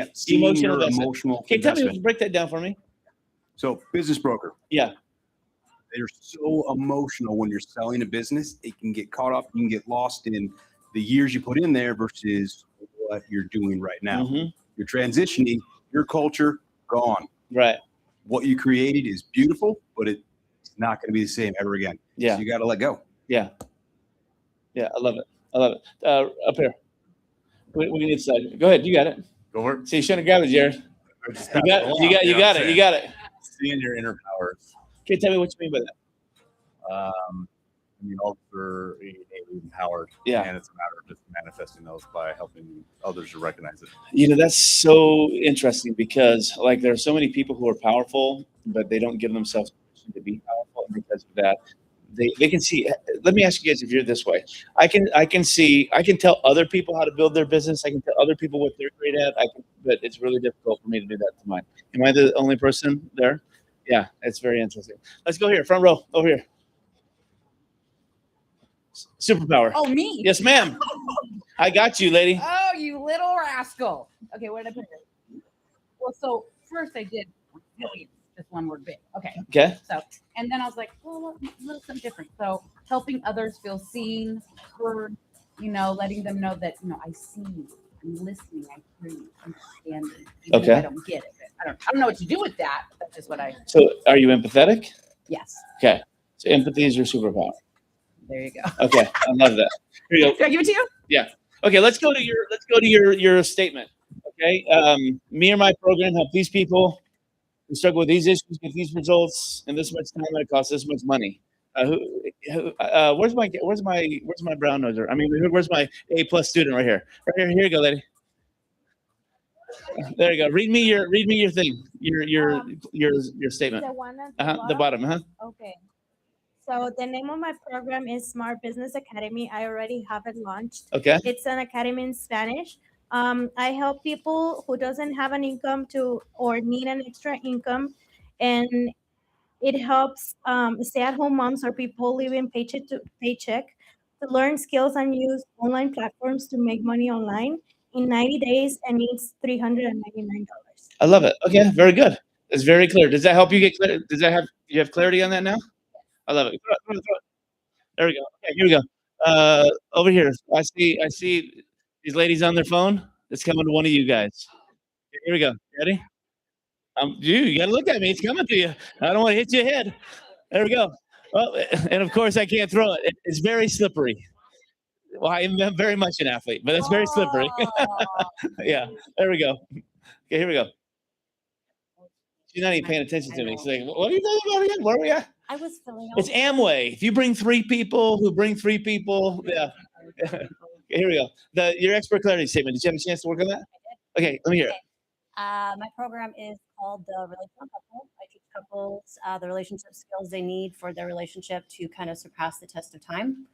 your investment. emotional Okay, tell investment. me, break that down for me. So, business broker. Yeah. They're so emotional when you're selling a business. It can get caught up. You can get lost in the years you put in there versus what you're doing right now. Mhm. You're transitioning. Your culture gone. Right. What you created is beautiful, but it's not going to be the same ever again. Yeah. So you got to let go. Yeah. Yeah, I love it. I love it. Up here. We need side. Go ahead. You got it. Go for it. See, you shouldn't have grabbed it, Jared. You got it. You got it. You got it. Seeing your inner powers. Okay, tell me what you mean by that. I mean, all are innately empowered. Yeah. And it's a matter of just manifesting those by helping others to recognize it. You know, that's so interesting because, like, there are so many people who are powerful, but they don't give themselves permission to be powerful. And because of that, they can see. Let me ask you guys if you're this way. I can tell other people how to build their business. I can tell other people what they're great at. But it's really difficult for me to do that to mine. Am I the only person there? Yeah, it's very interesting. Let's go here, front row, over here. Superpower. Oh, me? Yes, ma'am. I got you, lady. Oh, you little rascal. Okay, where did I put it? Well, so first I did resilience, just one word big. Okay. Okay. So, and then I was like, well, a little something different. So helping others feel seen, heard, letting them know that, I see you, I'm listening, I hear you, I'm understanding. Even if Okay. I don't get it. I don't know what to do with that. But that's just what I, So, are you empathetic? yes. Okay. So, empathy is your superpower. There you go. Okay, I love that. Here you go. Did I give it to you? Yeah. Okay, let's go to your statement. Okay. Me or my program help these people who struggle with these issues get these results in this much time and it costs this much money. Where's my brown noser? I mean, where's my A+ student right here? Right here. Here you go, lady. There you go. Read me your thing. Your statement. The one at The bottom. Okay. So the name of my program is Smart Business Academy. I already have it launched. Okay. It's an academy in Spanish. I help people who doesn't have an income or need an extra income, and it helps stay-at-home moms or people living paycheck to paycheck to learn skills and use online platforms to make money online in 90 days, and it's $399. I love it. Okay, very good. It's very clear. Does that help you get clear? You have clarity on that now? I love it. Throw it. There we go. Okay, here we go. Over here, I see these ladies on their phone. It's coming to one of you guys. Here we go. Ready? You got to look at me. It's coming to you. I don't want to hit your head. There we go. Well, and of course I can't throw it. It's very slippery. Well, I'm very much an athlete, but it's very slippery. Yeah. There we go. Okay, here we go. She's not even paying attention to me. She's like, what are you talking about again? Where are we at? I was filling out. It's Amway. If you bring 3 people who bring 3 people, yeah. Here we go. Your expert clarity statement. Did you have a chance to work on that? Okay, let me hear it. My program is called the Relational Couple. I teach couples the relationship skills they need for their relationship to kind of surpass the test of time.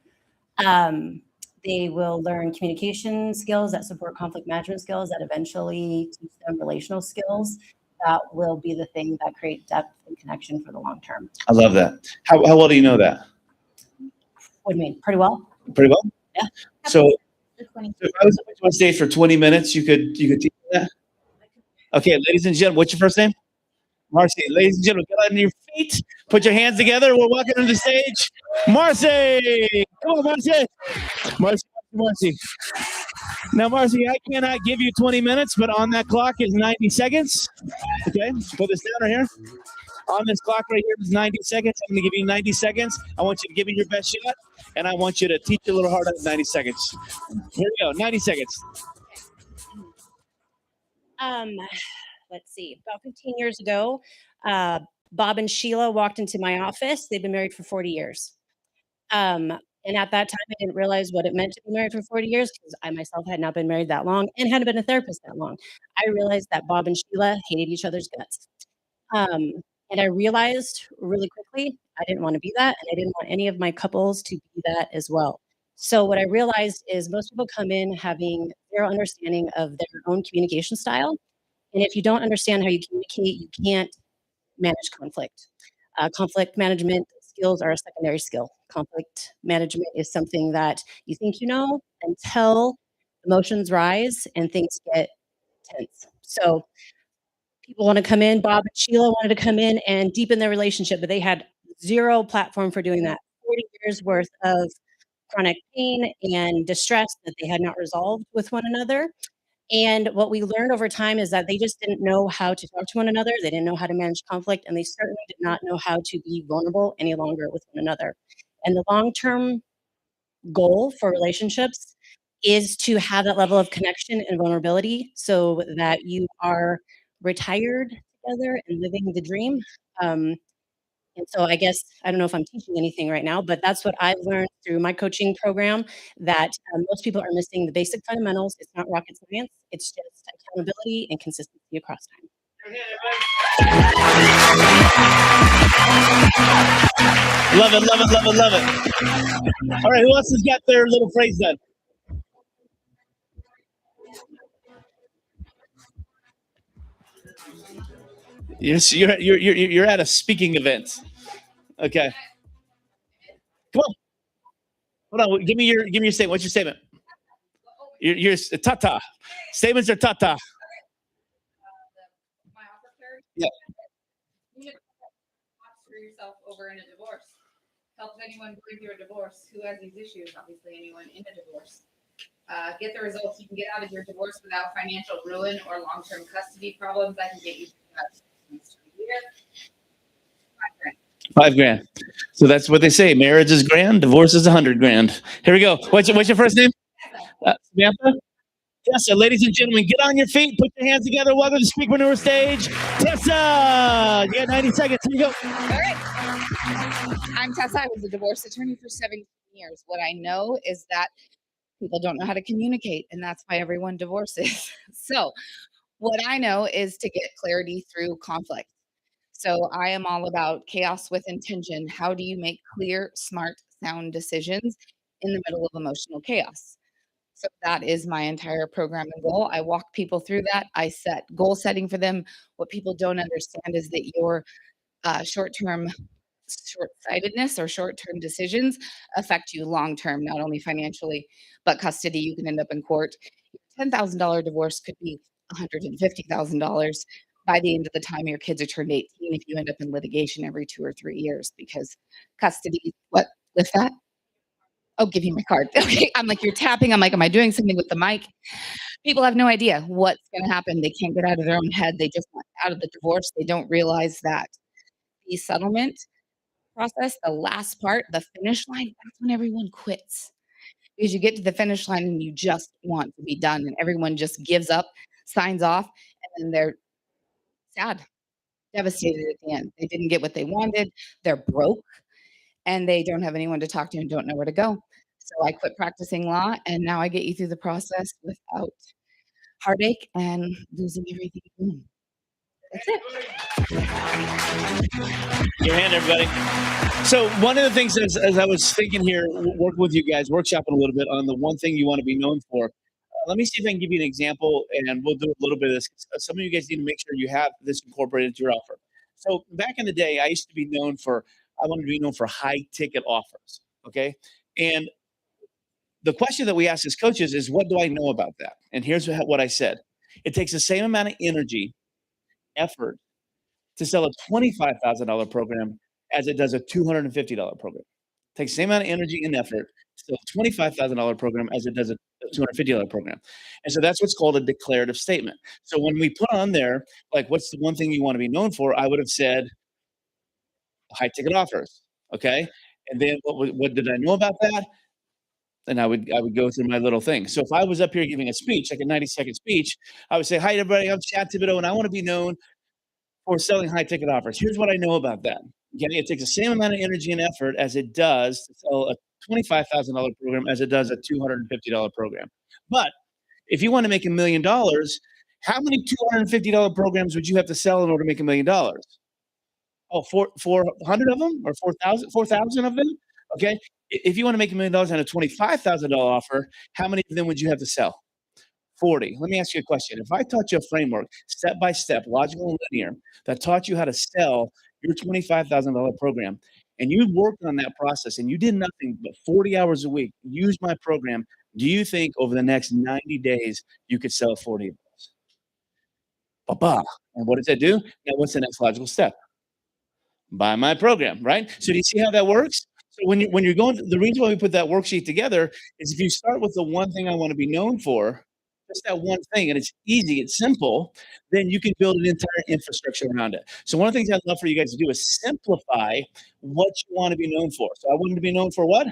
They will learn communication skills that support conflict management skills that eventually teach them relational skills that will be the thing that create depth and connection for the long term. I love that. How well do you know that? What do you mean? Pretty well. Pretty well? Yeah. So if I was on stage for 20 minutes, you could teach me that? Okay, ladies and gentlemen, what's your first name? Marcy. Ladies and gentlemen, get on your feet. Put your hands together. We're walking on the stage. Marcy! Come on, Marcy. Marcy. Now, Marcy, I cannot give you 20 minutes, but on that clock is 90 seconds. Okay, put this down right here. On this clock right here is 90 seconds. I'm going to give you 90 seconds. I want you to give me your best shot, and I want you to teach a little harder than 90 seconds. Here we go, 90 seconds. Let's see. About 15 years ago, Bob and Sheila walked into my office. They've been married for 40 years. And at that time, I didn't realize what it meant to be married for 40 years because I myself had not been married that long and hadn't been a therapist that long. I realized that Bob and Sheila hated each other's guts. And I realized really quickly, I didn't want to be that. And I didn't want any of my couples to be that as well. So what I realized is most people come in having zero understanding of their own communication style. And if you don't understand how you communicate, you can't manage conflict. Conflict management skills are a secondary skill. Conflict management is something that you think you know until emotions rise and things get tense. So people want to come in, Bob and Sheila wanted to come in and deepen their relationship, but they had zero platform for doing that. 40 years worth of chronic pain and distress that they had not resolved with one another. And what we learned over time is that they just didn't know how to talk to one another. They didn't know how to manage conflict, and they certainly did not know how to be vulnerable any longer with one another. And the long-term goal for relationships is to have that level of connection and vulnerability so that you are retired together and living the dream. And so I guess, I don't know if I'm teaching anything right now, but that's what I've learned through my coaching program, that most people are missing the basic fundamentals. It's not rocket science. It's just accountability and consistency across time. Love it, love it, love it, love it. All right, who else has got their little phrase done? You're at a speaking event. Okay. Come on. Hold on. Give me your statement. What's your statement? Your ta-ta. Statements are ta-ta. Yeah. You need to posture yourself over in a divorce. Help anyone going through a divorce who has these issues, obviously anyone in a divorce. Get the results you can get out of your divorce without financial ruin or long-term custody problems. I can get you $5,000. So that's what they say. Marriage is grand. Divorce is $100,000. Here we go. What's your first name? Samantha? Tessa. Ladies and gentlemen, get on your feet. Put your hands together. Welcome to Speakpreneur stage. Tessa. You got 90 seconds. Here you go. All right. I'm Tessa. I was a divorce attorney for 17 years. What I know is that people don't know how to communicate, and that's why everyone divorces. So what I know is to get clarity through conflict. So I am all about chaos with intention. How do you make clear, smart, sound decisions in the middle of emotional chaos? So that is my entire program and goal. I walk people through that. I set goal setting for them. What people don't understand is that your short-sightedness or short-term decisions affect you long-term, not only financially, but custody. You can end up in court. $10,000 divorce could be $150,000 by the end of the time your kids are turned 18 if you end up in litigation every 2 or 3 years, because custody, what, lift that? Oh, give me my card. Okay, I'm like, you're tapping. I'm like, am I doing something with the mic? People have no idea what's going to happen. They can't get out of their own head. They just want out of the divorce. They don't realize that the settlement process, the last part, the finish line, that's when everyone quits. Because you get to the finish line and you just want to be done, and everyone just gives up, signs off, and then they're sad. devastated at the end. They didn't get what they wanted. They're broke and they don't have anyone to talk to and don't know where to go. So I quit practicing law and now I get you through the process without heartache and losing everything. That's it. Your hand, everybody. So one of the things as I was thinking here, working with you guys, workshopping a little bit on the one thing you want to be known for. Let me see if I can give you an example, and we'll do a little bit of this. Some of you guys need to make sure you have this incorporated into your offer. So back in the day, I used to be known for, I wanted to be known for high ticket offers, okay? And the question that we ask as coaches is, what do I know about that? And here's what I said. It takes the same amount of energy, effort, to sell a $25,000 program as it does a $250 program. It takes the same amount of energy and effort to sell a $25,000 program as it does a $250 program. And so that's what's called a declarative statement. So when we put on there, like, what's the one thing you want to be known for? I would have said high ticket offers. Okay. And then what did I know about that? And I would go through my little thing. So if I was up here giving a speech, like a 90-second speech, I would say, hi, everybody, I'm Chad Thibodeau, and I want to be known for selling high ticket offers. Here's what I know about that. Okay, it takes the same amount of energy and effort as it does to sell a $25,000 program as it does a $250 program. But if you want to make $1 million, how many $250 programs would you have to sell in order to make $1 million? Oh, 400 of them or 4,000 of them? Okay. If you want to make $1 million on a $25,000 offer, how many of them would you have to sell? 40. Let me ask you a question. If I taught you a framework, step by step, logical and linear, that taught you how to sell your $25,000 program, and you worked on that process and you did nothing but 40 hours a week, use my program, do you think over the next 90 days you could sell 40 of those? Ba-ba. And what does that do? Now, what's the next logical step? Buy my program, right? So do you see how that works? So when you're going, the reason why we put that worksheet together is if you start with the one thing I want to be known for, just that one thing, and it's easy, it's simple, then you can build an entire infrastructure around it. So one of the things I'd love for you guys to do is simplify what you want to be known for. So I want to be known for what?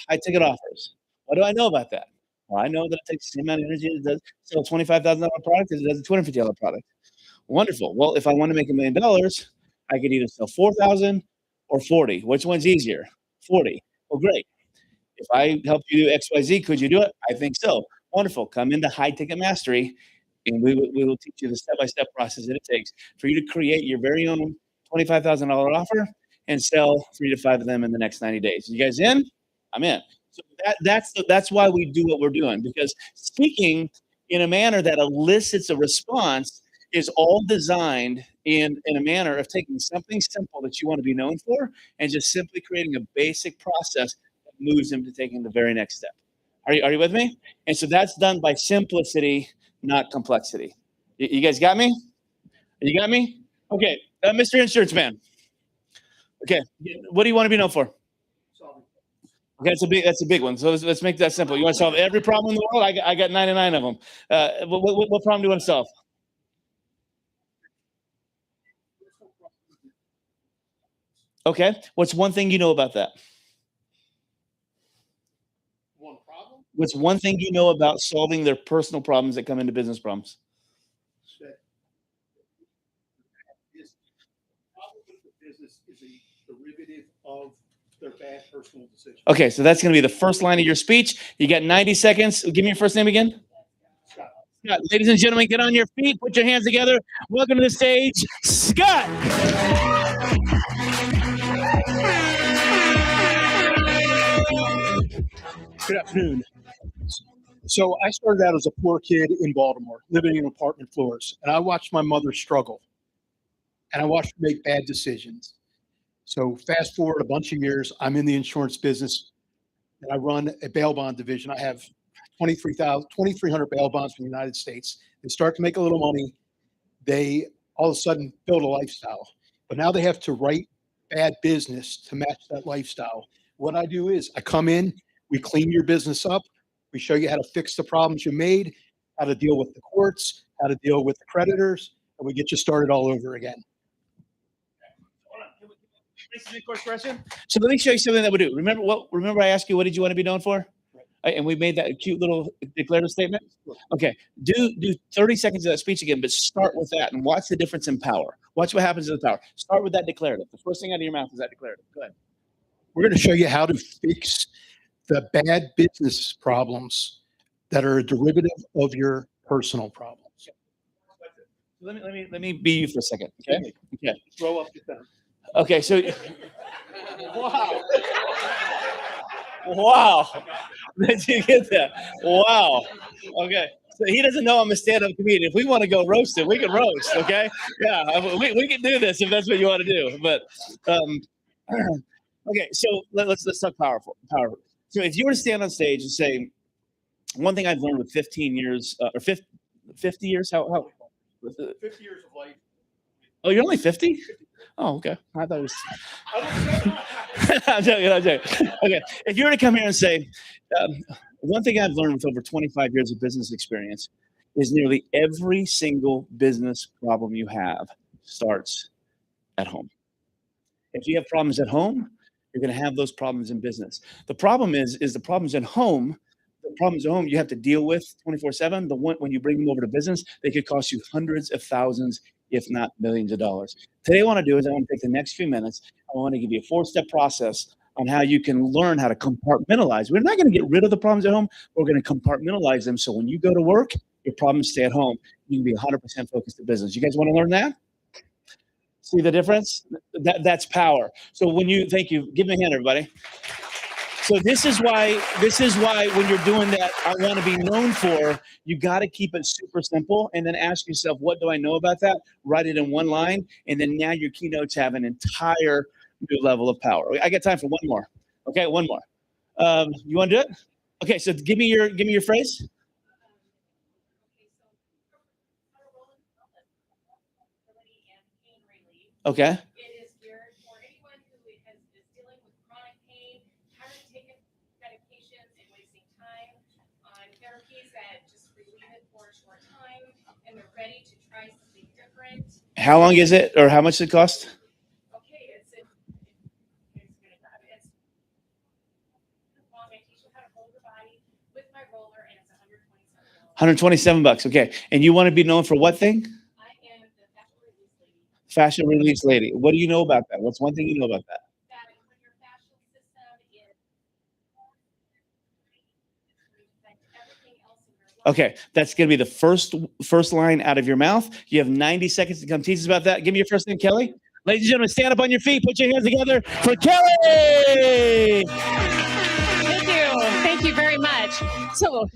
High ticket offers. What do I know about that? Well, I know that it takes the same amount of energy as it does sell a $25,000 product as it does a $250 product. Wonderful. Well, if I want to make $1 million, I could either sell 4,000 or 40. Which one's easier? 40. Well, great. If I help you do XYZ, could you do it? I think so. Wonderful. Come into High Ticket Mastery, and we will teach you the step-by-step process that it takes for you to create your very own $25,000 offer and sell 3 to 5 of them in the next 90 days. You guys in? I'm in. So that's why we do what we're doing, because speaking in a manner that elicits a response is all designed in a manner of taking something simple that you want to be known for and just simply creating a basic process that moves them to taking the very next step. Are you with me? And so that's done by simplicity, not complexity. You guys got me? You got me? Okay, Mr. Insurance Man. Okay, what do you want to be known for? Okay, that's a big one. So let's make that simple. You want to solve every problem in the world? I got 99 of them. What problem do you want to solve? Okay, what's one thing you know about that? What's one thing you know about solving their personal problems that come into business problems? This problem with the business is a derivative of their bad personal decisions. Okay, so that's going to be the first line of your speech. You got 90 seconds. Give me your first name again. Scott. Ladies and gentlemen, get on your feet. Put your hands together. Welcome to the stage, Scott. Good afternoon. So I started out as a poor kid in Baltimore, living in apartment floors, and I watched my mother struggle, and I watched her make bad decisions. So fast forward a bunch of years, I'm in the insurance business, and I run a bail bond division. I have 2,300 bail bonds from the United States. They start to make a little money. They all of a sudden build a lifestyle, but now they have to write bad business to match that lifestyle. What I do is I come in, we clean your business up. We show you how to fix the problems you made, how to deal with the courts, how to deal with the creditors, and we get you started all over again. So let me show you something that we do. Remember I asked you, what did you want to be known for? And we made that cute little declarative statement. Okay, do 30 seconds of that speech again, but start with that and watch the difference in power. Watch what happens to the power. Start with that declarative. The first thing out of your mouth is that declarative. Go ahead. We're going to show you how to fix the bad business problems that are a derivative of your personal problems. Let me be you for a second. Okay. Okay. Throw up your thumb. Okay. So, wow. Wow. Did you get that? Wow. Okay. So he doesn't know I'm a stand-up comedian. If we want to go roast it, we can roast. Okay. Yeah. We can do this if that's what you want to do. But okay. So let's talk power. So if you were to stand on stage and say, one thing I've learned with 15 years or 50 years, how 50 years of life. Oh, you're only 50? Oh, okay. I thought it was. I'm joking. Okay. If you were to come here and say, one thing I've learned with over 25 years of business experience is nearly every single business problem you have starts at home. If you have problems at home, you're going to have those problems in business. The problem is the problems at home. The problems at home you have to deal with 24/7. The one when you bring them over to business, they could cost you hundreds of thousands, if not millions of dollars. Today, what I want to do is I want to take the next few minutes. I want to give you a 4-step process on how you can learn how to compartmentalize. We're not going to get rid of the problems at home. We're going to compartmentalize them. So when you go to work, your problems stay at home. You can be 100% focused in business. You guys want to learn that? See the difference? That's power. So thank you. Give me a hand, everybody. So this is why when you're doing that, I want to be known for, you got to keep it super simple and then ask yourself, what do I know about that? Write it in one line. And then now your keynotes have an entire new level of power. I got time for one more. Okay, one more. You want to do it? Okay, so give me your phrase. Okay. Ready to try something different. How long is it, or how much does it cost? Okay, it's long. I teach you how to hold your body with my roller, and it's $127. Okay, and you want to be known for what thing? I am the fashion release lady. Fashion release lady. What do you know about that? What's one thing you know about that? That when your fashion system is everything else in your life. Okay, that's going to be the first line out of your mouth. You have 90 seconds to come teach us about that. Give me your first name, Kelly. Ladies and gentlemen, stand up on your feet. Put your hands together for Kelly. Thank you very much. So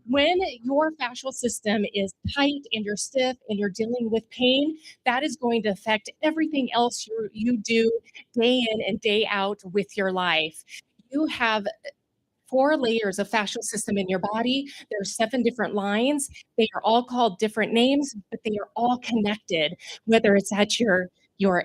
when your fascial system is tight and you're stiff and you're dealing with pain, that is going to affect everything else you do day in and day out with your life. You have 4 layers of fascial system in your body. There are 7 different lines. They are all called different names, but they are all connected, whether it's at your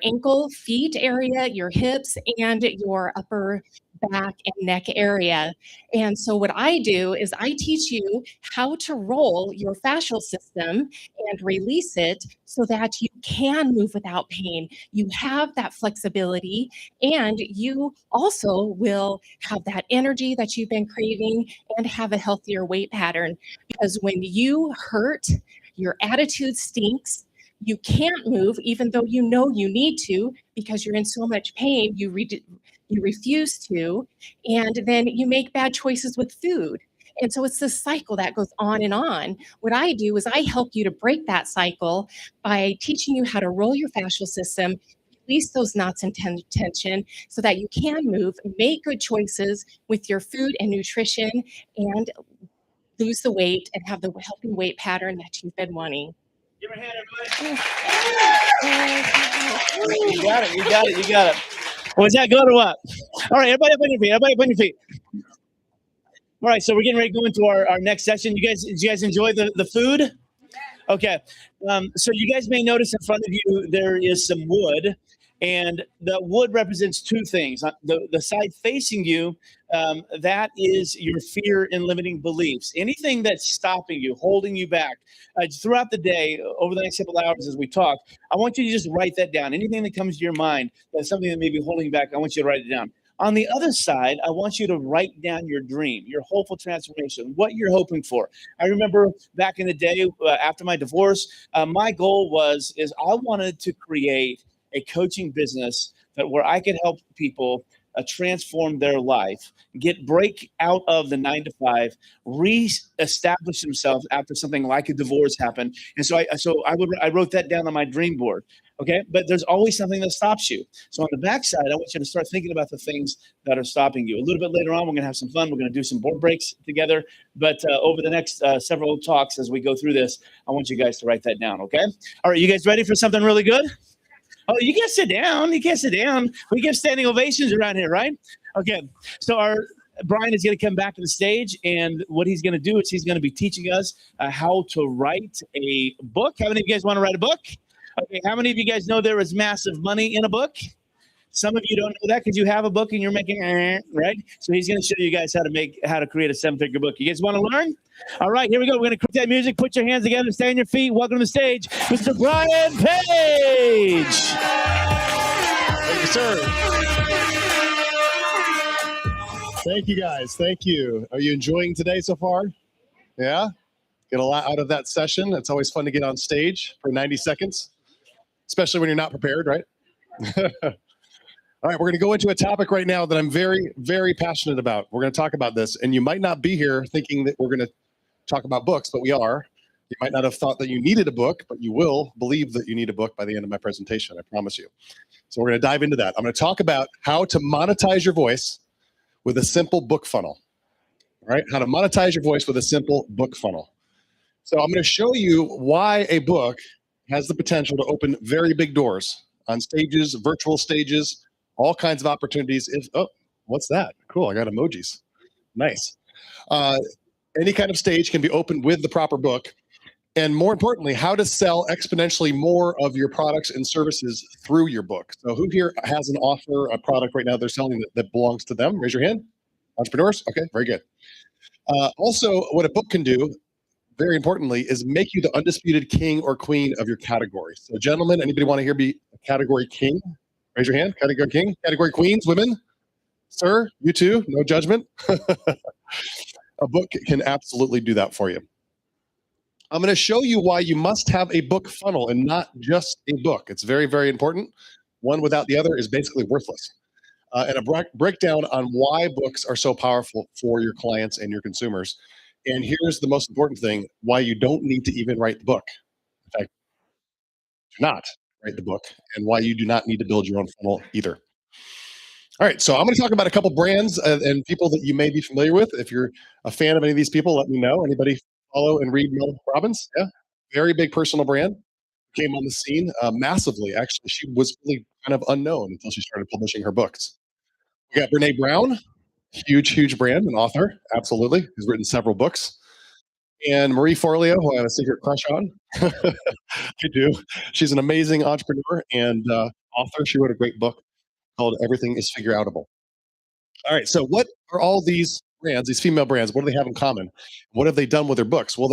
ankle, feet area, your hips, and your upper back and neck area. And so what I do is I teach you how to roll your fascial system and release it so that you can move without pain. You have that flexibility, and you also will have that energy that you've been craving and have a healthier weight pattern. Because when you hurt, your attitude stinks. You can't move even though you know you need to because you're in so much pain, you refuse to, and then you make bad choices with food. And so it's this cycle that goes on and on. What I do is I help you to break that cycle by teaching you how to roll your fascial system, release those knots and tension so that you can move, make good choices with your food and nutrition, and lose the weight and have the healthy weight pattern that you've been wanting. Give her a hand, everybody. You got it. Was that good or what? All right, everybody up on your feet. All right, so we're getting ready to go into our next session. Did you guys enjoy the food? Okay, so you guys may notice in front of you there is some wood, and the wood represents 2 things. The side facing you, that is your fear and limiting beliefs. Anything that's stopping you, holding you back. Throughout the day, over the next couple hours as we talk, I want you to just write that down. Anything that comes to your mind, that's something that may be holding you back, I want you to write it down. On the other side, I want you to write down your dream, your hopeful transformation, what you're hoping for. I remember back in the day after my divorce, my goal is I wanted to create a coaching business where I could help people transform their life, break out of the 9 to 5, reestablish themselves after something like a divorce happened. And so I wrote that down on my dream board. Okay, but there's always something that stops you. So on the backside, I want you to start thinking about the things that are stopping you. A little bit later on, we're going to have some fun. We're going to do some board breaks together. But over the next several talks as we go through this, I want you guys to write that down. Okay. All right, you guys ready for something really good? Oh, you can't sit down. You can't sit down. We give standing ovations around here, right? Okay. So Brian is going to come back to the stage, and what he's going to do is he's going to be teaching us how to write a book. How many of you guys want to write a book? Okay. How many of you guys know there is massive money in a book? Some of you don't know that because you have a book and you're making right. So he's going to show you guys how to create a 7-figure book. You guys want to learn? All right, here we go. We're going to crank that music. Put your hands together. Stay on your feet. Welcome to the stage, Mr. Brian Page. Thank you, sir. Thank you, guys. Thank you. Are you enjoying today so far? Yeah? Get a lot out of that session. It's always fun to get on stage for 90 seconds, especially when you're not prepared, right? All right, we're going to go into a topic right now that I'm very, very passionate about. We're going to talk about this, and you might not be here thinking that we're going to talk about books, but we are. You might not have thought that you needed a book, but you will believe that you need a book by the end of my presentation, I promise you. So we're going to dive into that. I'm going to talk about how to monetize your voice with a simple book funnel. All right, how to monetize your voice with a simple book funnel. So I'm going to show you why a book has the potential to open very big doors on stages, virtual stages, all kinds of opportunities. What's that? Cool, I got emojis. Nice. Any kind of stage can be opened with the proper book. And more importantly, how to sell exponentially more of your products and services through your book. So who here has an offer, a product right now they're selling that belongs to them? Raise your hand. Entrepreneurs? Okay, very good. Also, what a book can do, very importantly, is make you the undisputed king or queen of your category. So gentlemen, anybody want to hear be a category king? Raise your hand. Category king. Category queens, women. Sir, you too. No judgment. A book can absolutely do that for you. I'm going to show you why you must have a book funnel and not just a book. It's very, very important. One without the other is basically worthless. And a breakdown on why books are so powerful for your clients and your consumers. And here's the most important thing, why you don't need to even write the book. In fact, do not write the book, and why you do not need to build your own funnel either. All right, so I'm going to talk about a couple brands and people that you may be familiar with. If you're a fan of any of these people, let me know. Anybody follow and read Mel Robbins? Yeah, very big personal brand. Came on the scene massively. Actually, she was really kind of unknown until she started publishing her books. We got Brene Brown, huge brand, an author, absolutely. Who's written several books. And Marie Forleo, who I have a secret crush on. I do. She's an amazing entrepreneur and author. She wrote a great book called Everything is Figure Outable. All right, so what are all these brands, these female brands, what do they have in common? What have they done with their books? Well,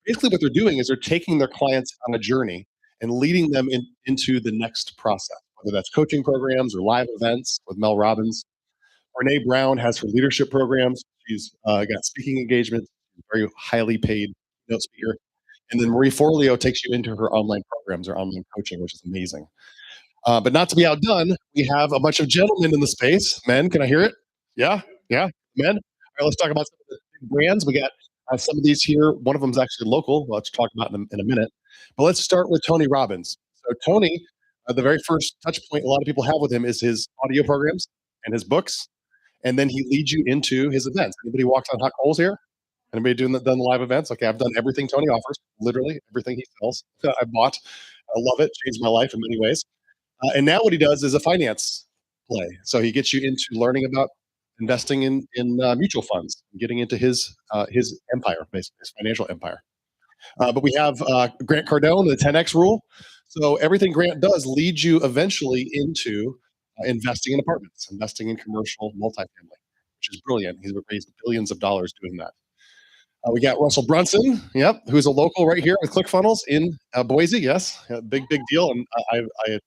basically what they're doing is they're taking their clients on a journey and leading them into the next process, whether that's coaching programs or live events with Mel Robbins. Brene Brown has her leadership programs. She's got speaking engagements, very highly paid keynote speaker. And then Marie Forleo takes you into her online programs or online coaching, which is amazing. But not to be outdone, we have a bunch of gentlemen in the space. Men, can I hear it? Yeah, men. All right, let's talk about some of the big brands. We got some of these here. One of them is actually local. Let's talk about in a minute. But let's start with Tony Robbins. So Tony, the very first touch point a lot of people have with him is his audio programs and his books. And then he leads you into his events. Anybody walks on hot coals here? Anybody done the live events? Okay, I've done everything Tony offers, literally everything he sells. I bought. I love it. Changed my life in many ways. And now what he does is a finance play. So he gets you into learning about investing in mutual funds, getting into his empire, basically his financial empire. But we have Grant Cardone, the 10X rule. So everything Grant does leads you eventually into investing in apartments, investing in commercial multifamily, which is brilliant. He's raised billions of dollars doing that. We got Russell Brunson, who's a local right here with ClickFunnels in Boise. Yes, big deal. And I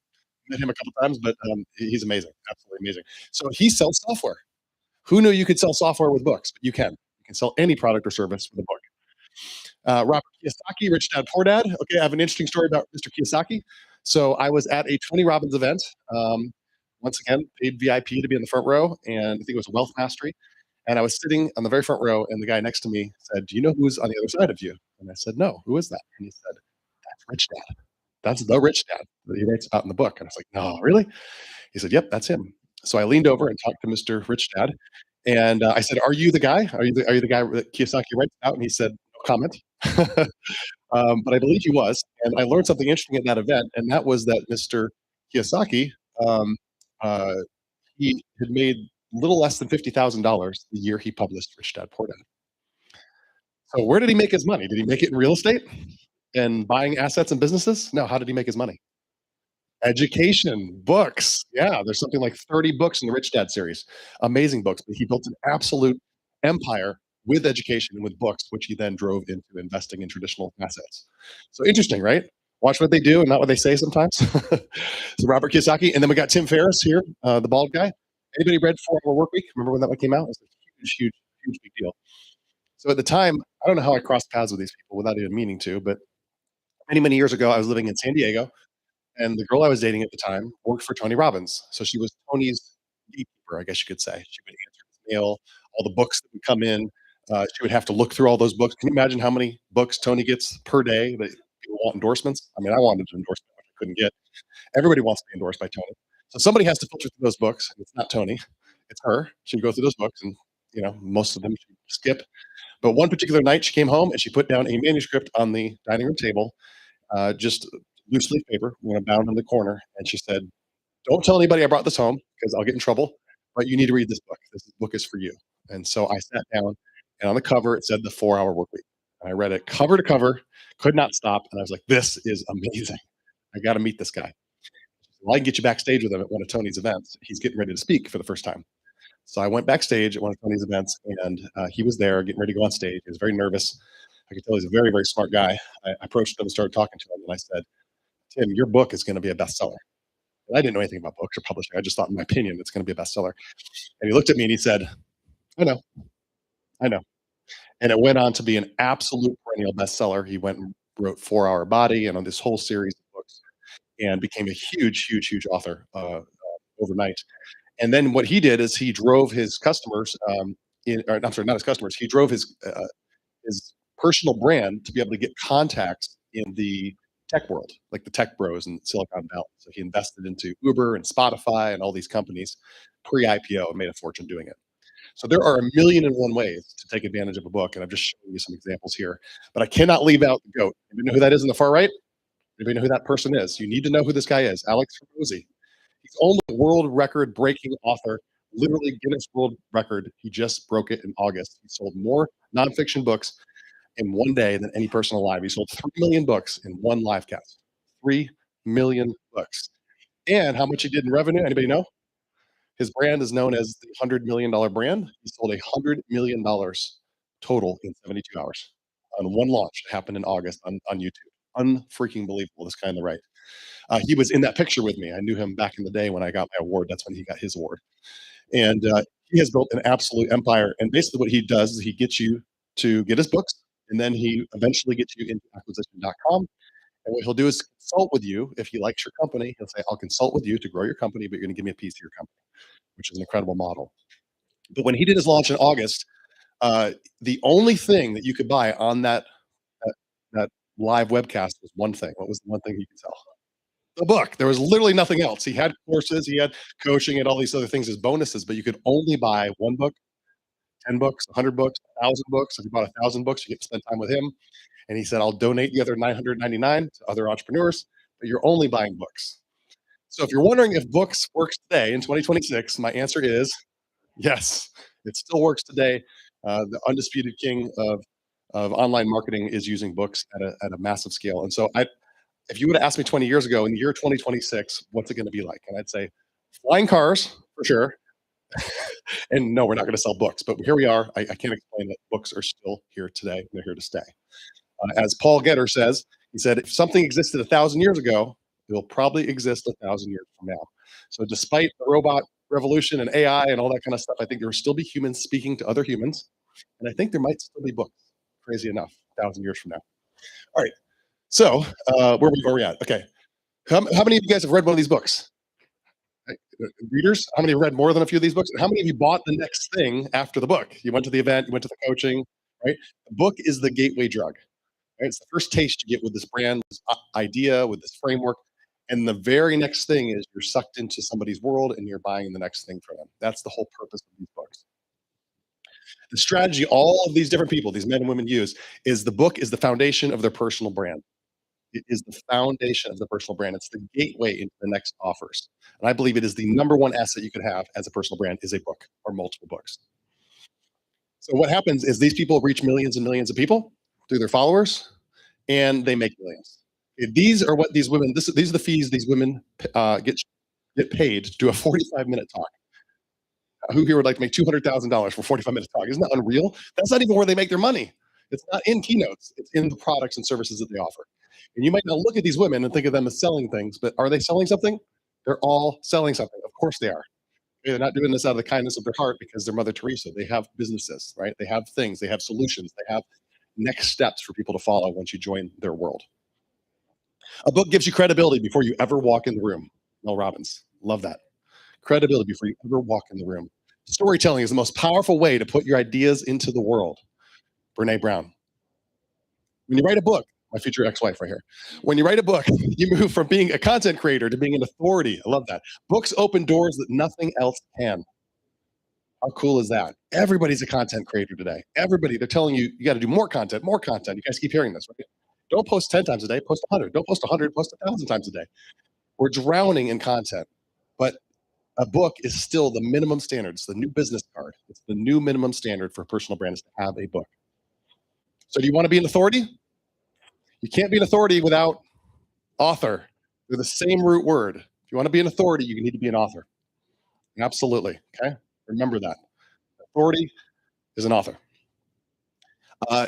met him a couple times, but he's amazing, absolutely amazing. So he sells software. Who knew you could sell software with books? But you can. You can sell any product or service with a book. Robert Kiyosaki, Rich Dad Poor Dad. Okay, I have an interesting story about Mr. Kiyosaki. So I was at a Tony Robbins event. Once again, paid VIP to be in the front row, and I think it was Wealth Mastery. And I was sitting on the very front row, and the guy next to me said, "Do you know who's on the other side of you?" And I said, "No, who is that?" And he said, "That's Rich Dad. That's the Rich Dad that he writes about in the book." And I was like, "No, really?" He said, "Yep, that's him." So I leaned over and talked to Mr. Rich Dad, and I said, "Are you the guy? Are you the guy that Kiyosaki writes about?" And he said, "No comment." But I believe he was, and I learned something interesting at that event, and that was that Mr. Kiyosaki, um, uh, he had made little less than $50,000 the year he published Rich Dad Poor Dad. So where did he make his money? Did he make it in real estate and buying assets and businesses? No. How did he make his money? Education, books. Yeah, there's something like 30 books in the Rich Dad series. Amazing books. But he built an absolute empire with education and with books, which he then drove into investing in traditional assets. So interesting, right? Watch what they do and not what they say sometimes. So Robert Kiyosaki, and then we got Tim Ferriss here, the bald guy. Anybody read 4 Hour Work Week? Remember when that one came out? It was a huge big deal. So at the time, I don't know how I crossed paths with these people without even meaning to, but many years ago, I was living in San Diego, and the girl I was dating at the time worked for Tony Robbins. So she was Tony's gatekeeper, I guess you could say. She would answer his mail, all the books that would come in. She would have to look through all those books. Can you imagine how many books Tony gets per day that people want endorsements? I mean, I wanted an endorsement, which I couldn't get. Everybody wants to be endorsed by Tony. So somebody has to filter through those books. And it's not Tony, it's her. She would go through those books, and most of them she would skip. But one particular night, she came home and she put down a manuscript on the dining room table, just loose leaf paper, bound in the corner. And she said, "Don't tell anybody I brought this home because I'll get in trouble, but you need to read this book. This book is for you." And so I sat down, and on the cover, it said The 4 Hour Work Week. And I read it cover to cover, could not stop. And I was like, this is amazing. I got to meet this guy. Well, I can get you backstage with him at one of Tony's events. He's getting ready to speak for the first time. So I went backstage at one of Tony's events, and he was there getting ready to go on stage. He was very nervous. I could tell he's a very, very smart guy. I approached him and started talking to him, and I said, "Tim, your book is going to be a bestseller." And I didn't know anything about books or publishing. I just thought, in my opinion, it's going to be a bestseller. And he looked at me and he said, "I know. I know." And it went on to be an absolute perennial bestseller. He went and wrote 4 Hour Body and on this whole series of books, and became a huge author overnight. And then what he did is he drove his customers, I'm sorry, not his customers. He drove his personal brand to be able to get contacts in the tech world, like the tech bros in Silicon Valley. So he invested into Uber and Spotify and all these companies pre-IPO and made a fortune doing it. So there are a million and one ways to take advantage of a book, and I'm just showing you some examples here. But I cannot leave out the GOAT. Anybody know who that is in the far right? Anybody know who that person is? You need to know who this guy is. Alex Hormozi. He's only a world record breaking author, literally Guinness World Record. He just broke it in August. He sold more nonfiction books in one day than any person alive. He sold 3 million books in one live cast. 3 million books. And how much he did in revenue? Anybody know? His brand is known as the $100 million brand. He sold $100 million total in 72 hours on one launch. It happened in August on YouTube. Unfreaking believable, this guy on the right. He was in that picture with me. I knew him back in the day when I got my award. That's when he got his award. And he has built an absolute empire. And basically what he does is he gets you to get his books, and then he eventually gets you into acquisition.com. And what he'll do is consult with you. If he likes your company, he'll say, "I'll consult with you to grow your company, but you're going to give me a piece of your company," which is an incredible model. But when he did his launch in August, the only thing that you could buy on that live webcast was one thing. What was the one thing he could sell? The book. There was literally nothing else. He had courses, he had coaching, and all these other things as bonuses, but you could only buy one book, 10 books, 100 books, 1,000 books. If you bought 1,000 books, you get to spend time with him. And he said, "I'll donate the other 999 to other entrepreneurs, but you're only buying books." So if you're wondering if books works today in 2026, my answer is yes, it still works today. The undisputed king of online marketing is using books at a massive scale. And so if you would have asked me 20 years ago, in the year 2026, what's it going to be like? And I'd say flying cars for sure. And no, we're not going to sell books, but here we are. I can't explain that books are still here today. They're here to stay. As Paul Getter says, he said, if something existed 1,000 years ago, It will probably exist 1,000 years from now. So despite the robot revolution and AI and all that kind of stuff, I think there will still be humans speaking to other humans. And I think there might still be books, crazy enough, 1,000 years from now. All right. So where are we at? Okay. How many of you guys have read one of these books? Readers? How many have read more than a few of these books? How many of you bought the next thing after the book? You went to the event, you went to the coaching, right? The book is the gateway drug. Right? It's the first taste you get with this brand, this idea, with this framework. And the very next thing is you're sucked into somebody's world and you're buying the next thing from them. That's the whole purpose of these books. The strategy all of these different people, these men and women use, is the book is the foundation of their personal brand. It is the foundation of the personal brand. It's the gateway into the next offers. And I believe it is the number one asset you could have as a personal brand is a book or multiple books. So what happens is these people reach millions and millions of people through their followers, and they make millions. These are what these women, these are the fees these women get paid to do a 45-minute talk. Who here would like to make $200,000 for 45-minute talk? Isn't that unreal? That's not even where they make their money. It's not in keynotes. It's in the products and services that they offer. And you might not look at these women and think of them as selling things, but are they selling something? They're all selling something. Of course they are. They're not doing this out of the kindness of their heart because they're Mother Teresa. They have businesses, right? They have things. They have solutions. They have next steps for people to follow once you join their world. A book gives you credibility before you ever walk in the room. Mel Robbins. Love that. Credibility before you ever walk in the room. Storytelling is the most powerful way to put your ideas into the world. Brene Brown. When you write a book, my future ex-wife right here. When you write a book, you move from being a content creator to being an authority. I love that. Books open doors that nothing else can. How cool is that? Everybody's a content creator today. Everybody, they're telling you, you got to do more content, more content. You guys keep hearing this, right? Don't post 10 times a day, post 100. Don't post 100, post 1,000 times a day. We're drowning in content, but a book is still the minimum standard. It's the new business card. It's the new minimum standard for a personal brand is to have a book. So do you want to be an authority? You can't be an authority without author. They're the same root word. If you want to be an authority, you need to be an author. Absolutely. Okay. Remember that. Authority is an author.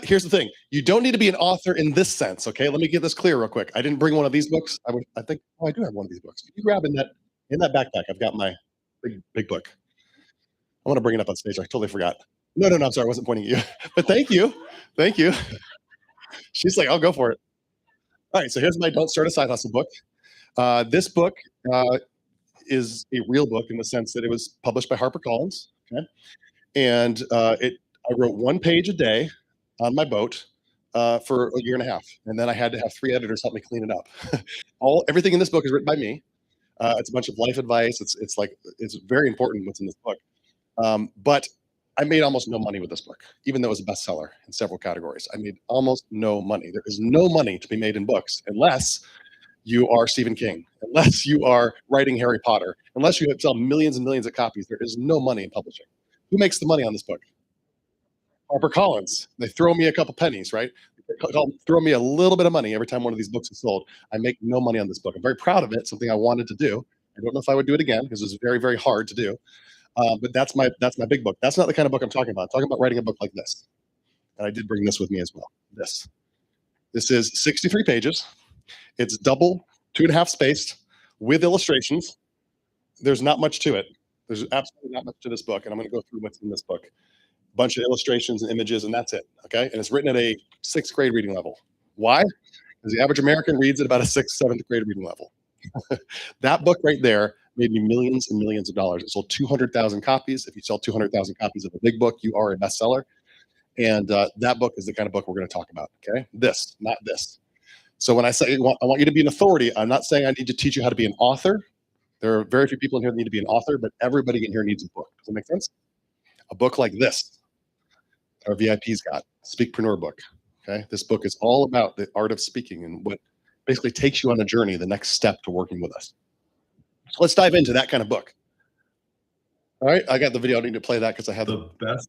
Here's the thing. You don't need to be an author in this sense. Okay. Let me get this clear real quick. I didn't bring one of these books. I think, oh, I do have one of these books. You grab in that backpack. I've got my big book. I want to bring it up on stage. I totally forgot. No, I'm sorry. I wasn't pointing at you, but thank you. Thank you. She's like, I'll go for it. All right. So here's my Don't Start a Side Hustle book. This book is a real book in the sense that it was published by HarperCollins. Okay. And I wrote one page a day on my boat for a year and a half. And then I had to have 3 editors help me clean it up. Everything in this book is written by me. It's a bunch of life advice. It's very important what's in this book. But I made almost no money with this book, even though it was a bestseller in several categories. I made almost no money. There is no money to be made in books unless you are Stephen King, unless you are writing Harry Potter, unless you sell millions and millions of copies. There is no money in publishing. Who makes the money on this book? HarperCollins. They throw me a couple pennies, right? Throw me a little bit of money every time one of these books is sold. I make no money on this book. I'm very proud of it. Something I wanted to do. I don't know if I would do it again because it was very, very hard to do. But that's my big book. That's not the kind of book I'm talking about. I'm talking about writing a book like this. And I did bring this with me as well. This is 63 pages. It's double, 2.5 spaced with illustrations. There's not much to it. There's absolutely not much to this book. And I'm going to go through what's in this book. A bunch of illustrations and images, and that's it. Okay. And it's written at a 6th grade reading level. Why? Because the average American reads at about a 6th, 7th grade reading level. That book right there made me millions and millions of dollars. It sold 200,000 copies. If you sell 200,000 copies of a big book, you are a bestseller. And that book is the kind of book we're going to talk about. Okay. This, not this. So when I say I want you to be an authority, I'm not saying I need to teach you how to be an author. There are very few people in here that need to be an author, but everybody in here needs a book. Does that make sense? A book like this, our VIPs got, Speakpreneur book. Okay. This book is all about the art of speaking and what basically takes you on a journey, the next step to working with us. So let's dive into that kind of book. All right. I got the video. I don't need to play that because I have the best.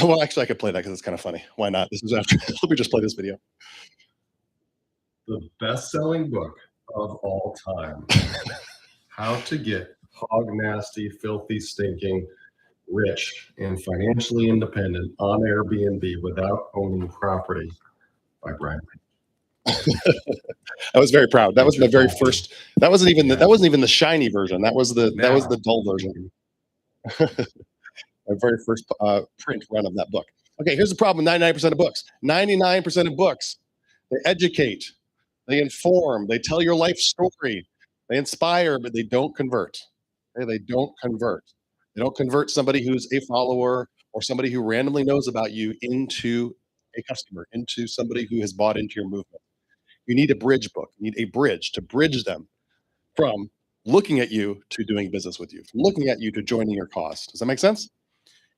Well, actually, I could play that because it's kind of funny. Why not? This is after. Let me just play this video. The best-selling book of all time. How to Get Hog Nasty, Filthy, Stinking, Rich, and Financially Independent on Airbnb Without Owning Property by Brian. I I was very proud. That was my very first. That wasn't even the shiny version. That was the dull version. My very first print run of that book. Okay, here's the problem with 99% of books. 99% of books, they educate, they inform, they tell your life story, they inspire, but they don't convert. Okay, they don't convert. They don't convert somebody who's a follower or somebody who randomly knows about you into a customer, into somebody who has bought into your movement. You need a bridge book. You need a bridge to bridge them from looking at you to doing business with you, from looking at you to joining your cause. Does that make sense?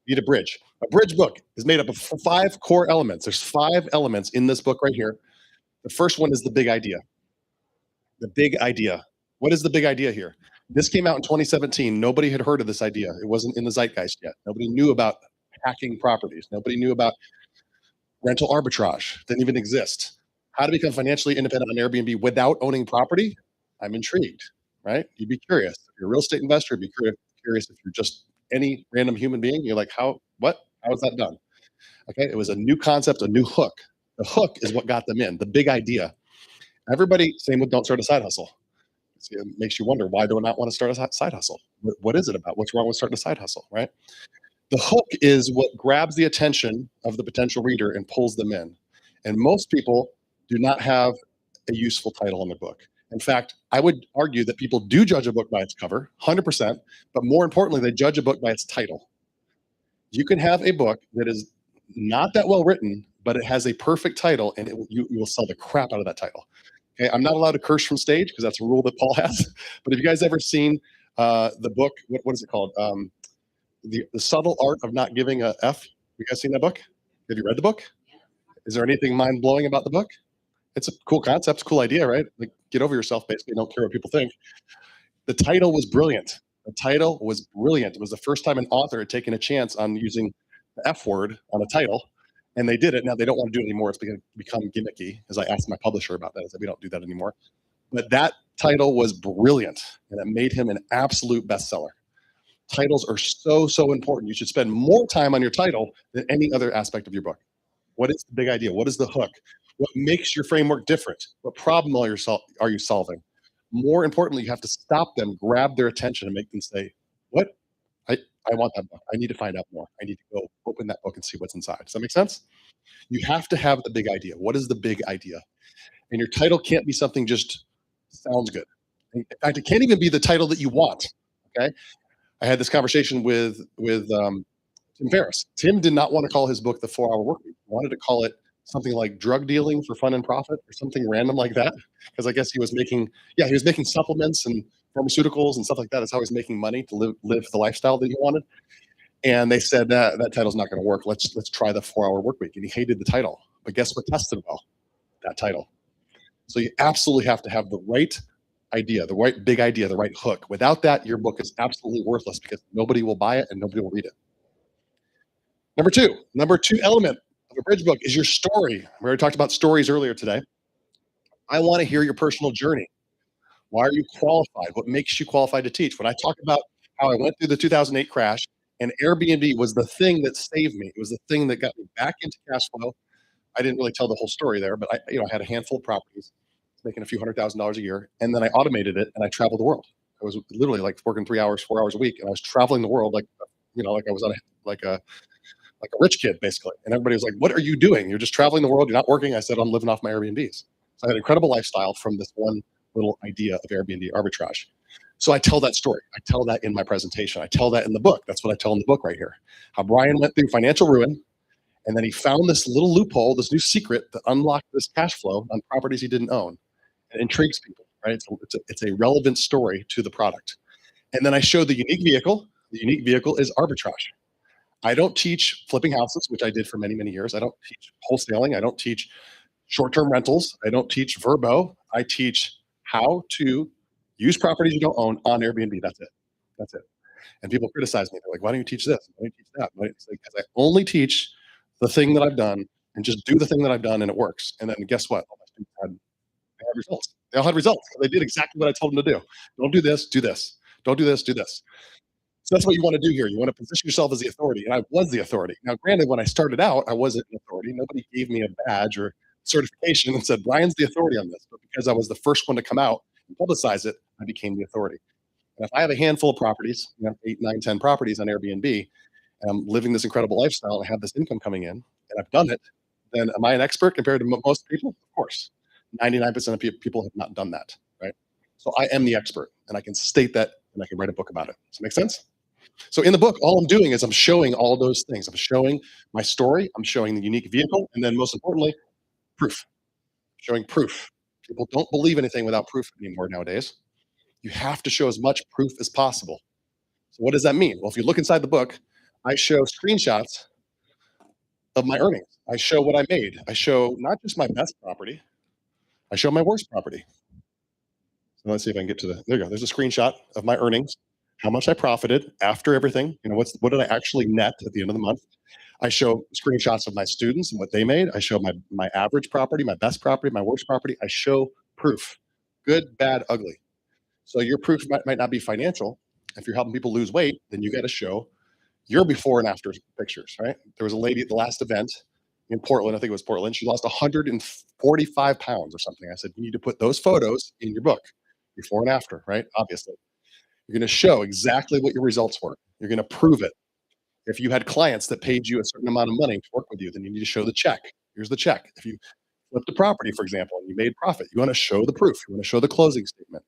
You need a bridge. A bridge book is made up of 5 core elements. There's 5 elements in this book right here. The first one is the big idea. The big idea. What is the big idea here? This came out in 2017. Nobody had heard of this idea. It wasn't in the zeitgeist yet. Nobody knew about hacking properties. Nobody knew about rental arbitrage. Didn't even exist. How to become financially independent on Airbnb without owning property? I'm intrigued, right? You'd be curious. If you're a real estate investor, you'd be curious if you're just any random human being. You're like, how is that done? Okay, it was a new concept, a new hook. The hook is what got them in, the big idea. Everybody, same with don't start a side hustle. It makes you wonder, why do I not want to start a side hustle? What is it about? What's wrong with starting a side hustle, right? The hook is what grabs the attention of the potential reader and pulls them in. And most people do not have a useful title on their book. In fact, I would argue that people do judge a book by its cover, 100%, but more importantly, they judge a book by its title. You can have a book that is not that well written, but it has a perfect title, and you will sell the crap out of that title. Okay, I'm not allowed to curse from stage because that's a rule that Paul has. But have you guys ever seen the book? What is it called? The Subtle Art of Not Giving a F. You guys seen that book? Have you read the book? Is there anything mind blowing about the book? It's a cool concept, cool idea, right? Like, get over yourself, basically. Don't care what people think. The title was brilliant. The title was brilliant. It was the first time an author had taken a chance on using the F word on a title, and they did it. Now they don't want to do it anymore. It's become gimmicky, as I asked my publisher about that. I said, we don't do that anymore. But that title was brilliant, and it made him an absolute bestseller. Titles are so important. You should spend more time on your title than any other aspect of your book. What is the big idea? What is the hook? What makes your framework different? What problem are you solving? More importantly, you have to stop them, grab their attention, and make them say, what? I want that book. I need to find out more. I need to go open that book and see what's inside. Does that make sense? You have to have the big idea. What is the big idea? And your title can't be something just sounds good. In fact, it can't even be the title that you want. Okay. I had this conversation with Tim Ferriss. Tim did not want to call his book The 4-Hour Workweek. He wanted to call it something like Drug Dealing for Fun and Profit or something random like that. Because I guess he was making supplements and pharmaceuticals and stuff like that. That's how he's making money to live the lifestyle that he wanted. And they said that title's not going to work. Let's try The 4-Hour Workweek. And he hated the title. But guess what tested well? That title. So you absolutely have to have the right idea, the right big idea, the right hook. Without that, your book is absolutely worthless because nobody will buy it and nobody will read it. Number two element of a bridge book is your story. We already talked about stories earlier today. I want to hear your personal journey. Why are you qualified? What makes you qualified to teach? When I talk about how I went through the 2008 crash and Airbnb was the thing that saved me, it was the thing that got me back into cash flow. I didn't really tell the whole story there, but I had a handful of properties, making a few $100,000 a year, and then I automated it and I traveled the world. I was literally like working 3 hours, 4 hours a week, and I was traveling the world like I was on like a rich kid basically. And everybody was like, "What are you doing? You're just traveling the world. You're not working." I said, "I'm living off my Airbnbs." So I had an incredible lifestyle from this one little idea of Airbnb arbitrage. So I tell that story. I tell that in my presentation. I tell that in the book. That's what I tell in the book right here. How Brian went through financial ruin, and then he found this little loophole, this new secret that unlocked this cash flow on properties he didn't own. It intrigues people, right? It's a relevant story to the product. And then I show the unique vehicle. The unique vehicle is arbitrage. I don't teach flipping houses, which I did for many, many years. I don't teach wholesaling. I don't teach short-term rentals. I don't teach Verbo. I teach how to use properties you don't own on Airbnb. That's it. That's it. And people criticize me. They're like, "Why don't you teach this? Why don't you teach that?" It's like, because I only teach the thing that I've done and just do the thing that I've done and it works. And then guess what? All my students had results. They all had results. They did exactly what I told them to do. Don't do this, do this. Don't do this, do this. So that's what you want to do here. You want to position yourself as the authority. And I was the authority. Now, granted, when I started out, I wasn't an authority. Nobody gave me a badge or certification and said, Brian's the authority on this. But because I was the first one to come out and publicize it, I became the authority. And if I have a handful of properties, 8, 9, 10 properties on Airbnb, and I'm living this incredible lifestyle, I have this income coming in, and I've done it, then am I an expert compared to most people? Of course. 99% of people have not done that, right? So I am the expert, and I can state that, and I can write a book about it. Does that make sense? So in the book, all I'm doing is I'm showing all those things. I'm showing my story, I'm showing the unique vehicle, and then most importantly, proof. Showing proof. People don't believe anything without proof anymore nowadays. You have to show as much proof as possible. So what does that mean? Well, if you look inside the book, I show screenshots of my earnings. I show what I made. I show not just my best property, I show my worst property. So let's see if I can get to there you go. There's a screenshot of my earnings, how much I profited after everything. What did I actually net at the end of the month? I show screenshots of my students and what they made. I show my average property, my best property, my worst property. I show proof, good, bad, ugly. So your proof might not be financial. If you're helping people lose weight, then you got to show your before and after pictures, right? There was a lady at the last event in Portland, I think it was Portland. She lost 145 pounds or something. I said, you need to put those photos in your book, before and after, right? Obviously. You're going to show exactly what your results were. You're going to prove it. If you had clients that paid you a certain amount of money to work with you, then you need to show the check. Here's the check. If you flipped a property, for example, and you made profit, you want to show the proof. You want to show the closing statement.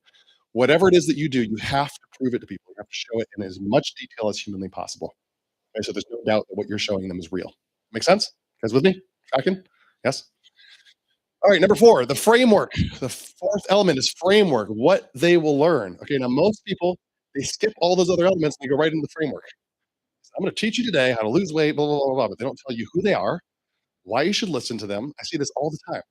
Whatever it is that you do, you have to prove it to people. You have to show it in as much detail as humanly possible. Okay, so there's no doubt that what you're showing them is real. Make sense? You guys with me? Tracking? Yes? All right, number 4, the framework. The fourth element is framework, what they will learn. Okay, now most people, they skip all those other elements and they go right into the framework. So I'm going to teach you today how to lose weight, blah, blah, blah, blah, but they don't tell you who they are, why you should listen to them. I see this all the time.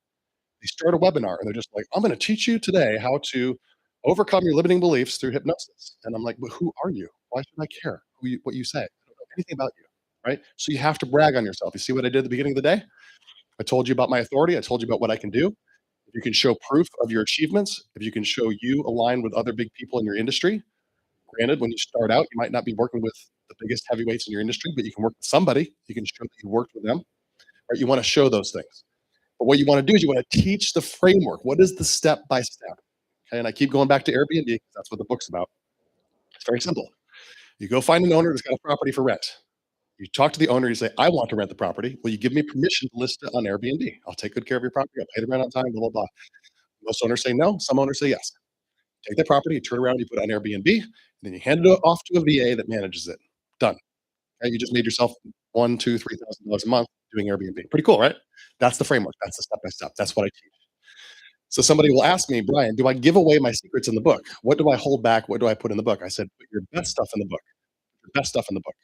They start a webinar and they're just like, I'm going to teach you today how to overcome your limiting beliefs through hypnosis. And I'm like, but who are you? Why should I care what you say? I don't know anything about you, right? So you have to brag on yourself. You see what I did at the beginning of the day? I told you about my authority. I told you about what I can do. If you can show proof of your achievements, if you can show you align with other big people in your industry, granted, when you start out, you might not be working with the biggest heavyweights in your industry, but you can work with somebody. You can show that you worked with them, right? You want to show those things. But what you want to do is you want to teach the framework. What is the step by step? Okay, and I keep going back to Airbnb because that's what the book's about. It's very simple. You go find an owner that's got a property for rent. You talk to the owner, you say, I want to rent the property. Will you give me permission to list it on Airbnb? I'll take good care of your property. I'll pay the rent on time, blah, blah, blah. Most owners say no. Some owners say yes. Take that property, you turn around, you put it on Airbnb, and then you hand it off to a VA that manages it. Done. Okay, you just made yourself $1,000, $2,000, $3,000 a month doing Airbnb. Pretty cool, right? That's the framework. That's the step by step. That's what I teach. So somebody will ask me, Brian, do I give away my secrets in the book? What do I hold back? What do I put in the book? I said, put your best stuff in the book. Your best stuff in the book.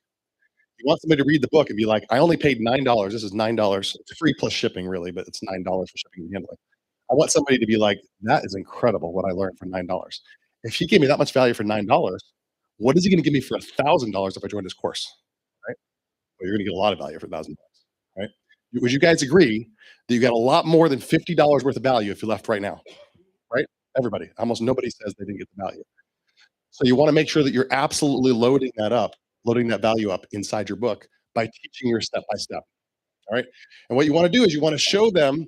You want somebody to read the book and be like, I only paid $9. This is $9. It's free plus shipping, really, but it's $9 for shipping and handling. I want somebody to be like, that is incredible what I learned for $9. If he gave me that much value for $9, what is he going to give me for $1,000 if I join his course? Right? Well, you're going to get a lot of value for $1,000, right? Would you guys agree that you got a lot more than $50 worth of value if you left right now? Right? Everybody, almost nobody says they didn't get the value. So you want to make sure that you're absolutely loading that value up inside your book by teaching your step by step. All right. And what you want to do is you want to show them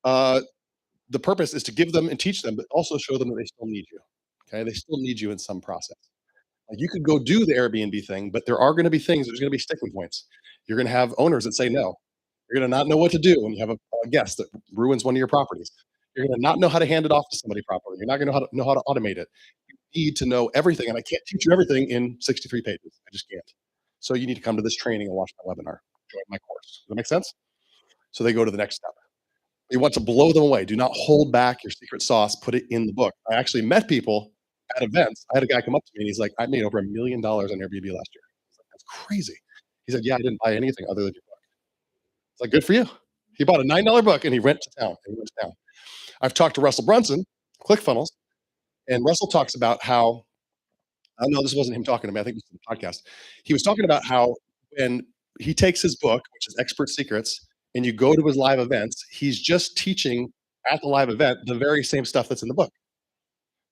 the purpose is to give them and teach them, but also show them that they still need you. Okay. They still need you in some process. Like you could go do the Airbnb thing, but there are going to be things, there's going to be sticking points. You're going to have owners that say no. You're going to not know what to do when you have a guest that ruins one of your properties. You're going to not know how to hand it off to somebody properly. You're not going to know how to automate it. You need to know everything, and I can't teach you everything in 63 pages. I just can't. So you need to come to this training and watch my webinar, join my course. Does that make sense? So they go to the next step. You want to blow them away. Do not hold back your secret sauce. Put it in the book. I actually met people at events. I had a guy come up to me and he's like, I made over $1 million on Airbnb last year. I was like, that's crazy. He said, yeah, I didn't buy anything other than your book. It's like, good for you. He bought a $9 book and he went to town. I've talked to Russell Brunson, ClickFunnels, and Russell talks about how, I know this wasn't him talking to me, I think it was the podcast. He was talking about how when he takes his book, which is Expert Secrets, and you go to his live events, he's just teaching at the live event the very same stuff that's in the book.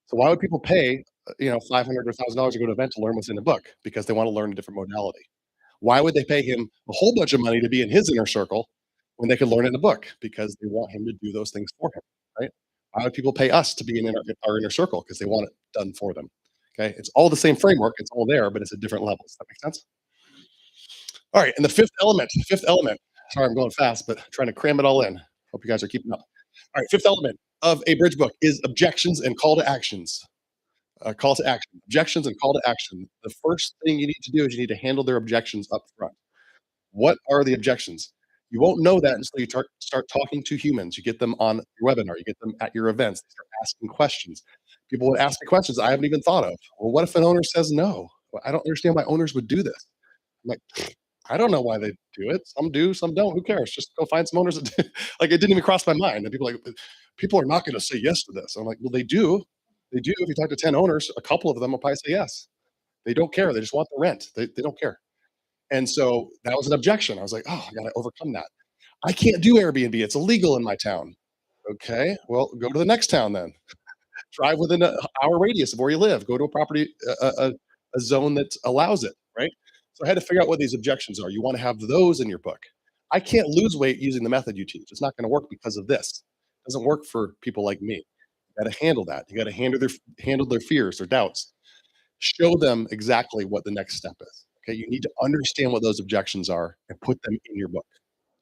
So why would people pay, $500 or $1,000 to go to an event to learn what's in the book? Because they want to learn a different modality. Why would they pay him a whole bunch of money to be in his inner circle when they could learn it in a book because they want him to do those things for him, right? Why would people pay us to be in our inner circle? Because they want it done for them. Okay. It's all the same framework. It's all there, but it's at different levels. That makes sense? All right. And the fifth element, sorry, I'm going fast, but trying to cram it all in. Hope you guys are keeping up. All right. Fifth element of a bridge book is objections and call to actions. Call to action, objections and call to action. The first thing you need to do is you need to handle their objections up front. What are the objections? You won't know that until you start talking to humans. You get them on your webinar, you get them at your events, they start asking questions. People would ask me questions I haven't even thought of. Well, what if an owner says no? Well, I don't understand why owners would do this. I'm like, I don't know why they do it. Some do, some don't. Who cares? Just go find some owners that do. Like, it didn't even cross my mind. And people are like, people are not going to say yes to this. I'm like, well, they do. They do. If you talk to 10 owners, a couple of them will probably say yes. They don't care. They just want the rent. They don't care. And so that was an objection. I was like, oh, I got to overcome that. I can't do Airbnb. It's illegal in my town. Okay, well, go to the next town then. Drive within an hour radius of where you live. Go to a property, a zone that allows it, right? So I had to figure out what these objections are. You want to have those in your book. I can't lose weight using the method you teach. It's not going to work because of this. It doesn't work for people like me. You got to handle that. You got to handle their fears, their doubts. Show them exactly what the next step is. Okay, you need to understand what those objections are and put them in your book.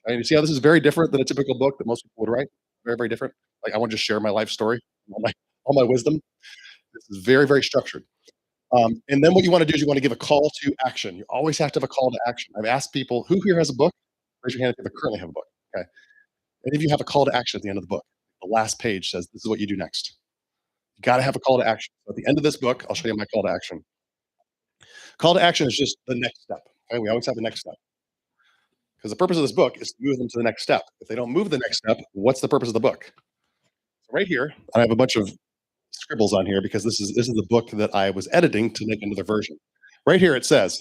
And you see how this is very different than a typical book that most people would write. Very, very different. Like, I want to just share my life story, all my wisdom. This is very, very structured. And then what you want to do is you want to give a call to action. You always have to have a call to action. I've asked people, who here has a book? Raise your hand if you currently have a book. Okay. And if you have a call to action at the end of the book, the last page says, this is what you do next. You got to have a call to action. So at the end of this book, I'll show you my call to action. Call to action is just the next step. Okay? We always have the next step. Because the purpose of this book is to move them to the next step. If they don't move the next step, what's the purpose of the book? So right here, I have a bunch of scribbles on here because this is the book that I was editing to make another version. Right here it says,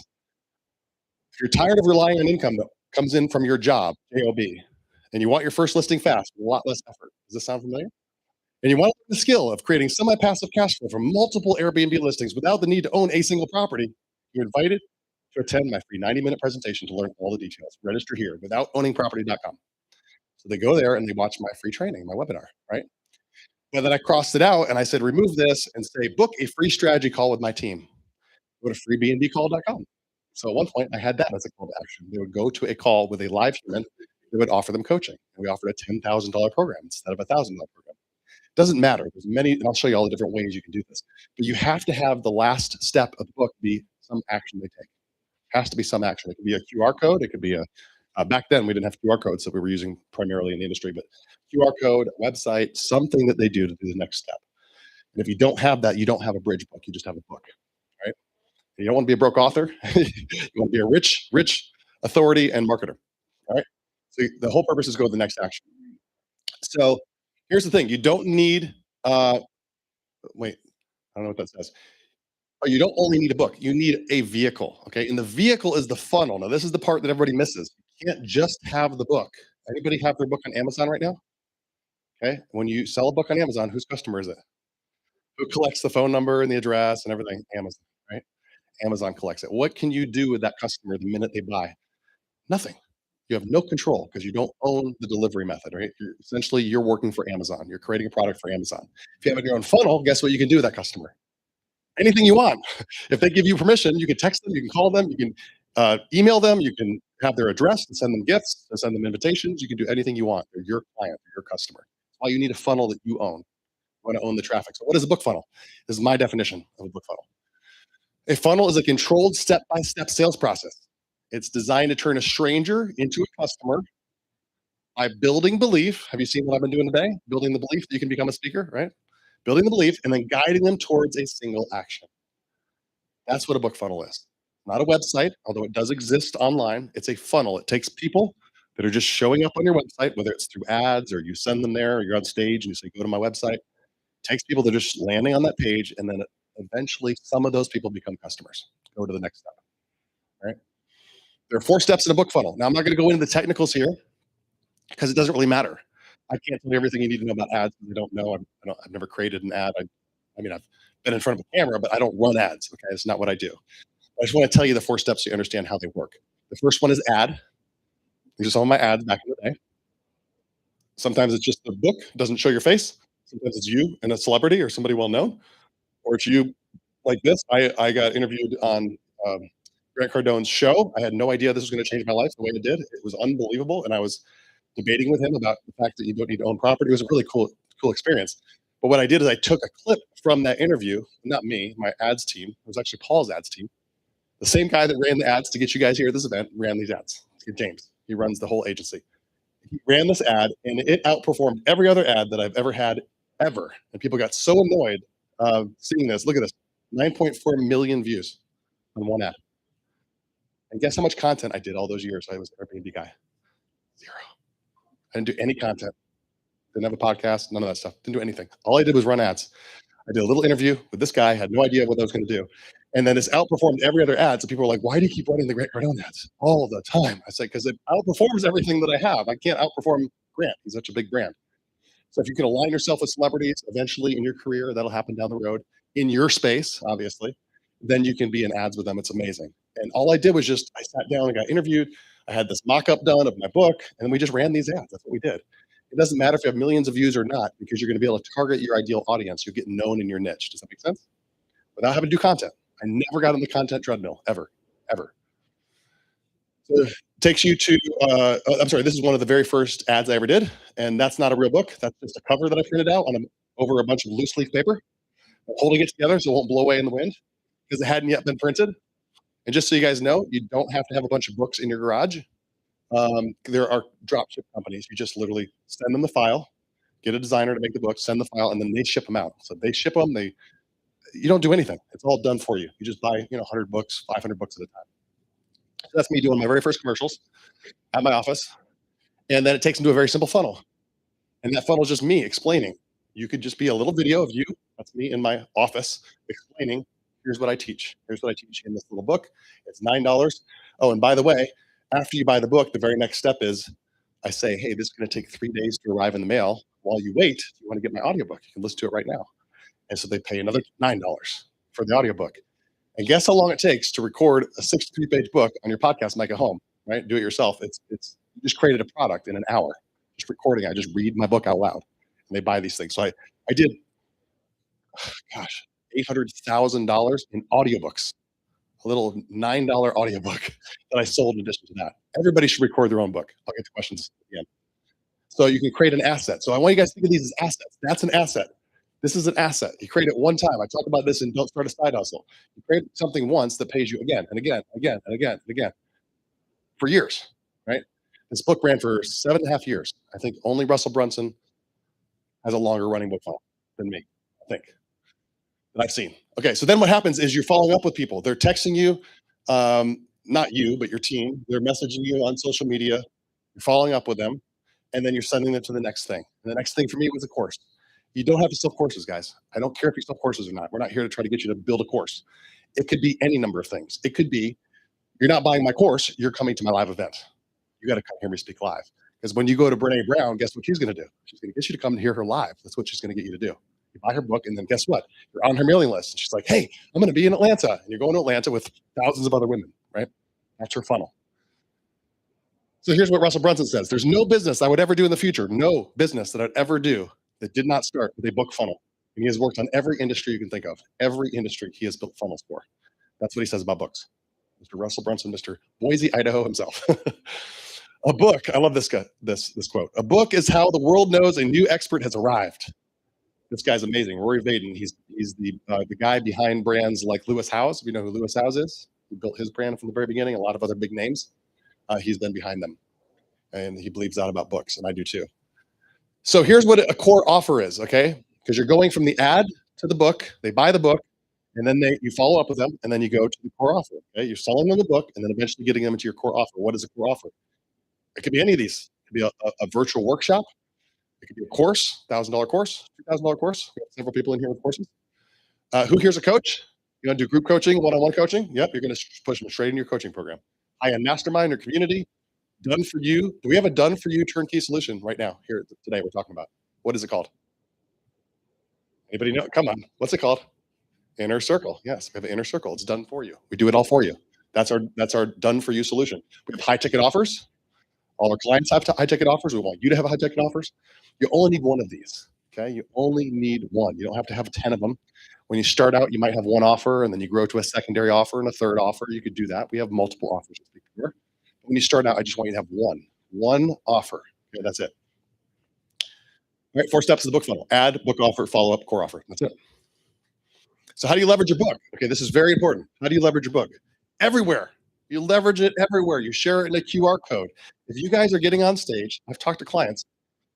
if you're tired of relying on income that comes in from your job, JOB, and you want your first listing fast with a lot less effort. Does this sound familiar? And you want the skill of creating semi-passive cash flow from multiple Airbnb listings without the need to own a single property, you're invited to attend my free 90-minute presentation to learn all the details. Register here, withoutowningproperty.com. So they go there and they watch my free training, my webinar, right? And then I crossed it out and I said, remove this and say, book a free strategy call with my team. Go to freebnbcall.com. So at one point I had that as a call to action. They would go to a call with a live human that would offer them coaching. And we offered a $10,000 program instead of a $1,000 program. Doesn't matter. There's many, and I'll show you all the different ways you can do this. But you have to have the last step of the book be some action they take. Has to be some action. It could be a QR code. It could be back then we didn't have QR codes that we were using primarily in the industry, but QR code, a website, something that they do to do the next step. And if you don't have that, you don't have a bridge book. You just have a book, right? And you don't want to be a broke author. You want to be a rich authority and marketer, all right? So the whole purpose is go to the next action. So here's the thing. You don't need, wait, I don't know what that says. Oh, you don't only need a book. You need a vehicle, okay? And the vehicle is the funnel. Now, this is the part that everybody misses. You can't just have the book. Anybody have their book on Amazon right now? Okay. When you sell a book on Amazon, whose customer is it? Who collects the phone number and the address and everything? Amazon, right? Amazon collects it. What can you do with that customer the minute they buy? Nothing. You have no control because you don't own the delivery method, right? Essentially, you're working for Amazon. You're creating a product for Amazon. If you have your own funnel, guess what you can do with that customer? Anything you want. If they give you permission, you can text them, you can call them, you can email them, you can have their address and send them gifts, and send them invitations. You can do anything you want. They're your client, they're your customer. All you need a funnel that you own. You want to own the traffic. So what is a book funnel? This is my definition of a book funnel. A funnel is a controlled step-by-step sales process. It's designed to turn a stranger into a customer by building belief. Have you seen what I've been doing today? Building the belief that you can become a speaker, right? Building the belief and then guiding them towards a single action. That's what a book funnel is. Not a website, although it does exist online. It's a funnel. It takes people that are just showing up on your website, whether it's through ads or you send them there or you're on stage and you say, go to my website. It takes people that are just landing on that page, and then eventually some of those people become customers. Go to the next step. All right? There are 4 steps in a book funnel. Now, I'm not going to go into the technicals here because it doesn't really matter. I can't tell you everything you need to know about ads. I don't know. I've never created an ad. I mean, I've been in front of a camera, but I don't run ads. Okay, that's not what I do. I just want to tell you the 4 steps so you understand how they work. The first one is ad. These are some of my ads back in the day. Sometimes it's just the book doesn't show your face. Sometimes it's you and a celebrity or somebody well known, or it's you like this. I got interviewed on Grant Cardone's show. I had no idea this was going to change my life the way it did. It was unbelievable, and I was debating with him about the fact that you don't need to own property. It was a really cool experience. But what I did is I took a clip from that interview, not me, my ads team. It was actually Paul's ads team. The same guy that ran the ads to get you guys here at this event ran these ads. James, he runs the whole agency. He ran this ad, and it outperformed every other ad that I've ever had, ever. And people got so annoyed seeing this. Look at this, 9.4 million views on one ad. And guess how much content I did all those years I was an Airbnb guy? 0. I didn't do any content. Didn't have a podcast, none of that stuff. Didn't do anything. All I did was run ads. I did a little interview with this guy, had no idea what I was going to do. And then this outperformed every other ad. So people were like, why do you keep running the Grant Cardone ads all the time? I said, because it outperforms everything that I have. I can't outperform Grant. He's such a big brand. So if you can align yourself with celebrities eventually in your career, that'll happen down the road in your space, obviously, then you can be in ads with them. It's amazing. And all I did was just, I sat down and got interviewed. I had this mock-up done of my book, and we just ran these ads. That's what we did. It doesn't matter if you have millions of views or not, because you're going to be able to target your ideal audience. You'll get known in your niche. Does that make sense? Without having to do content. I never got on the content treadmill, ever. So it takes you to, I'm sorry, this is one of the very first ads I ever did, and that's not a real book. That's just a cover that I printed out over a bunch of loose leaf paper. I'm holding it together so it won't blow away in the wind because it hadn't yet been printed. And just so you guys know, you don't have to have a bunch of books in your garage. There are dropship companies. You just literally send them the file, get a designer to make the book, send the file, and then they ship them out. So they ship them. You don't do anything. It's all done for you. You just buy 100 books, 500 books at a time. So that's me doing my very first commercials at my office. And then it takes them to a very simple funnel. And that funnel is just me explaining. You could just be a little video of you. That's me in my office explaining, here's what I teach. Here's what I teach in this little book. It's $9. Oh, and by the way, after you buy the book, the very next step is I say, hey, this is going to take 3 days to arrive in the mail. While you wait, you want to get my audiobook. You can listen to it right now. And so they pay another $9 for the audiobook. And guess how long it takes to record a 63-page book on your podcast mic at home, right? Do it yourself. You just created a product in an hour. Just recording. I just read my book out loud. And they buy these things. So I did, $800,000 in audiobooks. A little $9 audiobook that I sold in addition to that. Everybody should record their own book. I'll get to questions again. So you can create an asset. So I want you guys to think of these as assets. That's an asset. This is an asset. You create it one time. I talk about this in Don't Start a Side Hustle. You create something once that pays you again and again, again, and again, and again for years, right? This book ran for 7.5 years. I think only Russell Brunson has a longer running book funnel than me, I think, that I've seen. Okay, so then what happens is you're following up with people. They're texting you, not you, but your team. They're messaging you on social media. You're following up with them, and then you're sending them to the next thing. And the next thing for me was a course. You don't have to sell courses, guys. I don't care if you sell courses or not. We're not here to try to get you to build a course. It could be any number of things. It could be, you're not buying my course, you're coming to my live event. You got to come hear me speak live. Because when you go to Brene Brown, guess what she's going to do? She's going to get you to come and hear her live. That's what she's going to get you to do. You buy her book, and then guess what? You're on her mailing list. And she's like, hey, I'm going to be in Atlanta. And you're going to Atlanta with thousands of other women, right? That's her funnel. So here's what Russell Brunson says. There's no business I would ever do in the future, no business that I'd ever do that did not start with a book funnel. And he has worked on every industry you can think of. Every industry he has built funnels for. That's what he says about books. Mr. Russell Brunson, Mr. Boise, Idaho himself. A book, I love this quote. A book is how the world knows a new expert has arrived. This guy's amazing. Rory Vaden, he's the guy behind brands like Lewis Howes. If you know who Lewis Howes is, he built his brand from the very beginning. A lot of other big names. He's been behind them. And he believes that about books, and I do too. So here's what a core offer is, okay? Because you're going from the ad to the book. They buy the book, and then you follow up with them, and then you go to the core offer. Okay? You're selling them the book, and then eventually getting them into your core offer. What is a core offer? It could be any of these. It could be a virtual workshop. It could be a course, $1,000 course, $2,000 course. We have several people in here with courses. Who here's a coach? You want to do group coaching, one-on-one coaching? Yep, you're going to push them straight in your coaching program. High-end mastermind or community. Done for you. Do we have a done for you turnkey solution right now here today we're talking about? What is it called? Anybody know? Come on. What's it called? Inner Circle. Yes, we have an Inner Circle. It's done for you. We do it all for you. That's our done for you solution. We have high ticket offers. All our clients have high ticket offers. We want you to have high ticket offers. You only need one of these. Okay. You only need one. You don't have to have 10 of them. When you start out, you might have one offer and then you grow to a secondary offer and a third offer. You could do that. We have multiple offers. But when you start out, I just want you to have one offer. Okay. That's it. All right. 4 steps of the book funnel: add, book offer, follow up, core offer. That's it. So how do you leverage your book? Okay. This is very important. How do you leverage your book? Everywhere. You leverage it everywhere. You share it in a QR code. If you guys are getting on stage, I've talked to clients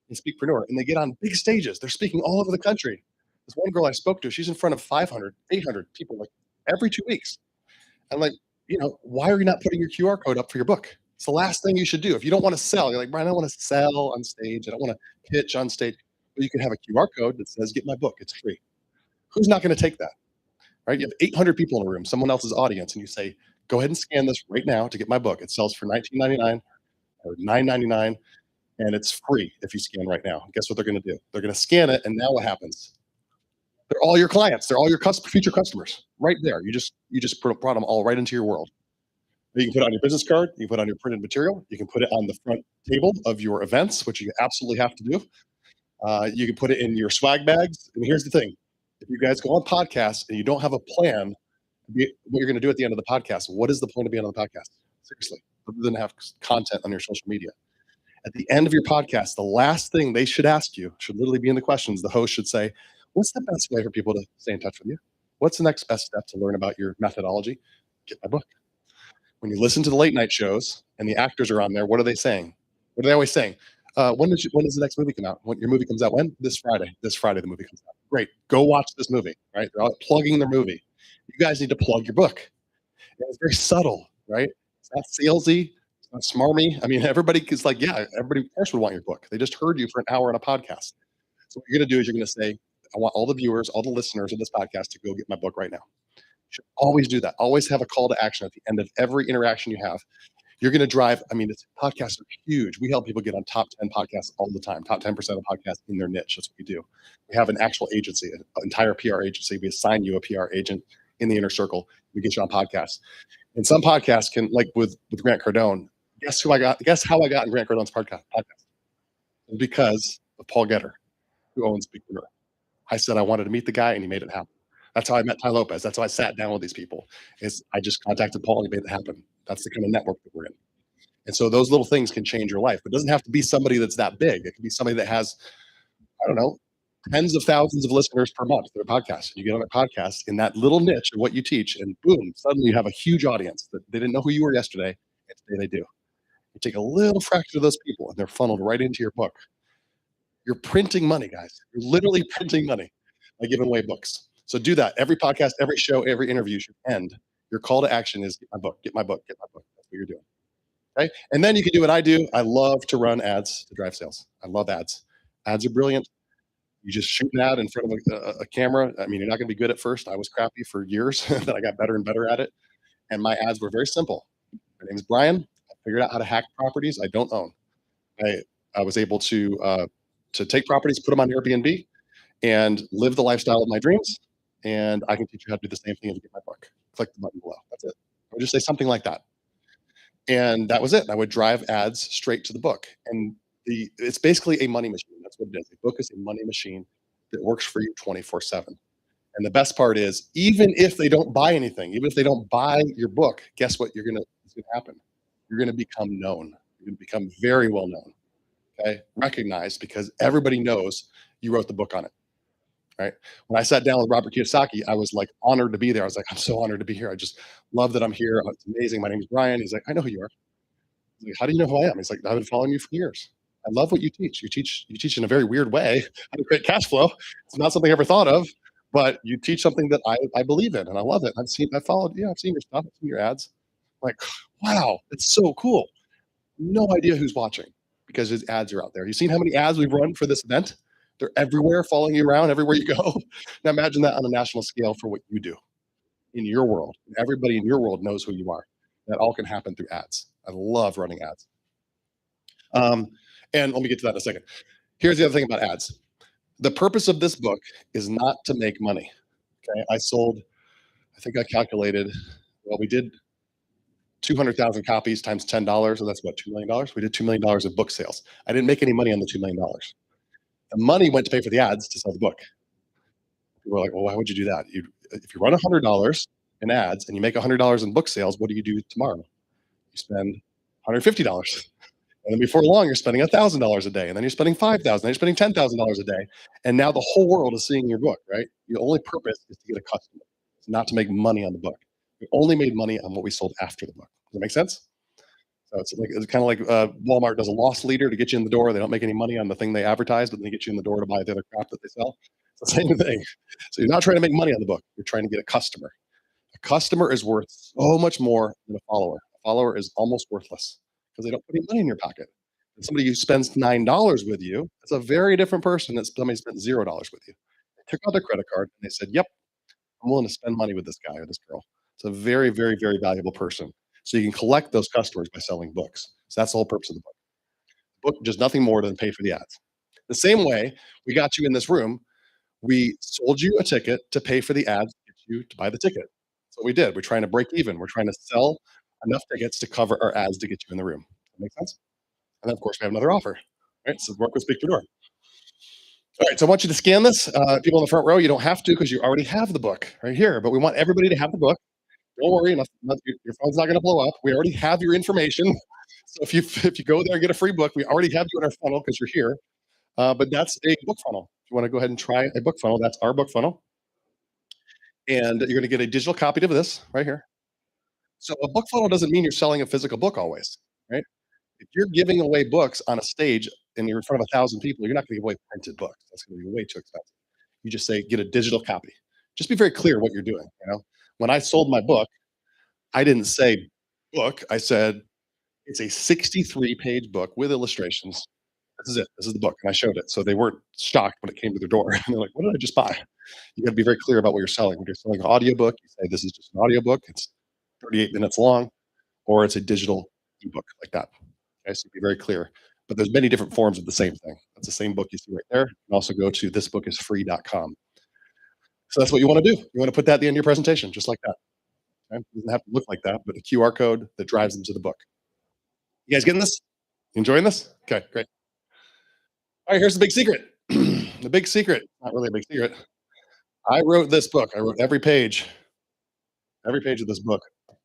in Speakpreneur, and they get on big stages. They're speaking all over the country. This one girl I spoke to, she's in front of 500, 800 people like every 2 weeks. I'm like, why are you not putting your QR code up for your book? It's the last thing you should do. If you don't want to sell, you're like, Brian, I don't want to sell on stage. I don't want to pitch on stage. But you can have a QR code that says, get my book. It's free. Who's not going to take that? Right? You have 800 people in a room, someone else's audience, and you say, go ahead and scan this right now to get my book. It sells for $19.99 or $9.99, and it's free if you scan right now. Guess what they're going to do? They're going to scan it, and now what happens? They're all your clients. They're all your future customers right there. You just brought them all right into your world. You can put it on your business card. You can put it on your printed material. You can put it on the front table of your events, which you absolutely have to do. You can put it in your swag bags. And here's the thing. If you guys go on podcasts and you don't have a plan, what you're going to do at the end of the podcast, what is the point of being on the podcast? Seriously, other than have content on your social media. At the end of your podcast, the last thing they should ask you should literally be in the questions. The host should say, what's the best way for people to stay in touch with you? What's the next best step to learn about your methodology? Get my book. When you listen to the late night shows and the actors are on there, what are they saying? What are they always saying? When does the next movie come out? When your movie comes out? When? This Friday. This Friday the movie comes out. Great. Go watch this movie. Right? They're all plugging their movie. You guys need to plug your book. And it's very subtle, right? It's not salesy. It's not smarmy. I mean, everybody is like, yeah, everybody of course would want your book. They just heard you for an hour on a podcast. So what you're going to do is you're going to say, I want all the viewers, all the listeners of this podcast to go get my book right now. You should always do that. Always have a call to action at the end of every interaction you have. You're going to drive. I mean, podcasts are huge. We help people get on top 10 podcasts all the time, top 10% of podcasts in their niche. That's what we do. We have an actual agency, an entire PR agency. We assign you a PR agent in the inner circle. We get you on podcasts. And some podcasts can, like with Grant Cardone, guess how I got in Grant Cardone's podcast? It's because of Paul Getter, who owns Speakpreneur. I said I wanted to meet the guy, and he made it happen. That's how I met Ty Lopez. That's how I sat down with these people. I just contacted Paul, and he made it happen. That's the kind of network that we're in. And so those little things can change your life. But it doesn't have to be somebody that's that big. It can be somebody that has, I don't know, tens of thousands of listeners per month to their podcast. And you get on a podcast in that little niche of what you teach, and boom, suddenly you have a huge audience that they didn't know who you were yesterday, and today they do. You take a little fraction of those people, and they're funneled right into your book. You're printing money, guys. You're literally printing money by giving away books. So do that. Every podcast, every show, every interview should end. Your call to action is get my book, get my book, get my book. That's what you're doing. Okay. And then you can do what I do. I love to run ads to drive sales. I love ads. Ads are brilliant. You just shoot an ad in front of a camera. I mean, you're not going to be good at first. I was crappy for years, but I got better and better at it. And my ads were very simple. My name is Brian. I figured out how to hack properties I don't own. I was able to take properties, put them on Airbnb, and live the lifestyle of my dreams. And I can teach you how to do the same thing if you get my book. Click the button below. That's it. I would just say something like that. And that was it. I would drive ads straight to the book. And it's basically a money machine. That's what it is. A book is a money machine that works for you 24/7. And the best part is, even if they don't buy anything, even if they don't buy your book, guess what is going to happen? You're going to become known. You're going to become very well known. Okay, recognized, because everybody knows you wrote the book on it. Right. When I sat down with Robert Kiyosaki, I was like honored to be there. I was like, I'm so honored to be here. I just love that I'm here. It's amazing. My name is Brian. He's like, I know who you are. I was like, how do you know who I am? He's like, I've been following you for years. I love what you teach. You teach in a very weird way how to create cash flow. It's not something I ever thought of, but you teach something that I believe in, and I love it. I've seen your stuff, I've seen your ads. I'm like, wow, it's so cool. No idea who's watching because his ads are out there. You've seen how many ads we've run for this event? They're everywhere, following you around everywhere you go. Now imagine that on a national scale for what you do in your world. Everybody in your world knows who you are. That all can happen through ads. I love running ads. And let me get to that in a second. Here's the other thing about ads. The purpose of this book is not to make money. Okay, I think I calculated, well, we did 200,000 copies times $10, so that's what, $2 million? We did $2 million of book sales. I didn't make any money on the $2 million. The money went to pay for the ads to sell the book. People were like, well, why would you do that? If you run $100 in ads and you make $100 in book sales, what do you do tomorrow? You spend $150. And then before long, you're spending $1,000 a day, and then you're spending $5,000, then you're spending $10,000 a day, and now the whole world is seeing your book, right? The only purpose is to get a customer. It's not to make money on the book. We only made money on what we sold after the book. Does that make sense? So it's kind of like Walmart does a loss leader to get you in the door. They don't make any money on the thing they advertise, but then they get you in the door to buy the other crap that they sell. It's the same thing. So you're not trying to make money on the book. You're trying to get a customer. A customer is worth so much more than a follower. A follower is almost worthless because they don't put any money in your pocket. And somebody who spends $9 with you, it's a very different person than somebody who spent $0 with you. They took out their credit card and they said, yep, I'm willing to spend money with this guy or this girl. It's a very, very, very valuable person. So you can collect those customers by selling books. So that's the whole purpose of the book. The book does nothing more than pay for the ads. The same way we got you in this room, we sold you a ticket to pay for the ads to get you to buy the ticket. That's what we did. We're trying to break even. We're trying to sell enough tickets to cover our ads to get you in the room. That make sense? And then, of course, we have another offer. Right? So work with Speakpreneur. All right, so I want you to scan this. People in the front row, you don't have to because you already have the book right here. But we want everybody to have the book. Don't worry, your phone's not going to blow up. We already have your information. So if you go there and get a free book, we already have you in our funnel because you're here. But that's a book funnel. If you want to go ahead and try a book funnel, that's our book funnel. And you're going to get a digital copy of this right here. So a book funnel doesn't mean you're selling a physical book always, right? If you're giving away books on a stage and you're in front of 1,000 people, you're not going to give away printed books. That's going to be way too expensive. You just say, get a digital copy. Just be very clear what you're doing. When I sold my book, I didn't say book. I said, it's a 63-page book with illustrations. This is it. This is the book. And I showed it. So they weren't shocked when it came to their door. And they're like, what did I just buy? You got to be very clear about what you're selling. When you're selling an audiobook, you say, this is just an audiobook. It's 38 minutes long, or it's a digital ebook like that. Okay, so be very clear. But there's many different forms of the same thing. That's the same book you see right there. You can also go to thisbookisfree.com. So that's what you want to do. You want to put that at the end of your presentation, just like that. Okay? It doesn't have to look like that, but a QR code that drives them to the book. You guys getting this? You enjoying this? Okay, great. All right, here's the big secret. The big secret, not really a big secret. I wrote this book. I wrote every page of this book.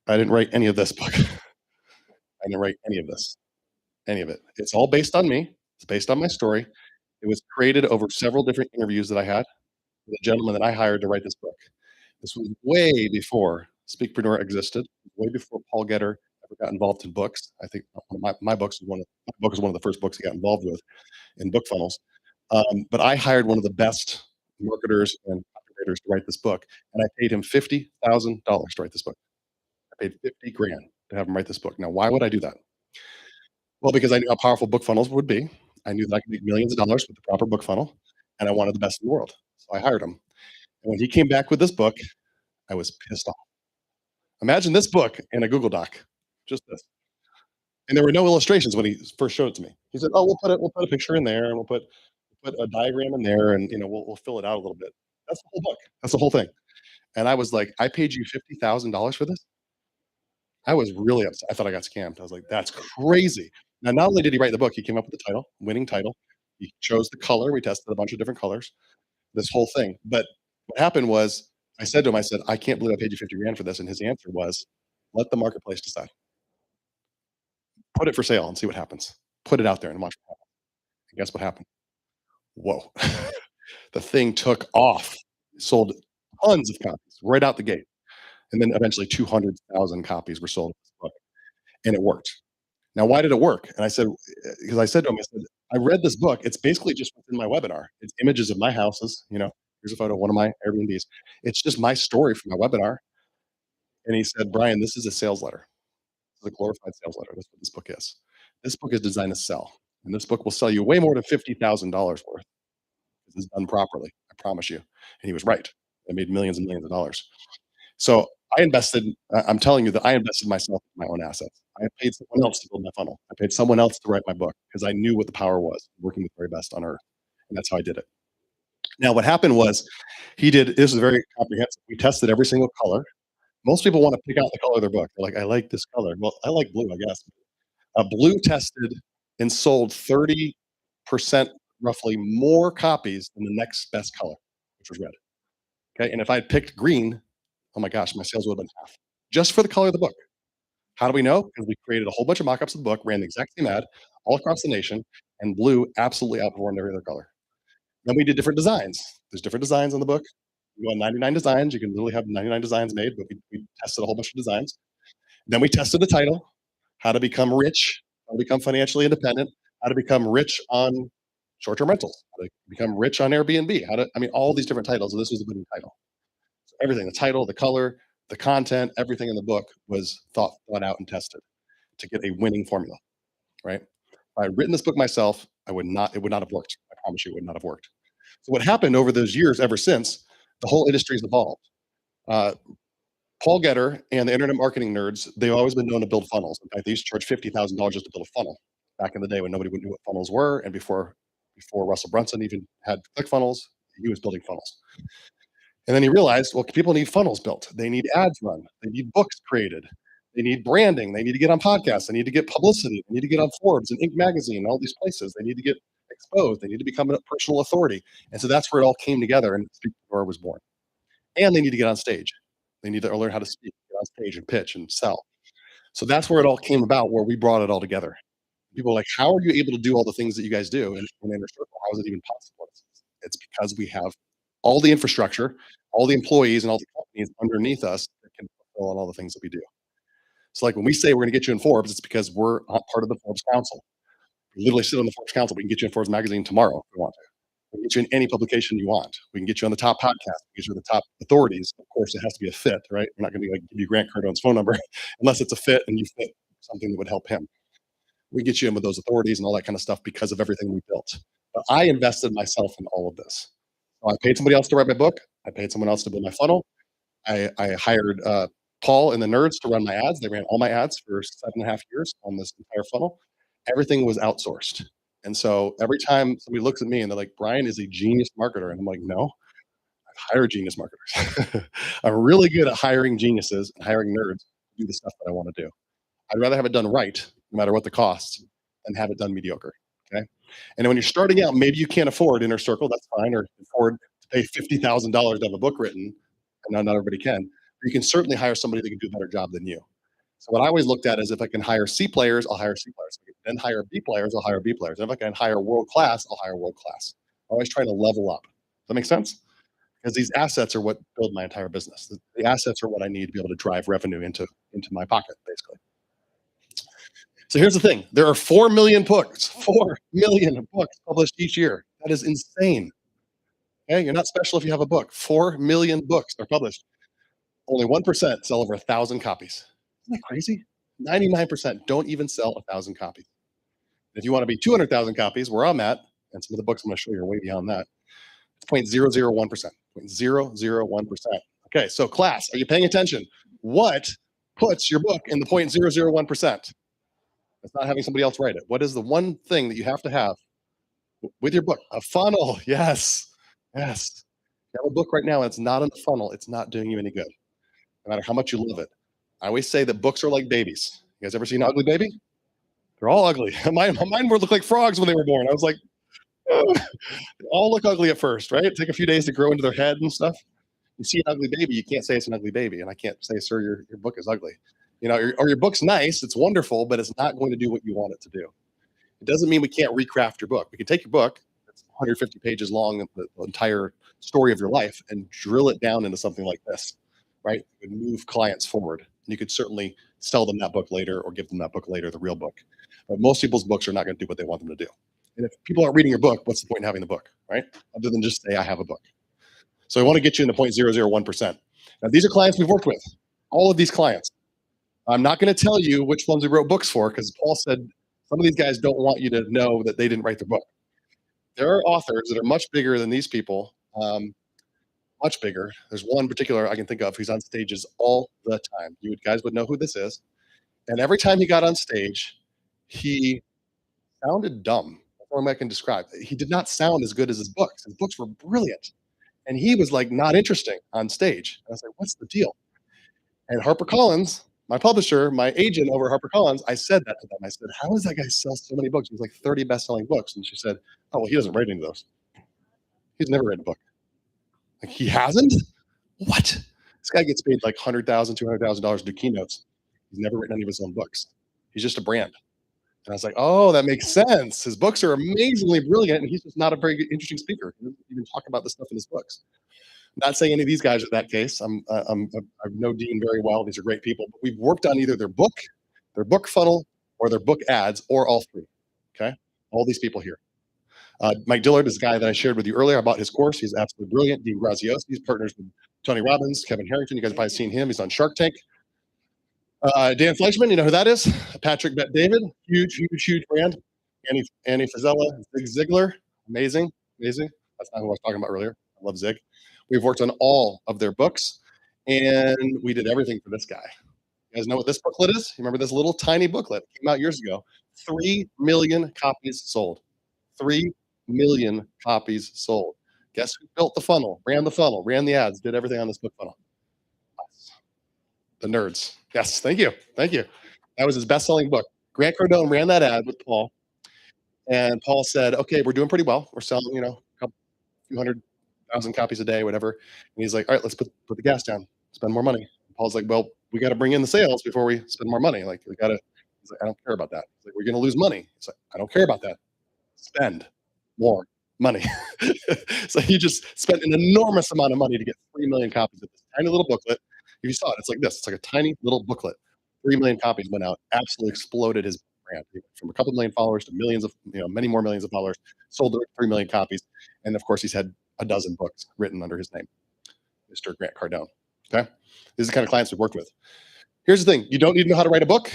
I didn't write any of this book. I didn't write any of this, any of it. It's all based on me. It's based on my story. It was created over several different interviews that I had with a gentleman that I hired to write this book. This was way before Speakpreneur existed, way before Paul Getter ever got involved in books. I think my book is one of the first books he got involved with in book funnels. But I hired one of the best marketers and copywriters to write this book, and I paid him $50,000 to write this book. I paid 50 grand to have him write this book. Now, why would I do that? Well, because I knew how powerful book funnels would be. I knew that I could make millions of dollars with the proper book funnel, and I wanted the best in the world. So I hired him. And when he came back with this book, I was pissed off. Imagine this book in a Google Doc, just this. And there were no illustrations when he first showed it to me. He said, "Oh, we'll put a picture in there, and we'll put a diagram in there, and we'll fill it out a little bit." That's the whole book. That's the whole thing. And I was like, "I paid you $50,000 for this?" I was really upset. I thought I got scammed. I was like, "That's crazy." Now, not only did he write the book, he came up with the title, winning title. He chose the color. We tested a bunch of different colors. This whole thing. But what happened was, I said to him, "I can't believe I paid you 50 grand for this." And his answer was, "Let the marketplace decide. Put it for sale and see what happens. Put it out there and watch what happens." And guess what happened? Whoa. The thing took off. Sold tons of copies right out the gate. And then eventually 200,000 copies were sold of this book. And it worked. Now, why did it work? And I said, because I said to him, I read this book. It's basically just within my webinar. It's images of my houses. Here's a photo of one of my Airbnbs. It's just my story from my webinar. And he said, "Brian, this is a sales letter. This is a glorified sales letter. That's what this book is. This book is designed to sell. And this book will sell you way more than $50,000 worth. This is done properly. I promise you." And he was right. I made millions and millions of dollars. So I'm telling you that I invested myself in my own assets. I paid someone else to build my funnel. I paid someone else to write my book because I knew what the power was, working with the very best on earth. And that's how I did it. Now, what happened was this was very comprehensive. We tested every single color. Most people want to pick out the color of their book. They're like, I like this color. Well, I like blue, I guess. Blue tested and sold 30% roughly more copies than the next best color, which was red. Okay. And if I had picked green, oh my gosh, my sales would have been half just for the color of the book. How do we know? Because we created a whole bunch of mock-ups of the book, ran the exact same ad all across the nation, and blue absolutely outperformed every other color. Then we did different designs. There's different designs on the book. You go on 99 designs, you can literally have 99 designs made, but we tested a whole bunch of designs. Then we tested the title, how to become rich, how to become financially independent, how to become rich on short-term rentals, how to become rich on Airbnb, all these different titles. And this was the winning title. So everything, the title, the color, the content, everything in the book was thought out and tested to get a winning formula, right? If I had written this book myself, it would not have worked. I promise you it would not have worked. So what happened over those years ever since, the whole industry's evolved. Paul Getter and the internet marketing nerds, they've always been known to build funnels. In fact, they used to charge $50,000 just to build a funnel back in the day when nobody knew what funnels were. And before Russell Brunson even had ClickFunnels, he was building funnels. And then he realized, well, people need funnels built. They need ads run. They need books created. They need branding. They need to get on podcasts. They need to get publicity. They need to get on Forbes and Inc. magazine and all these places. They need to get exposed. They need to become a personal authority. And so that's where it all came together and Speakpreneur was born. And they need to get on stage. They need to learn how to speak, get on stage and pitch and sell. So that's where it all came about, where we brought it all together. People are like, how are you able to do all the things that you guys do in Inner Circle? How is it even possible? It's because we have all the infrastructure, all the employees, and all the companies underneath us that can fulfill on all the things that we do. So like when we say we're going to get you in Forbes, it's because we're part of the Forbes Council. We literally sit on the Forbes Council. We can get you in Forbes magazine tomorrow if we want to. We can get you in any publication you want. We can get you on the top podcast. We can get you on the top authorities. Of course, it has to be a fit, right? We're not going to give you Grant Cardone's phone number unless it's a fit and you fit something that would help him. We get you in with those authorities and all that kind of stuff because of everything we built. But I invested myself in all of this. So I paid somebody else to write my book. I paid someone else to build my funnel. I hired Paul and the nerds to run my ads. They ran all my ads for 7.5 years on this entire funnel. Everything was outsourced. And so every time somebody looks at me and they're like, Brian is a genius marketer. And I'm like, no, I've hired genius marketers. I'm really good at hiring geniuses and hiring nerds to do the stuff that I want to do. I'd rather have it done right, no matter what the cost, than have it done mediocre. Okay. And when you're starting out, maybe you can't afford Inner Circle, that's fine, or afford to pay $50,000 to have a book written, and not everybody can. But you can certainly hire somebody that can do a better job than you. So what I always looked at is if I can hire C players, I'll hire C players. If I can then hire B players, I'll hire B players. And if I can hire world class, I'll hire world class. I'm always trying to level up. Does that make sense? Because these assets are what build my entire business. The assets are what I need to be able to drive revenue into my pocket, basically. So here's the thing. There are 4 million books, 4 million books published each year. That is insane. Okay, you're not special if you have a book. 4 million books are published. Only 1% sell over 1,000 copies. Isn't that crazy? 99% don't even sell 1,000 copies. If you want to be 200,000 copies, where I'm at, and some of the books I'm going to show you are way beyond that, it's 0.001%. 0.001%. Okay, so class, are you paying attention? What puts your book in the 0.001%? It's not having somebody else write it. What is the one thing that you have to have with your book? A funnel. Yes. Yes. You have a book right now and it's not in the funnel. It's not doing you any good, no matter how much you love it. I always say that books are like babies. You guys ever seen an ugly baby? They're all ugly. Mine would look like frogs when they were born. I was like, oh. They all look ugly at first, right? It take a few days to grow into their head and stuff. You see an ugly baby, you can't say it's an ugly baby. And I can't say, sir, your book is ugly. You know, or your book's nice, it's wonderful, but it's not going to do what you want it to do. It doesn't mean we can't recraft your book. We can take your book, it's 150 pages long, the entire story of your life, and drill it down into something like this, right? It would move clients forward. And you could certainly sell them that book later or give them that book later, the real book. But most people's books are not going to do what they want them to do. And if people aren't reading your book, what's the point in having the book, right? Other than just say, I have a book. So I want to get you in the 0.001%. Now, these are clients we've worked with, all of these clients. I'm not going to tell you which ones we wrote books for because Paul said some of these guys don't want you to know that they didn't write their book. There are authors that are much bigger than these people, much bigger. There's one particular I can think of who's on stages all the time. You guys would know who this is. And every time he got on stage, he sounded dumb. That's the only way I can describe it. He did not sound as good as his books. His books were brilliant. And he was like not interesting on stage. And I was like, what's the deal? And HarperCollins, my publisher, my agent over at HarperCollins, I said that to them. I said, how does that guy sell so many books? He's like 30 best-selling books. And she said, oh, well, he doesn't write any of those. He's never read a book. Like, he hasn't? What? This guy gets paid like $100,000, $200,000 to do keynotes. He's never written any of his own books. He's just a brand. And I was like, oh, that makes sense. His books are amazingly brilliant, and he's just not a very good, interesting speaker. He doesn't even talk about this stuff in his books. Not saying any of these guys are that case. I know Dean very well. These are great people. But we've worked on either their book funnel, or their book ads, or all three. Okay? All these people here. Mike Dillard is the guy that I shared with you earlier. I bought his course. He's absolutely brilliant. Dean Graziosi, he's partners with Tony Robbins, Kevin Harrington. You guys have probably seen him. He's on Shark Tank. Dan Fleischman, you know who that is? Patrick Bet David, huge brand. Annie Frizella, Zig Ziglar, amazing. That's not who I was talking about earlier. I love Zig. We've worked on all of their books, and we did everything for this guy. You guys know what this booklet is? You remember this little tiny booklet? It came out years ago. 3 million copies sold. 3 million copies sold. Guess who built the funnel, ran the ads, did everything on this book funnel? Us. The nerds. Yes, thank you. That was his best-selling book. Grant Cardone ran that ad with Paul, and Paul said, okay, we're doing pretty well. We're selling, a few 100,000 copies a day, whatever. And he's like, all right, let's put the gas down, spend more money. And Paul's like, well, we got to bring in the sales before we spend more money. Like, he's like, I don't care about that. He's like, we're going to lose money. He's like, I don't care about that. Spend more money. So he just spent an enormous amount of money to get 3 million copies of this tiny little booklet. If you saw it, it's like this. It's like a tiny little booklet. 3 million copies went out, absolutely exploded his brand. From a couple million followers to millions of, many more millions of followers, sold 3 million copies. And of course, he's had a dozen books written under his name, Mr. Grant Cardone. Okay. These are the kind of clients we've worked with. Here's the thing. You don't need to know how to write a book.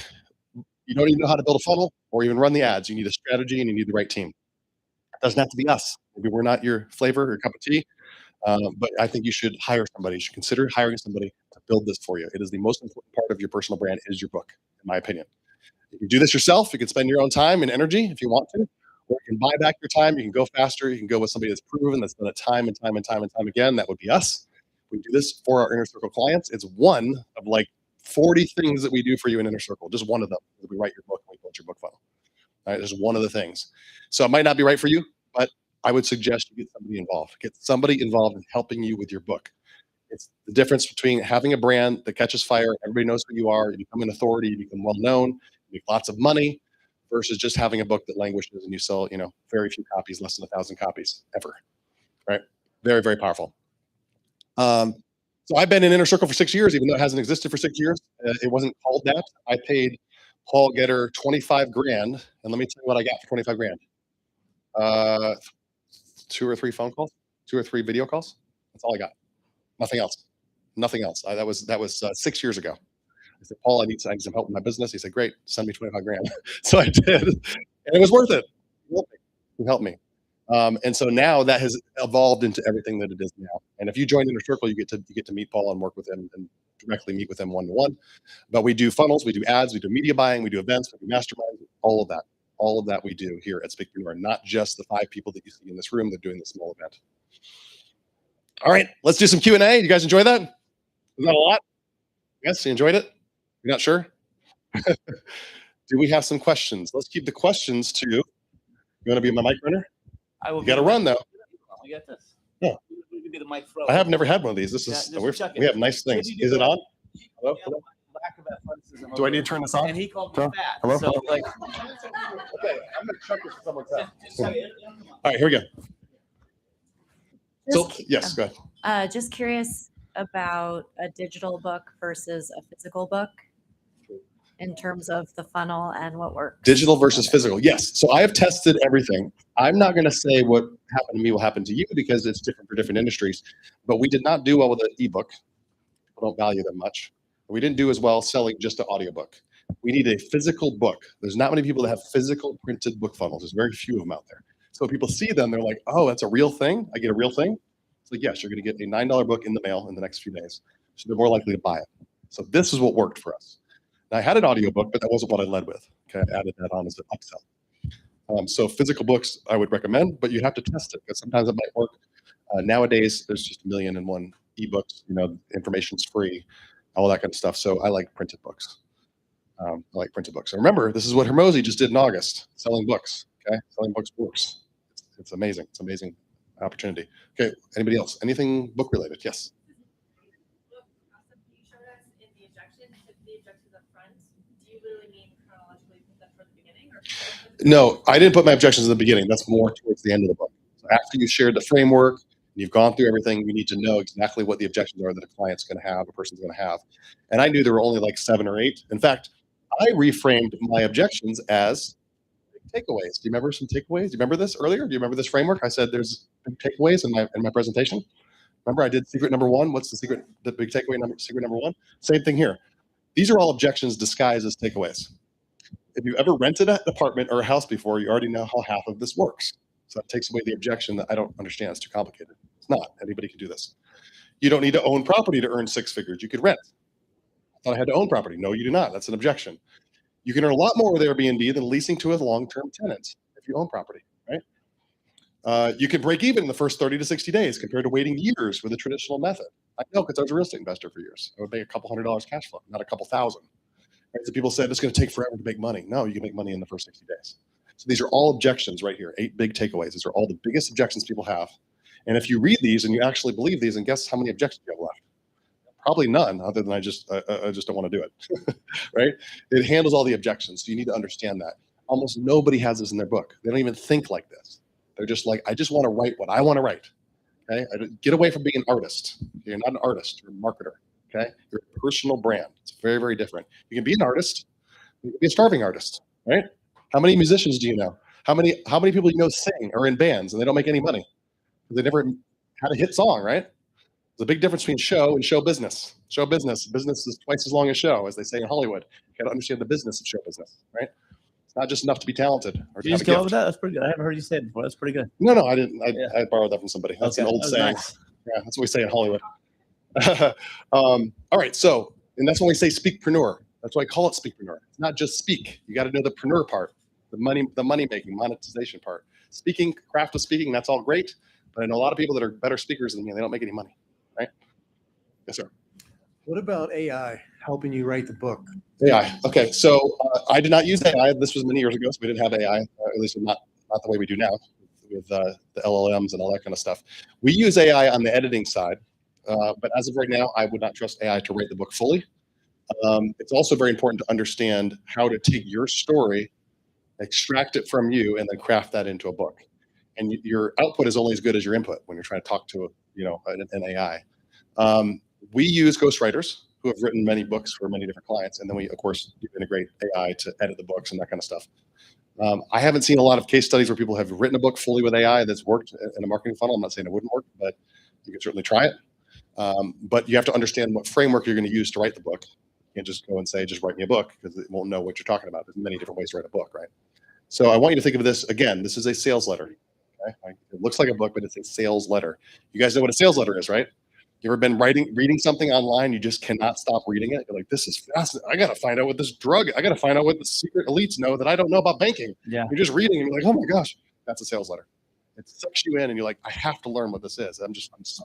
You don't need to know how to build a funnel or even run the ads. You need a strategy and you need the right team. It doesn't have to be us. Maybe we're not your flavor or cup of tea, but I think you should hire somebody. You should consider hiring somebody to build this for you. It is the most important part of your personal brand is your book, in my opinion. You can do this yourself. You can spend your own time and energy if you want to, or you can buy back your time. You can go faster. You can go with somebody that's proven, that's done it time and time and time and time again. That would be us. We do this for our Inner Circle clients. It's one of like 40 things that we do for you in Inner Circle. Just one of them. We write your book and we build your book funnel. All right, there's one of the things. So it might not be right for you, but I would suggest you get somebody involved. Get somebody involved in helping you with your book. It's the difference between having a brand that catches fire, everybody knows who you are, you become an authority, you become well-known, you make lots of money, versus just having a book that languishes and you sell, very few copies, less than 1,000 copies ever, right? Very, very powerful. So I've been in Inner Circle for 6 years, even though it hasn't existed for 6 years. It wasn't called that. I paid Paul Getter 25 grand, and let me tell you what I got for 25 grand. 2 or 3 phone calls, 2 or 3 video calls. That's all I got. Nothing else. That was 6 years ago. I said, Paul, I need some help in my business. He said, great, send me 25 grand. So I did, and it was worth it. He helped me. And so now that has evolved into everything that it is now. And if you join Inner Circle, you get to meet Paul and work with him and directly meet with him one-to-one. But we do funnels, we do ads, we do media buying, we do events, we do masterminds, all of that. All of that we do here at Speakpreneur, not just the 5 people that you see in this room that are doing this small event. All right, let's do some Q&A. You guys enjoy that? Was that a lot? Yes, you enjoyed it? You're not sure? Do we have some questions? Let's keep the questions to, you want to be my mic runner? I will. You got to run, though. I got this. Yeah. You can be the mic thrower. I have never had one of these. This is we have nice things. Is it on? Hello? Hello? Lack of athleticism. Do I need to turn this on? And he called me fat. Hello? So like, okay, I'm gonna check this someone's out. All right, here we go. So yes, go ahead. Just curious about a digital book versus a physical book in terms of the funnel and what works. Digital versus physical. Yes. So I have tested everything. I'm not going to say what happened to me will happen to you because it's different for different industries. But we did not do well with an ebook. People don't value them much. We didn't do as well selling just an audiobook. We need a physical book. There's not many people that have physical printed book funnels. There's very few of them out there. So when people see them, they're like, oh, that's a real thing? I get a real thing? It's like, yes, you're going to get a $9 book in the mail in the next few days. So they're more likely to buy it. So this is what worked for us. Now, I had an audiobook, but that wasn't what I led with. Okay, I added that on as an upsell. So physical books I would recommend, but you have to test it because sometimes it might work. Nowadays, there's just 1,000,001 ebooks. Information's free. all that kind of stuff. So I like printed books. I like printed books. And remember, this is what Hermosi just did in August, selling books. Okay, selling books works. It's amazing. It's an amazing opportunity. Okay, anybody else? Anything book related? Yes. No, I didn't put my objections in the beginning. That's more towards the end of the book. So after you shared the framework, and you've gone through everything, you need to know exactly what the objections are that a client's going to have, a person's going to have. And I knew there were only like 7 or 8. In fact, I reframed my objections as big takeaways. Do you remember some takeaways? Do you remember this earlier? Do you remember this framework? I said there's big takeaways in my presentation. Remember I did secret number 1. What's the secret? The big takeaway secret number 1. Same thing here. These are all objections disguised as takeaways. If you ever rented an apartment or a house before, you already know how half of this works. So that takes away the objection that I don't understand. It's too complicated. It's not. Anybody can do this. You don't need to own property to earn 6 figures. You could rent. I thought I had to own property. No, you do not. That's an objection. You can earn a lot more with Airbnb than leasing to a long-term tenant if you own property, right? You can break even in the first 30 to 60 days compared to waiting years with a traditional method. I know because I was a real estate investor for years. I would make a couple $100 cash flow, not a couple thousand. Right? So people said it's going to take forever to make money. No, you can make money in the first 60 days. So these are all objections right here, 8 big takeaways. These are all the biggest objections people have. And if you read these and you actually believe these, and guess how many objections you have left? Probably none, other than I just don't want to do it, right? It handles all the objections. So you need to understand that. Almost nobody has this in their book. They don't even think like this. They're just like, I just want to write what I want to write. Okay, get away from being an artist. You're not an artist. You're a marketer. Okay, you're a personal brand. It's very, very different. You can be an artist. You can be a starving artist, right? How many musicians do you know? How many people you know sing or in bands and they don't make any money? They never had a hit song, right? There's a big difference between show and show business. Show business is twice as long as show, as they say in Hollywood. You got to understand the business of show business, right? It's not just enough to be talented. Or Did you just come up with that? That's pretty good. I haven't heard you say it before. That's pretty good. No, I didn't. I borrowed that from somebody. That's an old saying. Nice. Yeah, that's what we say in Hollywood. All right, so, and that's when we say speakpreneur. That's why I call it speakpreneur. It's not just speak. You got to know the preneur part, the money making, monetization part. Speaking, craft of speaking, that's all great. But I know a lot of people that are better speakers than me, and they don't make any money, right? Yes, sir. What about AI helping you write the book? AI. Okay, so I did not use AI. This was many years ago, so we didn't have AI, at least not the way we do now with the LLMs and all that kind of stuff. We use AI on the editing side, but as of right now, I would not trust AI to write the book fully. It's also very important to understand how to take your story, extract it from you, and then craft that into a book. And your output is only as good as your input when you're trying to talk to an AI. We use ghostwriters who have written many books for many different clients, and then we, of course, integrate AI to edit the books and that kind of stuff. I haven't seen a lot of case studies where people have written a book fully with AI that's worked in a marketing funnel. I'm not saying it wouldn't work, but you can certainly try it. But you have to understand what framework you're going to use to write the book. You can't just go and say, just write me a book, because it won't know what you're talking about. There's many different ways to write a book, right? So I want you to think of this, again, this is a sales letter. Okay? It looks like a book, but it's a sales letter. You guys know what a sales letter is, right? You ever been reading something online, you just cannot stop reading it? You're like, this is fascinating. I got to find out what this drug, I got to find out what the secret elites know that I don't know about banking. Yeah. You're just reading and you're like, oh my gosh, that's a sales letter. It sucks you in and you're like, I have to learn what this is. I'm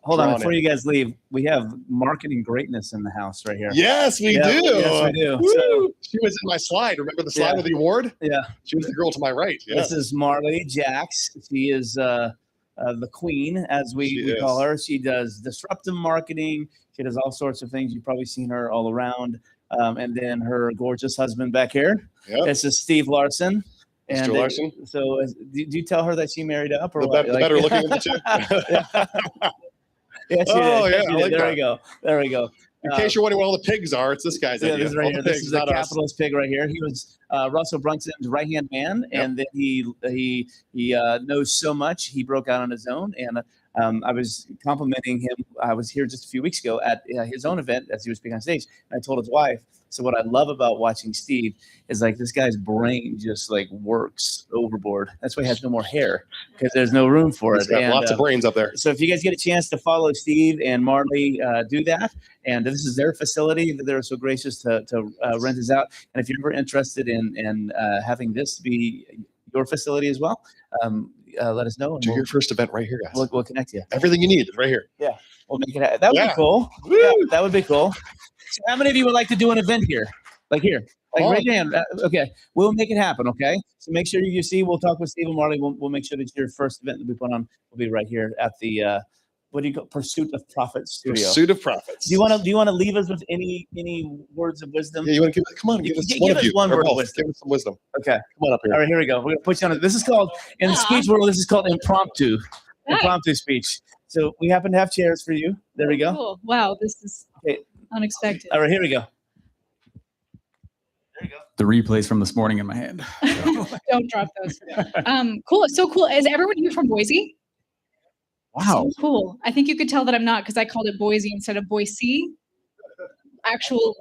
Hold on, before you guys leave, we have marketing greatness in the house right here. Yes, we do. Yes, we do. Woo! So, she was in my slide. Remember the slide with the award? Yeah. She was the girl to my right. Yes. This is Marley Jax. She is the queen, as we call her. She does disruptive marketing. She does all sorts of things. You've probably seen her all around. And then her gorgeous husband back here. Yep. This is Steve Larson. Mr. Larson. So do you tell her that she married up, or the better looking of the two? Yeah, she oh, did. yeah, She I did. like There that. we go. There we go. In case you're wondering what all the pigs are, it's this guy's idea. This is right All here. the This pigs, is the not us. capitalist pig right here. He was Russell Brunson's right-hand man, and then he knows so much. He broke out on his own, and I was complimenting him. I was here just a few weeks ago at his own event as he was speaking on stage, and I told his wife, so what I love about watching Steve is like this guy's brain just like works overboard. That's why he has no more hair, because there's no room for it. He's got lots of brains up there. So if you guys get a chance to follow Steve and Marley, do that. And this is their facility that they're so gracious to rent this out. And if you're ever interested in having this be your facility as well, let us know. Do your first event right here, guys. We'll connect you. Everything you need is right here. Yeah, we'll make it happen. That would Yeah. be cool. Yeah, that would be cool. So how many of you would like to do an event here? Like here? Like Oh. raise your hand. Okay, we'll make it happen. Okay, so make sure you see. We'll talk with Steve and Marley. We'll make sure that your first event that we put on will be right here at the what do you call Pursuit of Profit Studio? Pursuit of Profits. Do you want to leave us with any words of wisdom? Yeah, you want to give? Come on, give us one of you. One or word of both. wisdom. Give us some wisdom. Okay, come on up here. All right, here we go. We're gonna put you on. This is called in the speech world. This is called impromptu. Impromptu speech. So we happen to have chairs for you. There we go. Cool. Wow, this is Okay. unexpected. All right, here we go. The replays from this morning in my hand. Don't drop those. Cool. So cool. Is everyone here from Boise? Wow. So cool. I think you could tell that I'm not because I called it Boise instead of Boise. Actual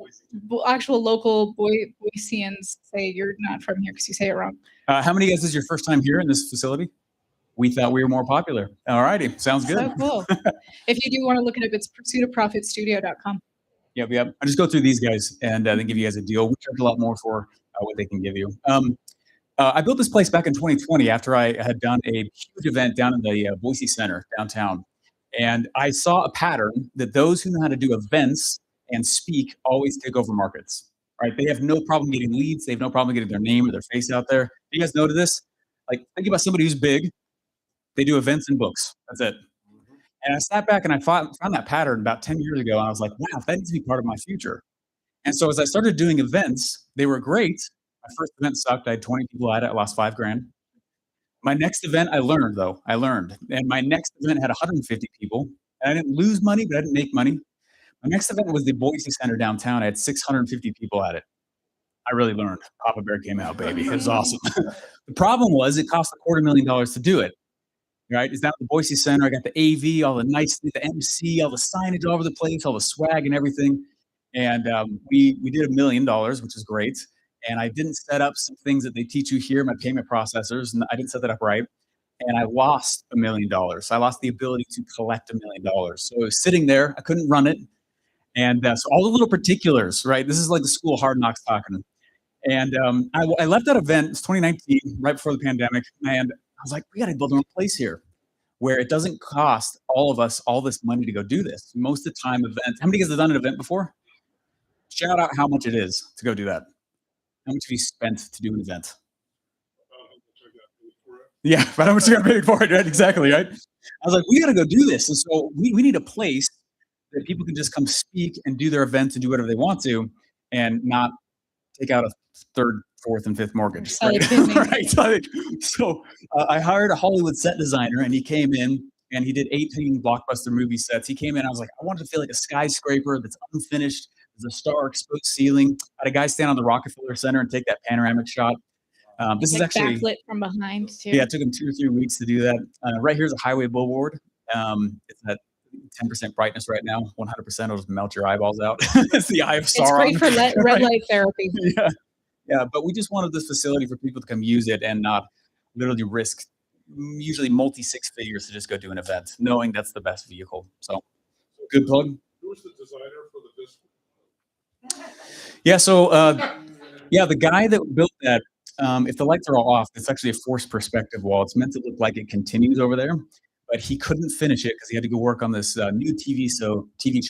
local Boiseans say you're not from here because you say it wrong. How many of you guys is your first time here in this facility? We thought we were more popular. All righty. Sounds good. So cool. If you do want to look it up, it's pursuitofprofitstudio.com. Yep. I just go through these guys and then give you guys a deal. We charge a lot more for what they can give you. I built this place back in 2020 after I had done a huge event down in the Boise Center downtown. And I saw a pattern that those who know how to do events and speak always take over markets, right? They have no problem getting leads. They have no problem getting their name or their face out there. You guys notice this? Like, think about somebody who's big. They do events and books. That's it. And I sat back and I found that pattern about 10 years ago. And I was like, wow, that needs to be part of my future. And so as I started doing events, they were great. My first event sucked. I had 20 people at it. I lost $5,000. My next event, I learned. And my next event had 150 people. And I didn't lose money, but I didn't make money. My next event was the Boise Center downtown. I had 650 people at it. I really learned. Papa Bear came out, baby. It was awesome. The problem was it cost $250,000 to do it. Right? It's now the Boise Center. I got the AV, all the nice, the MC, all the signage all over the place, all the swag and everything. And we did $1 million, which is great. And I didn't set up some things that they teach you here, my payment processors, and I didn't set that up right. And I lost $1 million. I lost the ability to collect $1 million. So it was sitting there. I couldn't run it. And so all the little particulars, right? This is like the school of hard knocks talking. And I left that event. It's 2019, right before the pandemic. And I was like, we got to build our own place here where it doesn't cost all of us all this money to go do this. Most of the time, events. How many of you guys have done an event before? Shout out how much it is to go do that. How much have you spent to do an event? Yeah, but how much you got paid for it, right? Exactly, right? I was like, we got to go do this. And so we need a place that people can just come speak and do their events and do whatever they want to and not take out a third, fourth, and fifth mortgage. Right? Right. So I hired a Hollywood set designer, and he came in and he did 18 blockbuster movie sets. He came in, I was like, I wanted to feel like a skyscraper that's unfinished. There's a star exposed ceiling. I had a guy stand on the Rockefeller Center and take that panoramic shot. This is actually backlit from behind too. Yeah, it took him 2 or 3 weeks to do that. Right here's a highway billboard. It's at 10% brightness right now. 100% will just melt your eyeballs out. It's the eye of Sauron. It's great for red light therapy. Yeah, but we just wanted this facility for people to come use it and not literally risk usually multi-six figures to just go do an event, knowing that's the best vehicle. So, good plug. Who was the designer for the disc? Yeah, so the guy that built that, if the lights are all off, it's actually a forced perspective wall. It's meant to look like it continues over there, but he couldn't finish it because he had to go work on this new TV show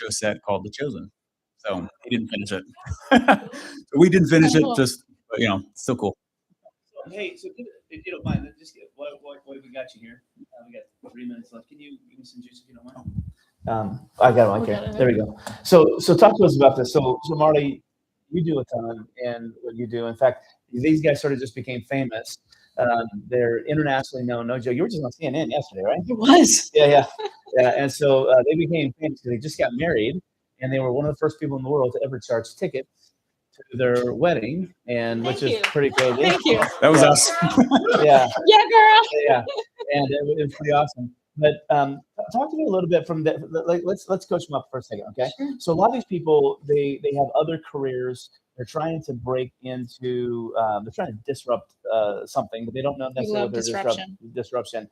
set called The Chosen. So he didn't finish it. So we didn't finish it, just, still cool. Hey, so if you don't mind, just what we got you here. We got 3 minutes left. Can you give me some juice if you don't mind? I got it right there. There we go. So talk to us about this. So Marty, you do a ton in what you do. In fact, these guys sort of just became famous. They're internationally known. No joke. You were just on CNN yesterday, right? It was. Yeah. And so they became famous because they just got married, and they were one of the first people in the world to ever charge tickets to their wedding, and which is pretty crazy. Thank you. That was us. Yeah. Yeah, girl. Yeah, and it was pretty awesome. But talk to me a little bit from that. Like, let's coach them up for a second, okay? Sure. So a lot of these people, they have other careers. They're trying to break into. They're trying to disrupt something, but they don't know necessarily what disruption.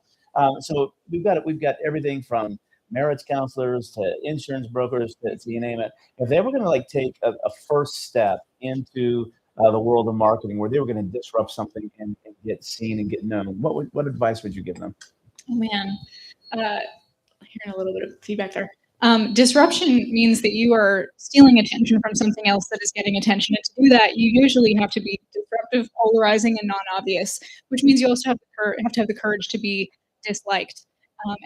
So we've got everything from marriage counselors to insurance brokers to you name it. If they were going to take a first step into the world of marketing, where they were going to disrupt something and get seen and get known, what advice would you give them? Oh man, hearing a little bit of feedback there. Disruption means that you are stealing attention from something else that is getting attention. And to do that, you usually have to be disruptive, polarizing, and non-obvious, which means you also have to have the courage to be disliked.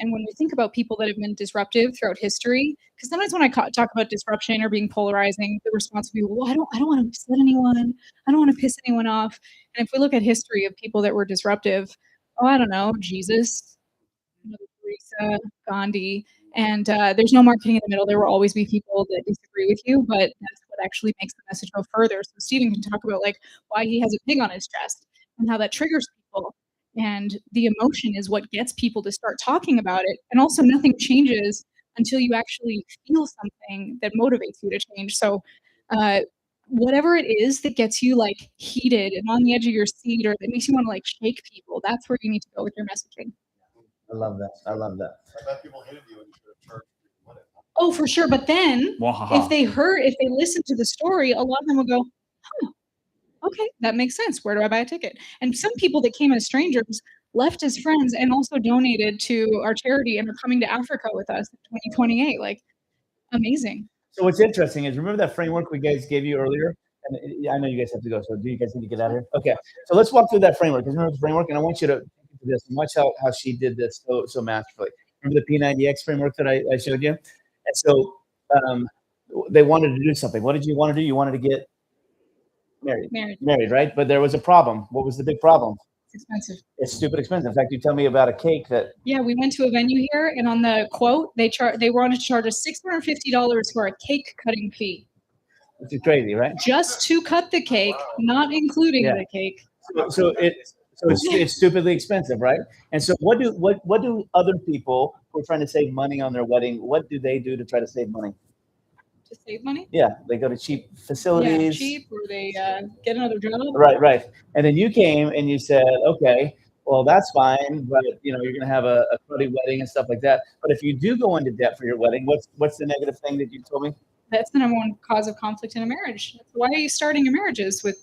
And when we think about people that have been disruptive throughout history, because sometimes when I talk about disruption or being polarizing, the response will be, "Well, I don't want to upset anyone. I don't want to piss anyone off." And if we look at history of people that were disruptive, I don't know, Jesus, Mother Teresa, Gandhi, and there's no marketing in the middle. There will always be people that disagree with you, but that's what actually makes the message go further. So Stephen can talk about like why he has a pig on his chest and how that triggers people. And the emotion is what gets people to start talking about it. And also nothing changes until you actually feel something that motivates you to change. So whatever it is that gets you like heated and on the edge of your seat or that makes you want to like shake people, that's where you need to go with your messaging. I love that. I love that. I bet people hated you and you should have charged you money. Oh, for sure. But then Wahaha. if they listened to the story, a lot of them will go, huh, okay, that makes sense. Where do I buy a ticket? And some people that came as strangers left as friends and also donated to our charity and are coming to Africa with us in 2028. Like, amazing. So what's interesting is remember that framework we guys gave you earlier? And I know you guys have to go, so do you guys need to get out of here? Okay, so let's walk through that framework. Because remember the framework, and I want you to do this and watch how she did this so masterfully. Remember the P90X framework that I showed you? And so they wanted to do something. What did you want to do? You wanted to get married, right? But there was a problem. What was the big problem? It's expensive. It's stupid expensive. In fact, you tell me about a cake that. Yeah, we went to a venue here, and on the quote, they wanted to charge us $650 for a cake cutting fee. Which is crazy, right? Just to cut the cake, not including the cake. So it's stupidly expensive, right? And so what do other people who are trying to save money on their wedding, what do they do to try to save money? To save money? Yeah, they go to cheap facilities. Yeah, cheap, or they get another job. Right. And then you came and you said, okay, well, that's fine, but you're going to have a cruddy wedding and stuff like that. But if you do go into debt for your wedding, what's the negative thing that you told me? That's the number one cause of conflict in a marriage. Why are you starting your marriages with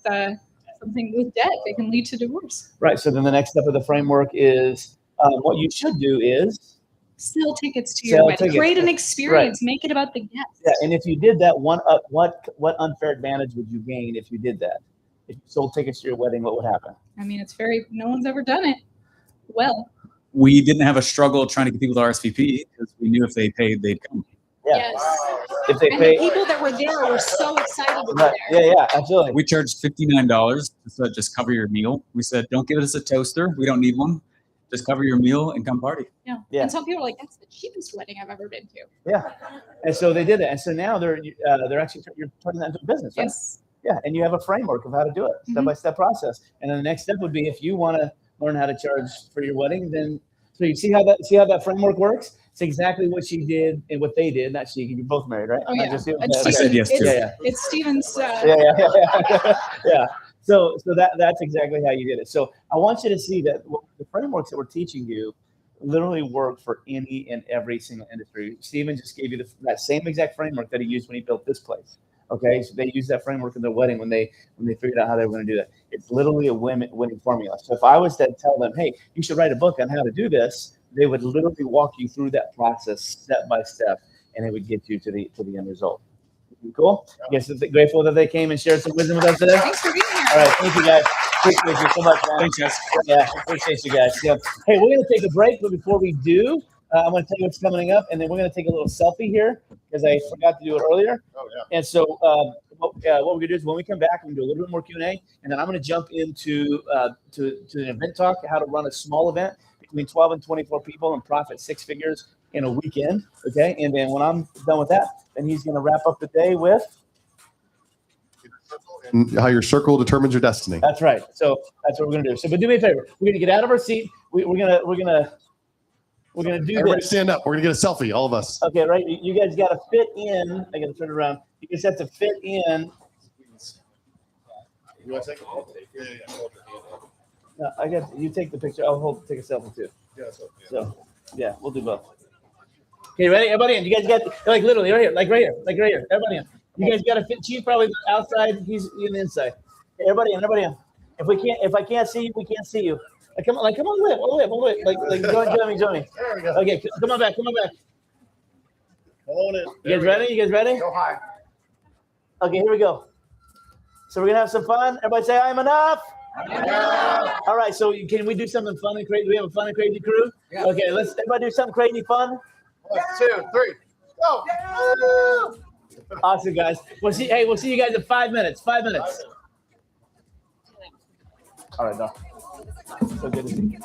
something with debt? They can lead to divorce. Right. So then the next step of the framework is what you should do is sell tickets to your wedding. Create an experience. Right. Make it about the guests. Yeah, and if you did that, what unfair advantage would you gain if you did that? If you sold tickets to your wedding, what would happen? I mean, no one's ever done it. Well, we didn't have a struggle trying to get people to RSVP because we knew if they paid, they'd come. Yeah. Yes. If they and pay, the people that were there were so excited to be right. there. Yeah, absolutely. We charged $59 to just cover your meal. We said, don't give us a toaster. We don't need one. Just cover your meal and come party. Yeah. And some people are like, that's the cheapest wedding I've ever been to. Yeah. And so they did that. And so now they're actually, you're turning that into a business, right? Yes. Yeah. And you have a framework of how to do it, step-by-step process. And then the next step would be if you want to learn how to charge for your wedding, then so you see how that framework works? It's exactly what she did and what they did. Not she, you're both married, right? Oh, Not yeah. just you? I said yes too. It's Steven's. Yeah. So that's exactly how you did it. So I want you to see that the frameworks that we're teaching you literally work for any and every single industry. Steven just gave you that same exact framework that he used when he built this place. Okay, so they used that framework in their wedding when they figured out how they were going to do that. It's literally a winning formula. So if I was to tell them, hey, you should write a book on how to do this, they would literally walk you through that process step by step, and it would get you to the end result. Cool. You guys grateful that they came and shared some wisdom with us today. Thanks for being here. All right, thank you guys. Appreciate you so much, man. Thanks, guys. Yeah, appreciate you guys. Yeah. Hey, we're gonna take a break, but before we do, I'm gonna tell you what's coming up, and then we're gonna take a little selfie here because I forgot to do it earlier. Oh yeah. And so what we're gonna do is when we come back, we're gonna do a little bit more Q&A, and then I'm gonna jump into to an event talk, how to run a small event between 12 and 24 people and profit 6 figures in a weekend. Okay, and then when I'm done with that, then he's gonna wrap up the day with. And how your circle determines your destiny. That's right. So that's what we're gonna do. So, but do me a favor. We're gonna get out of our seat. We're gonna do Everybody this. stand up. We're gonna get a selfie, all of us. Okay, right. You guys got to fit in. I got to turn it around. You guys have to fit in. You want to take it? Yeah. No, I got you. Take the picture. I'll take a selfie too. Yeah. So yeah, we'll do both. Okay, ready? Everybody in. You guys got like literally right here, like right here. Everybody in. You guys got to fit. She's probably outside. He's in the inside. Okay, everybody in. If I can't see you, we can't see you. Come on, all the way. Like join me. There we go. Okay, come on back. You guys ready? You guys ready? Go high. Okay, here we go. So we're gonna have some fun. Everybody say, "I'm enough." All right. So can we do something fun and crazy? Do we have a fun and crazy crew? Yeah. Okay. Let's everybody do something crazy fun. 1, 2, 3, go! Awesome, guys. We'll see you guys in 5 minutes. 5 minutes. All right, no. So good to see you.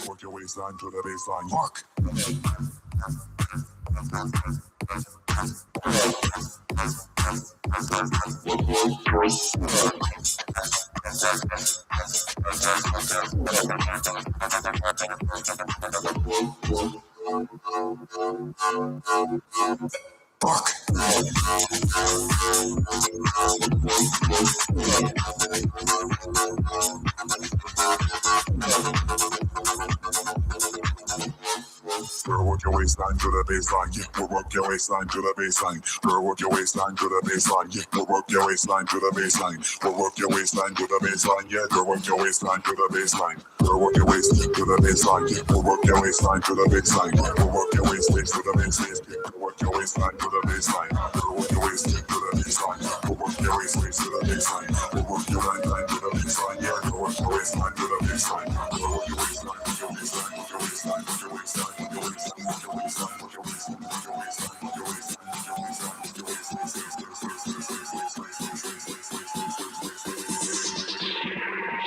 Work your waistline to the baseline. Walk. Girl, work your waistline to the baseline. Yeah, we'll work your waistline to the baseline. Girl, work your waistline to the baseline. Yeah, we'll work your waistline to the baseline. We'll work your waistline to the baseline. Yeah, girl, work your waistline to the baseline. Girl, work your waistline to the baseline. Yeah, we'll work your waistline to the baseline. We'll work your waistline to the baseline. Yeah, we'll work your waistline to the baseline. Girl, work your waistline to the baseline. We'll work your waistline to the baseline. We'll work your waistline to the baseline. Yeah, girl, work your waistline to the baseline. Girl, work your waistline to your baseline. Work your waistline. Work your waistline. Work your waistline. Work your waistline. Work your waistline. Work your waistline. Work your waistline. Work your waistline. Work your waistline.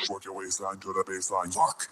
Work your waistline to the baseline. Walk.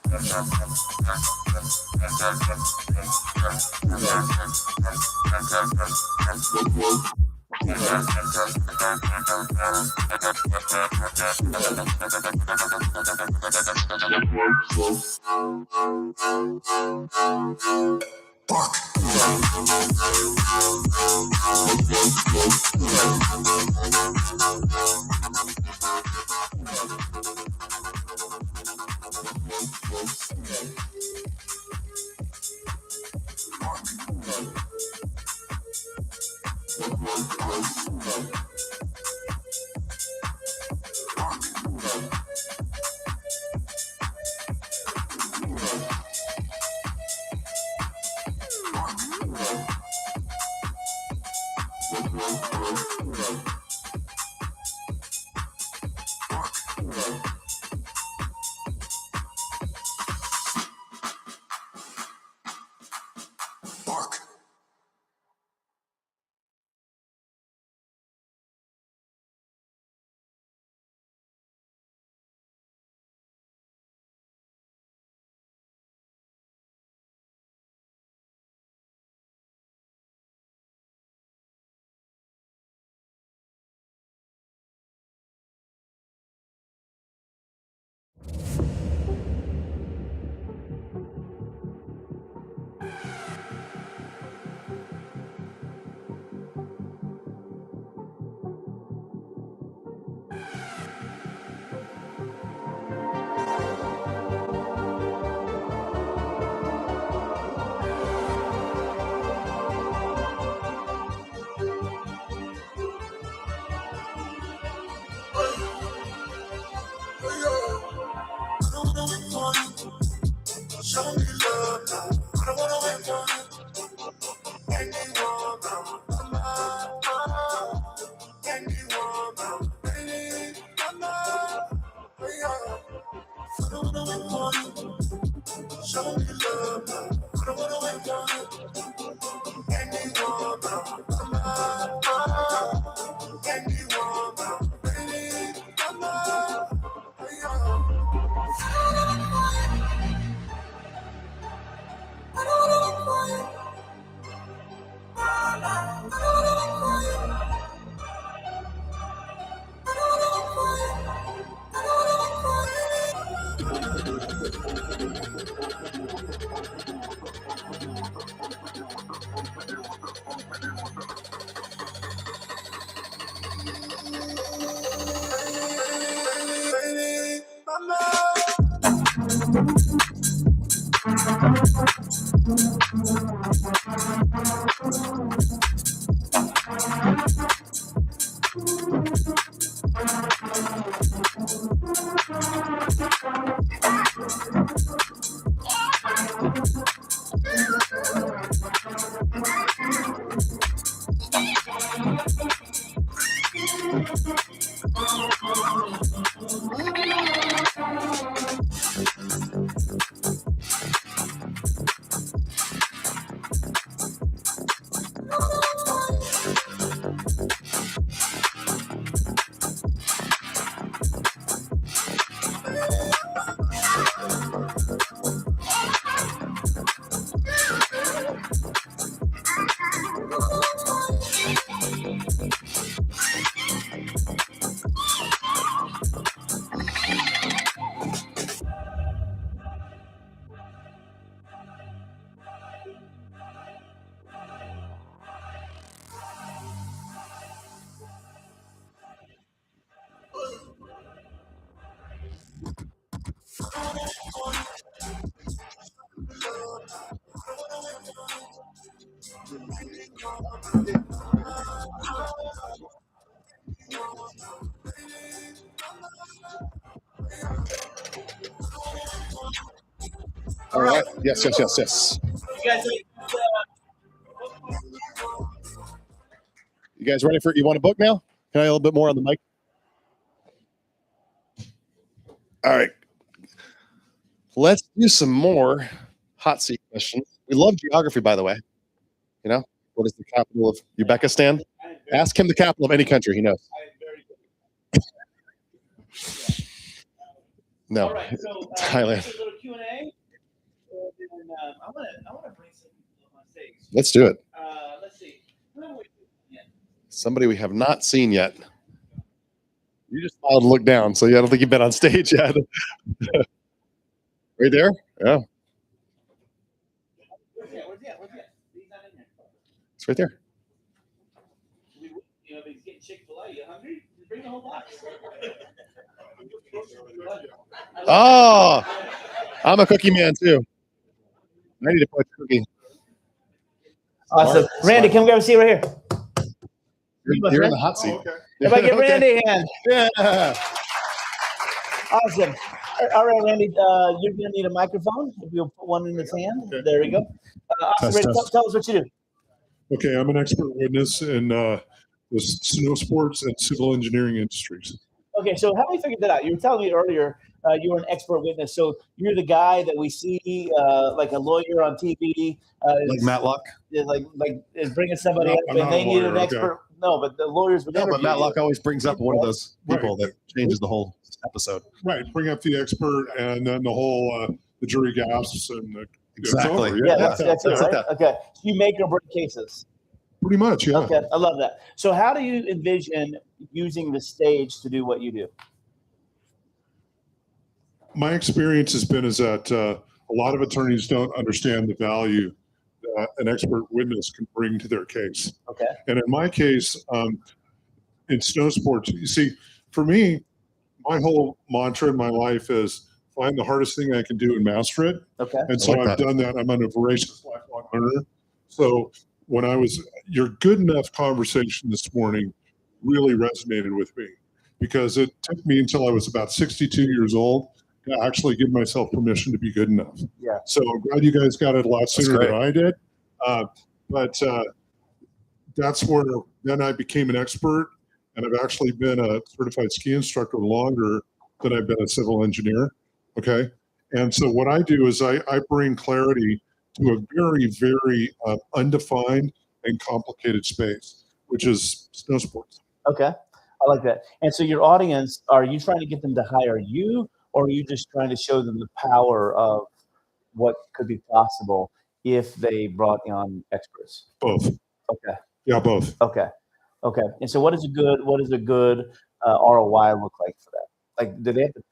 All right. Yes, yes, yes, yes. You guys ready for it? You want a book now? Can I a little bit more on the mic? All right. Let's do some more hot seat questions. We love geography, by the way. You know, what is the capital of Uzbekistan? Ask him the capital of any country. He knows. No. All right, so Thailand. a little Q&A. And then, I want to bring some people on stage. Let's do it. Let's see. Who have we- yeah. Somebody we have not seen yet. You just smiled and looked down, so I don't think you've been on stage yet. Right there? Yeah. Where's he at? He's not in there. It's right there. You know, if he's getting Chick-fil-A, you hungry? Just bring the whole box. Oh, I'm a cookie man too. I need to put cookie. Awesome. Smart, Randy, smart. come grab a seat right here. You're in the hot seat. Everybody give Okay. Randy a hand. Yeah. Awesome. All right, Randy, you're going to need a microphone. If you'll put one in his hand. There we go. Awesome. Test, Randy, test. tell us what you do. Okay, I'm an expert witness in the snow sports and civil engineering industries. Okay, so how we figured that out? You were telling me earlier you were an expert witness. So you're the guy that we see like a lawyer on TV. Like Matlock? Is is bringing somebody No, up I'm and not they a need lawyer, an okay. expert. No, but the lawyers would No, but interview Matlock you. always brings up one of those people that changes the whole episode. Right, bring up the expert, and then the whole the jury gasps, and it's Exactly. over. Yeah, that's it, that's right? Okay. So you make or break cases. pretty much. Yeah. Okay, I love that. So how do you envision using the stage to do what you do? My experience has been is that a lot of attorneys don't understand the value that an expert witness can bring to their case. Okay. And in my case, in snow sports, you see, for me, my whole mantra in my life is find the hardest thing I can do and master it. Okay. And so I like I've that. done that. I'm a voracious lifelong learner. So when your good enough conversation this morning really resonated with me because it took me until I was about 62 years old to actually give myself permission to be good enough. Yeah. So I'm glad you guys got it a lot sooner great. than I did. But that's where then I became an expert, and I've actually been a certified ski instructor longer than I've been a civil engineer. Okay. And so what I do is I bring clarity to a very, very undefined and complicated space, which is snow sports. Okay. I like that. And so your audience, are you trying to get them to hire you, or are you just trying to show them the power of what could be possible if they brought on experts? Both. Okay. Yeah, both. Okay. Okay. And so what is a good ROI look like for that? Like, do they have to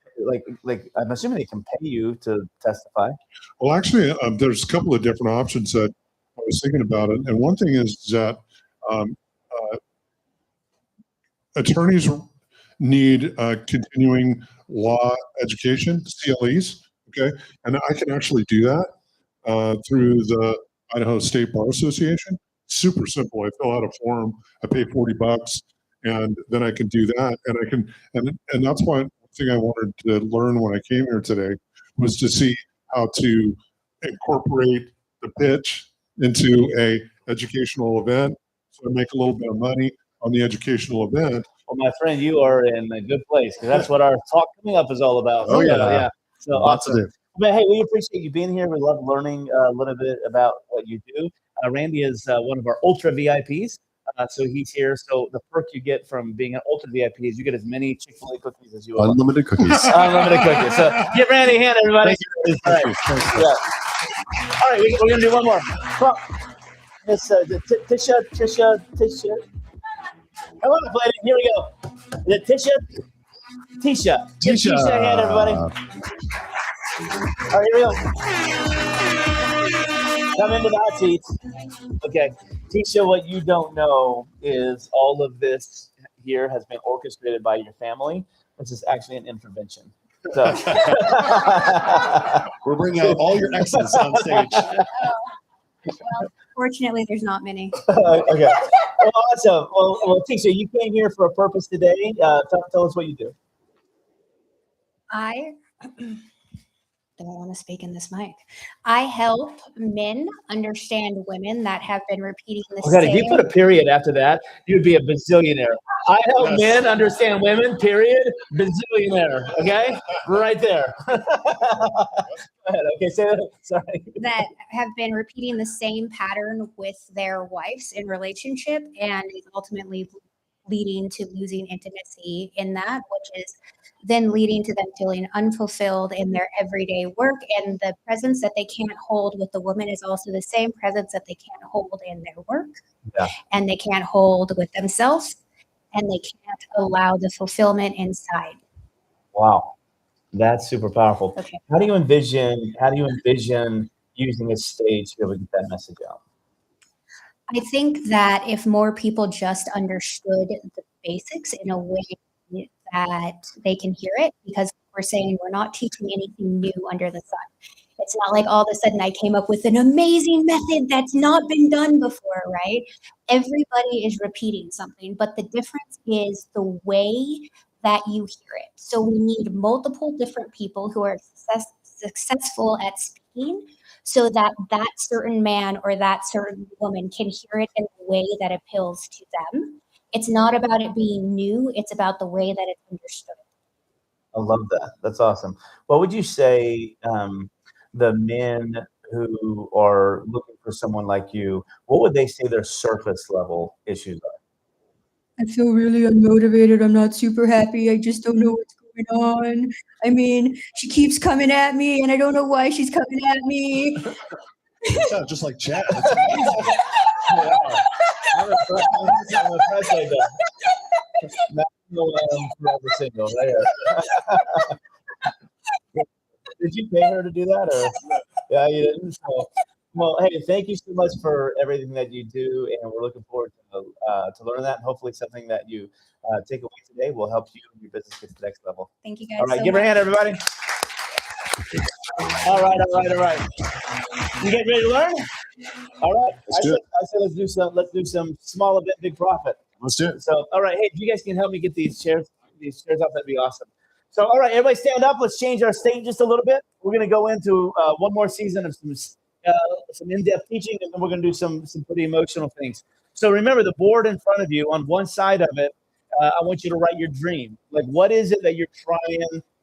like I'm assuming they can pay you to testify? Well, actually, there's a couple of different options that I was thinking about it. And one thing is that attorneys need continuing law education, CLEs, okay? And I can actually do that through the Idaho State Bar Association. Super simple. I fill out a form, I pay $40, and then I can do that. And I can, and that's one thing I wanted to learn when I came here today was to see how to incorporate the pitch into a educational event. So I make a little bit of money on the educational event. Well, my friend, you are in a good place because that's what our talk coming up is all about. Oh, yeah. Yeah. So Lots to awesome. do. Man, hey, we appreciate you being here. We love learning a little bit about what you do. Randy is one of our ultra VIPs. So he's here. So the perk you get from being an ultra VIP is you get as many Chick-fil-A cookies as you want. Unlimited cookies. Unlimited cookies. So give Randy a hand, everybody. Thank All right. Yeah. All right, we're going to do one more. Come on. Miss Tisha. Come on, lady. Here we go. Is it Tisha? Give Tisha a hand, everybody. All right, here we go. Come into the hot seats. Okay. Tisha, what you don't know is all of this here has been orchestrated by your family. This is actually an intervention. So We're bringing out all your exes on stage. Unfortunately, there's not many. Okay. Well, awesome. Well, Tisha, you came here for a purpose today. Tell us what you do. I don't want to speak in this mic. I help men understand women that have been repeating the Oh God, if same. you put a period after that, you'd be a bazillionaire. I help men understand women, period, bazillionaire. Okay? Right there. Go ahead. Okay, say that. Sorry. That have been repeating the same pattern with their wives in relationship and is ultimately leading to losing intimacy in that, which is then leading to them feeling unfulfilled in their everyday work. And the presence that they can't hold with the woman is also the same presence that they can't hold in their work. Yeah. And they can't hold with themselves, and they can't allow the fulfillment inside. Wow. That's super powerful. Okay. How do you envision using a stage to be able to get that message out? I think that if more people just understood the basics in a way that they can hear it, because we're saying we're not teaching anything new under the sun. It's not like all of a sudden I came up with an amazing method that's not been done before, right? Everybody is repeating something, but the difference is the way that you hear it. So we need multiple different people who are successful at speaking so that that certain man or that certain woman can hear it in a way that appeals to them. It's not about it being new. It's about the way that it's understood. I love that. That's awesome. What would you say the men who are looking for someone like you, what would they say their surface level issues are? I feel really unmotivated. I'm not super happy. I just don't know what's going on. I mean, she keeps coming at me, and I don't know why she's coming at me. Yeah, just like Chad. I'm impressed by that. Forever single, right here. Did you pay her to do that, or yeah, you didn't? So, well, hey, thank you so much for everything that you do, and we're looking forward to learn that. And hopefully, something that you take away today will help you and your business get to the next level. Thank you guys. All right, so give her a much. hand, everybody. All right. You guys ready to learn? All right. I said let's do some small event, big profit. Let's do it. So, all right. Hey, if you guys can help me get these chairs up, that'd be awesome. So, all right, everybody stand up. Let's change our state just a little bit. We're going to go into one more season of some in-depth teaching, and then we're going to do some pretty emotional things. So remember the board in front of you. On one side of it, I want you to write your dream. Like, what is it that you're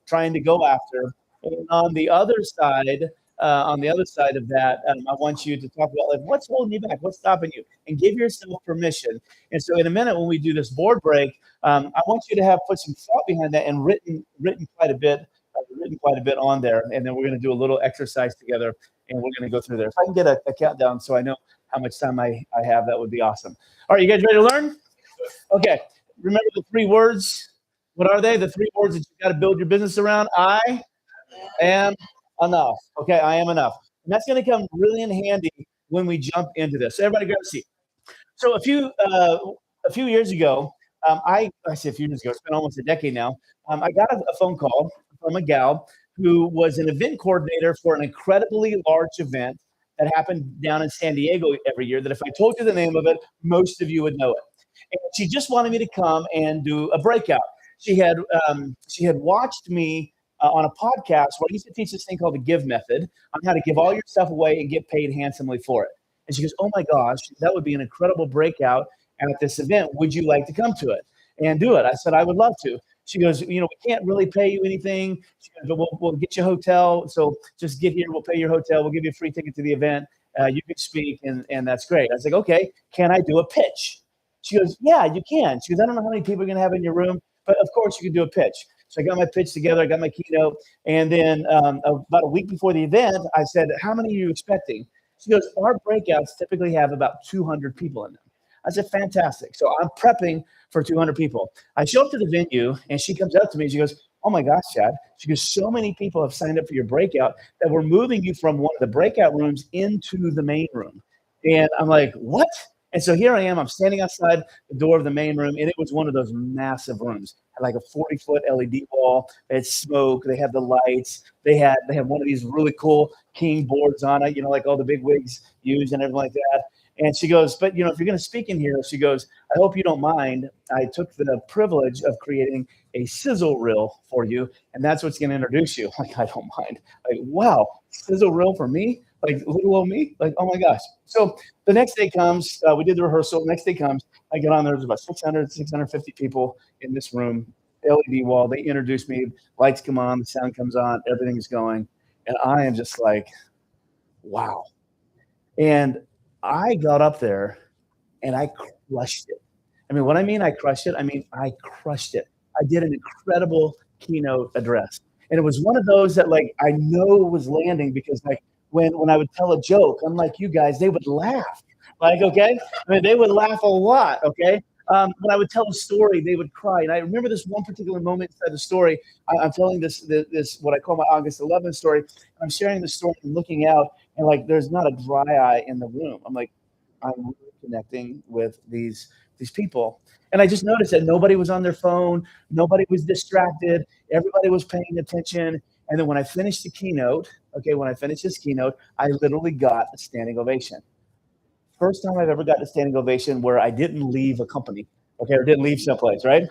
trying to go after? And on the other side of that, I want you to talk about like what's holding you back, what's stopping you, and give yourself permission. And so, in a minute, when we do this board break, I want you to have put some thought behind that and written quite a bit on there. And then we're going to do a little exercise together, and we're going to go through there. If I can get a countdown so I know how much time I have, that would be awesome. All right, you guys ready to learn? Okay. Remember the 3 words. What are they? The 3 words that you got to build your business around. I am enough. Okay, I am enough. And that's going to come really in handy when we jump into this. So everybody grab a seat. So a few years ago, I say a few years ago, it's been almost a decade now, I got a phone call from a gal who was an event coordinator for an incredibly large event that happened down in San Diego every year that if I told you the name of it, most of you would know it. And she just wanted me to come and do a breakout. She had watched me on a podcast where I used to teach this thing called the GIVE method on how to give all your stuff away and get paid handsomely for it. And she goes, oh my gosh, that would be an incredible breakout at this event. Would you like to come to it and do it? I said, I would love to. She goes, we can't really pay you anything. She goes, but we'll get you a hotel. So just get here. We'll pay your hotel. We'll give you a free ticket to the event. You can speak, and that's great. I was like, okay, can I do a pitch? She goes, yeah, you can. She goes, I don't know how many people you're going to have in your room, but of course you can do a pitch. So I got my pitch together. I got my keynote. And then about a week before the event, I said, how many are you expecting? She goes, our breakouts typically have about 200 people in them. I said, fantastic. So I'm prepping for 200 people. I show up to the venue, and she comes up to me. And she goes, oh, my gosh, Chad. She goes, so many people have signed up for your breakout that we're moving you from one of the breakout rooms into the main room. And I'm like, what? And so here I am. I'm standing outside the door of the main room, and it was one of those massive rooms. It had like a 40-foot LED wall. They had smoke. They had the lights. They had one of these really cool king boards on it, like all the big wigs use and everything like that. And she goes, but if you're going to speak in here, she goes, I hope you don't mind. I took the privilege of creating a sizzle reel for you, and that's what's going to introduce you. Like, I don't mind. Like, wow, sizzle reel for me? Like, little old me? Like, oh my gosh. So the next day comes, we did the rehearsal. Next day comes, I get on there. There's about 650 people in this room, LED wall. They introduce me. Lights come on, the sound comes on, everything's going. And I am just like, wow. And I got up there and I crushed it. I mean, what I mean I crushed it, I crushed it. I did an incredible keynote address. And it was one of those that like I know was landing because like when I would tell a joke, unlike you guys, they would laugh. Like, okay? I mean, they would laugh a lot, okay? When I would tell a story, they would cry. And I remember this one particular moment inside the story. I'm telling this what I call my August 11th story. I'm sharing the story and looking out, and like there's not a dry eye in the room. I'm like, I'm really connecting with these people. And I just noticed that nobody was on their phone. Nobody was distracted. Everybody was paying attention. And then when I finished the keynote, I literally got a standing ovation. First time I've ever gotten a standing ovation where I didn't leave a company, okay, or didn't leave someplace, right?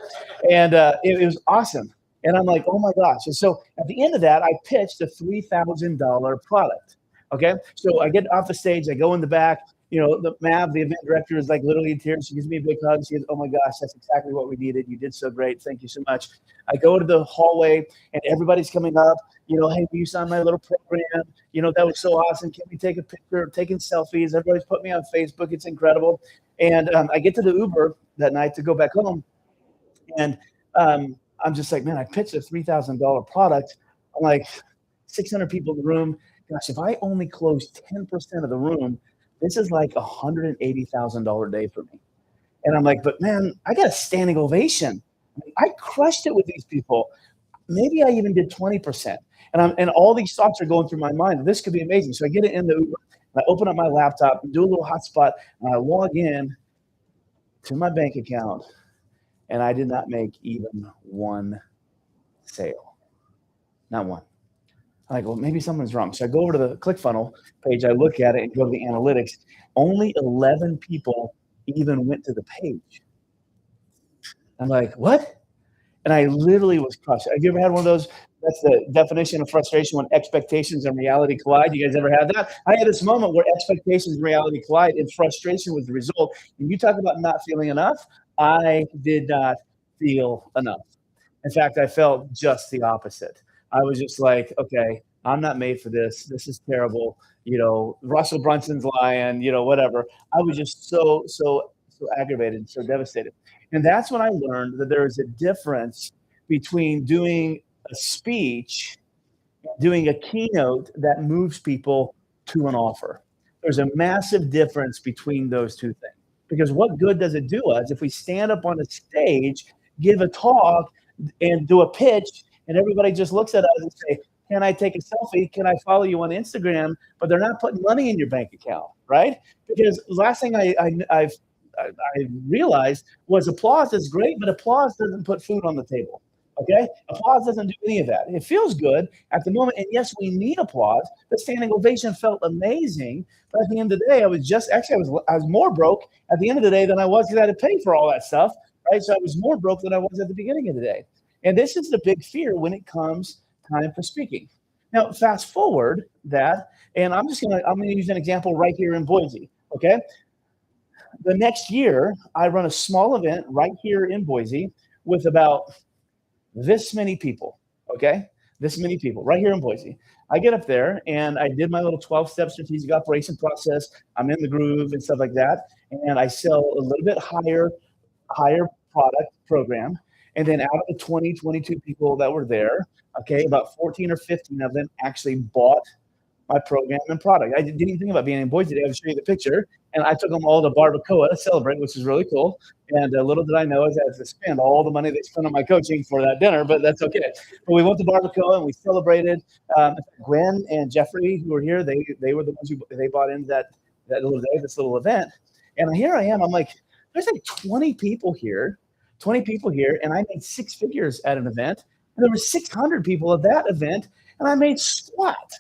And it was awesome. And I'm like, oh my gosh. And so at the end of that, I pitched a $3,000 product, okay? So I get off the stage, I go in the back, the Mav, the event director, is like literally in tears. She gives me a big hug. She goes, oh my gosh, that's exactly what we needed. You did so great. Thank you so much. I go to the hallway and everybody's coming up. Hey, will you sign my little program? That was so awesome. Can we take a picture? Taking selfies. Everybody's put me on Facebook. It's incredible. And I get to the Uber that night to go back home. And I'm just like, man, I pitched a $3,000 product. I'm like, 600 people in the room. Gosh, if I only close 10% of the room, this is like $180,000 day for me. And I'm like, but man, I got a standing ovation. I crushed it with these people. Maybe I even did 20%. And all these thoughts are going through my mind. This could be amazing. So I get it in the Uber, and I open up my laptop, and do a little hotspot, and I log in to my bank account, and I did not make even one sale. Not one. I'm like, well, maybe something's wrong. So I go over to the ClickFunnels page, I look at it and go to the analytics. Only 11 people even went to the page. I'm like, what? And I literally was crushed. Have you ever had one of those? That's the definition of frustration, when expectations and reality collide. You guys ever had that? I had this moment where expectations and reality collide, and frustration was the result. And you talk about not feeling enough. I did not feel enough. In fact, I felt just the opposite. I was just like, okay, I'm not made for this. This is terrible. Russell Brunson's lying, whatever. I was just so aggravated, so devastated. And that's when I learned that there is a difference between doing a speech, doing a keynote that moves people to an offer. There's a massive difference between those two things. Because what good does it do us if we stand up on a stage, give a talk, and do a pitch, and everybody just looks at us and say, can I take a selfie? Can I follow you on Instagram? But they're not putting money in your bank account, right? Because the last thing I realized was applause is great, but applause doesn't put food on the table, okay? Applause doesn't do any of that. It feels good at the moment, and yes, we need applause. The standing ovation felt amazing, but at the end of the day, I was more broke at the end of the day than I was because I had to pay for all that stuff, right? So I was more broke than I was at the beginning of the day. And this is the big fear when it comes time for speaking. Now, fast forward that, and I'm gonna use an example right here in Boise, okay? The next year, I run a small event right here in Boise with about this many people, okay? This many people right here in Boise. I get up there and I did my little 12-step strategic operation process. I'm in the groove and stuff like that. And I sell a little bit higher product program. And then out of the 20, 22 people that were there, okay, about 14 or 15 of them actually bought my program and product. I didn't even think about being in Boise today. I would show you the picture. And I took them all to Barbacoa to celebrate, which is really cool. And little did I know is I had to spend all the money they spent on my coaching for that dinner, but that's okay. But we went to Barbacoa and we celebrated. Gwen and Jeffrey, who were here, they were the ones who they bought into that little day, this little event. And here I am. I'm like, there's like 20 people here, and I made 6 figures at an event. And there were 600 people at that event, and I made squat.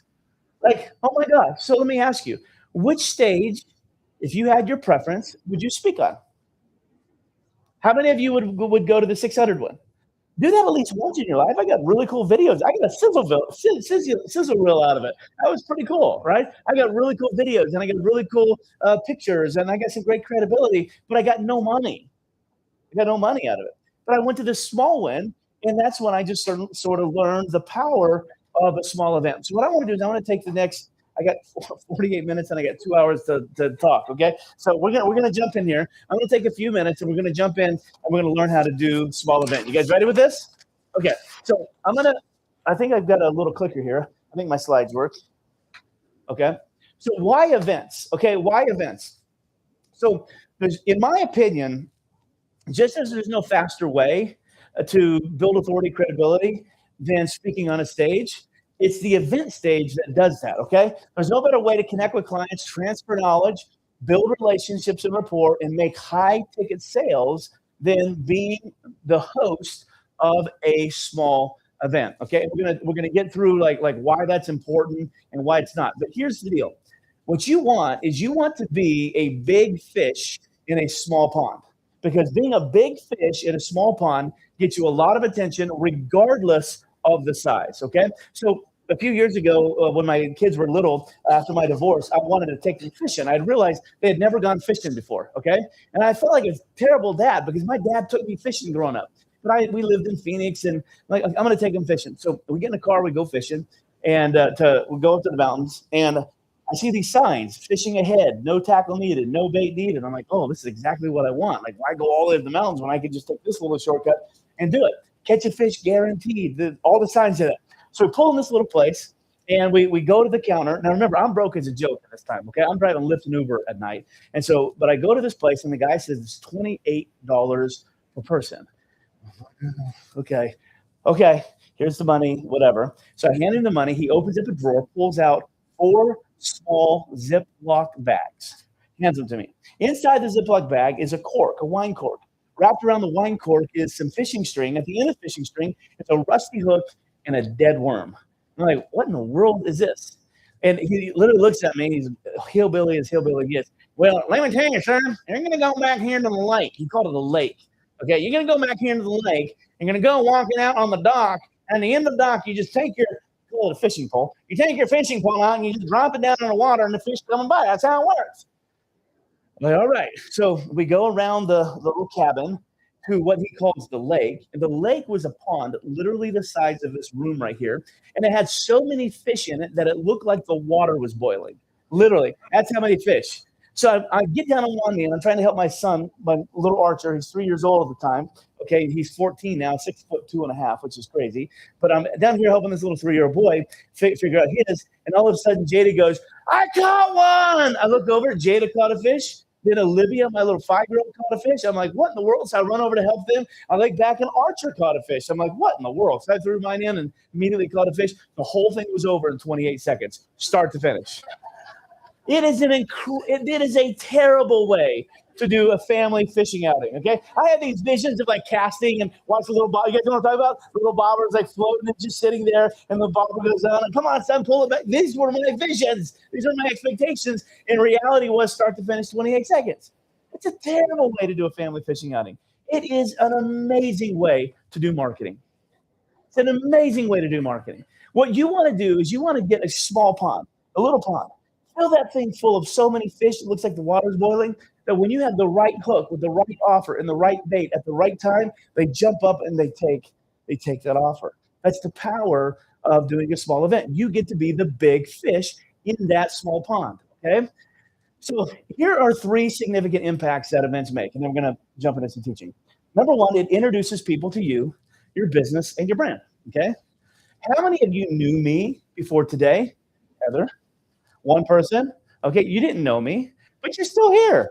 Like, oh my God. So let me ask you, which stage if you had your preference, would you speak on? How many of you would go to the 600 one? Do that at least once in your life. I got really cool videos. I got a sizzle reel out of it. That was pretty cool, right? I got really cool videos, and I got really cool pictures, and I got some great credibility, but I got no money. I got no money out of it. But I went to this small one, and that's when I just sort of learned the power of a small event. So what I want to do is I want to take the next, I got 48 minutes and I got 2 hours to talk, okay? So we're gonna jump in here. I'm gonna take a few minutes and we're gonna jump in and we're gonna learn how to do small event. You guys ready with this? Okay, so I think I've got a little clicker here. I think my slides work. Okay, so why events? Okay, why events? So in my opinion, just as there's no faster way to build authority, credibility than speaking on a stage, it's the event stage that does that, okay? There's no better way to connect with clients, transfer knowledge, build relationships and rapport, and make high-ticket sales than being the host of a small event, okay? We're gonna get through like why that's important and why it's not. But here's the deal. What you want is you want to be a big fish in a small pond, because being a big fish in a small pond gets you a lot of attention regardless of the size, okay? So a few years ago, when my kids were little, after my divorce, I wanted to take them fishing. I realized they had never gone fishing before, okay? And I felt like a terrible dad because my dad took me fishing growing up. But we lived in Phoenix, and like, I'm going to take them fishing. So we get in the car, we go fishing, and we go up to the mountains, and I see these signs, fishing ahead, no tackle needed, no bait needed. I'm like, oh, this is exactly what I want. Like, why go all the way to the mountains when I could just take this little shortcut and do it? Catch a fish guaranteed. All the signs say that. So we pull in this little place, and we go to the counter. Now, remember, I'm broke as a joke at this time, okay? I'm driving Lyft and Uber at night. And so, but I go to this place, and the guy says it's $28 per person. Okay, here's the money, whatever. So I hand him the money. He opens up a drawer, pulls out 4 small Ziploc bags, hands them to me. Inside the Ziploc bag is a cork, a wine cork. Wrapped around the wine cork is some fishing string. At the end of the fishing string, it's a rusty hook and a dead worm. I'm like, what in the world is this? And he literally looks at me. He's hillbilly as hillbilly gets. Well, let me tell you, sir, you're going to go back here to the lake. He called it a lake. Okay, you're going to go back here to the lake. You're going to go walking out on the dock. And at the end of the dock, you just take your, call it a fishing pole. You take your fishing pole out and you just drop it down in the water and the fish coming by. That's how it works. I'm like, all right. So we go around the little cabin to what he calls the lake. And the lake was a pond literally the size of this room right here. And it had so many fish in it that it looked like the water was boiling. Literally, that's how many fish. So I get down on one knee and I'm trying to help my son, my little Archer. He's 3 years old at the time. Okay, he's 14 now, 6'2.5", which is crazy. But I'm down here helping this little 3-year-old boy figure out his. And all of a sudden, Jada goes, "I caught one!" I look over, Jada caught a fish. Then Olivia, my little 5-year-old, caught a fish. I'm like, what in the world? So I run over to help them. I look back and Archer caught a fish. I'm like, what in the world? So I threw mine in and immediately caught a fish. The whole thing was over in 28 seconds, start to finish. It is it is a terrible way to do a family fishing outing, okay? I have these visions of like casting and watch the little bob. You guys know what I'm talking about? Little bobbers like floating and just sitting there, and the bobber goes on. And come on, son, pull it back. These were my visions. These are my expectations. In reality, was start to finish 28 seconds. It's a terrible way to do a family fishing outing. It is an amazing way to do marketing. It's an amazing way to do marketing. What you want to do is you want to get a small pond, a little pond. Fill that thing full of so many fish, it looks like the water's boiling, that when you have the right hook with the right offer and the right bait at the right time, they jump up and they take that offer. That's the power of doing a small event. You get to be the big fish in that small pond, okay? So here are 3 significant impacts that events make, and then we're going to jump into some teaching. Number 1, it introduces people to you, your business, and your brand, okay? How many of you knew me before today? Heather? 1 person. Okay, you didn't know me, but you're still here,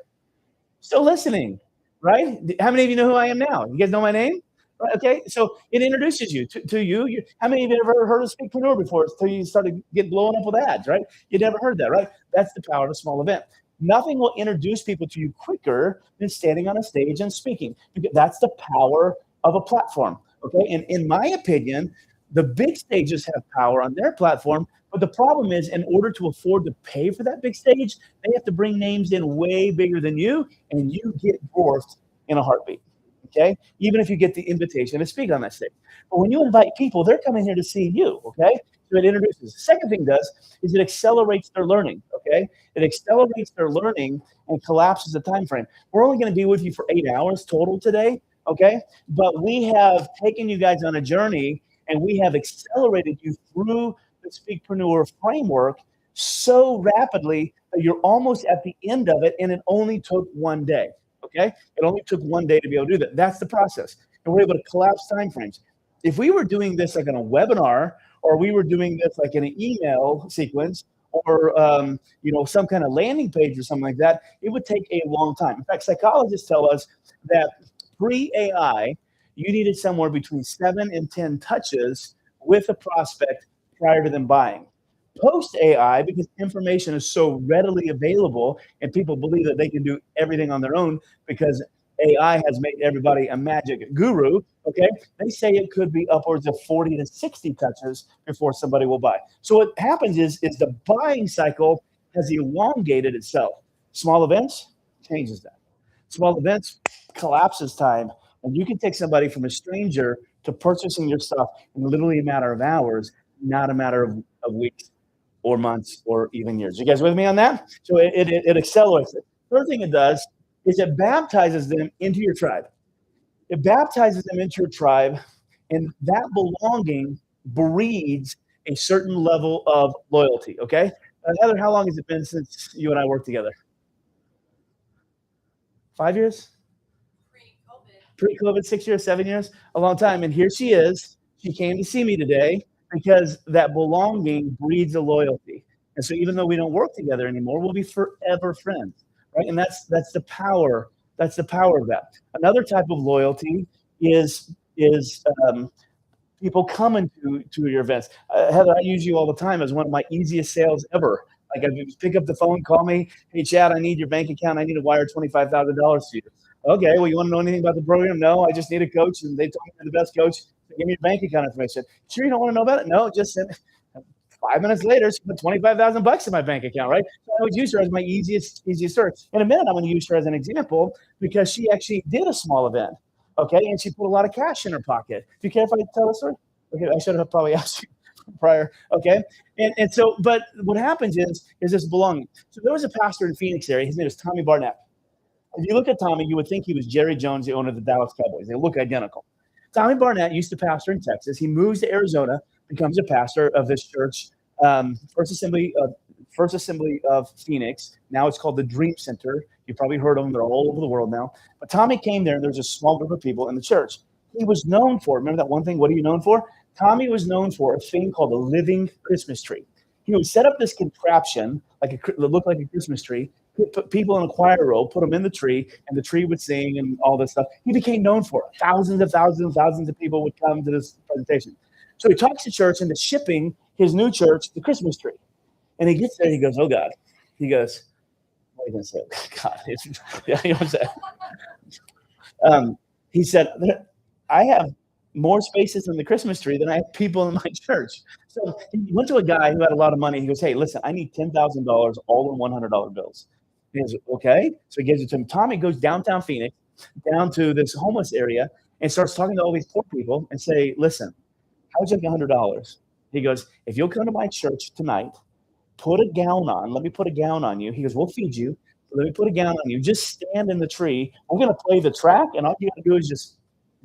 still listening, right? How many of you know who I am now? You guys know my name? Right, okay, so it introduces you to you. How many of you ever heard of Speakpreneur before until you started getting blown up with ads, right? You never heard that, right? That's the power of a small event. Nothing will introduce people to you quicker than standing on a stage and speaking. Because that's the power of a platform, okay? And in my opinion, the big stages have power on their platform, But the problem is, in order to afford to pay for that big stage, they have to bring names in way bigger than you, and you get dwarfed in a heartbeat. Okay, even if you get the invitation to speak on that stage. But when you invite people, they're coming here to see you. Okay, so it introduces. The second thing it does is it accelerates their learning. Okay, it accelerates their learning and collapses the time frame. We're only going to be with you for 8 hours total today. Okay, but we have taken you guys on a journey, and we have accelerated you through the Speakpreneur framework so rapidly that you're almost at the end of it, and it only took 1 day. Okay, it only took 1 day to be able to do that. That's the process, and we're able to collapse timeframes. If we were doing this like in a webinar, or we were doing this like in an email sequence, or some kind of landing page or something like that, it would take a long time. In fact, psychologists tell us that pre-AI, you needed somewhere between 7 and 10 touches with a prospect prior to them buying. Post AI, because information is so readily available and people believe that they can do everything on their own because AI has made everybody a magic guru, okay? They say it could be upwards of 40 to 60 touches before somebody will buy. So what happens is the buying cycle has elongated itself. Small events changes that. Small events collapses time, and you can take somebody from a stranger to purchasing your stuff in literally a matter of hours, not a matter of weeks or months or even years. You guys with me on that? So it accelerates it. Third thing it does is it baptizes them into your tribe. It baptizes them into your tribe, and that belonging breeds a certain level of loyalty, okay? Heather, how long has it been since you and I worked together? 5 years? Pre-COVID, 6 years, 7 years? A long time. And here she is. She came to see me today because that belonging breeds a loyalty. And so even though we don't work together anymore, we'll be forever friends, right? And that's the power. That's the power of that. Another type of loyalty is people coming to your events. Heather, I use you all the time as one of my easiest sales ever. Like, I pick up the phone, call me, hey, Chad, I need your bank account. I need to wire $25,000 to you. Okay, well, you want to know anything about the program? No, I just need a coach, and they told me you're the best coach. So give me your bank account information. Sure, you don't want to know about it? No, just send. 5 minutes later, she put $25,000 in my bank account, right? So I would use her as my easiest story. In a minute, I'm going to use her as an example because she actually did a small event, okay? And she put a lot of cash in her pocket. Do you care if I tell the story? Okay, I should have probably asked you prior, okay? And so, but what happens is this belonging. So there was a pastor in Phoenix area. His name is Tommy Barnett. If you look at Tommy, you would think he was Jerry Jones, the owner of the Dallas Cowboys. They look identical. Tommy Barnett used to pastor in Texas. He moves to Arizona, becomes a pastor of this church, First Assembly of Phoenix. Now it's called the Dream Center. You've probably heard of them. They're all over the world now. But Tommy came there, and there's a small group of people in the church. He was known for, remember that one thing? What are you known for? Tommy was known for a thing called a living Christmas tree. He would set up this contraption that looked like a Christmas tree, put people in a choir roll, put them in the tree, and the tree would sing and all this stuff. He became known for it. Thousands of people would come to this presentation. So he talks to church into shipping his new church the Christmas tree. And he gets there, he goes, oh God. He goes, what are you going to say? God, yeah, you know what I'm saying? He said, I have more spaces in the Christmas tree than I have people in my church. So he went to a guy who had a lot of money. He goes, hey, listen, I need $10,000 all in $100 bills. He goes, okay. So he gives it to him. Tommy goes downtown Phoenix, down to this homeless area, and starts talking to all these poor people and say, listen, how would you like $100? He goes, if you'll come to my church tonight, put a gown on. Let me put a gown on you. He goes, we'll feed you. Let me put a gown on you. Just stand in the tree. We're going to play the track, and all you got to do is just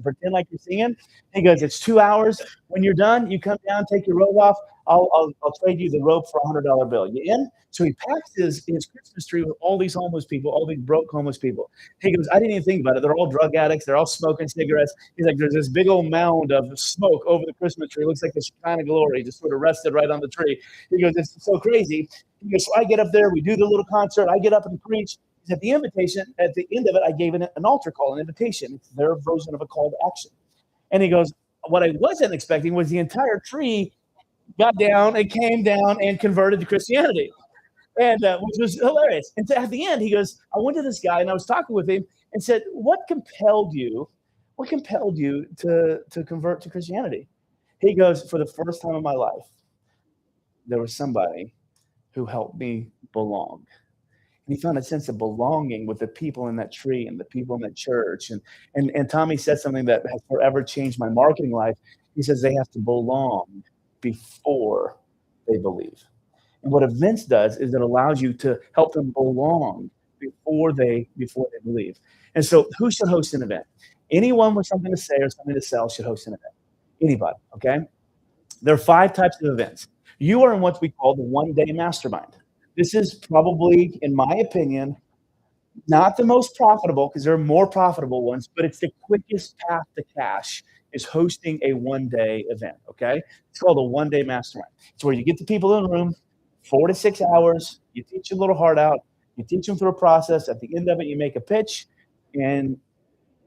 pretend like you're singing. He goes, it's 2 hours. When you're done, you come down, take your robe off. I'll trade you the robe for a $100 bill. You in? So he packs his Christmas tree with all these homeless people, all these broke homeless people. He goes, I didn't even think about it. They're all drug addicts. They're all smoking cigarettes. He's like, there's this big old mound of smoke over the Christmas tree. It looks like the Shekinah glory just sort of rested right on the tree. He goes, it's so crazy. He goes, so I get up there. We do the little concert. I get up and preach. At the invitation, at the end of it, I gave an altar call, an invitation. It's their version of a call to action. And he goes, what I wasn't expecting was the entire tree got down and came down and converted to Christianity, and which was hilarious. And so at the end, he goes, I went to this guy and I was talking with him and said, what compelled you to convert to Christianity? He goes, for the first time in my life, there was somebody who helped me belong. And he found a sense of belonging with the people in that tree and the people in that church. And Tommy said something that has forever changed my marketing life. He says they have to belong before they believe. And what events does is it allows you to help them belong before they believe. And so who should host an event? Anyone with something to say or something to sell should host an event. Anybody, okay? There are 5 types of events. You are in what we call the one-day mastermind. This is probably, in my opinion, not the most profitable because there are more profitable ones, but it's the quickest path to cash is hosting a one-day event, okay? It's called a one-day mastermind. It's where you get the people in the room, 4 to 6 hours, you teach your little heart out, you teach them through a process. At the end of it, you make a pitch, and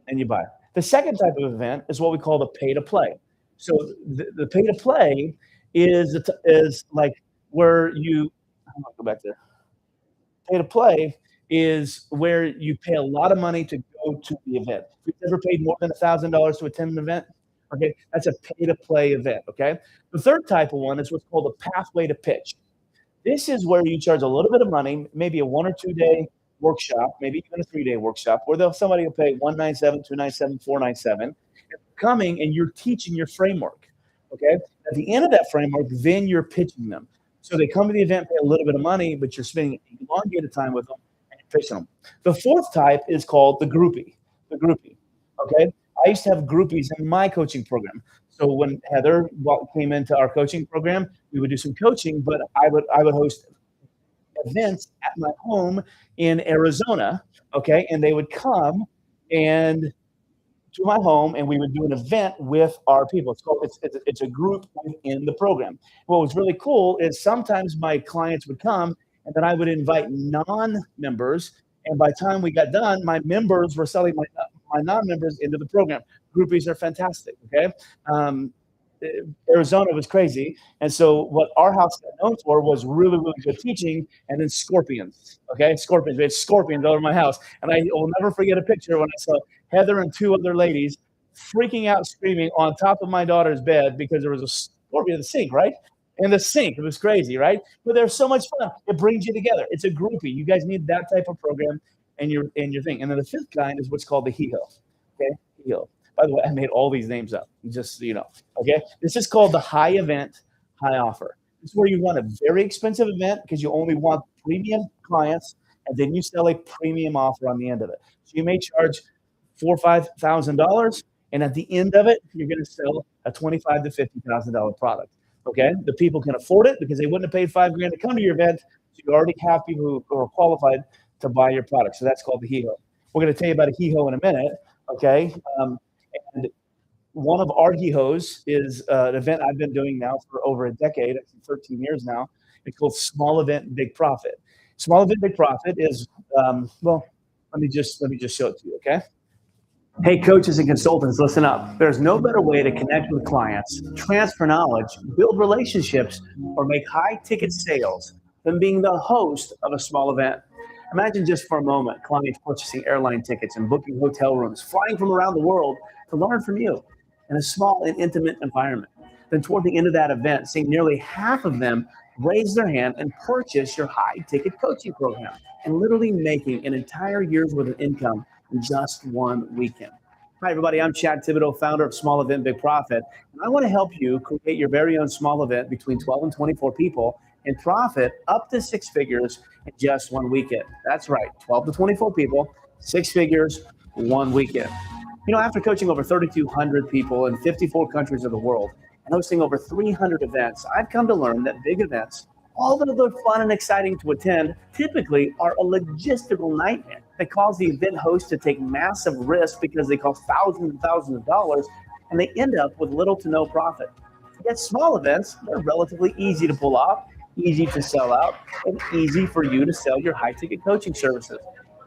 you buy. The second type of event is what we call the pay-to-play. So the pay-to-play is like where you – I'm going to go back there. Pay-to-play is where you pay a lot of money to go to the event. If you've ever paid more than $1,000 to attend an event, okay, that's a pay-to-play event, okay? The third type of one is what's called a pathway to pitch. This is where you charge a little bit of money, maybe a 1 or 2 day workshop, maybe even a 3-day workshop, where somebody will pay $197, $297, $497, coming and you're teaching your framework, okay? At the end of that framework, then you're pitching them. So they come to the event, pay a little bit of money, but you're spending elongated time with them and you're pitching them. The fourth type is called the groupie, okay? I used to have groupies in my coaching program. So when Heather came into our coaching program, we would do some coaching, but I would host events at my home in Arizona, okay? And they would come and to my home, and we would do an event with our people. It's a group in the program. What was really cool is sometimes my clients would come, and then I would invite non-members. And by the time we got done, my members were selling my non-members into the program. Groupies are fantastic. Okay. Arizona was crazy. And so what our house got known for was really, really good teaching and then scorpions. Okay. Scorpions. We had scorpions all over my house. And I will never forget a picture when I saw Heather and 2 other ladies freaking out, screaming on top of my daughter's bed because there was a scorpion in the sink, right? In the sink. It was crazy, right? But there's so much fun. It brings you together. It's a groupie. You guys need that type of program and your thing. And then the 5th kind is what's called the HEHO. Okay. HEHO. By the way, I made all these names up, just so you know. Okay, this is called the high event, high offer. This is where you run a very expensive event because you only want premium clients, and then you sell a premium offer on the end of it. So you may charge $4,000 or $5,000, and at the end of it, you're going to sell a $25,000 to $50,000 product. Okay, the people can afford it because they wouldn't have paid $5,000 to come to your event. So you already have people who are qualified to buy your product. So that's called the HEHO. We're going to tell you about a HEHO in a minute. Okay. And one of our HEHOs is an event I've been doing now for over a decade, 13 years now. It's called Small Event, Big Profit. Small Event, Big Profit is, well, let me just show it to you, okay? Hey, coaches and consultants, listen up. There's no better way to connect with clients, transfer knowledge, build relationships, or make high-ticket sales than being the host of a small event. Imagine just for a moment clients purchasing airline tickets and booking hotel rooms, flying from around the world to learn from you in a small and intimate environment. Then toward the end of that event, seeing nearly half of them raise their hand and purchase your high-ticket coaching program and literally making an entire year's worth of income in just one weekend. Hi, everybody. I'm Chad Thibodeau, founder of Small Event, Big Profit. And I want to help you create your very own small event between 12 and 24 people and profit up to 6 figures in just one weekend. That's right. 12 to 24 people, 6 figures, one weekend. You know, after coaching over 3,200 people in 54 countries of the world and hosting over 300 events, I've come to learn that big events, although they're fun and exciting to attend, typically are a logistical nightmare that cause the event host to take massive risks because they cost thousands and thousands of dollars and they end up with little to no profit. Yet small events, they're relatively easy to pull off, easy to sell out, and easy for you to sell your high-ticket coaching services.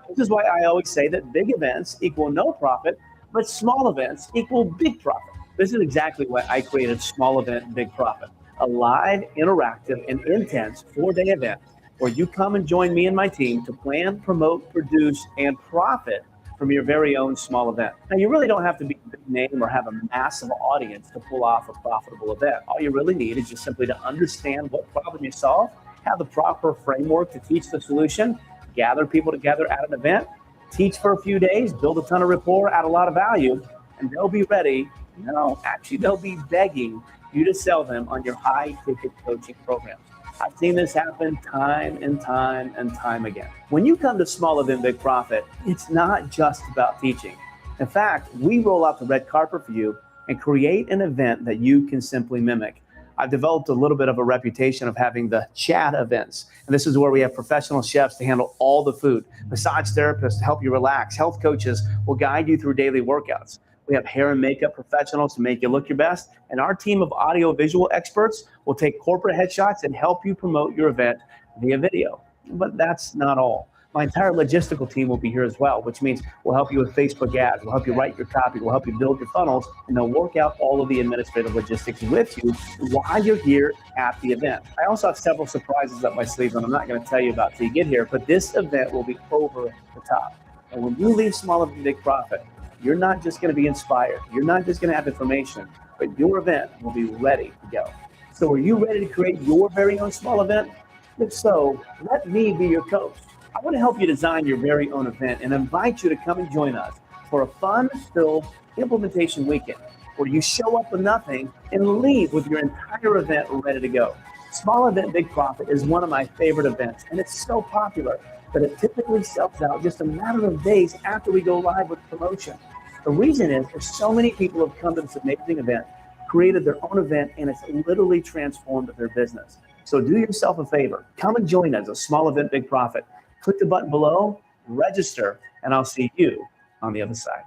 This is why I always say that big events equal no profit, but small events equal big profit. This is exactly why I created Small Event, Big Profit, a live, interactive, and intense 4-day event where you come and join me and my team to plan, promote, produce, and profit from your very own small event. Now, you really don't have to be a big name or have a massive audience to pull off a profitable event. All you really need is just simply to understand what problem you solve, have the proper framework to teach the solution, gather people together at an event, teach for a few days, build a ton of rapport, add a lot of value, and they'll be ready. No, actually, they'll be begging you to sell them on your high-ticket coaching programs. I've seen this happen time and time and time again. When you come to Small Event Big Profit, it's not just about teaching. In fact, we roll out the red carpet for you and create an event that you can simply mimic. I've developed a little bit of a reputation of having the chat events. And this is where we have professional chefs to handle all the food, massage therapists to help you relax, health coaches will guide you through daily workouts. We have hair and makeup professionals to make you look your best. And our team of audio-visual experts will take corporate headshots and help you promote your event via video. But that's not all. My entire logistical team will be here as well, which means we'll help you with Facebook ads, we'll help you write your copy, we'll help you build your funnels, and they'll work out all of the administrative logistics with you while you're here at the event. I also have several surprises up my sleeve that I'm not going to tell you about till you get here, but this event will be over the top. And when you leave Small Event Big Profit, you're not just going to be inspired. You're not just going to have information, but your event will be ready to go. So are you ready to create your very own small event? If so, let me be your coach. I want to help you design your very own event and invite you to come and join us for a fun-filled implementation weekend where you show up with nothing and leave with your entire event ready to go. Small Event Big Profit is one of my favorite events, and it's so popular that it typically sells out just a matter of days after we go live with promotion. The reason is there's so many people have come to this amazing event, created their own event, and it's literally transformed their business. So do yourself a favor. Come and join us at Small Event Big Profit. Click the button below, register, and I'll see you on the other side.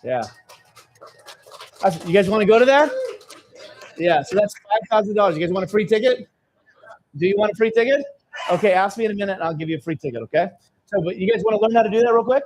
Yeah. You guys want to go to that? Yeah, so that's $5,000. You guys want a free ticket? Do you want a free ticket? Okay, ask me in a minute and I'll give you a free ticket, okay? So, but you guys want to learn how to do that real quick?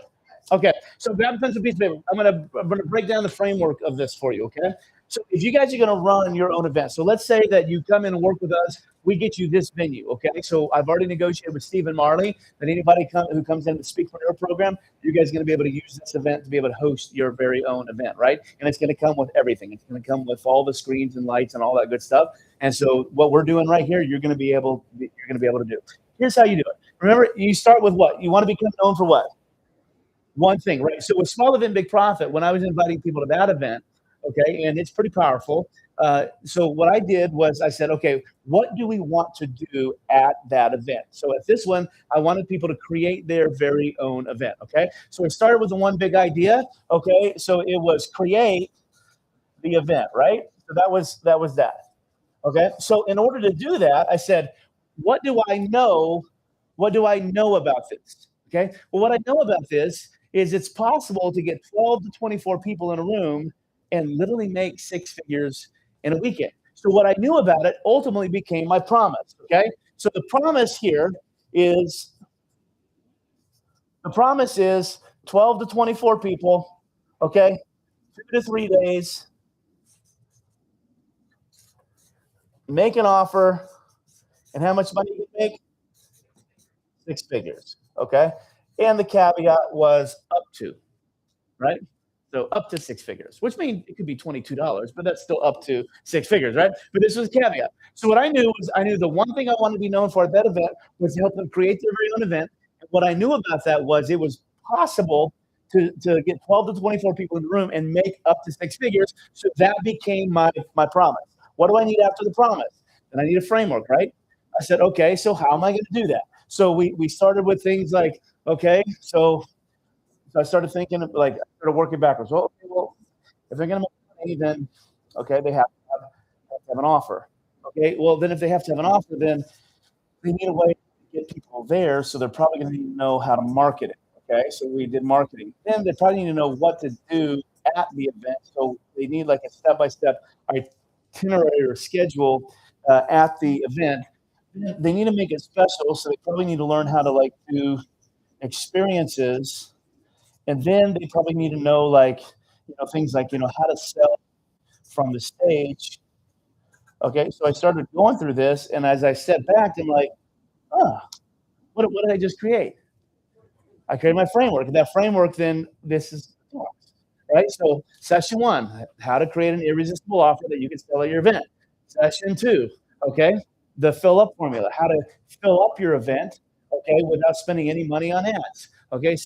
Okay, so grab a pencil, piece of paper. I'm gonna break down the framework of this for you, okay? So if you guys are gonna run your own event, so let's say that you come in and work with us, we get you this venue, okay? So I've already negotiated with Steve and Marley that anybody who comes in the Speakpreneur program, you guys are gonna be able to use this event to be able to host your very own event, right? And it's gonna come with everything. It's gonna come with all the screens and lights and all that good stuff. And so what we're doing right here, you're gonna be able to do. Here's how you do it. Remember, you start with what? You wanna become known for what? One thing, right? So with Small Event Big Profit, when I was inviting people to that event, okay, and it's pretty powerful. So what I did was I said, okay, what do we want to do at that event? So at this one, I wanted people to create their very own event, okay? So it started with the one big idea, okay? So it was create the event, right? So that was that, okay? So in order to do that, I said, what do I know? What do I know about this? Okay, well, what I know about this is it's possible to get 12 to 24 people in a room and literally make 6 figures in a weekend. So what I knew about it ultimately became my promise, okay? So the promise here is, 12 to 24 people, okay? 2 to 3 days, make an offer, and how much money you make? 6 figures, okay? And the caveat was up to, right? So up to 6 figures, which means it could be $22, but that's still up to 6 figures, right? But this was a caveat. So what I knew was the one thing I wanted to be known for at that event was to help them create their very own event. And what I knew about that was it was possible to get 12 to 24 people in the room and make up to 6 figures. So that became my promise. What do I need after the promise? And I need a framework, right? I said, okay, so how am I going to do that? So we started with things like, okay, so I started thinking of I started working backwards. Well, if they're going to make money, then okay, they have to have an offer. Okay, well then if they have to have an offer, then they need a way to get people there. So they're probably going to need to know how to market it. Okay, so we did marketing. Then they probably need to know what to do at the event. So they need like a step-by-step itinerary or schedule at the event. They need to make it special. So they probably need to learn how to do experiences. And then they probably need to know things like, how to sell from the stage. Okay, so I started going through this, and as I sat back, I'm like, what did I just create? I created my framework, and that framework, then this is right. So session 1, how to create an irresistible offer that you can sell at your event. Session 2, okay, the fill up formula, how to fill up your event, okay, without spending any money on ads. Okay,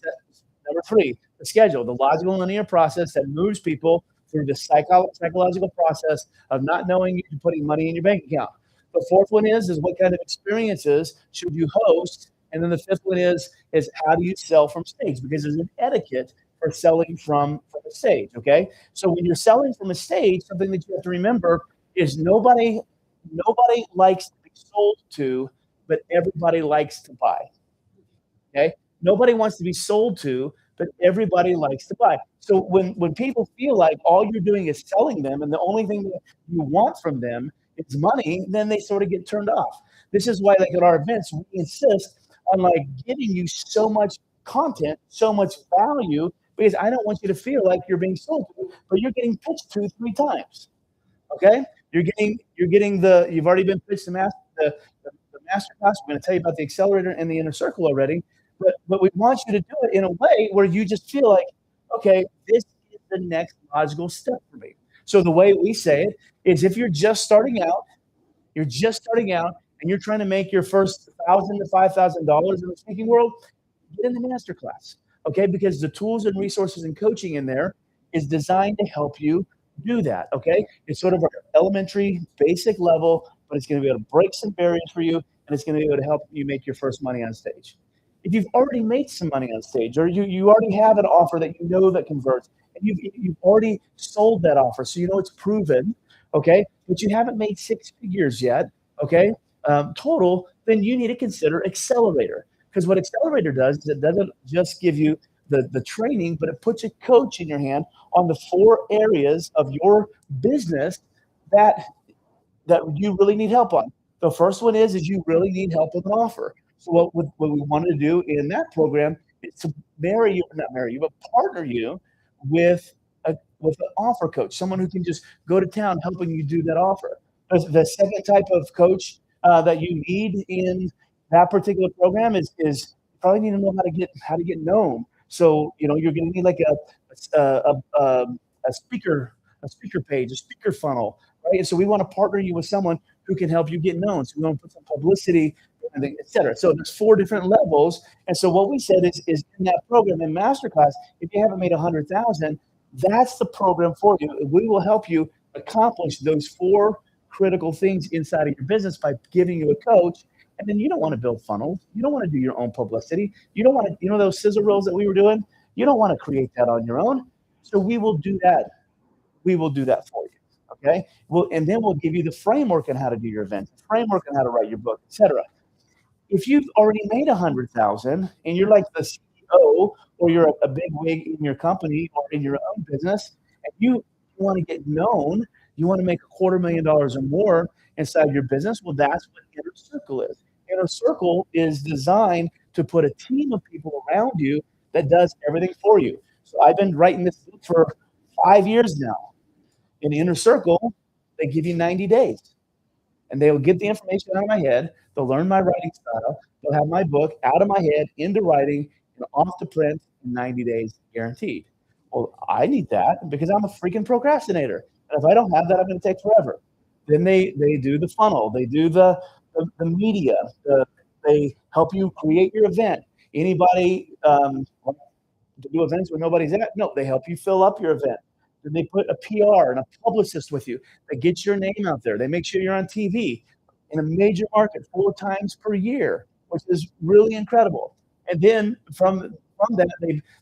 number 3, the schedule, the logical linear process that moves people through the psychological process of not knowing you're putting money in your bank account. The 4th one is what kind of experiences should you host? And then the 5th one is how do you sell from stage? Because there's an etiquette for selling from a stage, okay? So when you're selling from a stage, something that you have to remember is nobody likes to be sold to, but everybody likes to buy, okay? Nobody wants to be sold to, but everybody likes to buy. So when people feel like all you're doing is selling them and the only thing that you want from them is money, then they sort of get turned off. This is why, like at our events, we insist on like giving you so much content, so much value, because I don't want you to feel like you're being sold to, but you're getting pitched 2-3 times. Okay? You've already been pitched the master class. We're going to tell you about the accelerator and the inner circle already. But we want you to do it in a way where you just feel like, okay, this is the next logical step for me. So the way we say it is if you're just starting out, and you're trying to make your first $1,000 to $5,000 in the speaking world, get in the masterclass, okay? Because the tools and resources and coaching in there is designed to help you do that, okay? It's sort of an elementary, basic level, but it's going to be able to break some barriers for you, and it's going to be able to help you make your first money on stage. If you've already made some money on stage, or you already have an offer that you know that converts, and you've already sold that offer, so you know it's proven, okay? But you haven't made 6 figures yet, okay? Total, then you need to consider Accelerator. Because what Accelerator does is it doesn't just give you the training, but it puts a coach in your hand on the 4 areas of your business that you really need help on. The first one is you really need help with an offer. So what we wanted to do in that program is to partner you with an offer coach, someone who can just go to town helping you do that offer. The second type of coach that you need in that particular program is you probably need to know how to get known. So you're going to need like a speaker page, a speaker funnel, right? And so we want to partner you with someone who can help you get known. So we want to put some publicity, et cetera. So there's 4 different levels. And so what we said is in that program in Masterclass, if you haven't made 100,000, that's the program for you. We will help you accomplish those 4 critical things inside of your business by giving you a coach. And then you don't want to build funnels. You don't want to do your own publicity. You don't want to, those scissor reels that we were doing, you don't want to create that on your own. So we will do that. We will do that for you. Okay. And then we'll give you the framework on how to do your event, the framework on how to write your book, etc. If you've already made 100,000 and you're like the CEO or you're a big wig in your company or in your own business, and you want to get known, you want to make $250,000 or more inside your business, well, that's what Inner Circle is. Inner Circle is designed to put a team of people around you that does everything for you. So I've been writing this book for 5 years now. In the Inner Circle, they give you 90 days. And they will get the information out of my head. They'll learn my writing style. They'll have my book out of my head, into writing, and off to print in 90 days, guaranteed. Well, I need that because I'm a freaking procrastinator. And if I don't have that, I'm going to take forever. Then they do the funnel. They do the media. They help you create your event. Anybody to do events where nobody's at? No, they help you fill up your event. Then they put a PR and a publicist with you that gets your name out there. They make sure you're on TV in a major market 4 times per year, which is really incredible. And then from that,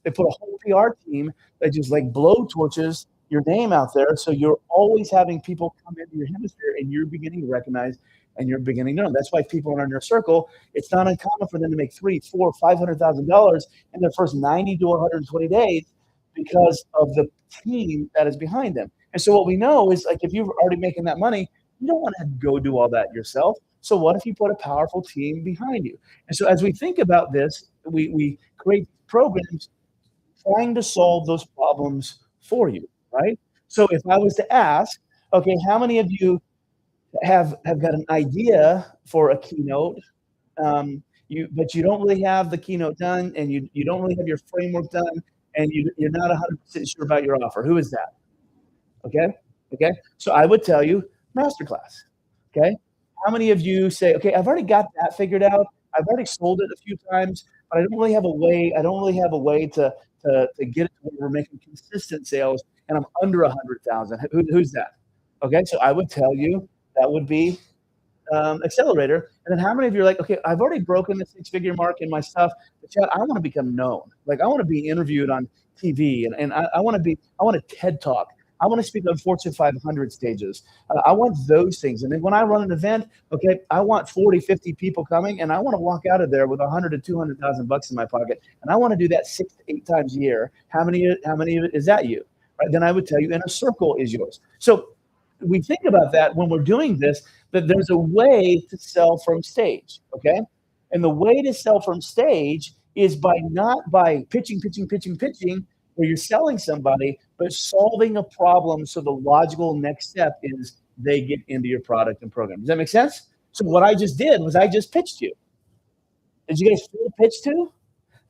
they put a whole PR team that just like blow torches your name out there. So you're always having people come into your hemisphere and you're beginning to recognize and you're beginning to know. That's why people in your circle, it's not uncommon for them to make $300,000, $400,000, $500,000 in their first 90 to 120 days because of the team that is behind them. And so what we know is like if you're already making that money, you don't want to go do all that yourself. So what if you put a powerful team behind you? And so as we think about this, we create programs trying to solve those problems for you, right? So if I was to ask, okay, how many of you have got an idea for a keynote? but you don't really have the keynote done, and you don't really have your framework done, and you're not 100% sure about your offer. Who is that? Okay. So I would tell you masterclass. Okay. How many of you say, okay, I've already got that figured out. I've already sold it a few times, but I don't really have a way. I don't really have a way to get it to where we're making consistent sales, and I'm under 100,000. Who's that? Okay. So I would tell you that would be Accelerator. And then how many of you are like, okay, I've already broken the 6-figure mark in my stuff, but Chad, I want to become known. Like I want to be interviewed on TV, and I want to TED Talk. I want to speak on Fortune 500 stages. I want those things. And then when I run an event, okay, I want 40, 50 people coming, and I want to walk out of there with 100 to 200,000 bucks in my pocket. And I want to do that 6 to 8 times a year. How many of it is that you? Right? Then I would tell you Inner Circle is yours. So we think about that when we're doing this, that there's a way to sell from stage, okay? And the way to sell from stage is not by pitching, where you're selling somebody, but solving a problem. So the logical next step is they get into your product and program. Does that make sense? So what I just did was I just pitched you. Did you guys feel pitch too?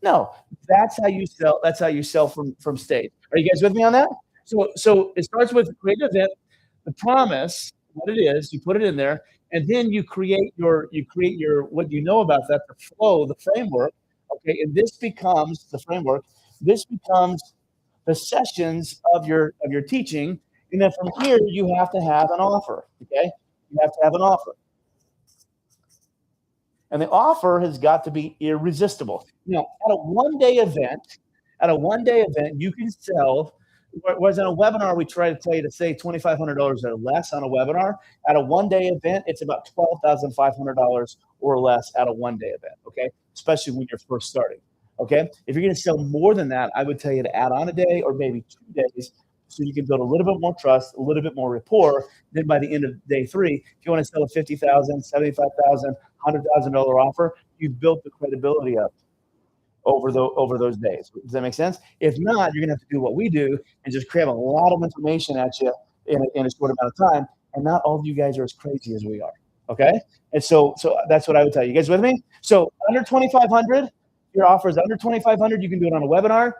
No, that's how you sell. That's how you sell from stage. Are you guys with me on that? So it starts with create an event, the promise, what it is, you put it in there, and then you create your what you know about that, the flow, the framework. Okay, and this becomes the framework. This becomes the sessions of your teaching, and then from here you have to have an offer. Okay, you have to have an offer, and the offer has got to be irresistible. Now, at a one-day event, you can sell. Whereas on a webinar, we try to tell you to say $2,500 or less on a webinar. At a one-day event, it's about $12,500 or less at a one-day event. Okay, especially when you're first starting. Okay, if you're going to sell more than that, I would tell you to add on a day or maybe 2 days, so you can build a little bit more trust, a little bit more rapport. Then by the end of day 3, if you want to sell a $50,000, $75,000, $100,000 offer, you've built the credibility up over those days. Does that make sense? If not, you're gonna have to do what we do and just cram a lot of information at you in a short amount of time. And not all of you guys are as crazy as we are. Okay? And so that's what I would tell you. You guys with me? So under 2,500, your offer is under 2,500. You can do it on a webinar.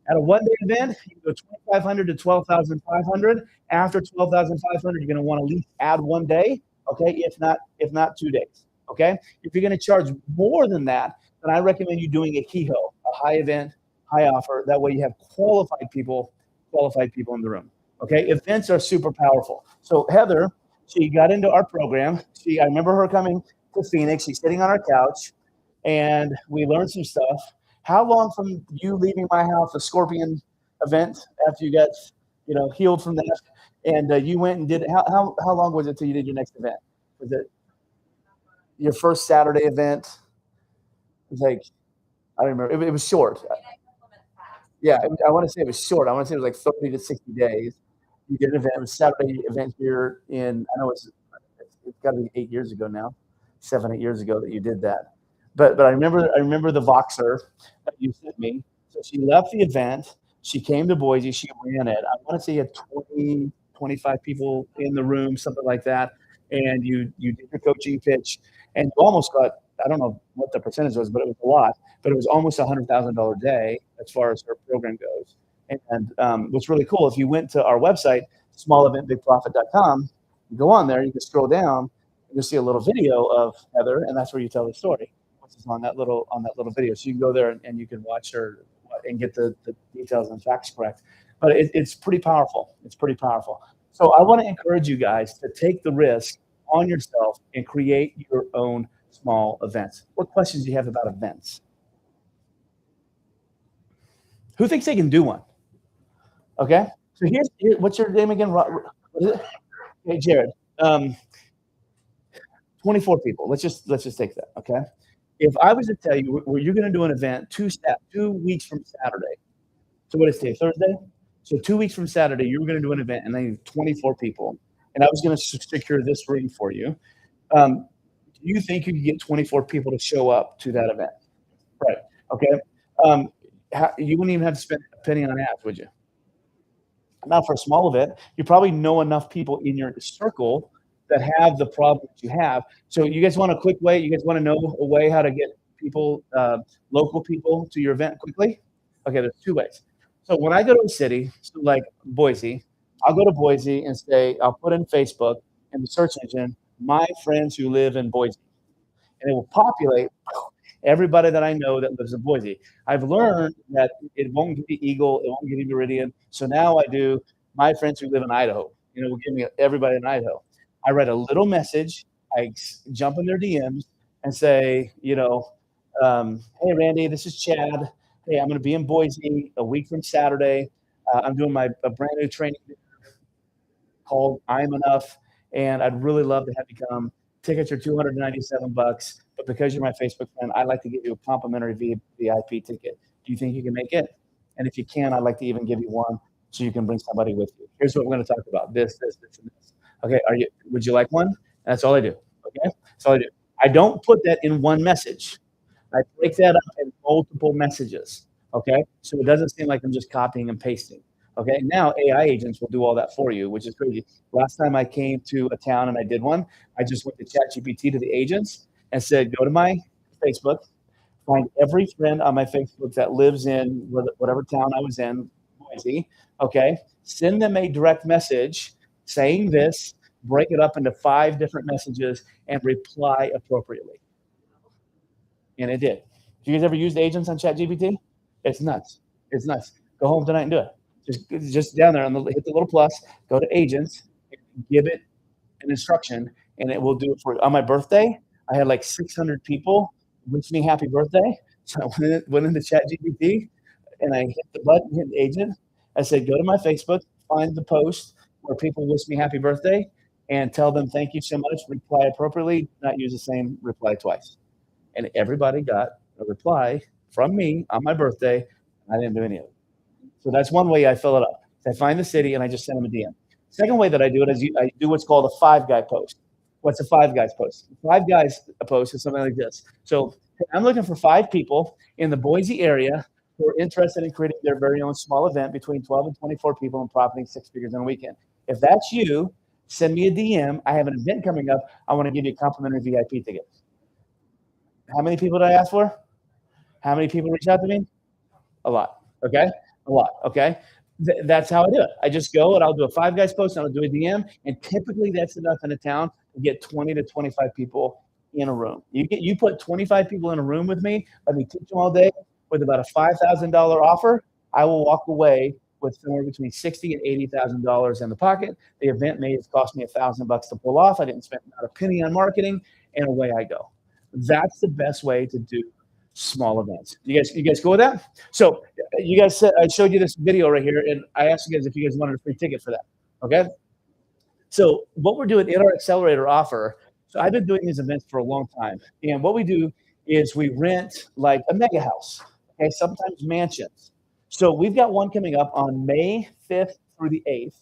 At a one-day event, you can go 2,500 to 12,500. After 12,500, you're gonna want to at least add 1 day. Okay, if not 2 days. Okay, if you're gonna charge more than that, then I recommend you doing a KEHO, a high event, high offer. That way you have qualified people in the room. Okay, events are super powerful. So Heather, she got into our program. I remember her coming to Phoenix. She's sitting on our couch, and we learned some stuff. How long from you leaving my house, the Scorpion event, after you got healed from that, and you went and did it? How long was it till you did your next event? Was it your first Saturday event? It was like, I don't remember. It was short. Yeah, I want to say it was short. I want to say it was like 30 to 60 days. You did an event. It was a Saturday event here I know it's got to be 8 years ago now, 7, 8 years ago that you did that. But I remember the Voxer that you sent me. So she left the event. She came to Boise. She ran it. I want to say you had 20, 25 people in the room, something like that. And you did your coaching pitch, and you almost got, I don't know what the percentage was, but it was a lot. But it was almost $100,000 a day as far as her program goes. And what's really cool, if you went to our website, smalleventbigprofit.com, you go on there, you can scroll down, and you'll see a little video of Heather, and that's where you tell the story, which is on that little video. So you can go there and you can watch her and get the details and facts correct. But it's pretty powerful. It's pretty powerful. So I want to encourage you guys to take the risk on yourself and create your own small events. What questions do you have about events? Who thinks they can do one? Okay. So here's what's your name again? What is it? Hey, Jared. 24 people. Let's just take that. Okay. If I was to tell you you're going to do an event 2 weeks from Saturday. So what is today? Thursday? So 2 weeks from Saturday, you were going to do an event, and I need 24 people. And I was going to secure this room for you. Do you think you could get 24 people to show up to that event? Right. Okay. You wouldn't even have to spend a penny on ads, would you? Not for a small event. You probably know enough people in your circle that have the problem that you have. So you guys want a quick way? You guys want to know a way how to get people, local people to your event quickly? Okay, there's two ways. So when I go to a city, so like Boise, I'll go to Boise and say, I'll put in Facebook in the search engine, my friends who live in Boise. And it will populate everybody that I know that lives in Boise. I've learned that it won't give you Eagle, it won't give you Meridian. So now I do my friends who live in Idaho. It will give me everybody in Idaho. I write a little message, jump in their DMs and say, hey, Randy, this is Chad. Hey, I'm going to be in Boise a week from Saturday. I'm doing a brand new training called I'm Enough, and I'd really love to have you come. Tickets are $297, but because you're my Facebook friend, I'd like to give you a complimentary VIP ticket. Do you think you can make it? And if you can, I'd like to even give you one so you can bring somebody with you. Here's what we're going to talk about: this, and this. Okay, would you like one? That's all I do. Okay, that's all I do. I don't put that in one message. I break that up in multiple messages. Okay, so it doesn't seem like I'm just copying and pasting. Okay, now AI agents will do all that for you, which is crazy. Last time I came to a town and I did one, I just went to ChatGPT to the agents and said, go to my Facebook, find every friend on my Facebook that lives in whatever town I was in, Boise, okay? Send them a direct message saying this, break it up into 5 different messages, and reply appropriately. And it did. Do you guys ever use agents on ChatGPT? It's nuts. It's nuts. Go home tonight and do it. Just down there, hit the little plus, go to agents, give it an instruction, and it will do it for you. On my birthday, I had like 600 people wish me happy birthday. So I went into ChatGPT and I hit the button, hit the agent. I said, go to my Facebook, find the post where people wish me happy birthday, and tell them thank you so much, reply appropriately, not use the same reply twice. And everybody got a reply from me on my birthday. I didn't do any of it. So that's one way I fill it up. I find the city and I just send them a DM. Second way that I do it is I do what's called a 5-guy post. What's a 5 guys post? 5 guys post is something like this. So I'm looking for 5 people in the Boise area who are interested in creating their very own small event between 12 and 24 people and profiting 6 figures in a weekend. If that's you, send me a DM. I have an event coming up. I want to give you a complimentary VIP ticket. How many people did I ask for? How many people reach out to me? A lot. Okay. A lot. Okay. That's how I do it. I just go and I'll do a 5 guys post and I'll do a DM. And typically that's enough in a town to get 20 to 25 people in a room. You put 25 people in a room with me, let me teach them all day with about a $5,000 offer. I will walk away with somewhere between $60,000 and $80,000 in the pocket. The event may have cost me $1,000 to pull off. I didn't spend not a penny on marketing, and away I go. That's the best way to do small events. You guys go with that? So you guys said, I showed you this video right here, and I asked you guys if you guys wanted a free ticket for that. Okay. So what we're doing in our accelerator offer, so I've been doing these events for a long time. And what we do is we rent like a mega house, okay, sometimes mansions. So we've got one coming up on May 5th through the 8th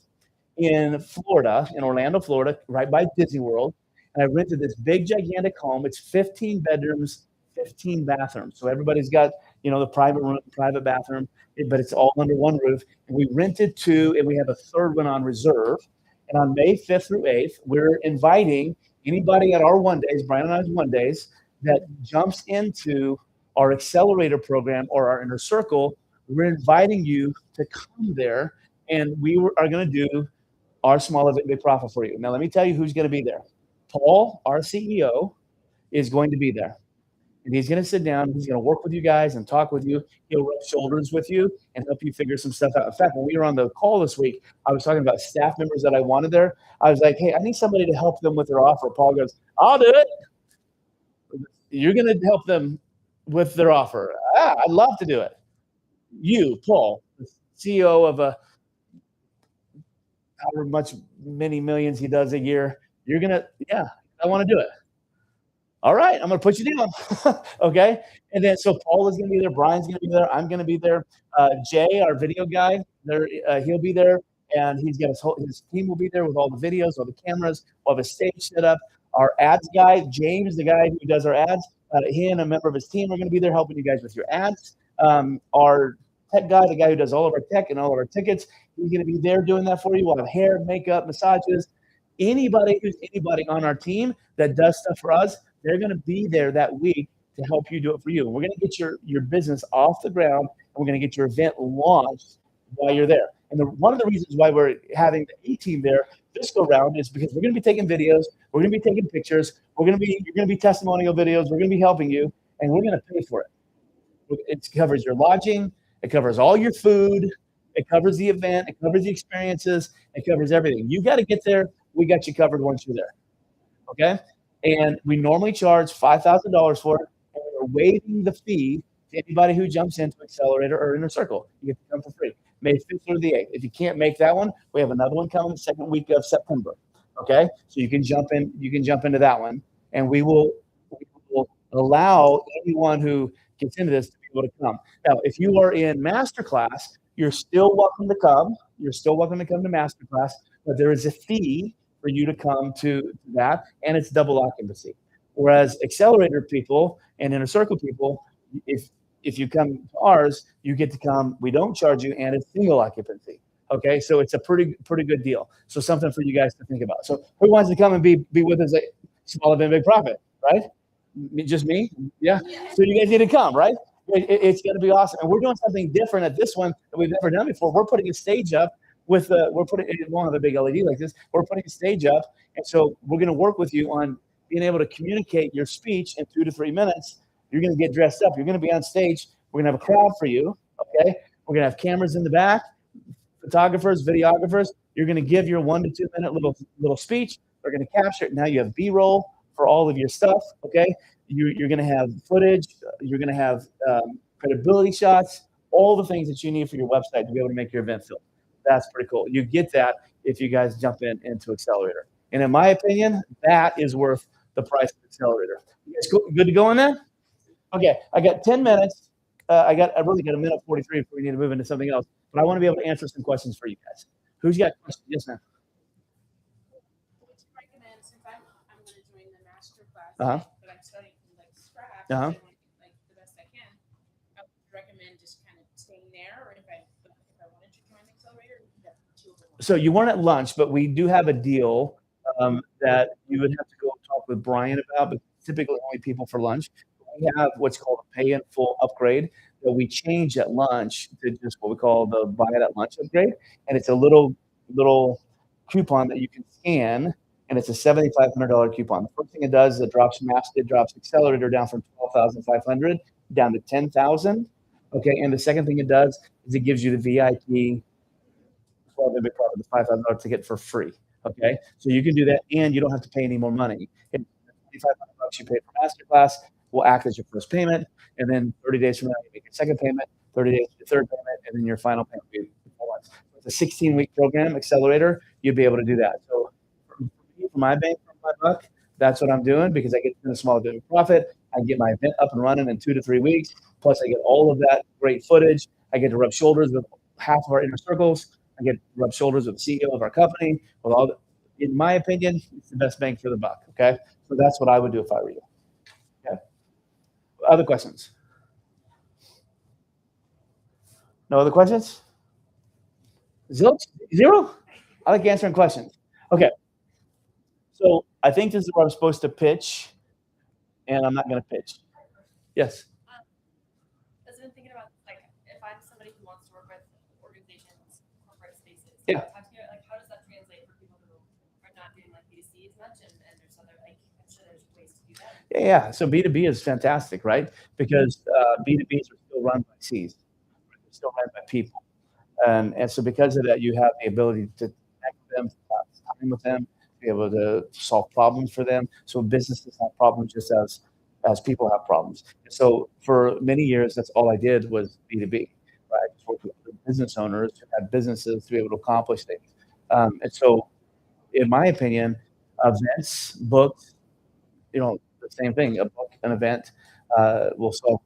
in Florida, in Orlando, Florida, right by Disney World. And I rented this big, gigantic home. It's 15 bedrooms, 15 bathrooms. So everybody's got, the private room, private bathroom, but it's all under one roof. And we rented 2, and we have a 3rd one on reserve. And on May 5th through 8th, we're inviting anybody at our one days, Brian and I's one days, that jumps into our accelerator program or our inner circle. We're inviting you to come there, and we are going to do our small event big profit for you. Now, let me tell you who's going to be there. Paul, our CEO, is going to be there. And he's going to sit down. He's going to work with you guys and talk with you. He'll rub shoulders with you and help you figure some stuff out. In fact, when we were on the call this week, I was talking about staff members that I wanted there. I was like, hey, I need somebody to help them with their offer. Paul goes, I'll do it. You're going to help them with their offer. I'd love to do it. You, Paul, the CEO of however much, many millions he does a year, you're going to, I want to do it. All right, I'm going to put you down. Okay. And then, so Paul is going to be there. Brian's going to be there. I'm going to be there. Jay, our video guy, he'll be there. And he's got his team will be there with all the videos, all the cameras, all the stage set up. Our ads guy, James, the guy who does our ads, he and a member of his team are going to be there helping you guys with your ads. Our tech guy, the guy who does all of our tech and all of our tickets, he's going to be there doing that for you. We'll have hair, makeup, massages. Anybody on our team that does stuff for us, they're going to be there that week to help you do it for you. We're going to get your business off the ground, and we're going to get your event launched while you're there. And one of the reasons why we're having the A team there this go round is because we're going to be taking videos, we're going to be taking pictures, you're going to be testimonial videos, we're going to be helping you, and we're going to pay for it. It covers your lodging, it covers all your food, it covers the event, it covers the experiences, it covers everything. You got to get there. We got you covered once you're there. Okay? And we normally charge $5,000 for it, and we're waiving the fee to anybody who jumps into Accelerator or Inner Circle. You get to come for free. May 5th through the 8th. If you can't make that one, we have another one coming the second week of September. Okay? So you can jump into that one, and we will allow anyone who gets into this to be able to come. Now, if you are in Masterclass, you're still welcome to come. You're still welcome to come to Masterclass, but there is a fee for you to come to that, and it's double occupancy. Whereas Accelerator people and Inner Circle people, if you come to ours, you get to come. We don't charge you, and it's single occupancy. Okay, so it's a pretty good deal. So something for you guys to think about. So who wants to come and be with us at Small Event Big Profit, right? Just me? Yeah. So you guys need to come, right? It's going to be awesome, and we're doing something different at this one that we've never done before. We're putting a stage up with it won't have a big LED like this. We're putting a stage up, and so we're going to work with you on being able to communicate your speech in 2 to 3 minutes. You're going to get dressed up. You're going to be on stage. We're going to have a crowd for you. Okay. We're going to have cameras in the back, photographers, videographers. You're going to give your 1 to 2 minute little speech. They're going to capture it. Now you have B-roll for all of your stuff. Okay. You're going to have footage. You're going to have credibility shots, all the things that you need for your website to be able to make your event feel. That's pretty cool. You get that if you guys jump into Accelerator. And in my opinion, that is worth the price of Accelerator. You guys good to go on that? Okay, I got 10 minutes. I really got a minute 43 before we need to move into something else. But I want to be able to answer some questions for you guys. Who's got questions? Yes, ma'am. Recommend, since I'm going to join the master class, but I'm starting from scratch, Uh-huh. The best I can. I would recommend just kind of staying there, or if I wanted to join the Accelerator, that two of them. So you weren't at lunch, but we do have a deal that you would have to go talk with Brian about, but typically only people for lunch. We have what's called a pay in full upgrade that we change at lunch to just what we call the buy it at lunch upgrade. And it's a little coupon that you can scan, and it's a $7,500 coupon. The first thing it does is it drops Accelerator down from $12,500 down to $10,000. Okay, and the second thing it does is it gives you the VIP the $5,000 ticket for free. Okay, so you can do that, and you don't have to pay any more money. It's $2,500 you pay for Masterclass will act as your first payment, and then 30 days from now you make your second payment, 30 days your third payment, and then your final payment will be once. So it's a 16-week program, Accelerator. You'll be able to do that. So for my bank, for my buck, that's what I'm doing because I get a small bit of profit. I get my event up and running in 2 to 3 weeks. Plus, I get all of that great footage. I get to rub shoulders with half of our inner circles. I get to rub shoulders with the CEO of our company. With all, in my opinion, it's the best bang for the buck. Okay, so that's what I would do if I were you. Okay. Other questions? No other questions? Zero? I like answering questions. Okay. So I think this is where I'm supposed to pitch, and I'm not going to pitch. Yes. I've been thinking about if I'm somebody who wants to work with organizations, corporate spaces. Yeah. How does that translate for people who are not doing B2C as much, and there's other I'm sure there's ways to do that. Yeah. So B2B is fantastic, right? Because B2Bs are still run by Cs. They're still run by people. And so because of that, you have the ability to connect with them, to have time with them, be able to solve problems for them. So businesses have problems just as people have problems. So for many years, that's all I did was B2B. Right? I just worked with business owners who had businesses to be able to accomplish things. And so, in my opinion, events, books, the same thing. A book, an event will solve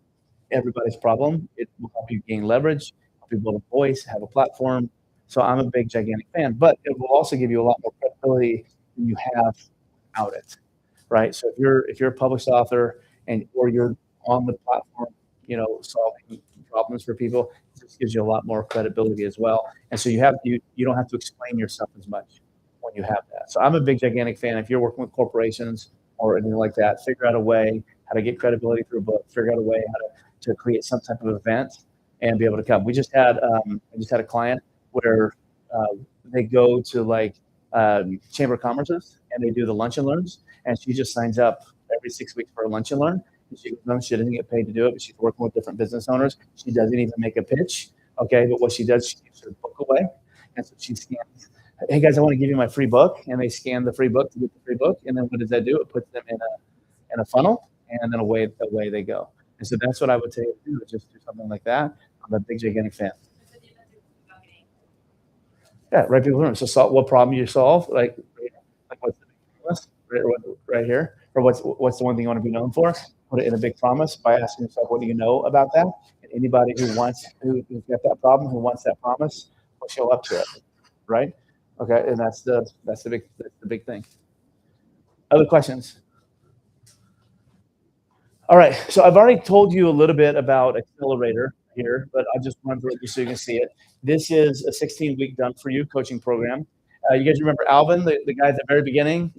everybody's problem. It will help you gain leverage, help you build a voice, have a platform. So I'm a big, gigantic fan. But it will also give you a lot more credibility than you have without it, right? So if you're a published author or you're on the platform, solving problems for people, it just gives you a lot more credibility as well. And so you don't have to explain yourself as much when you have that. So I'm a big, gigantic fan. If you're working with corporations or anything like that, figure out a way how to get credibility through a book, figure out a way to create some type of event and be able to come. We just had I just had a client where they go to like Chamber of Commerce's and they do the lunch and learns, and she just signs up every 6 weeks for a lunch and learn. She doesn't get paid to do it, but she's working with different business owners. She doesn't even make a pitch, okay? But what she does, she gives her book away, and so she scans. Hey guys, I want to give you my free book, and they scan the free book to get the free book, and then what does that do? It puts them in a funnel, and then away they go. And so that's what I would say to do, just do something like that. I'm a big gigantic fan. Yeah, right people learn. So what problem you solve, like what's the big promise, right here, or what's the one thing you want to be known for? Put it in a big promise by asking yourself, what do you know about that? And anybody who's got that problem, who wants that promise, will show up to it, right? Okay, and that's the big thing. Other questions? All right, so I've already told you a little bit about Accelerator here, but I'll just run through it just so you can see it. This is a 16-week done for you coaching program. You guys remember Alvin, the guy at the very beginning?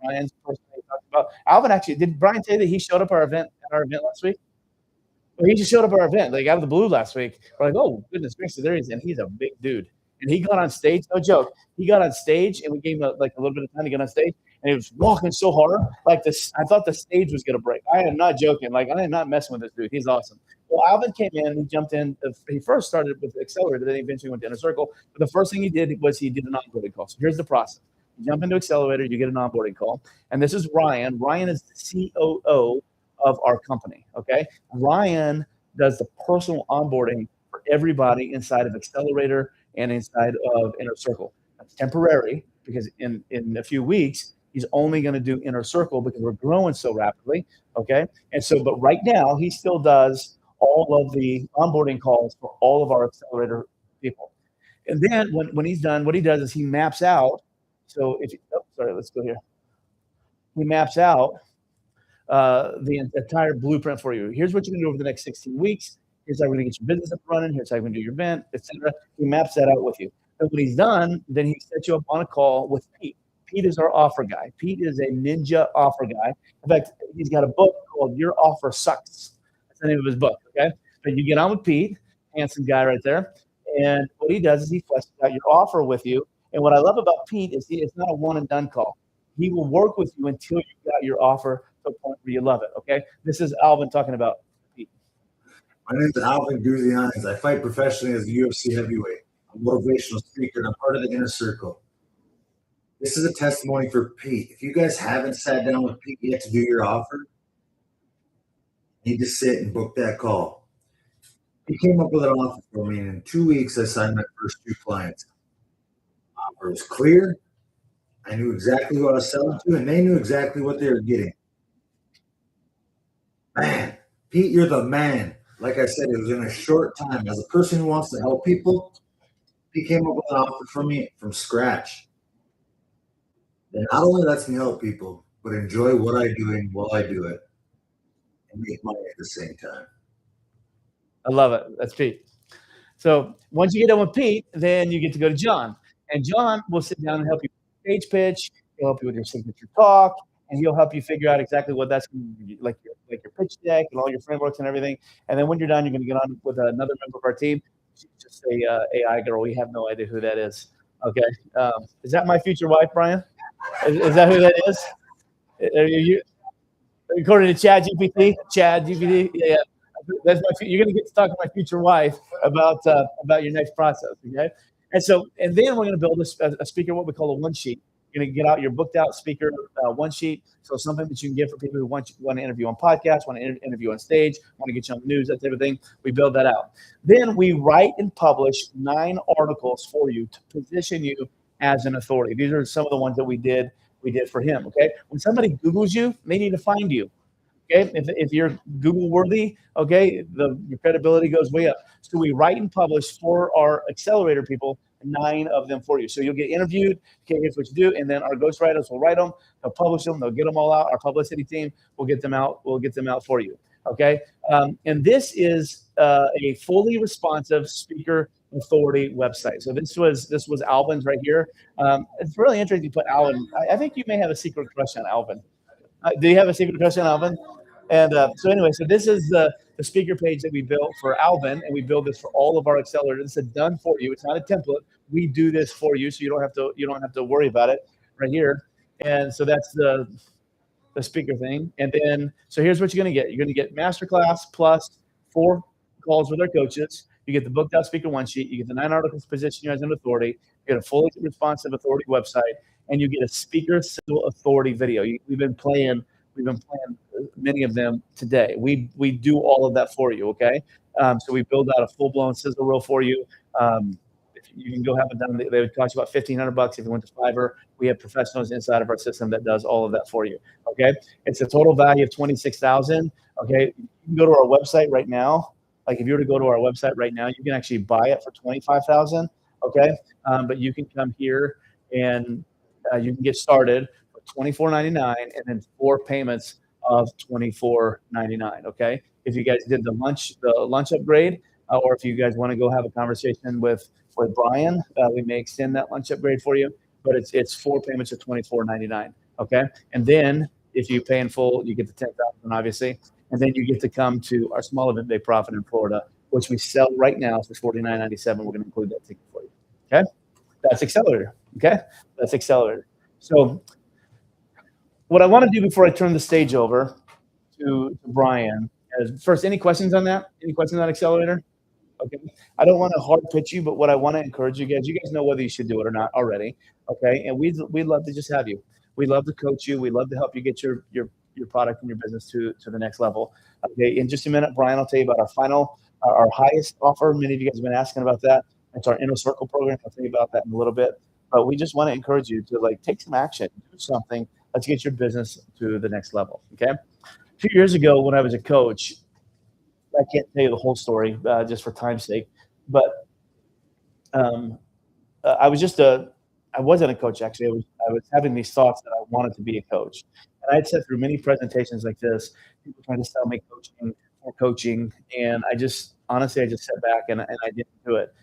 Brian's person that he talked about. Alvin actually, did Brian tell you that he showed up at our event last week? Well, he just showed up at our event, like out of the blue last week. We're like, oh goodness gracious, there he is, and he's a big dude. And he got on stage, no joke. He got on stage, and we gave him a little bit of time to get on stage, and he was walking so hard, like this. I thought the stage was gonna break. I am not joking. Like I am not messing with this dude. He's awesome. Well, Alvin came in, he jumped in. He first started with Accelerator, then he eventually went to Inner Circle. But the first thing he did was he did an onboarding call. So here's the process. You jump into Accelerator, you get an onboarding call. And this is Ryan. Ryan is the COO of our company, okay? Ryan does the personal onboarding for everybody inside of Accelerator and inside of Inner Circle. That's temporary because in a few weeks, he's only going to do Inner Circle because we're growing so rapidly, okay? And so, but right now, he still does all of the onboarding calls for all of our Accelerator people. And then when he's done, what he does is he maps out. So let's go here. He maps out the entire blueprint for you. Here's what you're going to do over the next 16 weeks. Here's how we're going to get your business up running. Here's how you're going to do your event, etc. He maps that out with you. And when he's done, then he sets you up on a call with Pete. Pete is our offer guy. Pete is a ninja offer guy. In fact, he's got a book called Your Offer Sucks. That's the name of his book, okay? But you get on with Pete, handsome guy right there. And what he does is he fleshes out your offer with you. And what I love about Pete is it's not a one and done call. He will work with you until you got your offer to a point where you love it, okay? This is Alvin talking about Pete. My name is Alvin Guzzi-Hines. I fight professionally as a UFC heavyweight. I'm a motivational speaker, and I'm part of the Inner Circle. This is a testimony for Pete. If you guys haven't sat down with Pete yet to do your offer, you need to sit and book that call. He came up with an offer for me, and in 2 weeks, I signed my first 2 clients. The offer was clear. I knew exactly who I was selling to, and they knew exactly what they were getting. Man, Pete, you're the man. Like I said, it was in a short time. As a person who wants to help people, he came up with an offer for me from scratch. That not only lets me help people, but enjoy what I'm doing while I do it and make money at the same time. I love it. That's Pete. So once you get done with Pete, then you get to go to John. And John will sit down and help you with your stage pitch. He'll help you with your signature talk. And he'll help you figure out exactly what that's going to be, like your pitch deck and all your frameworks and everything. And then when you're done, you're going to get on with another member of our team. She's just a AI girl. We have no idea who that is. Okay. Is that my future wife, Brian? Is that who that is? Are you according to Chad GPT? Yeah. That's you're going to get to talk to my future wife about your next process. Okay. And then we're going to build a speaker, what we call a one sheet. You're going to get out your booked out speaker one sheet. So something that you can give for people who want to interview on podcasts, want to interview on stage, want to get you on the news, that type of thing. We build that out. Then we write and publish 9 articles for you to position you as an authority. These are some of the ones that we did for him. Okay. When somebody Googles you, they need to find you. Okay. If you're Google worthy, okay, your credibility goes way up. So we write and publish for our accelerator people, 9 of them for you. So you'll get interviewed. Okay, here's what you do. And then our ghostwriters will write them. They'll publish them. They'll get them all out. Our publicity team will get them out. We'll get them out for you. Okay. And this is a fully responsive speaker authority website. So this was Alvin's right here. It's really interesting to put Alvin. I think you may have a secret crush on Alvin. Do you have a secret crush on Alvin? And so anyway, so this is the speaker page that we built for Alvin, and we build this for all of our accelerators. It's a done for you. It's not a template. We do this for you, so you don't have to worry about it right here. And so that's the speaker thing. And then, so here's what you're going to get. You're going to get masterclass plus 4 calls with our coaches. You get the booked out speaker one sheet. You get the 9 articles position you as an authority. You get a fully responsive authority website, and you get a speaker sizzle authority video. We've been playing many of them today. We do all of that for you. Okay. So we build out a full blown sizzle reel for you. You can go have it done. They would cost you about $1,500 if you went to Fiverr. We have professionals inside of our system that does all of that for you. Okay, it's a total value of $26,000. Okay, you can go to our website right now. Like if you were to go to our website right now, you can actually buy it for $25,000. Okay, but you can come here and you can get started for $24.99 and then 4 payments of $24.99. Okay, if you guys did the lunch upgrade, or if you guys want to go have a conversation with Brian, we may extend that lunch upgrade for you, but it's 4 payments of $24.99. Okay, and then if you pay in full, you get the $10,000 obviously, and then you get to come to our small event Big Profit in Florida, which we sell right now for $49.97. We're going to include that ticket for you. Okay, that's Accelerator. Okay, that's Accelerator. So what I want to do before I turn the stage over to Brian is first, any questions on that? Any questions on Accelerator? Okay. I don't want to hard pitch you, but what I want to encourage you guys know whether you should do it or not already. Okay. And we'd love to just have you. We love to coach you. We love to help you get your product and your business to the next level. Okay. In just a minute, Brian, I'll tell you about our highest offer. Many of you guys have been asking about that. It's our Inner Circle program. I'll tell you about that in a little bit. But we just want to encourage you to take some action, do something. Let's get your business to the next level. Okay. A few years ago, when I was a coach, I can't tell you the whole story just for time's sake, but I wasn't a coach actually. I was having these thoughts that I wanted to be a coach, and I had sat through many presentations like this. People trying to sell me coaching, and I just sat back and I didn't do it.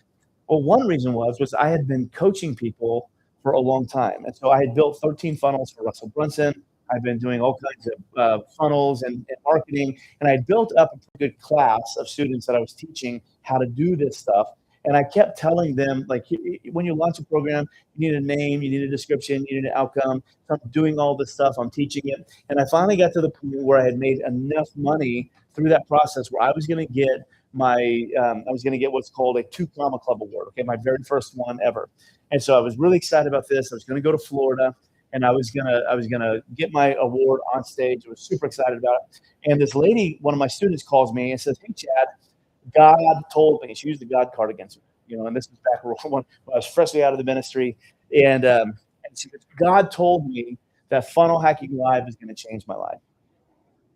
Well, one reason was I had been coaching people for a long time, and so I had built 13 funnels for Russell Brunson. I've been doing all kinds of funnels and marketing, and I built up a pretty good class of students that I was teaching how to do this stuff. And I kept telling them, when you launch a program, you need a name, you need a description, you need an outcome. So I'm doing all this stuff, I'm teaching it. And I finally got to the point where I had made enough money through that process where I was going to get what's called a 2 Comma Club award. Okay, my very first one ever. And so I was really excited about this. I was going to go to Florida, and I was gonna get my award on stage. I was super excited about it. And this lady, one of my students, calls me and says, "Hey, Chad, God told me." She used the God card against me, and this was back when I was freshly out of the ministry. And she goes, "God told me that Funnel Hacking Live is going to change my life."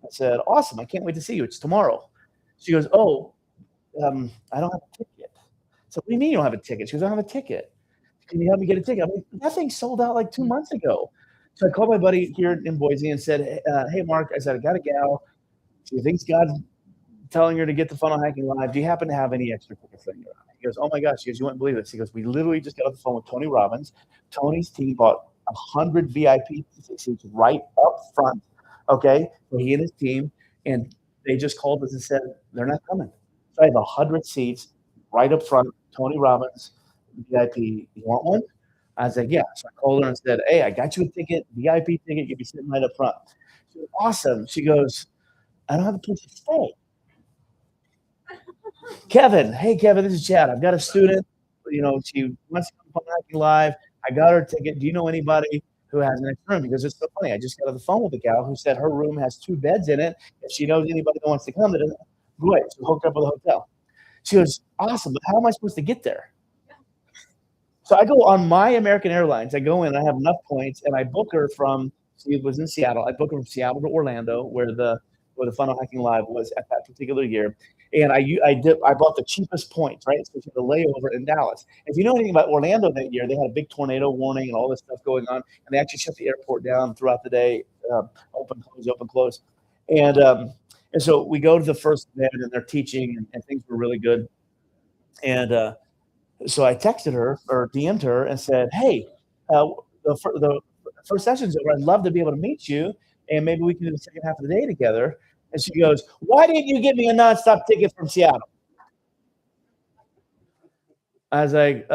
I said, "Awesome! I can't wait to see you. It's tomorrow." She goes, "Oh, I don't have a ticket." So, "What do you mean you don't have a ticket?" She goes, "I don't have a ticket. Can you help me get a ticket?" I'm like, "That thing sold out like 2 months ago." So I called my buddy here in Boise and said, "Hey, Mark," I said, "I got a gal. She thinks God's telling her to get the Funnel Hacking Live. Do you happen to have any extra tickets laying around?" He goes, "Oh my gosh." He goes, "You wouldn't believe this." He goes, "We literally just got off the phone with Tony Robbins. Tony's team bought 100 VIP seats right up front, okay, for he and his team. And they just called us and said, they're not coming. So I have 100 seats right up front, Tony Robbins, VIP. You want one?" I was like, "Yeah." So I called her and said, "Hey, I got you a ticket, VIP ticket. You'll be sitting right up front." She goes, "Awesome." She goes, "I don't have a place to stay." Kevin, "Hey, Kevin, this is Chad. I've got a student. She wants to come Funnel Hacking Live. I got her a ticket. Do you know anybody who has an extra room?" Because it's so funny. I just got on the phone with a gal who said her room has 2 beds in it. If she knows anybody that wants to come, great. So hooked up with a hotel. She goes, "Awesome, but how am I supposed to get there?" So I go on my American Airlines. I go in, I have enough points, and I book her from. She was in Seattle. I book her from Seattle to Orlando, where the Funnel Hacking Live was at that particular year. And I bought the cheapest points, right? So she had a layover in Dallas. If you know anything about Orlando that year, they had a big tornado warning and all this stuff going on, and they actually shut the airport down throughout the day, open, close. And so we go to the first event, and they're teaching, and things were really good. And so I texted her or DM'd her and said, "Hey, the first session's over. I'd love to be able to meet you and maybe we can do the second half of the day together. And she goes, why didn't you get me a nonstop ticket from Seattle? I was like,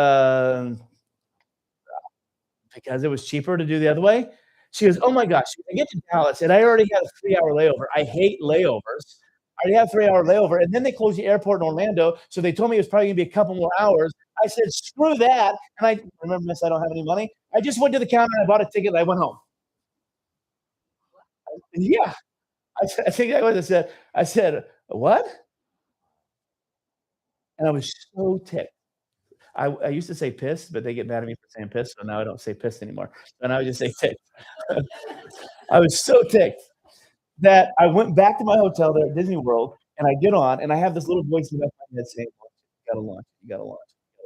because it was cheaper to do the other way. She goes, oh my gosh, I get to Dallas and I already had a 3-hour layover. I hate layovers. I already had a 3-hour layover, and then they closed the airport in Orlando, so they told me it was probably gonna be a couple more hours. I said, screw that. And I remember, miss, I don't have any money. I just went to the counter and I bought a ticket and I went home. Yeah. I think I was said. I said, what? And I was so ticked. I used to say pissed, but they get mad at me for saying pissed, so now I don't say pissed anymore. So now I just say ticked. I was so ticked that I went back to my hotel there at Disney World, and I get on, and I have this little voice in my head saying, "You gotta launch, you gotta launch, you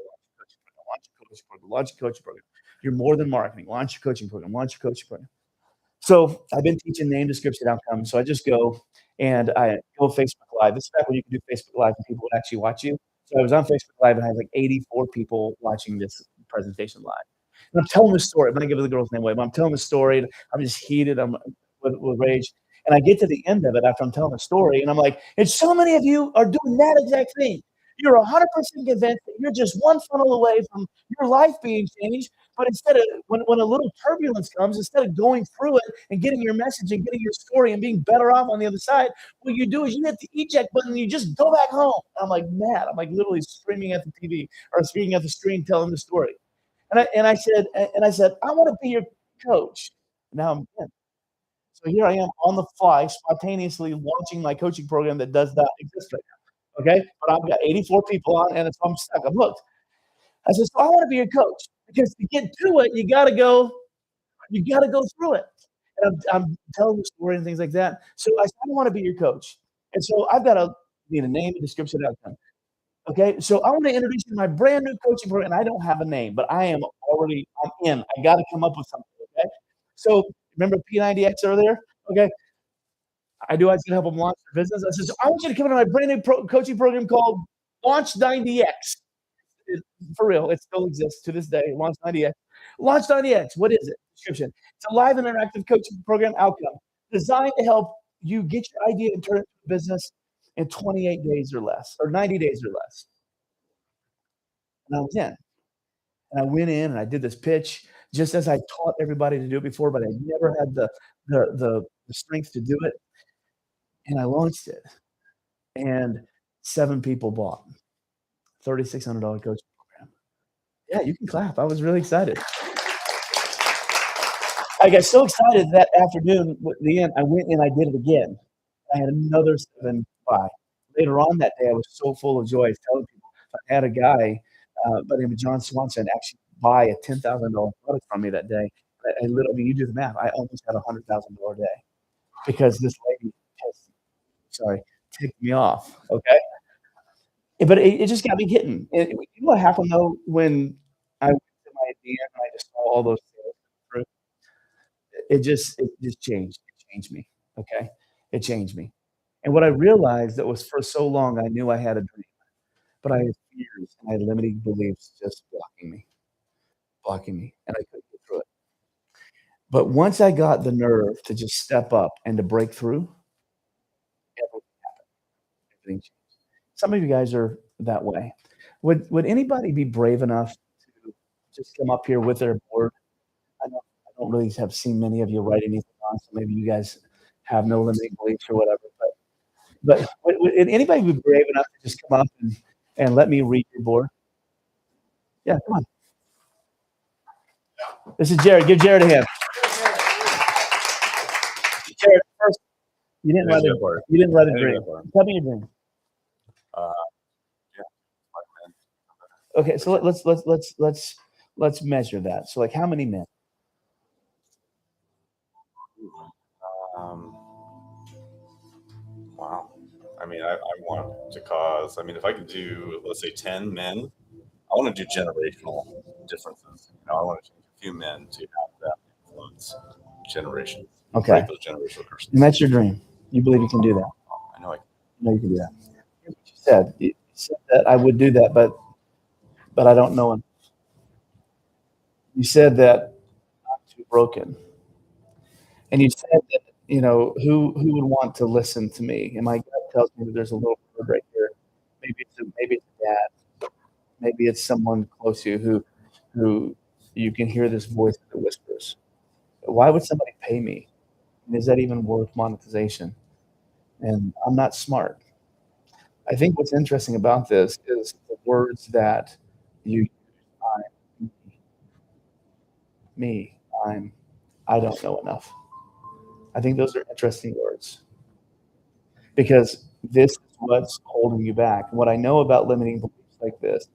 gotta launch your coaching program, launch your coaching program. You're more than marketing. Launch your coaching program, launch your coaching program." So I've been teaching name, description, outcome. So I just go and I go Facebook Live. This is back when you could do Facebook Live and people would actually watch you. So I was on Facebook Live and I had like 84 people watching this presentation live. And I'm telling the story. I'm not going to give the girl's name away, but I'm telling the story. And I'm just heated. I'm with rage. And I get to the end of it after I'm telling the story, and I'm like, and so many of you are doing that exact thing. You're 100% convinced that you're just one funnel away from your life being changed. But instead of when a little turbulence comes, instead of going through it and getting your message and getting your story and being better off on the other side, what you do is you hit the eject button and you just go back home. I'm like mad. I'm like literally screaming at the TV or screaming at the screen telling the story. And I said, I want to be your coach. Now I'm in. So here I am on the fly, spontaneously launching my coaching program that does not exist right now. Okay, but I've got 84 people on, and I'm stuck. I'm hooked. I said, so I want to be your coach because to get to it, you got to go through it. And I'm telling the story and things like that. So I said, I want to be your coach, and so I've got to need a name, a description, outcome. Okay, so I want to introduce you to my brand new coaching program. And I don't have a name, but I'm in. I got to come up with something. Okay, so remember P90X earlier? Okay, I was going to help them launch their business. I said, so I want you to come into my brand new coaching program called Launch 90X. For real, it still exists to this day. Launch 90X. Launch 90X. What is it? Description. It's a live and interactive coaching program outcome designed to help you get your idea and turn it into a business in 28 days or less, or 90 days or less. And I was in. And I went in and I did this pitch just as I taught everybody to do it before, but I never had the strength to do it. And I launched it. And 7 people bought. $3,600 coaching program. Yeah, you can clap. I was really excited. I got so excited that afternoon, at the end, I went and I did it again. I had another 7 buy. Later on that day, I was so full of joy. I was telling people, I had a guy by the name of John Swanson actually buy a $10,000 product from me that day. I literally, you do the math, I almost had a $100,000 day because this lady ticked me off. Okay. But it just got me hitting. You know what happened though when I went to my DM and I just saw all those sales through? It just changed. It changed me. Okay, it changed me. And what I realized that was for so long I knew I had a dream, but I had fears and I had limiting beliefs just blocking me, and I couldn't get through it. But once I got the nerve to just step up and to break through, everything happened. Everything changed. Some of you guys are that way. Would anybody be brave enough to just come up here with their board? I don't really have seen many of you write anything on, so maybe you guys have no limiting beliefs or whatever. But would anybody be brave enough to just come up and let me read your board? Yeah, come on. This is Jared. Give Jared a hand. Jared, first, you didn't write a dream. Tell me your dream. Okay, so let's measure that. So like how many men? Wow. I mean, I want to cause, I mean, if I could do, let's say 10 men, I want to do generational differences. You know, I want to change a few men to have that influence generations. Okay. Break those generational curses. And that's your dream. You believe you can do that. I know I No, you can do that. Here's what you said. You said that I would do that, but I don't know him. You said that I'm too broken. And you said that who would want to listen to me? And my gut tells me that there's a little bird right here. Maybe it's a dad. Maybe it's someone close to you who you can hear this voice that whispers. Why would somebody pay me? And is that even worth monetization? And I'm not smart. I think what's interesting about this is the words that you use. I'm me. I don't know enough. I think those are interesting words because this is what's holding you back. And what I know about limiting beliefs like this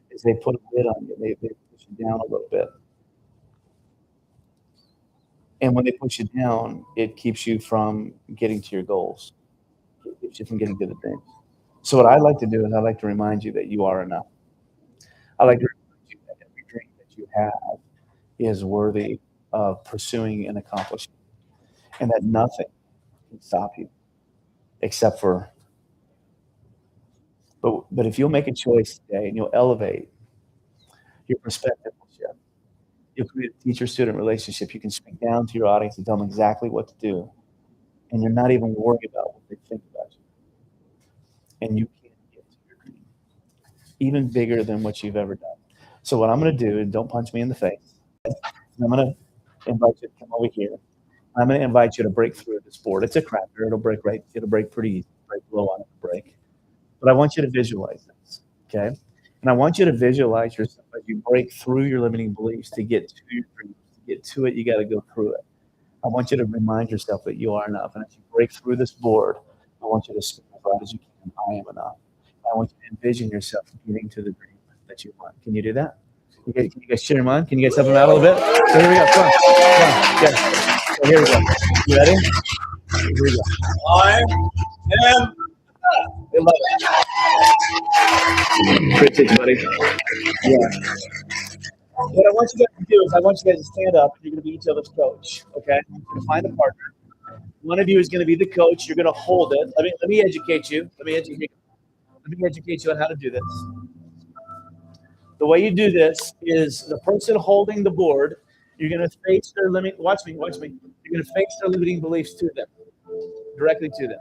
is they put a lid on you. They push you down a little bit. And when they push you down, it keeps you from getting to your goals. It keeps you from getting to the dreams. So what I like to do is I like to remind you that you are enough. I like to remind you that every dream that you have is worthy of pursuing and accomplishing, and that nothing can stop you except for. But if you'll make a choice today and you'll elevate, your perspective will shift. You'll create a teacher-student relationship. You can speak down to your audience and tell them exactly what to do, and you're not even worried about what they think about you. And you can get to your dream, even bigger than what you've ever done. So what I'm going to do, and don't punch me in the face, I'm going to invite you to come over here. I'm going to invite you to break through this board. It's a cracker. It'll break pretty easy, break low on it to break. But I want you to visualize this, okay? And I want you to visualize yourself as you break through your limiting beliefs to get to your dreams. To get to it, you got to go through it. I want you to remind yourself that you are enough. And as you break through this board, I want you to speak as loud as you can. I am enough. I want you to envision yourself getting to the dream that you want. Can you do that? Can you guys share your mind? Can you guys help them out a little bit? So here we go. Come on. Okay. So here we go. You ready? Here we go. I am. Great pitch, buddy. Yeah. What I want you guys to do is I want you guys to stand up. You're going to be each other's coach. Okay? You're going to find a partner. One of you is going to be the coach. You're going to hold it. Let me educate you. Let me educate you on how to do this. The way you do this is the person holding the board. You're going to face their limit. Watch me. You're going to face their limiting beliefs to them, directly to them.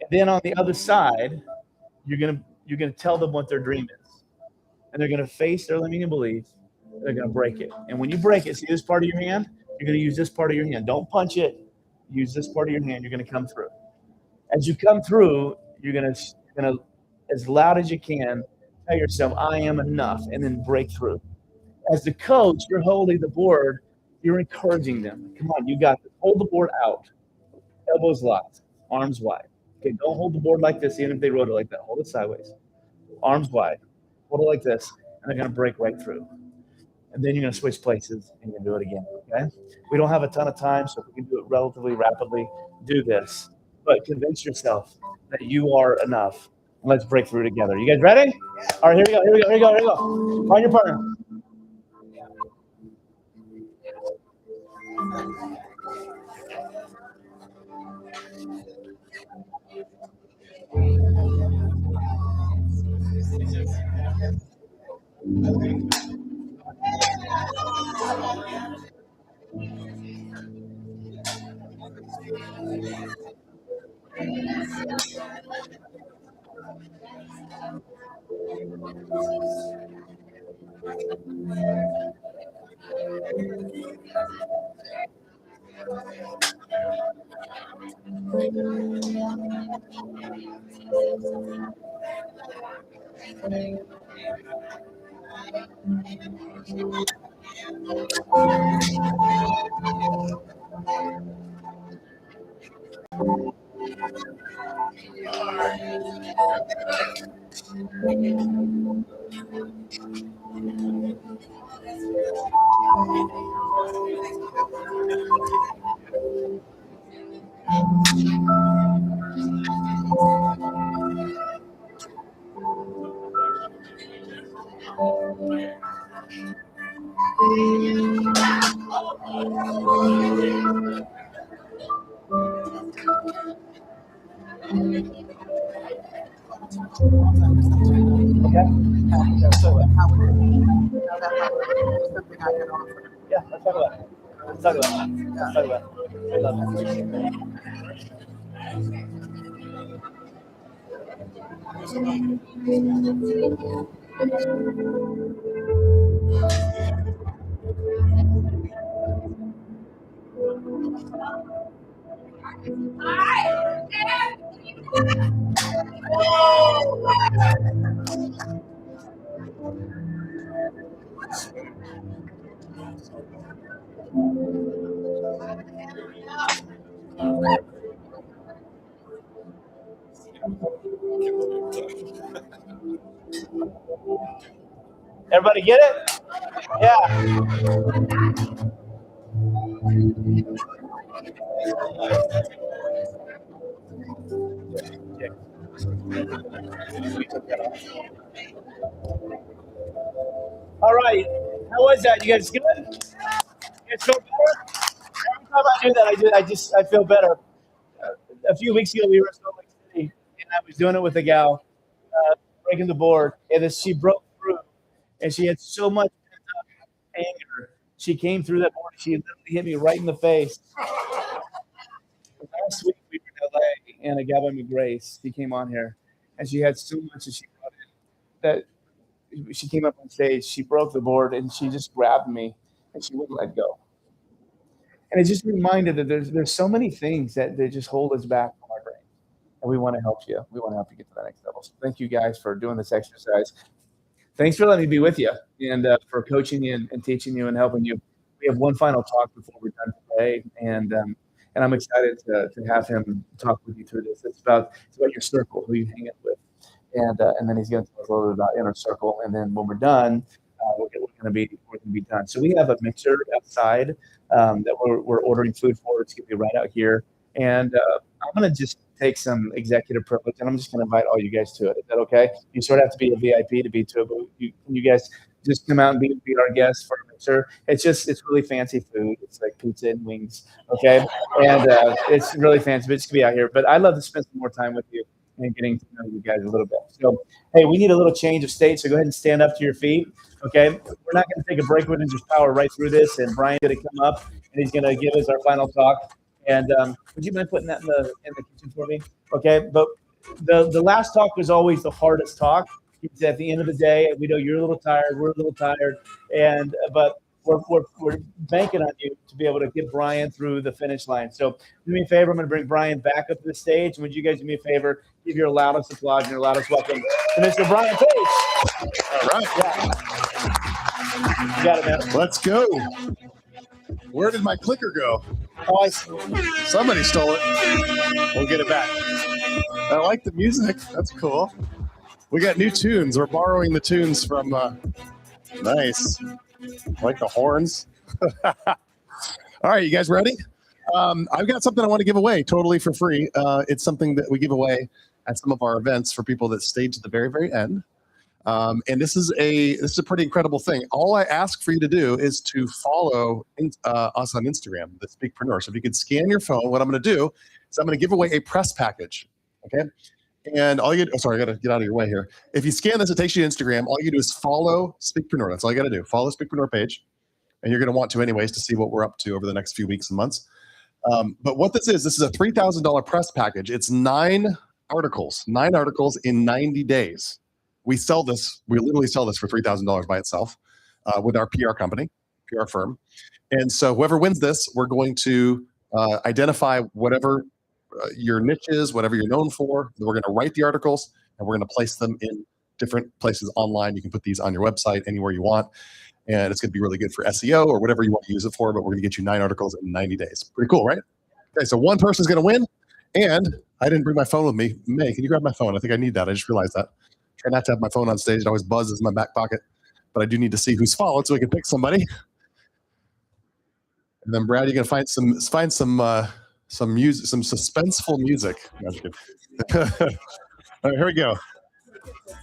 And then on the other side, you're going to tell them what their dream is, and they're going to face their limiting beliefs. They're going to break it. And when you break it, see this part of your hand? You're going to use this part of your hand. Don't punch it. Use this part of your hand. You're going to come through. As you come through, you're going to, as loud as you can, tell yourself, I am enough, and then break through. As the coach, you're holding the board. You're encouraging them. Come on, you got this. Hold the board out. Elbows locked. Arms wide. Okay, don't hold the board like this, even if they wrote it like that. Hold it sideways. Arms wide. Hold it like this, and they're going to break right through. And then you're going to switch places, and you're going to do it again, okay? We don't have a ton of time, so if we can do it relatively rapidly, do this. But convince yourself that you are enough. And let's break through together. You guys ready? All right, here we go. Find your partner. Yeah, let's talk about it. Let's talk about that. Let's talk about that. I love Everybody get it? Yeah. All right. How was that? You guys good? You guys feel better? Every time I do that, I feel better. A few weeks ago, we were in Salt Lake City, and I was doing it with a gal, breaking the board, and then she broke through, and she had so much anger. She came through that board. She literally hit me right in the face. Last week we were in LA, and a gal by me, Grace, she came on here, and she had so much that she brought in that she came up on stage. She broke the board, and she just grabbed me, and she wouldn't let go. And it just reminded that there's so many things that they just hold us back from our brain. And we want to help you. We want to help you get to that next level. So thank you guys for doing this exercise. Thanks for letting me be with you and for coaching you and teaching you and helping you. We have one final talk before we're done today. And I'm excited to have him talk with you through this. It's about your circle, who you hang it with. And then he's going to tell us a little bit about inner circle. And then when we're done, we're going to be done. So we have a mixer outside that we're ordering food for. It's going to be right out here. And I'm going to just take some executive privilege, and I'm just going to invite all you guys to it. Is that okay? You sort of have to be a VIP to be to it, but you guys just come out and be our guests for a mixer. It's really fancy food. It's like pizza and wings, okay? And it's really fancy, but it's going to be out here. But I'd love to spend some more time with you and getting to know you guys a little bit. So, hey, we need a little change of state, so go ahead and stand up to your feet, okay? We're not going to take a break. We're going to just power right through this, and Brian's going to come up, and he's going to give us our final talk. And would you mind putting that in the kitchen for me? Okay, but the last talk was always the hardest talk. It's at the end of the day. We know you're a little tired. We're a little tired, and but we're banking on you to be able to get Brian through the finish line. So do me a favor. I'm going to bring Brian back up to the stage. And would you guys do me a favor? Give your loudest applause and your loudest welcome to Mr. Brian Page. All right. Yeah. You got it, man. Let's go. Where did my clicker go? Oh, somebody stole it. We'll get it back. I like the music. That's cool. We got new tunes. We're borrowing the tunes from. Nice. I like the horns. All right, you guys ready? I've got something I want to give away totally for free. It's something that we give away at some of our events for people that stayed to the very, very end. And this is a pretty incredible thing. All I ask for you to do is to follow us on Instagram, the Speakpreneur. So if you could scan your phone, what I'm going to do is I'm going to give away a press package. Okay. And all you do, sorry, I got to get out of your way here. If you scan this, it takes you to Instagram. All you do is follow Speakpreneur. That's all you got to do. Follow the Speakpreneur page. And you're going to want to anyways to see what we're up to over the next few weeks and months. But what this is a $3,000 press package. It's 9 articles in 90 days. We literally sell this for $3,000 by itself with our PR company, PR firm. And so whoever wins this, we're going to identify whatever your niche is, whatever you're known for. We're going to write the articles and we're going to place them in different places online. You can put these on your website anywhere you want. And it's going to be really good for SEO or whatever you want to use it for. But we're going to get you 9 articles in 90 days. Pretty cool, right? Okay, so one person's going to win. And I didn't bring my phone with me. May, can you grab my phone? I think I need that. I just realized that. Try not to have my phone on stage. It always buzzes in my back pocket. But I do need to see who's followed so we can pick somebody. And then Brad, you're gonna find some music, some suspenseful music. No, all right, here we go.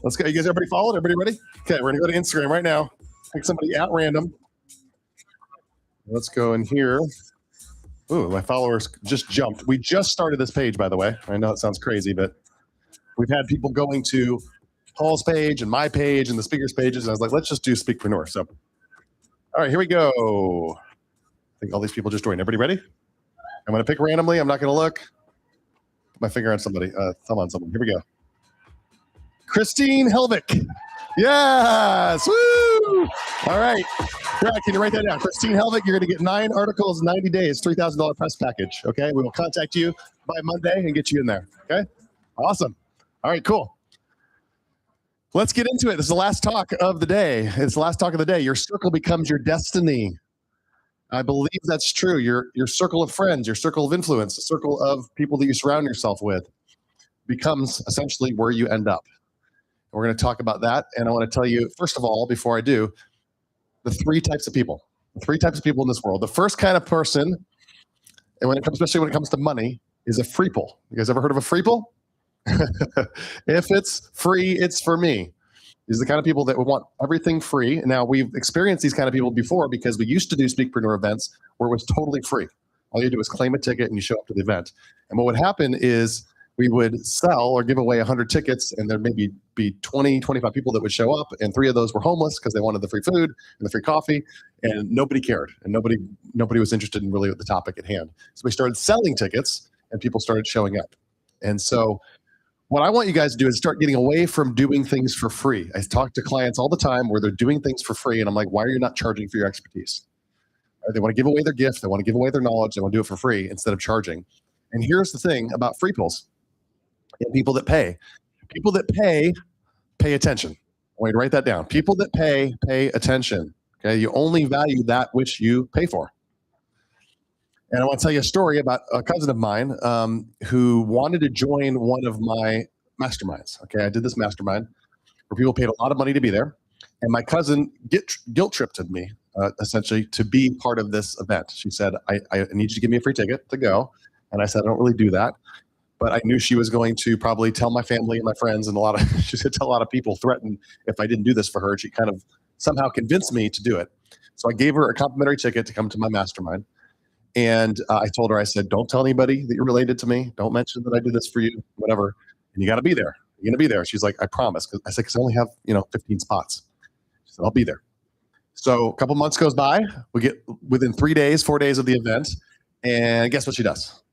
Let's go. You guys, everybody followed? Everybody ready? Okay, we're gonna go to Instagram right now. Pick somebody at random. Let's go in here. Ooh, my followers just jumped. We just started this page, by the way. I know it sounds crazy, but we've had people going to Paul's page and my page and the speakers pages. And I was like, let's just do Speakpreneur. So, all right, here we go. think all these people just joined. Everybody ready? I'm going to pick randomly. I'm not going to look. Put my finger on somebody. Thumb on someone. Here we go. Christine Helvik. Yes. Woo. All right. Brad, can you write that down? Christine Helvik, you're going to get 9 articles, 90 days, $3,000 press package. Okay. We will contact you by Monday and get you in there. Okay. Awesome. All right, cool. Let's get into it. This is the last talk of the day. It's the last talk of the day. Your circle becomes your destiny. I believe that's true. Your circle of friends, your circle of influence, the circle of people that you surround yourself with becomes essentially where you end up. We're going to talk about that. And I want to tell you, first of all, before I do, the 3 types of people. The 3 types of people in this world. The first kind of person, and especially when it comes to money, is a freeple. You guys ever heard of a freeple? If it's free, it's for me. These are the kind of people that would want everything free. Now, we've experienced these kind of people before because we used to do Speakpreneur events where it was totally free. All you do is claim a ticket and you show up to the event. And what would happen is we would sell or give away 100 tickets, and there maybe be 20, 25 people that would show up, and 3 of those were homeless because they wanted the free food and the free coffee, and nobody cared, and nobody was interested in really the topic at hand. So we started selling tickets, and people started showing up. And so what I want you guys to do is start getting away from doing things for free. I talk to clients all the time where they're doing things for free, and I'm like, why are you not charging for your expertise? They want to give away their gift, they want to give away their knowledge, they want to do it for free instead of charging. And here's the thing about freepoles. And people that pay. People that pay attention. I want you to write that down. People that pay attention. Okay, you only value that which you pay for. And I want to tell you a story about a cousin of mine who wanted to join one of my masterminds. Okay, I did this mastermind where people paid a lot of money to be there. And my cousin guilt tripped me, essentially, to be part of this event. She said, I need you to give me a free ticket to go. And I said, I don't really do that. But I knew she was going to probably tell my family and my friends, and she's going to tell a lot of people, threaten if I didn't do this for her. She kind of somehow convinced me to do it. So I gave her a complimentary ticket to come to my mastermind. And I told her, I said, don't tell anybody that you're related to me. Don't mention that I did this for you, whatever. And you got to be there. You're going to be there. She's like, I promise. I said, because I only have 15 spots. She said, I'll be there. So a couple months goes by. We get within 4 days of the event. And guess what she does?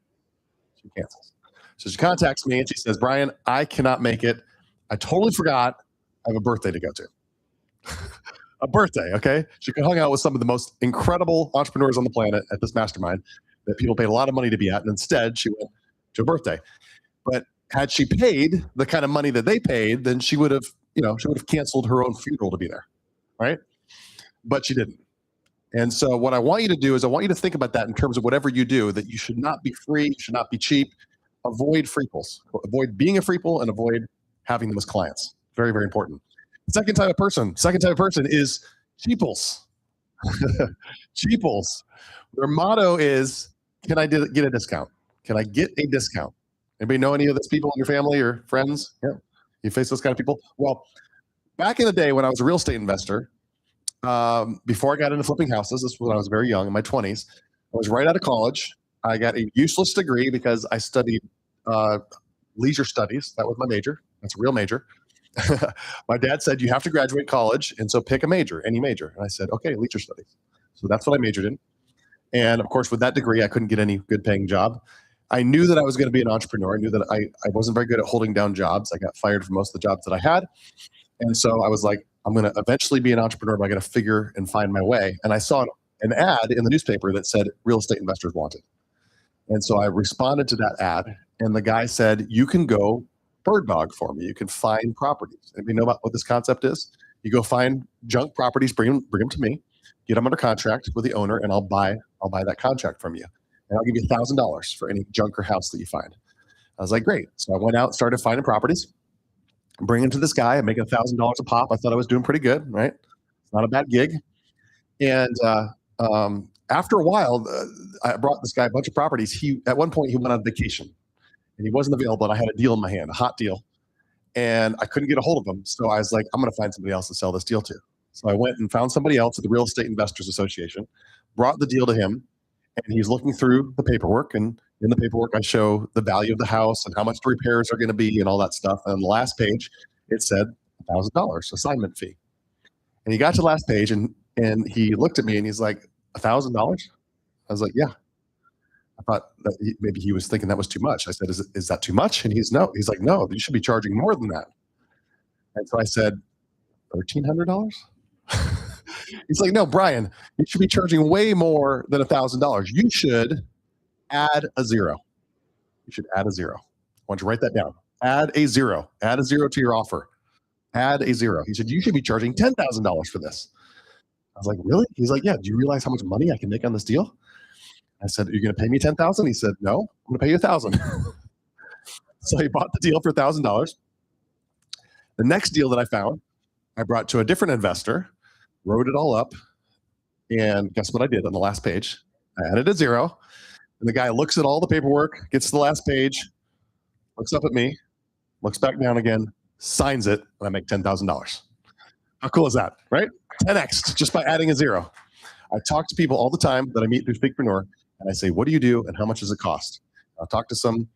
She cancels. So she contacts me and she says, Brian, I cannot make it. I totally forgot I have a birthday to go to. A birthday, okay? She hung out with some of the most incredible entrepreneurs on the planet at this mastermind that people paid a lot of money to be at. And instead, she went to a birthday. But had she paid the kind of money that they paid, then she would have, canceled her own funeral to be there, right? But she didn't. And so what I want you to do is I want you to think about that in terms of whatever you do, that you should not be free, you should not be cheap. Avoid freeples. Avoid being a freeple and avoid having them as clients. Very, very important. Second type of person is cheaples. Cheaples. Their motto is, can I get a discount? Can I get a discount? Anybody know any of those people in your family or friends? Yeah. You face those kind of people? Well, back in the day when I was a real estate investor, before I got into flipping houses, this was when I was very young, in my 20s, I was right out of college. I got a useless degree because I studied leisure studies. That was my major. That's a real major. My dad said, you have to graduate college, and so pick a major, any major. And I said, okay, leisure studies. So that's what I majored in. And of course, with that degree, I couldn't get any good paying job. I knew that I was going to be an entrepreneur. I knew that I wasn't very good at holding down jobs. I got fired from most of the jobs that I had. And so I was like, I'm going to eventually be an entrepreneur, but I got to figure and find my way. And I saw an ad in the newspaper that said real estate investors wanted. And so I responded to that ad, and the guy said, you can go bird dog for me. You can find properties. Anybody know about what this concept is? You go find junk properties, bring them to me, get them under contract with the owner, and I'll buy that contract from you. And I'll give you $1,000 for any junk or house that you find. I was like, great. So I went out and started finding properties, bringing them to this guy. I'm making $1,000 a pop. I thought I was doing pretty good, right? It's not a bad gig. And after a while, I brought this guy a bunch of properties. At one point, he went on vacation, and he wasn't available, and I had a deal in my hand, a hot deal. And I couldn't get a hold of him. So I was like, I'm going to find somebody else to sell this deal to. So I went and found somebody else at the Real Estate Investors Association, brought the deal to him, and he's looking through the paperwork. And in the paperwork, I show the value of the house and how much the repairs are going to be and all that stuff. And on the last page, it said $1,000 assignment fee. And he got to the last page, and he looked at me, and he's like, $1,000? I was like, yeah. I thought that maybe he was thinking that was too much. I said, is that too much? And he's like, no, you should be charging more than that. And so I said, $1,300? He's like, no, Brian, you should be charging way more than $1,000. You should add a zero. You should add a zero. I want you to write that down. Add a zero. Add a zero to your offer. Add a zero. He said, you should be charging $10,000 for this. I was like, really? He's like, yeah. Do you realize how much money I can make on this deal? I said, you're going to pay me $10,000? He said, no, I'm going to pay you $1,000. So he bought the deal for $1,000. The next deal that I found, I brought to a different investor, wrote it all up, and guess what I did on the last page? I added a zero, and the guy looks at all the paperwork, gets to the last page, looks up at me, looks back down again, signs it, and I make $10,000. How cool is that, right? 10x just by adding a zero. I talk to people all the time that I meet through Speakpreneur, and I say, what do you do and how much does it cost? I'll talk to some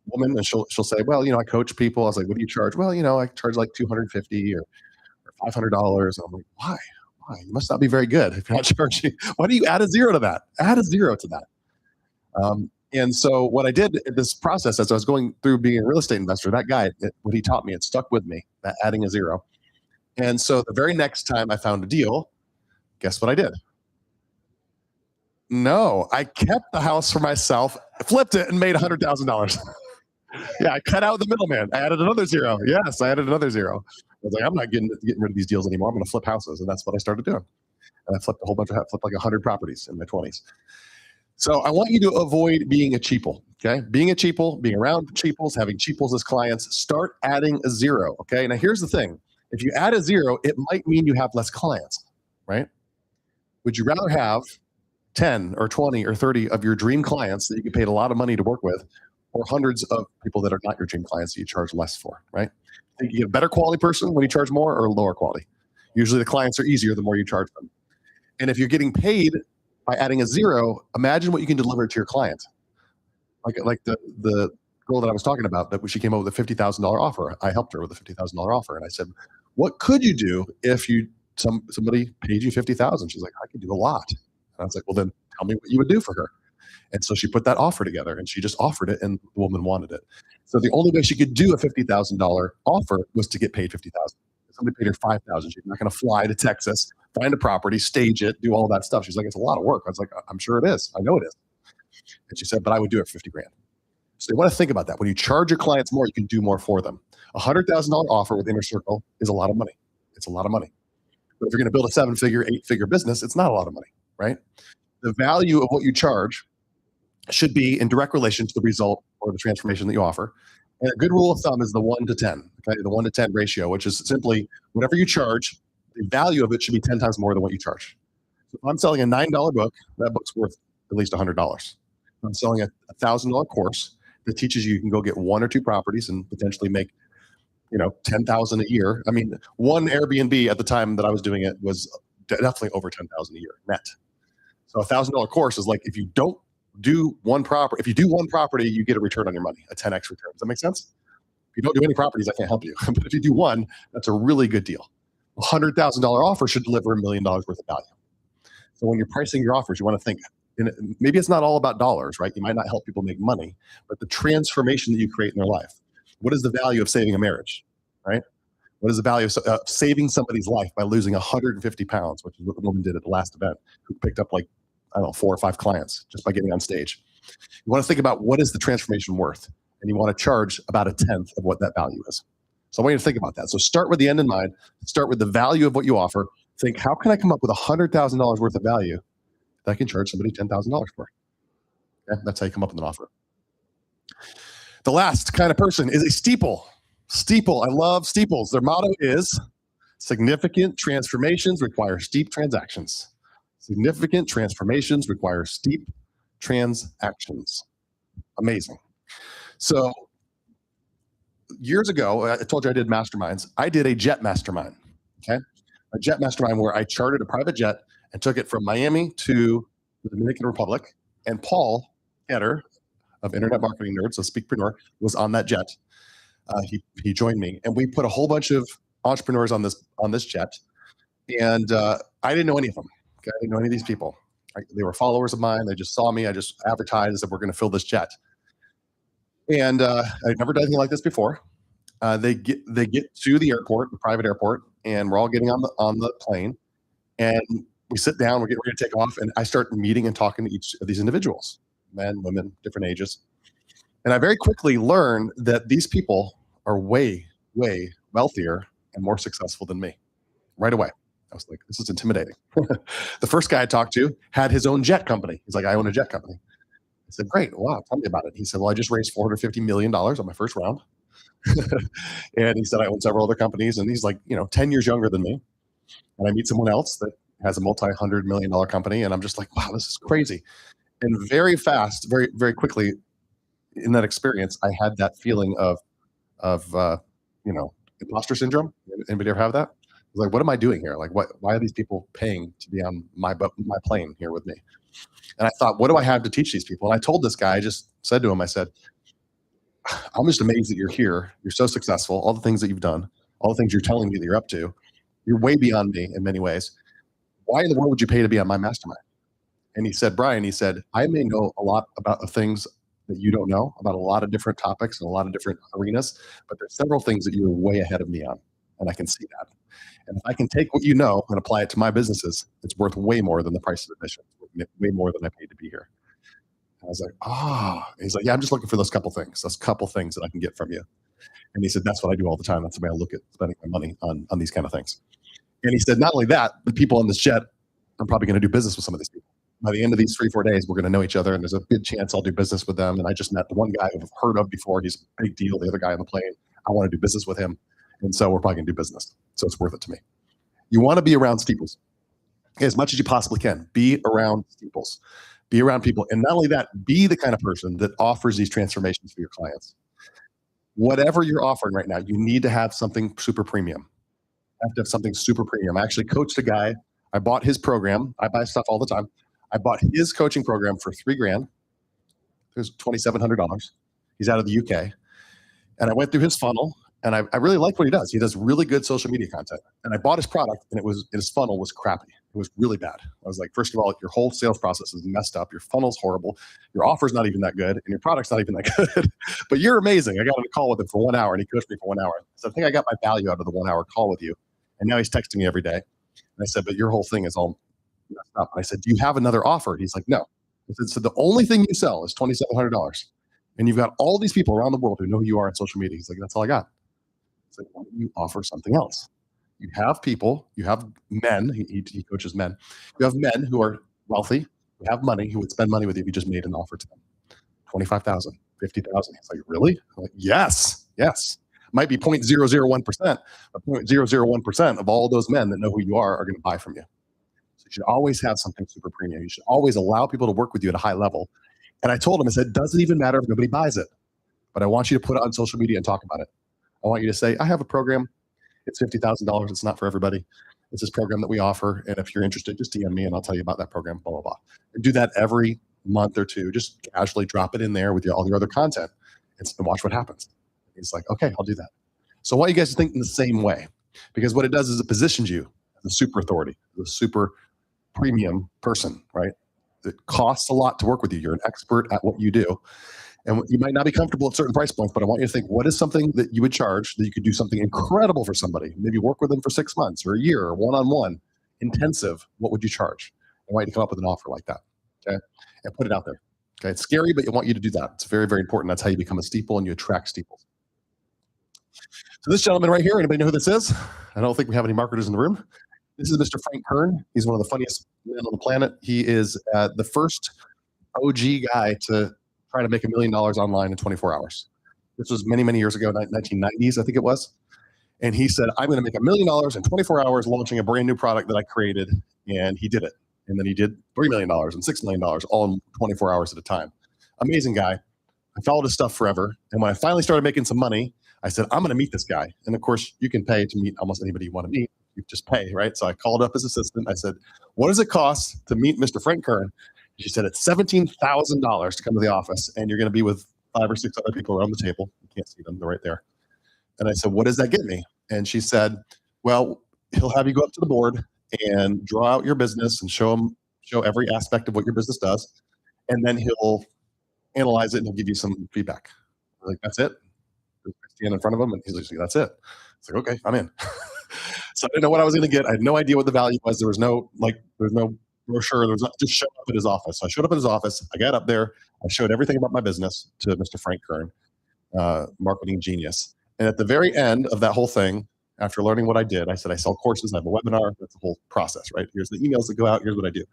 woman and she'll say, well, I coach people. I was like, what do you charge? Well, I charge like $250 or $500. I'm like, why? You must not be very good if you're not charging. Why do you add a zero to that? Add a zero to that. And so what I did in this process as I was going through being a real estate investor, that guy, what he taught me, it stuck with me, that adding a zero. And so the very next time I found a deal, guess what I did? No, I kept the house for myself, flipped it, and made $100,000. Yeah, I cut out the middleman. I added another zero. Yes, I added another zero. I was like, I'm not getting rid of these deals anymore. I'm going to flip houses, and that's what I started doing. And I flipped like 100 properties in my 20s. So I want you to avoid being a cheaple. Okay, being a cheaple, being around cheaples, having cheaples as clients. Start adding a zero. Okay, now here's the thing: if you add a zero, it might mean you have less clients, right? Would you rather have 10 or 20 or 30 of your dream clients that you get paid a lot of money to work with, or hundreds of people that are not your dream clients that you charge less for, right? Think you get a better quality person when you charge more, or lower quality? Usually the clients are easier the more you charge them. And if you're getting paid by adding a zero, imagine what you can deliver to your client. Like the girl that I was talking about, that she came up with a $50,000 offer. I helped her with a $50,000 offer. And I said, what could you do if somebody paid you $50,000? She's like, I could do a lot. And I was like, well, then tell me what you would do for her. And so she put that offer together, and she just offered it, and the woman wanted it. So the only way she could do a $50,000 offer was to get paid $50,000. If somebody paid her $5,000, she's not going to fly to Texas, find a property, stage it, do all that stuff. She's like, it's a lot of work. I was like, I'm sure it is. I know it is. And she said, but I would do it for $50,000. So you want to think about that. When you charge your clients more, you can do more for them. A $100,000 offer with Inner Circle is a lot of money. It's a lot of money. But if you're going to build a 7-figure, 8-figure business, it's not a lot of money, right? The value of what you charge should be in direct relation to the result or the transformation that you offer. And a good rule of thumb is the 1 to 10, okay? The 1 to 10 ratio, which is simply whatever you charge, the value of it should be 10 times more than what you charge. So if I'm selling a $9 book, that book's worth at least $100. If I'm selling a $1,000 course that teaches you can go get 1 or 2 properties and potentially make, $10,000 a year. I mean, one Airbnb at the time that I was doing it was definitely over $10,000 a year net. So a $1,000 course is like, if you don't do one property, if you do one property, you get a return on your money, a 10x return. Does that make sense? If you don't do any properties, I can't help you. But if you do one, that's a really good deal. A $100,000 offer should deliver $1 million worth of value. So when you're pricing your offers, you want to think, maybe it's not all about dollars, right? You might not help people make money, but the transformation that you create in their life. What is the value of saving a marriage, right? What is the value of saving somebody's life by losing 150 pounds, which is what the woman did at the last event, who picked up 4 or 5 clients just by getting on stage. You want to think about what is the transformation worth, and you want to charge about 1/10 of what that value is. So I want you to think about that. So start with the end in mind, start with the value of what you offer. Think, how can I come up with $100,000 worth of value that I can charge somebody $10,000 for? Okay? That's how you come up with an offer. The last kind of person is a steeple. Steeple, I love steeples. Their motto is, significant transformations require steep transactions. Significant transformations require steep transactions. Amazing. So years ago, I told you I did masterminds. I did a jet mastermind, okay? A jet mastermind where I chartered a private jet and took it from Miami to the Dominican Republic. And Paul Etter of Internet Marketing Nerds, so Speakpreneur, was on that jet. He joined me, and we put a whole bunch of entrepreneurs on this jet. And I didn't know any of them. Okay? I didn't know any of these people. Right? They were followers of mine. They just saw me. I just advertised and said, we're going to fill this jet. And I'd never done anything like this before. They get to the airport, the private airport, and we're all getting on the plane. And we sit down, we're getting ready to take off, and I start meeting and talking to each of these individuals, men, women, different ages. And I very quickly learned that these people are way, way wealthier and more successful than me right away. I was like, this is intimidating. The first guy I talked to had his own jet company. He's like, I own a jet company. I said, great. Wow. Tell me about it. He said, well, I just raised $450 million on my first round. And he said, I own several other companies. And he's like, 10 years younger than me. And I meet someone else that has a multi-$100 million company. And I'm just like, wow, this is crazy. And very fast, very, very quickly in that experience, I had that feeling of imposter syndrome. Anybody ever have that? I was like, what am I doing here? Like, why are these people paying to be on my plane here with me? And I thought, what do I have to teach these people? And I told this guy, I just said to him, I said, I'm just amazed that you're here. You're so successful. All the things that you've done, all the things you're telling me that you're up to, you're way beyond me in many ways. Why in the world would you pay to be on my mastermind? And he said, Brian, he said, I may know a lot about the things that you don't know, about a lot of different topics and a lot of different arenas, but there's several things that you're way ahead of me on. And I can see that. And if I can take what you know and apply it to my businesses, it's worth way more than the price of admission, way more than I paid to be here. And I was like, he's like, yeah, I'm just looking for those couple things that I can get from you. And he said, that's what I do all the time. That's the way I look at spending my money on these kind of things. And he said, not only that, the people on this jet, I'm probably going to do business with some of these people. By the end of these 3-4 days, we're going to know each other, and there's a good chance I'll do business with them. And I just met the one guy I've heard of before. He's a big deal. The other guy on the plane, I want to do business with him. And so we're probably going to do business. So it's worth it to me. You want to be around steeples as much as you possibly can. Be around steeples. Be around people. And not only that, be the kind of person that offers these transformations for your clients. Whatever you're offering right now, you need to have something super premium. You have to have something super premium. I actually coached a guy. I bought his program. I buy stuff all the time. I bought his coaching program for $3,000. It was $2,700. He's out of the UK. And I went through his funnel, and I really like what he does. He does really good social media content. And I bought his product, and his funnel was crappy. It was really bad. I was like, first of all, your whole sales process is messed up. Your funnel's horrible. Your offer's not even that good, and your product's not even that good. But you're amazing. I got on a call with him for 1 hour, and he coached me for 1 hour. So I think I got my value out of the 1 hour call with you. And now he's texting me every day. And I said, but your whole thing is all messed up. And I said, do you have another offer? He's like, no. I said, so the only thing you sell is $2,700. And you've got all these people around the world who know who you are on social media. He's like, that's all I got. It's like, why don't you offer something else? You have people, you have men, he coaches men. You have men who are wealthy, who have money, who would spend money with you if you just made an offer to them. $25,000, $50,000. He's like, really? I'm like, yes. Might be 0.001%, but 0.001% of all those men that know who you are going to buy from you. So you should always have something super premium. You should always allow people to work with you at a high level. And I told him, I said, it doesn't even matter if nobody buys it, but I want you to put it on social media and talk about it. I want you to say, I have a program. It's $50,000. It's not for everybody. It's this program that we offer. And if you're interested, just DM me and I'll tell you about that program, blah, blah, blah. And do that every month or two. Just casually drop it in there with all your other content and watch what happens. He's like, okay, I'll do that. So I want you guys to think in the same way, because what it does is it positions you as a super authority, as a super premium person, right? It costs a lot to work with you. You're an expert at what you do. And you might not be comfortable at certain price points, but I want you to think, what is something that you would charge that you could do something incredible for somebody? Maybe work with them for 6 months or a year or one-on-one, intensive. What would you charge? I want you to come up with an offer like that, okay? And put it out there, okay? It's scary, but I want you to do that. It's very, very important. That's how you become a steeple and you attract steeples. So this gentleman right here, anybody know who this is? I don't think we have any marketers in the room. This is Mr. Frank Kern. He's one of the funniest men on the planet. He is the first OG guy to try to make $1 million online in 24 hours. This was many, many years ago, 1990s, I think it was. And he said, I'm going to make $1 million in 24 hours launching a brand new product that I created. And he did it. And then he did $3 million and $6 million all in 24 hours at a time. Amazing guy. I followed his stuff forever. And when I finally started making some money, I said, I'm going to meet this guy. And of course, you can pay to meet almost anybody you want to meet. You just pay, right? So I called up his assistant. I said, what does it cost to meet Mr. Frank Kern? She said, it's $17,000 to come to the office, and you're going to be with 5 or 6 other people around the table. You can't see them. They're right there. And I said, what does that get me? And she said, well, he'll have you go up to the board and draw out your business and show them show every aspect of what your business does, and then he'll analyze it and he'll give you some feedback. Like, that's it? I stand in front of him and he's like, that's it. It's like, okay, I'm in. So I didn't know what I was going to get. I had no idea what the value was. There was no brochure. There was not, just show up at his office. So I showed up at his office. I got up there. I showed everything about my business to Mr. Frank Kern, marketing genius. And at the very end of that whole thing, after learning what I did, I said, I sell courses. I have a webinar. That's the whole process, right? Here's the emails that go out. Here's what I do.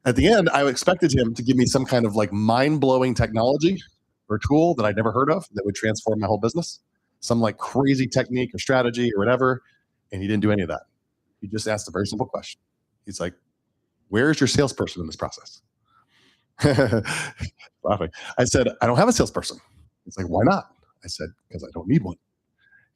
At the end, I expected him to give me some kind of like mind-blowing technology or tool that I'd never heard of that would transform my whole business, some like crazy technique or strategy or whatever. And he didn't do any of that. He just asked a very simple question. He's like, where's your salesperson in this process? Laughing. I said, I don't have a salesperson. He's like, why not? I said, because I don't need one.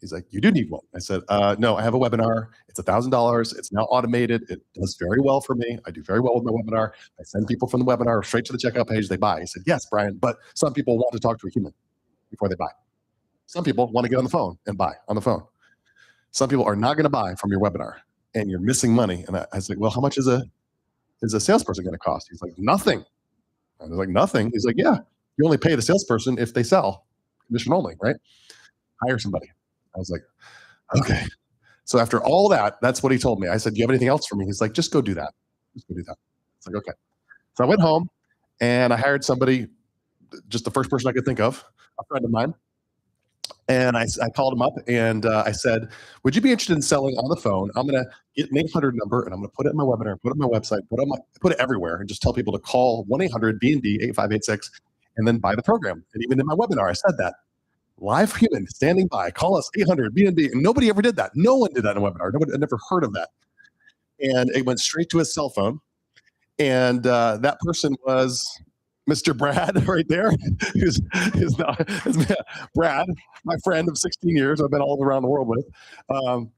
He's like, you do need one. I said, no, I have a webinar. It's $1,000. It's now automated. It does very well for me. I do very well with my webinar. I send people from the webinar straight to the checkout page. They buy. He said, yes, Brian, but some people want to talk to a human before they buy. Some people want to get on the phone and buy on the phone. Some people are not going to buy from your webinar and you're missing money. And I was like, well, how much is a salesperson going to cost? He's like, nothing. I was like, nothing. He's like, yeah, you only pay the salesperson if they sell, commission only, right? Hire somebody. I was like, okay. So after all that, that's what he told me. I said, do you have anything else for me? He's like, just go do that. Just go do that. It's like, okay. So I went home and I hired somebody, just the first person I could think of, a friend of mine. And I called him up and I said, would you be interested in selling on the phone? I'm going to get an 800 number and I'm going to put it in my webinar, put it on my website, put it everywhere and just tell people to call 1-800-BND-8586 and then buy the program. And even in my webinar, I said that. Live human standing by, call us 800-BND. And nobody ever did that. No one did that in a webinar. Nobody had never heard of that. And it went straight to his cell phone. And that person was Mr. Brad right there. Who's Brad, my friend of 16 years. I've been all around the world with.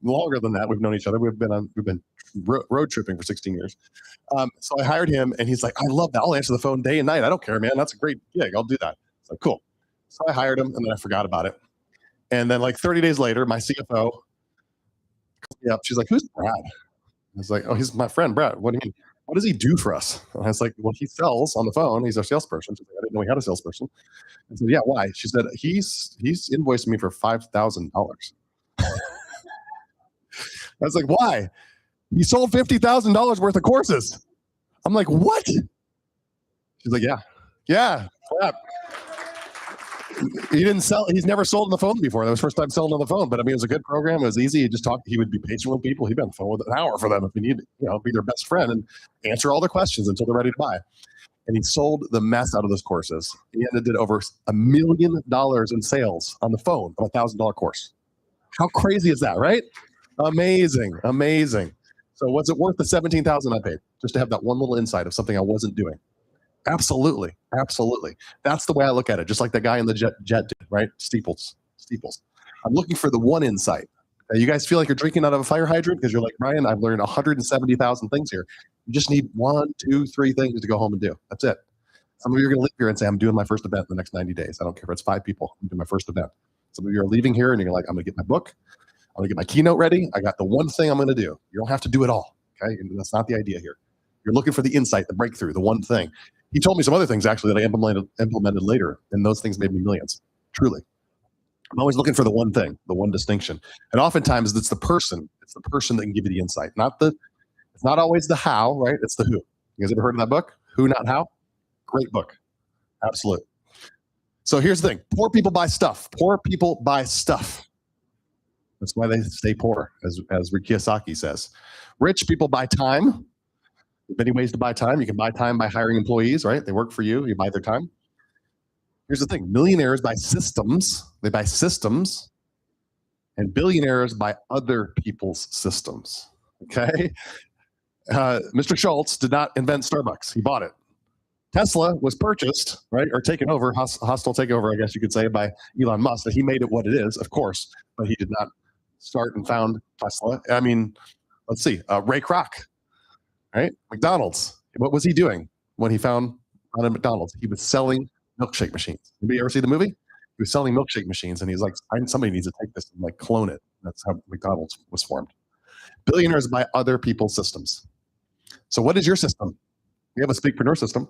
Longer than that, we've known each other. We've been road tripping for 16 years. So I hired him, and he's like, I love that. I'll answer the phone day and night. I don't care, man. That's a great gig. I'll do that. It's like, cool. So I hired him, and then I forgot about it. And then like 30 days later, my CFO called me up. She's like, who's Brad? I was like, oh, he's my friend, Brad. What do you mean? What does he do for us? And I was like, well, he sells on the phone. He's our salesperson. She's like, I didn't know he had a salesperson. I said, yeah, why? She said, he's invoiced me for $5,000. I was like, why? He sold $50,000 worth of courses. I'm like, what? She's like, yeah. Crap. He didn't sell. He's never sold on the phone before. That was his first time selling on the phone. But I mean, it was a good program. It was easy. He just talked. He would be patient with people. He'd be on the phone with an hour for them if he needed, be their best friend and answer all their questions until they're ready to buy. And he sold the mess out of those courses. He did over $1 million in sales on the phone of a $1,000 course. How crazy is that, right? Amazing. So was it worth the $17,000 I paid just to have that one little insight of something I wasn't doing? Absolutely. That's the way I look at it. Just like that guy in the jet did, right? Steeples. I'm looking for the one insight. You guys feel like you're drinking out of a fire hydrant because you're like, Brian, I've learned 170,000 things here. You just need 1, 2, 3 things to go home and do. That's it. Some of you are going to leave here and say, I'm doing my first event in the next 90 days. I don't care if it's 5 people. I'm doing my first event. Some of you are leaving here and you're like, I'm going to get my book. I'm going to get my keynote ready. I got the one thing I'm going to do. You don't have to do it all. Okay. And that's not the idea here. You're looking for the insight, the breakthrough, the one thing. He told me some other things actually that I implemented later, and those things made me millions. Truly, I'm always looking for the one thing, the one distinction, and oftentimes it's the person. It's the person that can give you the insight. It's not always the how, right? It's the who. You guys ever heard of that book? Who, Not How? Great book, absolute. So here's the thing: poor people buy stuff. Poor people buy stuff. That's why they stay poor, as Rick Kiyosaki says. Rich people buy time. Many ways to buy time. You can buy time by hiring employees, right? They work for you. You buy their time. Here's the thing. Millionaires buy systems. They buy systems. And billionaires buy other people's systems. Okay? Mr. Schultz did not invent Starbucks. He bought it. Tesla was purchased, right? Or taken over, hostile takeover, I guess you could say, by Elon Musk. He made it what it is, of course. But he did not start and found Tesla. I mean, let's see. Ray Kroc. Right? McDonald's. What was he doing when he found on a McDonald's? He was selling milkshake machines. Anybody ever see the movie? He was selling milkshake machines, and he's like, somebody needs to take this and like clone it. That's how McDonald's was formed. Billionaires buy other people's systems. So what is your system? We have a Speakpreneur system.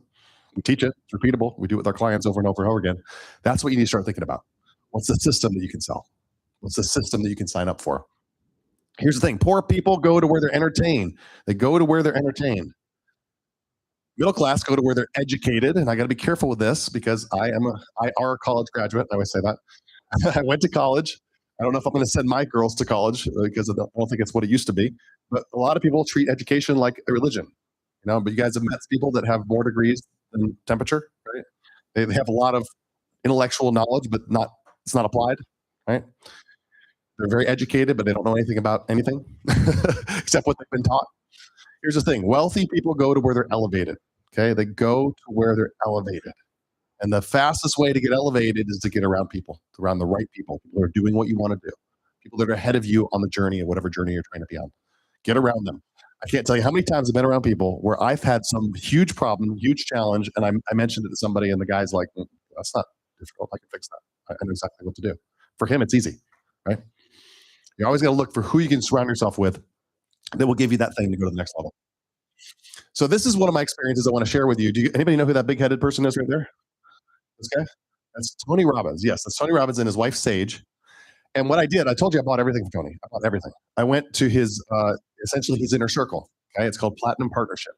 We teach it. It's repeatable. We do it with our clients over and over and over again. That's what you need to start thinking about. What's the system that you can sell? What's the system that you can sign up for? Here's the thing. Poor people go to where they're entertained. They go to where they're entertained. Middle class go to where they're educated. And I got to be careful with this because I am a IR college graduate. I always say that. I went to college. I don't know if I'm going to send my girls to college because I don't think it's what it used to be. But a lot of people treat education like a religion. But you guys have met people that have more degrees than temperature, right? They have a lot of intellectual knowledge, but it's not applied, right? They're very educated, but they don't know anything about anything except what they've been taught. Here's the thing. Wealthy people go to where they're elevated, okay? They go to where they're elevated. And the fastest way to get elevated is to get around people, around the right people who are doing what you want to do, people that are ahead of you on the journey of whatever journey you're trying to be on. Get around them. I can't tell you how many times I've been around people where I've had some huge problem, huge challenge, and I mentioned it to somebody, and the guy's like, that's not difficult. I can fix that. I know exactly what to do. For him, it's easy, right? You always got to look for who you can surround yourself with that will give you that thing to go to the next level. So this is one of my experiences I want to share with you. Anybody know who that big-headed person is right there? This guy? That's Tony Robbins. Yes, that's Tony Robbins and his wife, Sage. And what I did, I told you I bought everything from Tony. I bought everything. I went to his, essentially his inner circle. Okay, it's called Platinum Partnership.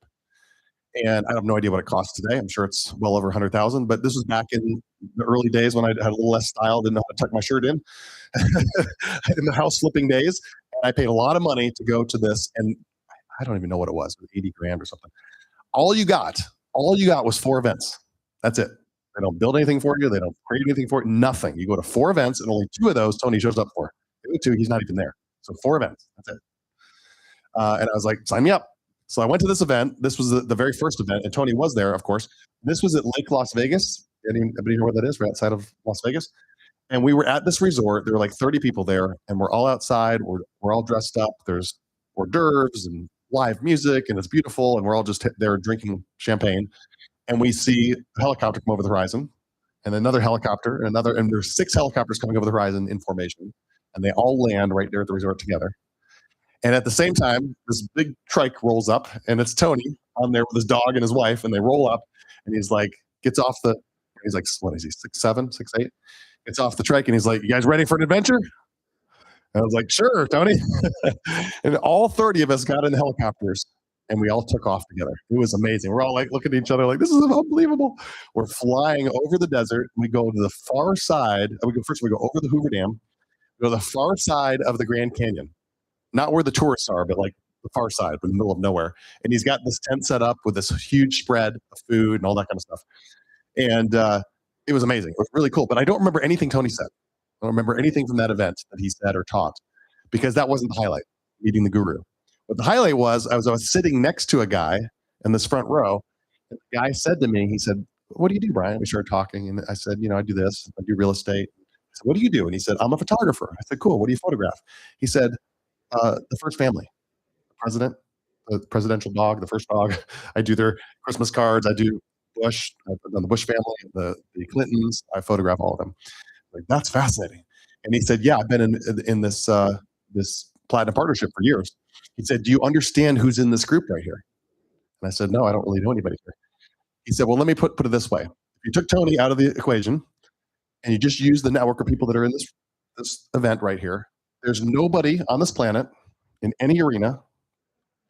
And I have no idea what it costs today. I'm sure it's well over 100,000, but this was back in the early days when I had a little less style, didn't know how to tuck my shirt in, in the house flipping days. And I paid a lot of money to go to this, and I don't even know what it was 80 grand or something. All you got was 4 events. That's it. They don't build anything for you. They don't create anything for you. Nothing. You go to 4 events, and only 2 of those Tony shows up for. The other 2, he's not even there. So 4 events. That's it. And I was like, sign me up. So I went to this event. This was the very first event, and Tony was there, of course. This was at Lake Las Vegas. Anybody know where that is? We're outside of Las Vegas. And we were at this resort. There were like 30 people there, and we're all outside. We're all dressed up. There's hors d'oeuvres and live music, and it's beautiful. And we're all just there drinking champagne. And we see a helicopter come over the horizon, and another helicopter, and another, and there's 6 helicopters coming over the horizon in formation, and they all land right there at the resort together. And at the same time, this big trike rolls up, and it's Tony on there with his dog and his wife, and they roll up, and he's like, he's like, what is he, 6'7", 6'8"? Gets off the trike, and he's like, you guys ready for an adventure? And I was like, sure, Tony. And all 30 of us got in the helicopters, and we all took off together. It was amazing. We're all like looking at each other like, this is unbelievable. We're flying over the desert. We go to the far side. We go over the Hoover Dam. We go to the far side of the Grand Canyon. Not where the tourists are, but like the far side, in the middle of nowhere. And he's got this tent set up with this huge spread of food and all that kind of stuff. And it was amazing. It was really cool. But I don't remember anything Tony said. I don't remember anything from that event that he said or taught, because that wasn't the highlight, meeting the guru. But the highlight was I was sitting next to a guy in this front row. And the guy said to me, he said, what do you do, Brian? We started talking. And I said, I do this. I do real estate. I said, what do you do? And he said, I'm a photographer. I said, cool. What do you photograph? He said, the first family, the president, the presidential dog, the first dog. I do their Christmas cards. I do Bush, I've done the Bush family, the Clintons. I photograph all of them. Like, that's fascinating. And he said, yeah, I've been in this this Platinum Partnership for years. He said, do you understand who's in this group right here? And I said, no, I don't really know anybody here. He said, well, let me put it this way. If you took Tony out of the equation and you just use the network of people that are in this event right here, there's nobody on this planet in any arena,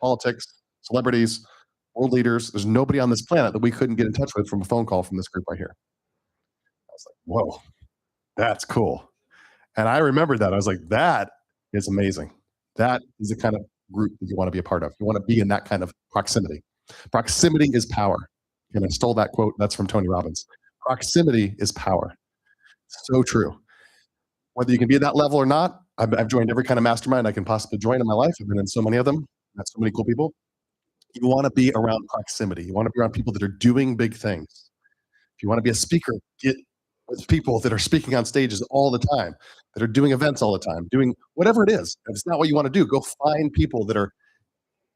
politics, celebrities, world leaders, there's nobody on this planet that we couldn't get in touch with from a phone call from this group right here. I was like, whoa, that's cool. And I remembered that. I was like, that is amazing. That is the kind of group that you want to be a part of. You want to be in that kind of proximity. Proximity is power. And I stole that quote. That's from Tony Robbins. Proximity is power. So true. Whether you can be at that level or not, I've joined every kind of mastermind I can possibly join in my life. I've been in so many of them. Met so many cool people. You want to be around proximity. You want to be around people that are doing big things. If you want to be a speaker, get with people that are speaking on stages all the time, that are doing events all the time, doing whatever it is. If it's not what you want to do, go find people that are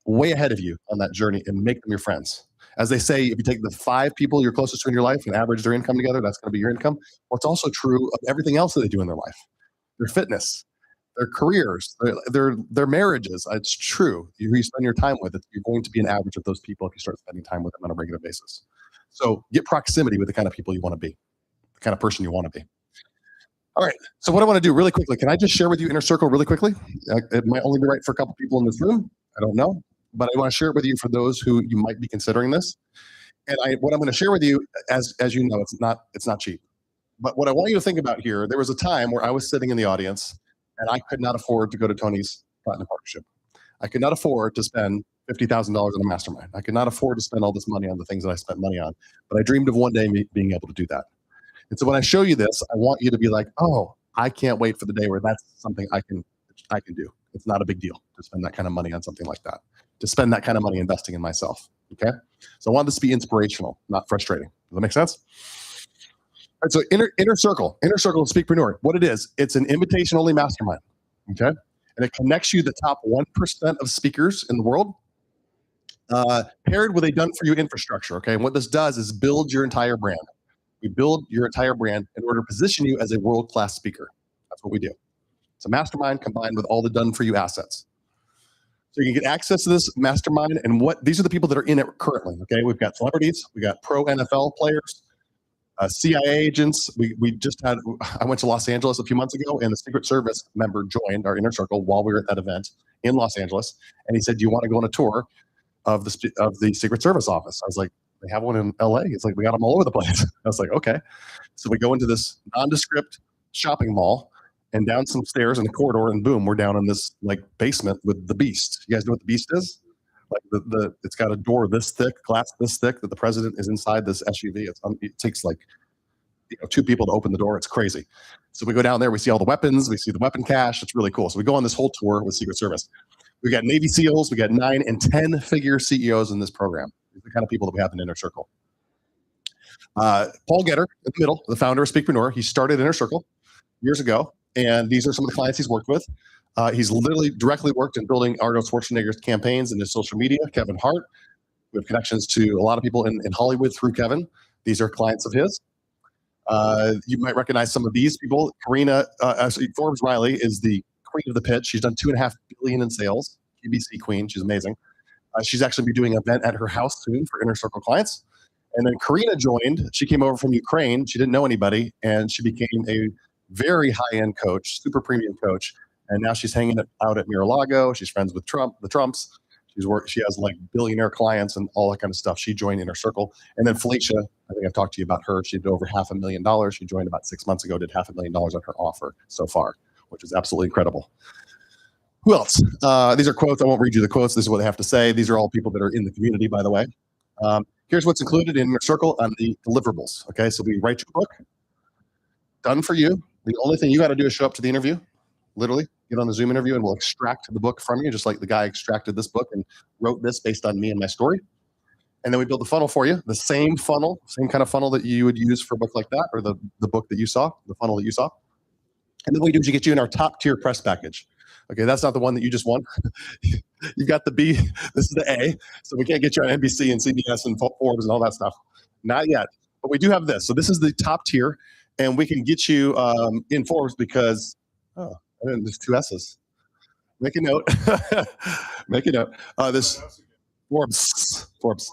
way ahead of you on that journey and make them your friends. As they say, if you take the 5 people you're closest to in your life and average their income together, that's going to be your income. Well, it's also true of everything else that they do in their life. Their fitness, their careers, their marriages. It's true. Who you spend your time with, you're going to be an average of those people if you start spending time with them on a regular basis. So get proximity with the kind of people you want to be, the kind of person you want to be. All right. So what I want to do really quickly, can I just share with you Inner Circle really quickly? It might only be right for a couple people in this room. I don't know, but I want to share it with you for those who you might be considering this. And what I'm going to share with you, as you know, it's not cheap. But what I want you to think about here, there was a time where I was sitting in the audience and I could not afford to go to Tony's Platinum Partnership. I could not afford to spend $50,000 on a mastermind. I could not afford to spend all this money on the things that I spent money on. But I dreamed of one day being able to do that. And so when I show you this, I want you to be like, oh, I can't wait for the day where that's something I can do. It's not a big deal to spend that kind of money on something like that, to spend that kind of money investing in myself. Okay. So I want this to be inspirational, not frustrating. Does that make sense? All right, so Inner Circle Speakpreneur. What it is, it's an invitation-only mastermind, okay? And it connects you to the top 1% of speakers in the world, paired with a done-for-you infrastructure, okay? And what this does is build your entire brand. We build your entire brand in order to position you as a world-class speaker. That's what we do. It's a mastermind combined with all the done-for-you assets. So you can get access to this mastermind, and these are the people that are in it currently, okay? We've got celebrities, we got pro NFL players, CIA agents. I went to Los Angeles a few months ago, and the Secret Service member joined our Inner Circle while we were at that event in Los Angeles. And he said, do you want to go on a tour of the Secret Service office? I was like, they have one in LA. It's like, we got them all over the place. I was like, okay. So we go into this nondescript shopping mall and down some stairs in the corridor, and boom, we're down in this like basement with the Beast. You guys know what the Beast is? Like it's got a door this thick, glass this thick, that the president is inside this SUV. It takes like 2 people to open the door. It's crazy. So we go down there, we see all the weapons, we see the weapon cache. It's really cool. So we go on this whole tour with Secret Service. We got Navy SEALs, we got 9 and 10 figure CEOs in this program. These are the kind of people that we have in Inner Circle. Paul Getter, in the middle, the founder of Speakpreneur, he started Inner Circle years ago, and these are some of the clients he's worked with. He's literally directly worked in building Arnold Schwarzenegger's campaigns and his social media. Kevin Hart. We have connections to a lot of people in Hollywood through Kevin. These are clients of his. You might recognize some of these people. Forbes Riley is the queen of the pitch. She's done $2.5 billion in sales. QBC queen. She's amazing. She's actually be doing an event at her house soon for Inner Circle clients. And then Karina joined. She came over from Ukraine. She didn't know anybody, and she became a very high-end coach, super premium coach. And now she's hanging out at Mar-a-Lago. She's friends with the Trumps. She has like billionaire clients and all that kind of stuff. She joined Inner Circle. And then Felicia, I think I've talked to you about her. She did over $500,000. She joined about 6 months ago, did $500,000 on her offer so far, which is absolutely incredible. Who else? These are quotes. I won't read you the quotes. This is what they have to say. These are all people that are in the community, by the way. Here's what's included in Inner Circle on the deliverables. Okay, so we write your book. Done for you. The only thing you got to do is show up to the interview, literally. Get on the Zoom interview and we'll extract the book from you, just like the guy extracted this book and wrote this based on me and my story. And then we build the funnel for you, the same funnel, same kind of funnel that you would use for a book like that, or the book that you saw, the funnel that you saw. And then what we do is you get you in our top tier press package. Okay, that's not the one that you just won. You've got the B, this is the A. So we can't get you on NBC and CBS and Forbes and all that stuff. Not yet, but we do have this. So this is the top tier, and we can get you in Forbes because, there's 2 S's. Make a note. Make a note. This Forbes.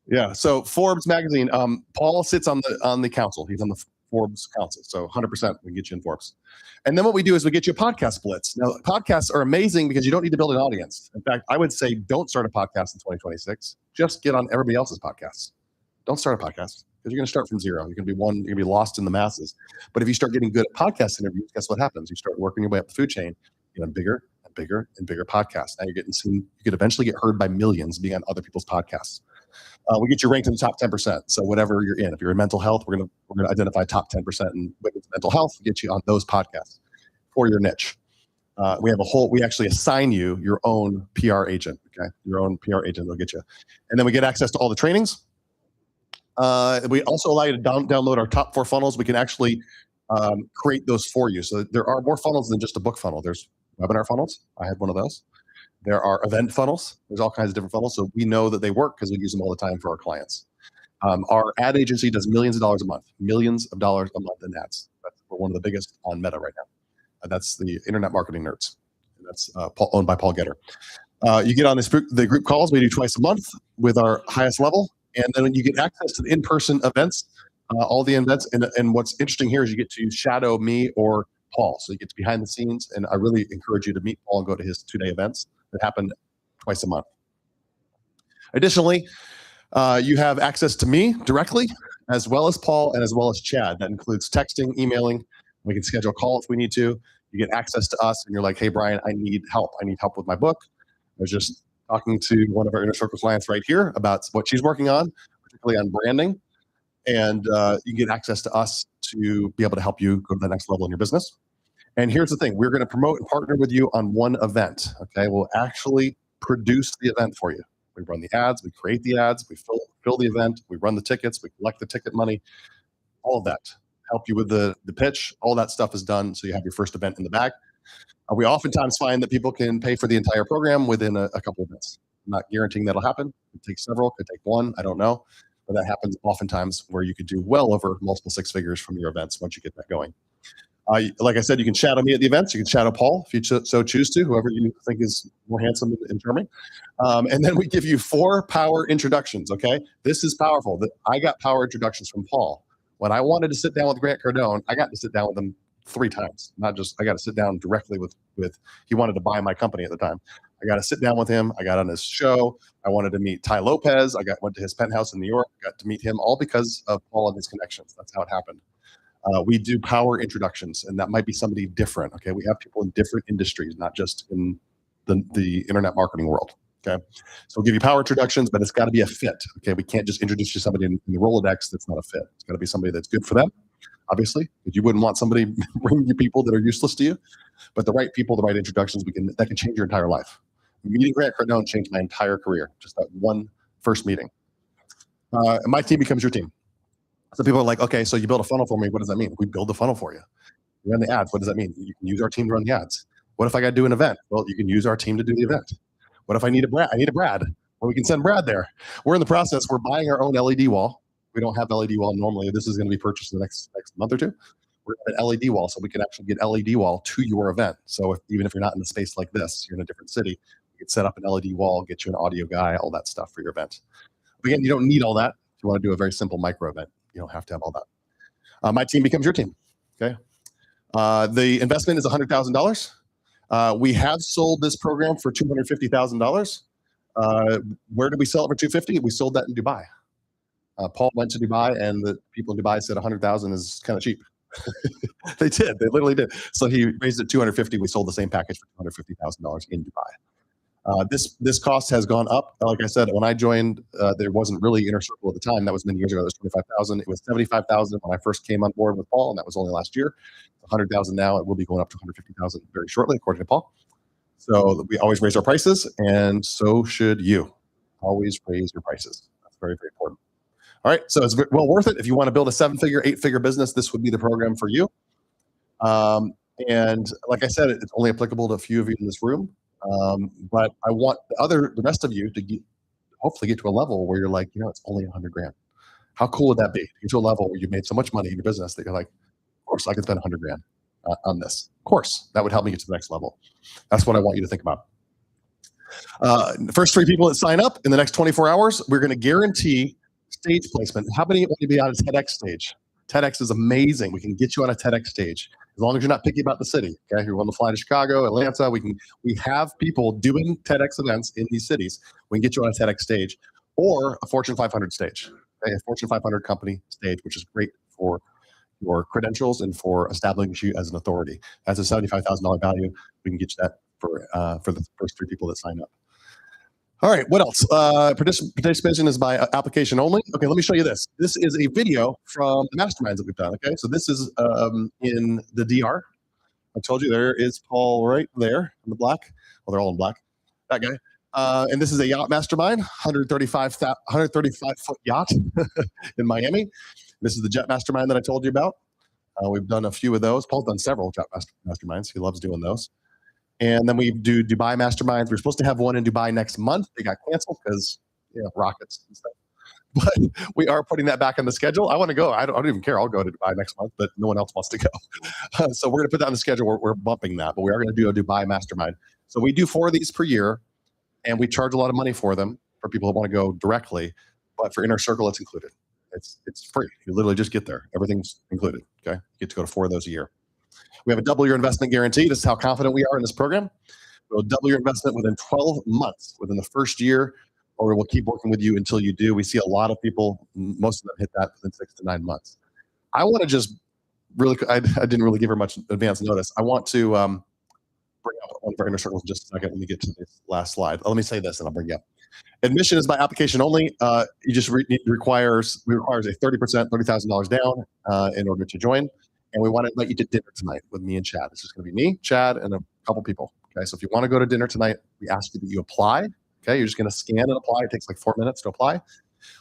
Yeah. So Forbes magazine. Paul sits on the council. He's on the Forbes council. So 100% we can get you in Forbes. And then what we do is we get you a podcast blitz. Now podcasts are amazing because you don't need to build an audience. In fact, I would say don't start a podcast in 2026. Just get on everybody else's podcasts. Don't start a podcast. Because you're going to start from zero. You're going to be lost in the masses. But if you start getting good at podcast interviews, guess what happens? You start working your way up the food chain. You get on bigger and bigger and bigger podcasts. Now you're getting seen. You could eventually get heard by millions being on other people's podcasts. We get you ranked in the top 10%. So whatever you're in, if you're in mental health, we're going to identify top 10% in women's mental health. Get you on those podcasts for your niche. We actually assign you your own PR agent. Okay, your own PR agent will get you, and then we get access to all the trainings. We also allow you to download our top 4 funnels. We can actually create those for you. So there are more funnels than just a book funnel. There's webinar funnels. I had one of those. There are event funnels. There's all kinds of different funnels. So we know that they work because we use them all the time for our clients. Our ad agency does millions of dollars a month in ads. We're one of the biggest on Meta right now. That's the Internet Marketing Nerds. That's owned by Paul Getter. You get on the group calls we do twice a month with our highest level, and then you get access to the in-person events, all the events. And what's interesting here is you get to shadow me or Paul, so you get to behind the scenes. And I really encourage you to meet Paul and go to his 2-day events that happen twice a month. Additionally, you have access to me directly, as well as Paul and as well as Chad. That includes texting, emailing. We can schedule a call if we need to. You get access to us, and you're like, hey, Brian, I need help. I need help with my book. I was just talking to one of our Inner Circle clients right here about what she's working on, particularly on branding. And you get access to us to be able to help you go to the next level in your business. And here's the thing. We're going to promote and partner with you on one event. Okay, we'll actually produce the event for you. We run the ads, we create the ads, we fill the event, we run the tickets, we collect the ticket money, all of that. Help you with the pitch. All that stuff is done, so you have your first event in the bag. We oftentimes find that people can pay for the entire program within a couple of months. I'm not guaranteeing that'll happen. It takes several, could take one, I don't know. But that happens oftentimes where you could do well over multiple 6 figures from your events once you get that going. Like I said, you can shadow me at the events. You can shadow Paul if you so choose to, whoever you think is more handsome and charming. And then we give you 4 power introductions, okay? This is powerful. I got power introductions from Paul. When I wanted to sit down with Grant Cardone, I got to sit down with him 3 times. Not just, I got to sit down directly with, he wanted to buy my company at the time. I got to sit down with him. I got on his show. I wanted to meet Ty Lopez. Went to his penthouse in New York, got to meet him all because of Paul and his connections. That's how it happened. We do power introductions, and that might be somebody different. Okay, we have people in different industries, not just in the internet marketing world. Okay, so we'll give you power introductions, but it's got to be a fit. Okay, we can't just introduce you to somebody in the Rolodex that's not a fit. It's got to be somebody that's good for them, obviously. But you wouldn't want somebody bringing you people that are useless to you. But the right people, the right introductions, that can change your entire life. Meeting Grant Cardone changed my entire career. Just that one first meeting. And my team becomes your team. So people are like, okay, so you build a funnel for me. What does that mean? We build the funnel for you. We run the ads. What does that mean? You can use our team to run the ads. What if I got to do an event? Well, you can use our team to do the event. What if I need a Brad? I need a Brad. Well, we can send Brad there. We're in the process. We're buying our own LED wall. We don't have LED wall normally. This is going to be purchased in the next month or two. We're at an LED wall, so we can actually get LED wall to your event. So even if you're not in a space like this, you're in a different city, you can set up an LED wall, get you an audio guy, all that stuff for your event. But again, you don't need all that. If you want to do a very simple micro event, you don't have to have all that. My team becomes your team. Okay. The investment is $100,000. We have sold this program for $250,000. Where did we sell it for $250,000? We sold that in Dubai. Paul went to Dubai, and the people in Dubai said $100,000 is kind of cheap. They did. They literally did. So he raised it $250,000. We sold the same package for $250,000 in Dubai. This cost has gone up. Like I said, when I joined, there wasn't really Inner Circle at the time. That was many years ago. It was $25,000. It was $75,000 when I first came on board with Paul, and that was only last year. $100,000 now. It will be going up to $150,000 very shortly, according to Paul. So we always raise our prices, and so should you. Always raise your prices. That's very, very important. All right, so it's well worth it. If you want to build a 7-figure, 8-figure business, this would be the program for you. And like I said, it's only applicable to a few of you in this room. But I want the rest of you to hopefully get to a level where you're like, it's only $100,000. How cool would that be? Get to a level where you've made so much money in your business that you're like, of course I could spend $100,000 on this. Of course, that would help me get to the next level. That's what I want you to think about. The first 3 people that sign up in the next 24 hours, we're going to guarantee stage placement. How many want to be on a TEDx stage? TEDx is amazing. We can get you on a TEDx stage as long as you're not picky about the city. Okay, if you want to fly to Chicago, Atlanta, we have people doing TEDx events in these cities. We can get you on a TEDx stage or a Fortune 500 stage, okay? A Fortune 500 company stage, which is great for your credentials and for establishing you as an authority. That's a $75,000 value. We can get you that for the first 3 people that sign up. All right, what else? Participation is by application only. Okay, let me show you this. This is a video from the masterminds that we've done. Okay, so this is in the DR. I told you there is Paul right there in the black. Well, they're all in black. That guy. And this is a yacht mastermind, 135-foot yacht in Miami. This is the jet mastermind that I told you about. We've done a few of those. Paul's done several jet masterminds. He loves doing those. And then we do Dubai masterminds. We're supposed to have one in Dubai next month. They got canceled because rockets and stuff. but we are putting that back on the schedule. I want to go. I don't even care. I'll go to Dubai next month, but no one else wants to go. So we're going to put that on the schedule. We're bumping that, but we are going to do a Dubai mastermind. So we do 4 of these per year, and we charge a lot of money for them for people who want to go directly. But for Inner Circle, it's included. It's free. You literally just get there. Everything's included. Okay, you get to go to 4 of those a year. We have a double your investment guarantee. This is how confident we are in this program. We'll double your investment within 12 months, within the first year, or we'll keep working with you until you do. We see a lot of people, most of them hit that within 6 to 9 months. I want to just really, I didn't really give her much advance notice. I want to bring up one of our Inner Circles in just a second. Let me get to this last slide. Let me say this and I'll bring you up. Admission is by application only. You just requires a 30%, $30,000 down in order to join. And we want to invite you to dinner tonight with me and Chad. This is going to be me, Chad, and a couple people. Okay, so if you want to go to dinner tonight, we ask you that you apply. Okay, you're just going to scan and apply. It takes like 4 minutes to apply.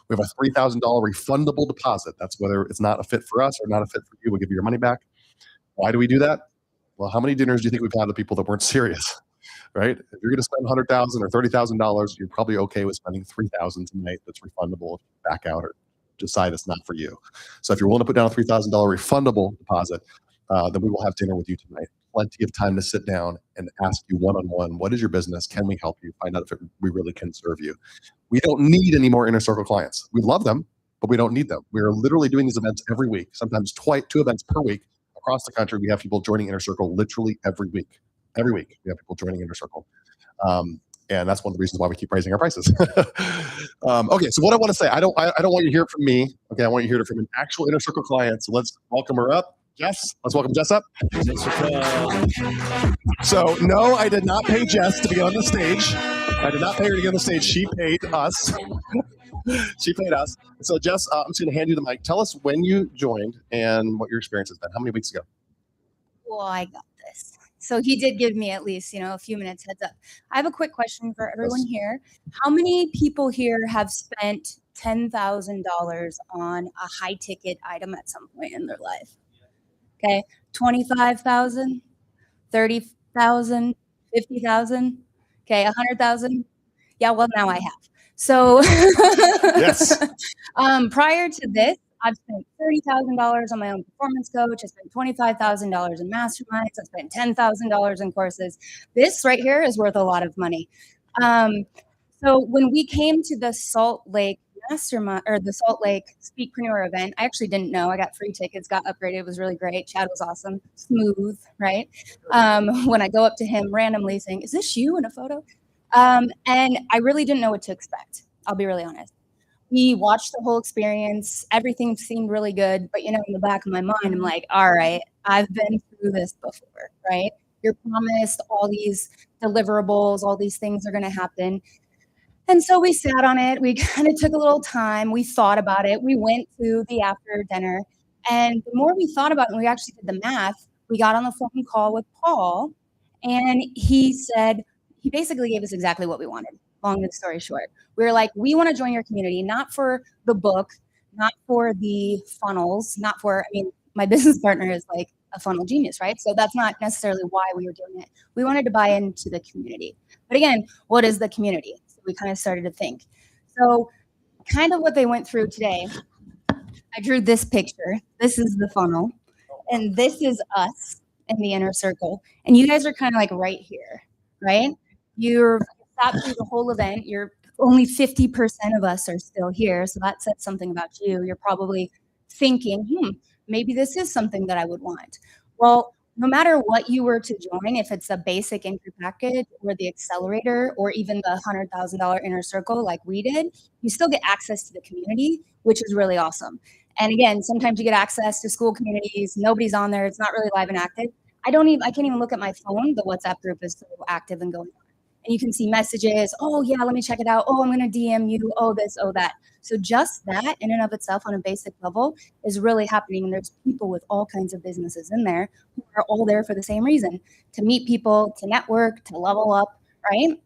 We have a $3,000 refundable deposit. That's whether it's not a fit for us or not a fit for you. We'll give you your money back. Why do we do that? Well, how many dinners do you think we've had with people that weren't serious? Right? If you're going to spend $100,000 or $30,000, you're probably okay with spending $3,000 tonight. That's refundable if you back out or decide it's not for you. So if you're willing to put down a $3,000 refundable deposit, then we will have dinner with you tonight. Plenty of time to sit down and ask you one-on-one, what is your business? Can we help you? Find out if we really can serve you. We don't need any more Inner Circle clients. We love them, but we don't need them. We are literally doing these events every week, sometimes 2 events per week across the country. We have people joining Inner Circle literally every week. Every week we have people joining Inner Circle. And that's one of the reasons why we keep raising our prices. Okay, so what I want to say, I don't want you to hear it from me. Okay, I want you to hear it from an actual Inner Circle client. So let's welcome her up. Jess, let's welcome Jess up. So no, I did not pay Jess to be on the stage. I did not pay her to get on the stage. She paid us. She paid us. So Jess, I'm just going to hand you the mic. Tell us when you joined and what your experience has been. How many weeks ago? Well, I got this. So he did give me at least, a few minutes heads up. I have a quick question for everyone here. How many people here have spent $10,000 on a high ticket item at some point in their life? Okay, 25,000, 30,000, 50,000. Okay, 100,000. Yeah, well, now I have. So yes. Prior to this, I've spent $30,000 on my own performance coach. I spent $25,000 in masterminds. I spent $10,000 in courses. This right here is worth a lot of money. So when we came to the Salt Lake Mastermind or the Salt Lake Speakpreneur event, I actually didn't know. I got free tickets, got upgraded. It was really great. Chad was awesome, smooth, right? When I go up to him randomly saying, "Is this you in a photo?" And I really didn't know what to expect. I'll be really honest. We watched the whole experience. Everything seemed really good. But, in the back of my mind, I'm like, all right, I've been through this before, right? You're promised all these deliverables, all these things are going to happen. And so we sat on it. We kind of took a little time. We thought about it. We went to the after dinner. And the more we thought about it, and we actually did the math, we got on the phone call with Paul. And he basically gave us exactly what we wanted. Long story short, we were like, we want to join your community, not for the book, not for the funnels, my business partner is like a funnel genius, right? So that's not necessarily why we were doing it. We wanted to buy into the community. But again, what is the community? So we kind of started to think. So kind of what they went through today, I drew this picture. This is the funnel. And this is us in the Inner Circle. And you guys are kind of like right here, right? You're sat through the whole event. You're only 50% of us are still here. So that says something about you. You're probably thinking, maybe this is something that I would want. Well, no matter what you were to join, if it's a basic entry package or the accelerator or even the $100,000 Inner Circle like we did, you still get access to the community, which is really awesome. And again, sometimes you get access to school communities. Nobody's on there. It's not really live and active. I can't even look at my phone. The WhatsApp group is so active and going on. And you can see messages. Oh, yeah, let me check it out. Oh, I'm going to DM you. Oh, this, oh, that. So just that in and of itself on a basic level is really happening. And there's people with all kinds of businesses in there who are all there for the same reason, to meet people, to network, to level up, right?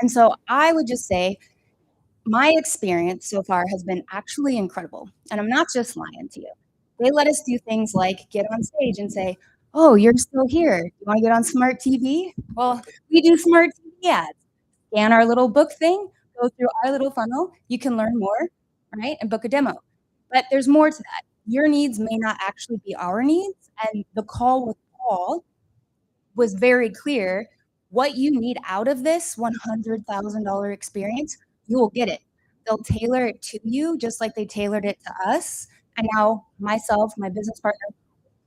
And so I would just say my experience so far has been actually incredible. And I'm not just lying to you. They let us do things like get on stage and say, oh, you're still here. You want to get on smart TV? Well, we do smart TV ads. Scan our little book thing, go through our little funnel. You can learn more, right? And book a demo. But there's more to that. Your needs may not actually be our needs. And the call with Paul was very clear. What you need out of this $100,000 experience, you will get it. They'll tailor it to you just like they tailored it to us. And now myself, my business partner,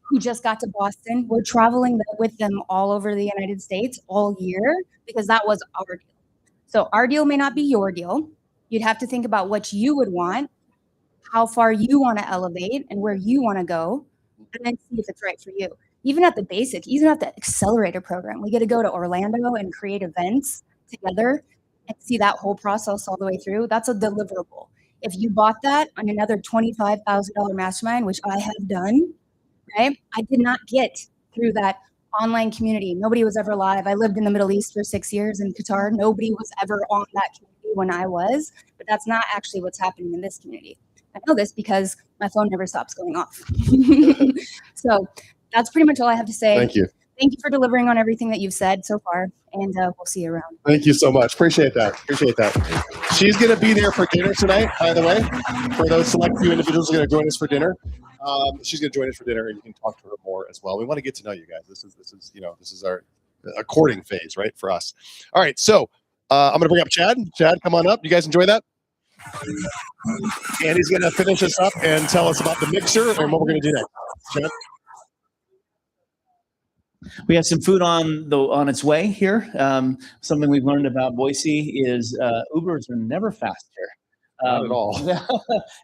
who just got to Boston, we're traveling with them all over the United States all year because that was our deal. So our deal may not be your deal. You'd have to think about what you would want, how far you want to elevate and where you want to go, and then see if it's right for you. Even at the basic, even at the accelerator program, we get to go to Orlando and create events together and see that whole process all the way through. That's a deliverable. If you bought that on another $25,000 mastermind, which I have done, right? I did not get through that online community. Nobody was ever live. I lived in the Middle East for 6 years in Qatar. Nobody was ever on that community when I was, but that's not actually what's happening in this community. I know this because my phone never stops going off. So that's pretty much all I have to say. Thank you. Thank you for delivering on everything that you've said so far, and we'll see you around. Thank you so much. Appreciate that. Appreciate that. She's going to be there for dinner tonight, by the way. For those select few individuals who are going to join us for dinner, she's going to join us for dinner, and you can talk to her more as well. We want to get to know you guys. This is our courting phase, right, for us. All right, so I'm going to bring up Chad. Chad, come on up. You guys enjoy that? And he's going to finish us up and tell us about the mixer and what we're going to do next. Chad? We have some food on its way here. Something we've learned about Boise is Ubers are never fast here. Not at all.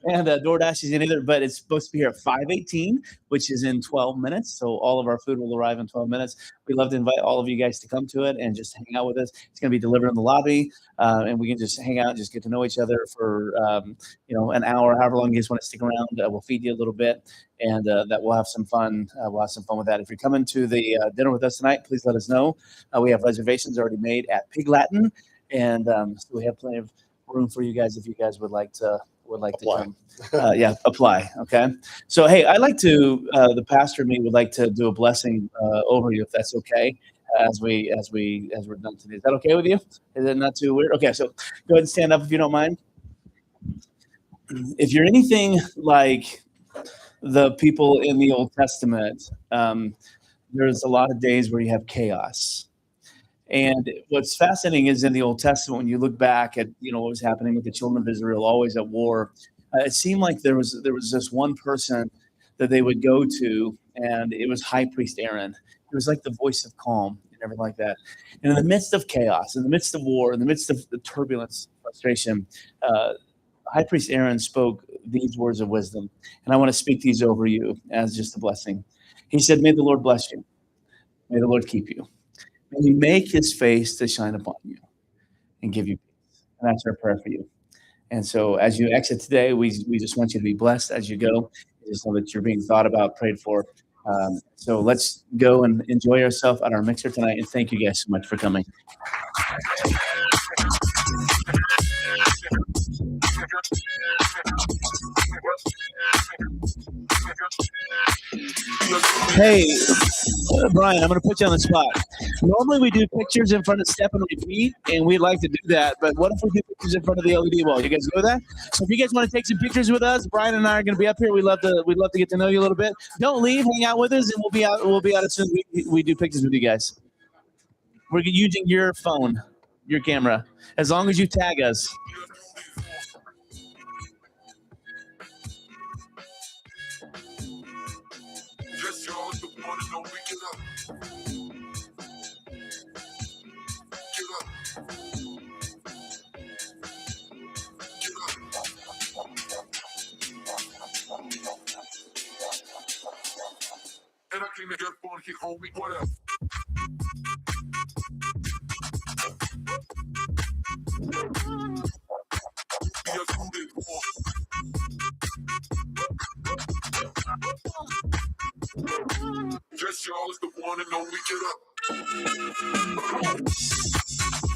And DoorDash isn't either, but it's supposed to be here at 5:18, which is in 12 minutes. So all of our food will arrive in 12 minutes. We'd love to invite all of you guys to come to it and just hang out with us. It's going to be delivered in the lobby, and we can just hang out and just get to know each other for an hour, however long you guys want to stick around. We'll feed you a little bit, and that we'll have some fun. We'll have some fun with that. If you're coming to the dinner with us tonight, please let us know. We have reservations already made at Pig Latin, and so we have plenty of room for you guys if you guys would like to come. Apply. Okay. So hey, I'd like to the pastor and me would like to do a blessing over you if that's okay. As we're done today. Is that okay with you? Is it not too weird? Okay, so go ahead and stand up if you don't mind. If you're anything like the people in the Old Testament, there's a lot of days where you have chaos. And what's fascinating is in the Old Testament, when you look back at what was happening with the children of Israel, always at war, it seemed like there was this one person that they would go to, and it was High Priest Aaron. It was like the voice of calm and everything like that. And in the midst of chaos, in the midst of war, in the midst of the turbulence, frustration, High Priest Aaron spoke these words of wisdom, and I want to speak these over you as just a blessing. He said, "May the Lord bless you. May the Lord keep you. May He make His face to shine upon you and give you peace." And that's our prayer for you. And so as you exit today, we just want you to be blessed as you go. Just know that you're being thought about, prayed for. So let's go and enjoy ourselves at our mixer tonight. And thank you guys so much for coming. Hey, Brian, I'm going to put you on the spot. Normally we do pictures in front of Step and Repeat, and we'd like to do that, but what if we do pictures in front of the LED wall? You guys go with that? So if you guys want to take some pictures with us, Brian and I are going to be up here. We'd love to get to know you a little bit. Don't leave, hang out with us, and we'll be out as soon as we do pictures with you guys. We're using your phone, your camera, as long as you tag us. And I clean the dirt for he hold me, what up? Just y'all is the one and only, get up.